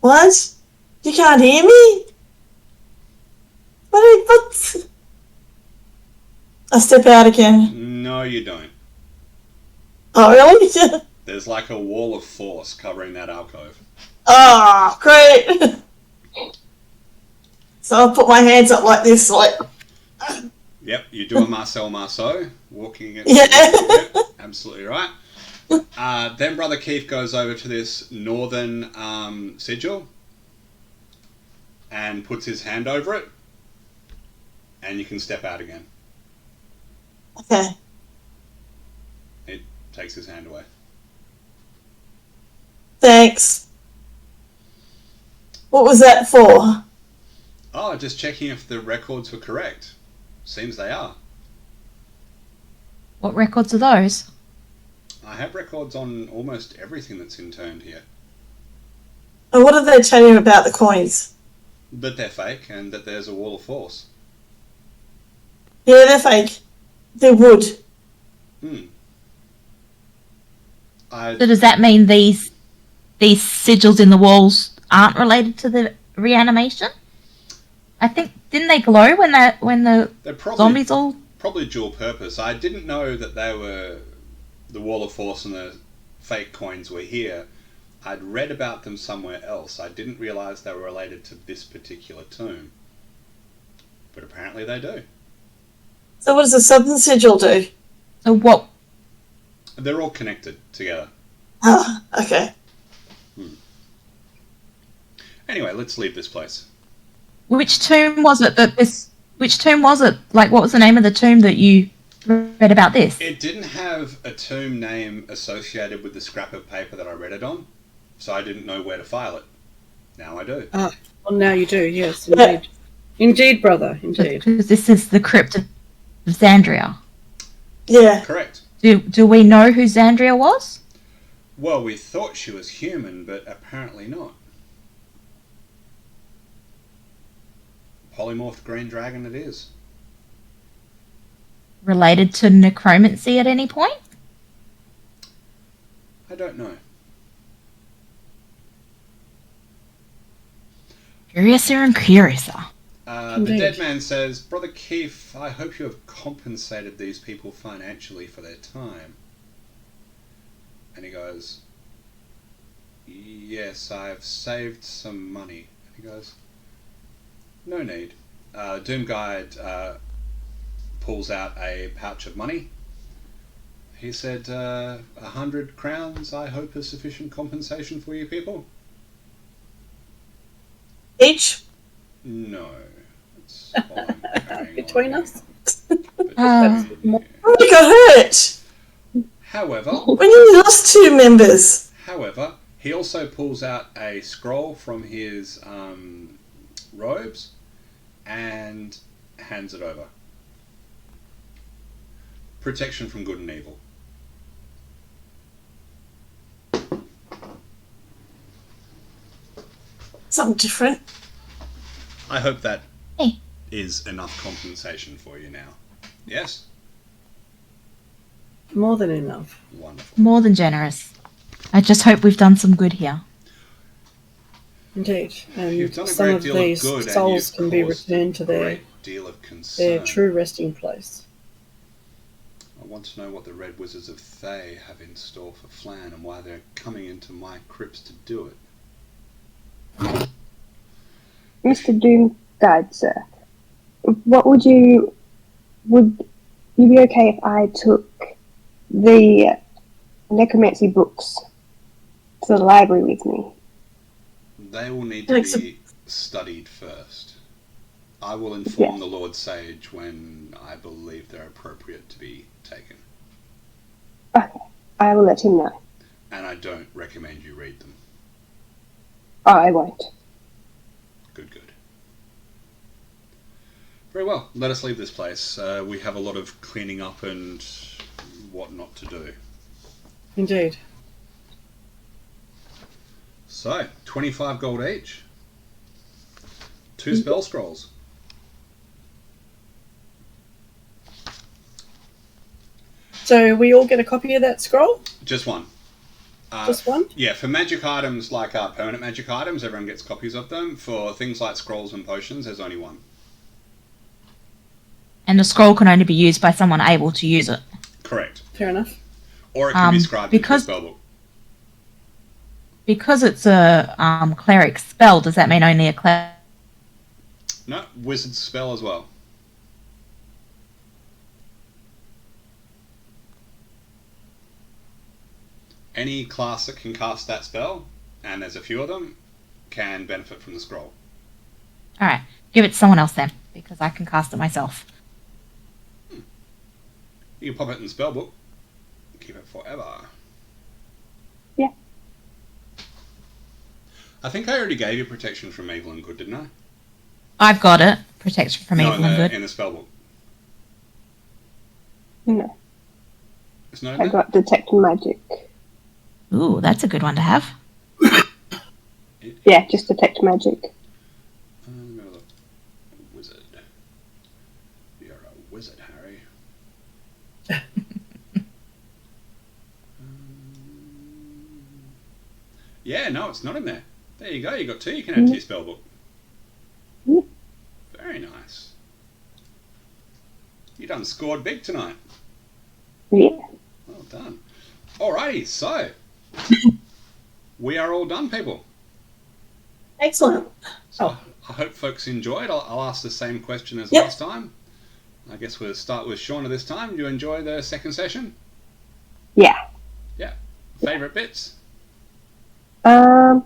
What? You can't hear me? What? I step out again. No, you don't. Oh, really? There's like a wall of force covering that alcove. Oh, great. So I'll put my hands up like this, like... Yep, you do a Marcel Marceau, walking it. Yeah. Yep, absolutely right. Then Brother Keith goes over to this northern sigil and puts his hand over it, and you can step out again. Okay. It takes his hand away. Thanks. What was that for? Oh, just checking if the records were correct. Seems they are. What records are those? I have records on almost everything that's interned here. And what did they tell you about the coins? That they're fake and that there's a wall of force. Yeah, they're fake. They're wood. So does that mean these sigils in the walls aren't related to the reanimation? I think, didn't they glow when the zombies all... Probably dual purpose. I didn't know that they were... the wall of force and the fake coins were here. I'd read about them somewhere else. I didn't realise they were related to this particular tomb. But apparently they do. So what does the southern sigil do? So what... They're all connected together. Oh, okay. Anyway, let's leave this place. Which tomb was it that this... Which tomb was it? Like, what was the name of the tomb that you read about this? It didn't have a tomb name associated with the scrap of paper that I read it on, so I didn't know where to file it. Now I do. Ah, well, now you do, yes, indeed. Indeed, brother, indeed. Because this is the crypt of Xandria. Yeah. Correct. Do we know who Xandria was? Well, we thought she was human, but apparently not. Polymorphed green dragon it is. Related to necromancy at any point? I don't know. Curiouser and curiouser. The dead man says, Brother Keith, I hope you have compensated these people financially for their time. And he goes, yes, I've saved some money. And he goes, no need. Doom Guide pulls out a pouch of money. He said, 100 crowns, I hope, is sufficient compensation for you people. Each? No. That's all I'm carrying Between on us? here. Oh, you got hurt! However, When you lost 2 members. However, he also pulls out a scroll from his robes and hands it over. Protection from good and evil. Something different. I hope that Hey. is enough compensation for you now. Yes? More than enough. Wonderful. More than generous. I just hope we've done some good here. Indeed. You've And done a some great of deal of these good, and souls you've can be caused returned to a their great deal of concern. true resting place. I want to know what the Red Wizards of Thay have in store for Phlan and why they're coming into my crypts to do it. Mr. Doomguide, sir, would you be okay if I took the necromancy books to the library with me? They will need to be studied first. I will inform the Lord Sage when I believe they're appropriate to be taken. Okay, I will let him know. And I don't recommend you read them. Oh, I won't. Good. Very well, let us leave this place. We have a lot of cleaning up and whatnot to do. Indeed. So, 25 gold each. 2 spell scrolls. So we all get a copy of that scroll? Just one. Just one? Yeah, for magic items like permanent magic items, everyone gets copies of them. For things like scrolls and potions, there's only one. And the scroll can only be used by someone able to use it. Correct. Fair enough. Or it can be scribed into a spellbook. Because it's a cleric spell, does that mean only a cleric? No, wizard spell as well. Any class that can cast that spell, and there's a few of them, can benefit from the scroll. Alright, give it to someone else then, because I can cast it myself. You can pop it in the spellbook. Keep it forever. Yeah. I think I already gave you protection from evil and good, didn't I? I've got it. Protection from No, evil and good. in the spellbook. No, It's not in I there? got detect magic. Ooh, that's a good one to have. Yeah, just detect magic. Let me have a look. Wizard. You're a wizard, Harry. Yeah, no, it's not in there. There you go. You got 2. You can add to your spellbook. Very nice. You done scored big tonight. Yeah. Well done. Alrighty, so we are all done, people. Excellent. So I hope folks enjoyed. I'll ask the same question as Yep. last time. I guess we'll start with Shauna this time. Do you enjoy the second session? Yeah. Yeah. Favourite bits? I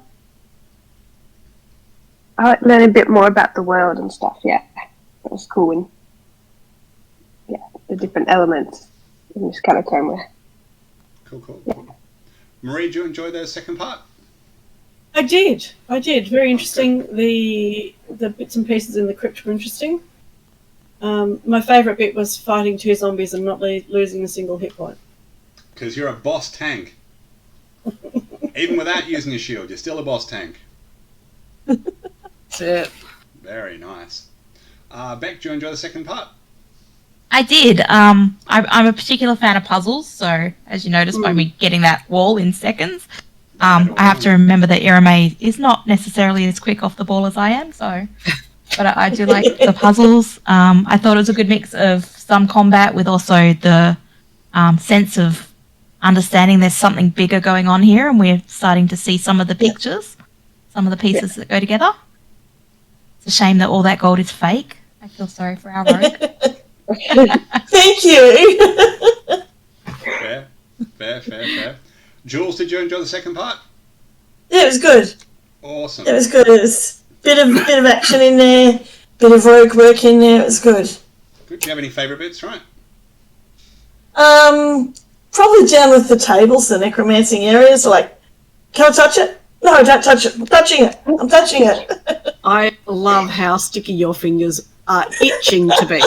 like learning a bit more about the world and stuff. Yeah, that was cool. And yeah, the different elements in this kind of camera. Cool. Marie, did you enjoy the second part? I did. Very interesting. The bits and pieces in the crypt were interesting. My favourite bit was fighting 2 zombies and not losing a single hit point. Because you're a boss tank. Even without using a shield, you're still a boss tank. That's it. Very nice. Beck, do you enjoy the second part? I did. I'm a particular fan of puzzles, so as you noticed by me getting that wall in seconds, I have to remember that Irame is not necessarily as quick off the ball as I am, so. But I do like the puzzles. I thought it was a good mix of some combat with also the sense of understanding there's something bigger going on here, and we're starting to see some of the pictures, some of the pieces that go together. It's a shame that all that gold is fake. I feel sorry for our rogue. Thank you. Fair. Jules, did you enjoy the second part? Yeah, it was good. Awesome. It was good. It was bit of action in there, bit of rogue work in there. It was good. Good. Do you have any favourite bits, right? probably down with the tables, the necromancing areas, like, can I touch it? No, don't touch it. I'm touching it. I'm touching it. I love how sticky your fingers are itching to be.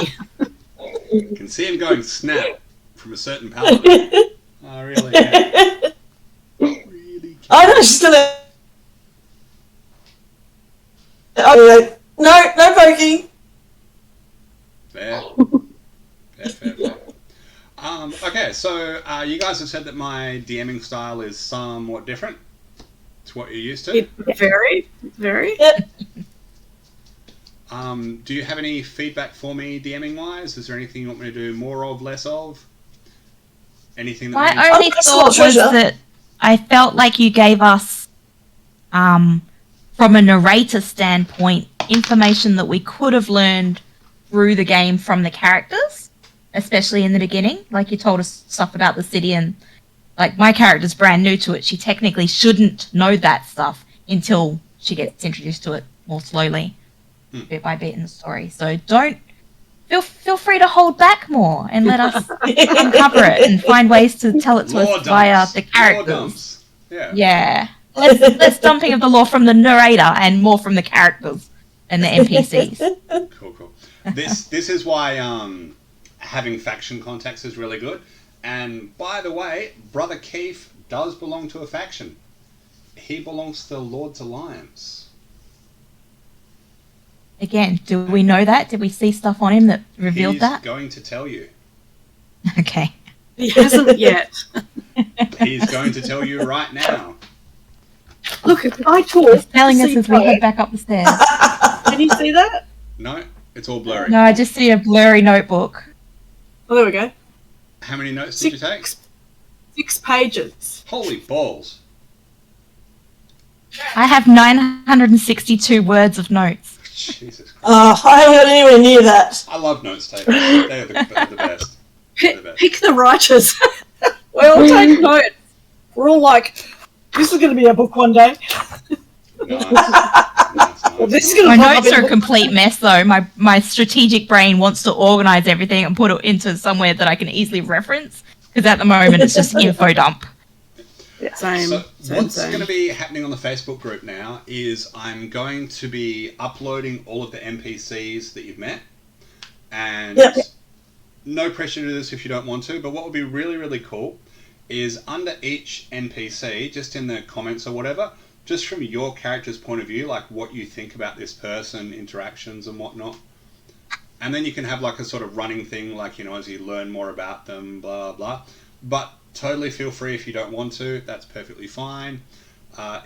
You can see him going snap from a certain palette. I really can. Really can. I know she's gonna. Oh, no poking. Fair. Fair. Okay, so you guys have said that my DMing style is somewhat different to what you're used to. Very. Yep. Do you have any feedback for me DMing wise? Is there anything you want me to do more of, less of? Anything that My only thought was that I felt like you gave us, from a narrator standpoint, information that we could have learned through the game from the characters, especially in the beginning. Like, you told us stuff about the city, and like, my character's brand new to it. She technically shouldn't know that stuff until she gets introduced to it more slowly, bit by bit in the story. So don't feel free to hold back more and let us uncover it and find ways to tell it to us via the characters. Yeah. Less dumping of the lore from the narrator and more from the characters and the NPCs. Cool. This is why having faction contacts is really good. And by the way, Brother Keith does belong to a faction. He belongs to the Lord's Alliance. Again, do we know that? Did we see stuff on him that revealed that? He's going to tell you. Okay. He hasn't yet. He's going to tell you right now. Look, I talk. He's telling us as we head back up the stairs. Can you see that? No, it's all blurry. No, I just see a blurry notebook. Oh, there we go. How many notes did you take? 6 pages. Holy balls. I have 962 words of notes. Jesus Christ. I haven't got anywhere near that. I love notes takers. They're the best. Pick the writers. We all take notes. We're all like, this is going to be a book one day. Nice. Well, this is My notes are a complete mess, though. My strategic brain wants to organise everything and put it into somewhere that I can easily reference, because at the moment it's just info dump. Same. So what's going to be happening on the Facebook group now is I'm going to be uploading all of the NPCs that you've met. And no pressure to do this if you don't want to, but what would be really, really cool is under each NPC, just in the comments or whatever, just from your character's point of view, like what you think about this person, interactions and whatnot. And then you can have like a sort of running thing, like, you know, as you learn more about them, blah, blah. But totally feel free if you don't want to, that's perfectly fine.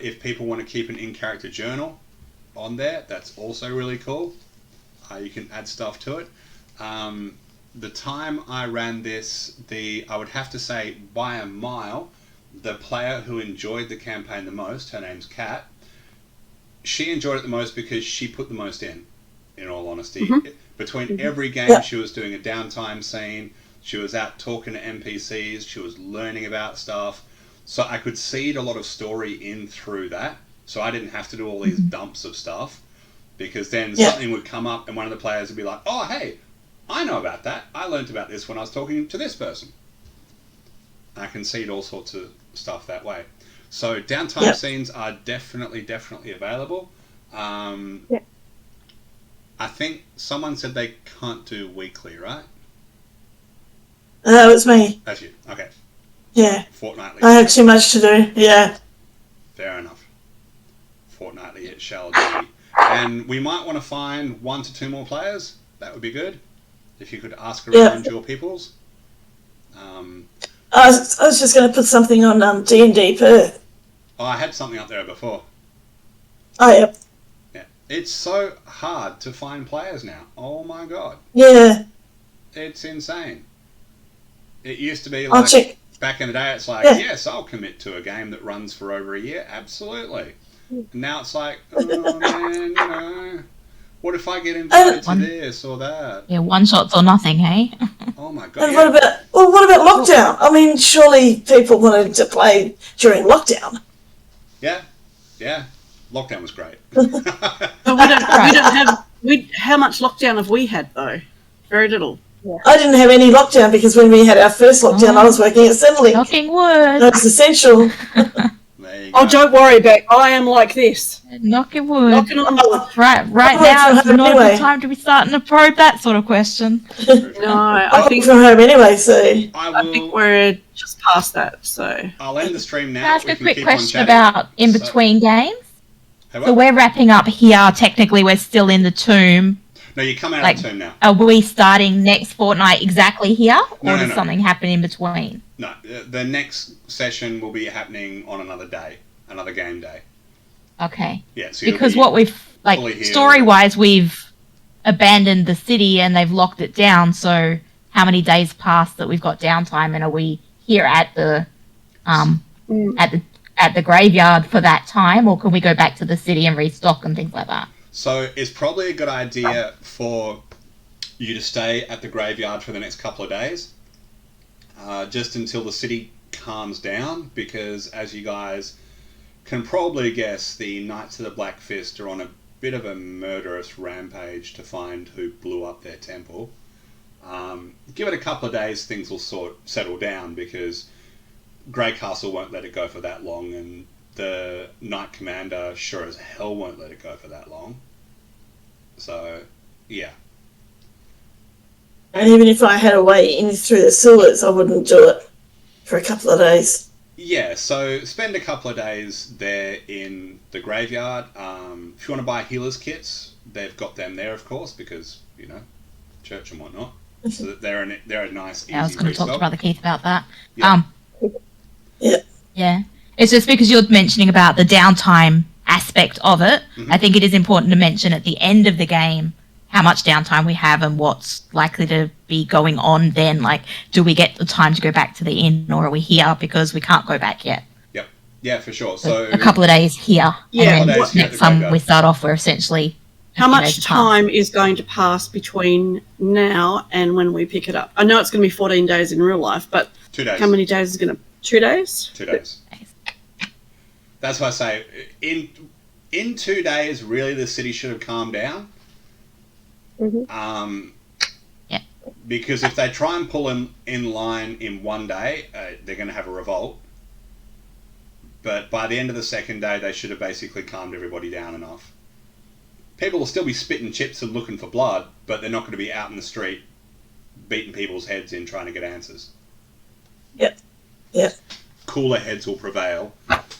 If people want to keep an in-character journal on there, that's also really cool. You can add stuff to it. The time I ran this, I would have to say by a mile, the player who enjoyed the campaign the most, her name's Kat, she enjoyed it the most because she put the most in all honesty. Between every game, she was doing a downtime scene, she was out talking to NPCs, she was learning about stuff, so I could seed a lot of story in through that, so I didn't have to do all these dumps of stuff, because then something would come up and one of the players would be like, oh hey, I know about that, I learned about this when I was talking to this person. I can seed all sorts of stuff that way. So downtime scenes are definitely available. I think someone said they can't do weekly, right? It's me. That's you. Okay. Yeah. Fortnightly. I have too much to do. Yeah. Fair enough. Fortnightly it shall be. And we might want to find 1 to 2 more players. That would be good. If you could ask around your peoples. I was just going to put something on D&D Perth. Oh, I had something up there before. Oh, yeah. Yeah. It's so hard to find players now. Oh my god. Yeah. It's insane. It used to be like, back in the day, it's like, yes, I'll commit to a game that runs for over a year. Absolutely. And now it's like, oh man, you know, what if I get invited to this or that? Yeah, one shots or nothing, hey? Oh my god. And what about lockdown? I mean, surely people wanted to play during lockdown. Yeah. Lockdown was great. But we don't have. How much lockdown have we had though? Very little. I didn't have any lockdown because when we had our first lockdown, I was working at Centrelink. Knocking wood. That was essential. There you go. Oh, don't worry, Beck. I am like this. Knocking wood. Knocking on wood. Right I work now, from it's home not a anyway. good time to be starting to probe that sort of question. No, I I work think from home anyway, so I think we're just past that. So I'll end the stream now. Can I ask We a can quick keep on question chatting. about in between games? Hey, So what? we're wrapping up here. Technically, we're still in the tomb. No, you come out Like, of the tomb now. are we starting next fortnight exactly here, No, or no, does no. something happen in between? No, the next session will be happening on another day, another game day. Okay. Yeah, so you'll Because be what we've fully healed. story-wise, we've abandoned the city and they've locked it down. So how many days passed that we've got downtime, and are we here at the at the graveyard for that time, or can we go back to the city and restock and things like that? So it's probably a good idea for you to stay at the graveyard for the next couple of days, just until the city calms down, because as you guys can probably guess, the Knights of the Black Fist are on a bit of a murderous rampage to find who blew up their temple. Give it a couple of days, things will settle down, because Grey Castle won't let it go for that long, and the Knight Commander sure as hell won't let it go for that long. So, yeah. and even if I had a way in through the sewers, I wouldn't do it for a couple of days. Yeah, so spend a couple of days there in the graveyard. If you want to buy healers kits, they've got them there, of course, because, church and whatnot. So that they're a nice, easy Yeah, I was going to talk to restock. Brother Keith about that. Yeah. Yeah. It's just because you're mentioning about the downtime aspect of it. Mhm. I think it is important to mention at the end of the game how much downtime we have and what's likely to be going on then. Like, do we get the time to go back to the inn, or are we here because we can't go back yet? Yep. Yeah, for sure. So A couple of days here. Yeah, And then couple of days here at next the time graveyard. we start off, we're essentially... how a few days much apart. time is going to pass between now and when we pick it up? I know it's going to be 14 days in real life, but 2 days. how many days is it going to? 2 days? 2 days. That's why I say, in 2 days, really the city should have calmed down. Yeah. Because if they try and pull in line in 1 day, they're going to have a revolt. But by the end of the second day, they should have basically calmed everybody down enough. People will still be spitting chips and looking for blood, but they're not going to be out in the street beating people's heads in trying to get answers. Yep. Cooler heads will prevail,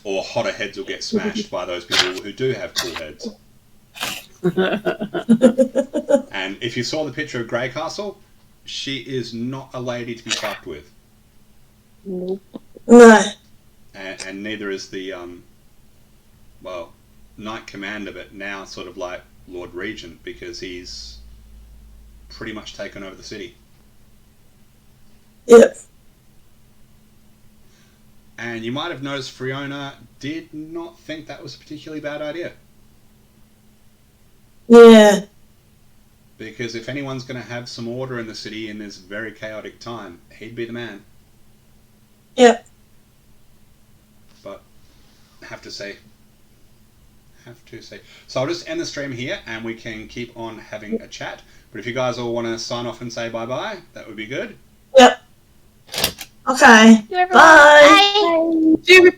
or hotter heads will get smashed by those people who do have cool heads. And if you saw the picture of Grey Castle, she is not a lady to be fucked with. Nope. No. And neither is the, Knight Commander, but now sort of like Lord Regent, because he's pretty much taken over the city. Yep. And you might have noticed Freona did not think that was a particularly bad idea. Yeah. Because if anyone's going to have some order in the city in this very chaotic time, he'd be the man. Yep. But have to say. So I'll just end the stream here, and we can keep on having a chat. But if you guys all want to sign off and say bye-bye, that would be good. Yep. Okay. You everyone. Bye. Bye. Do you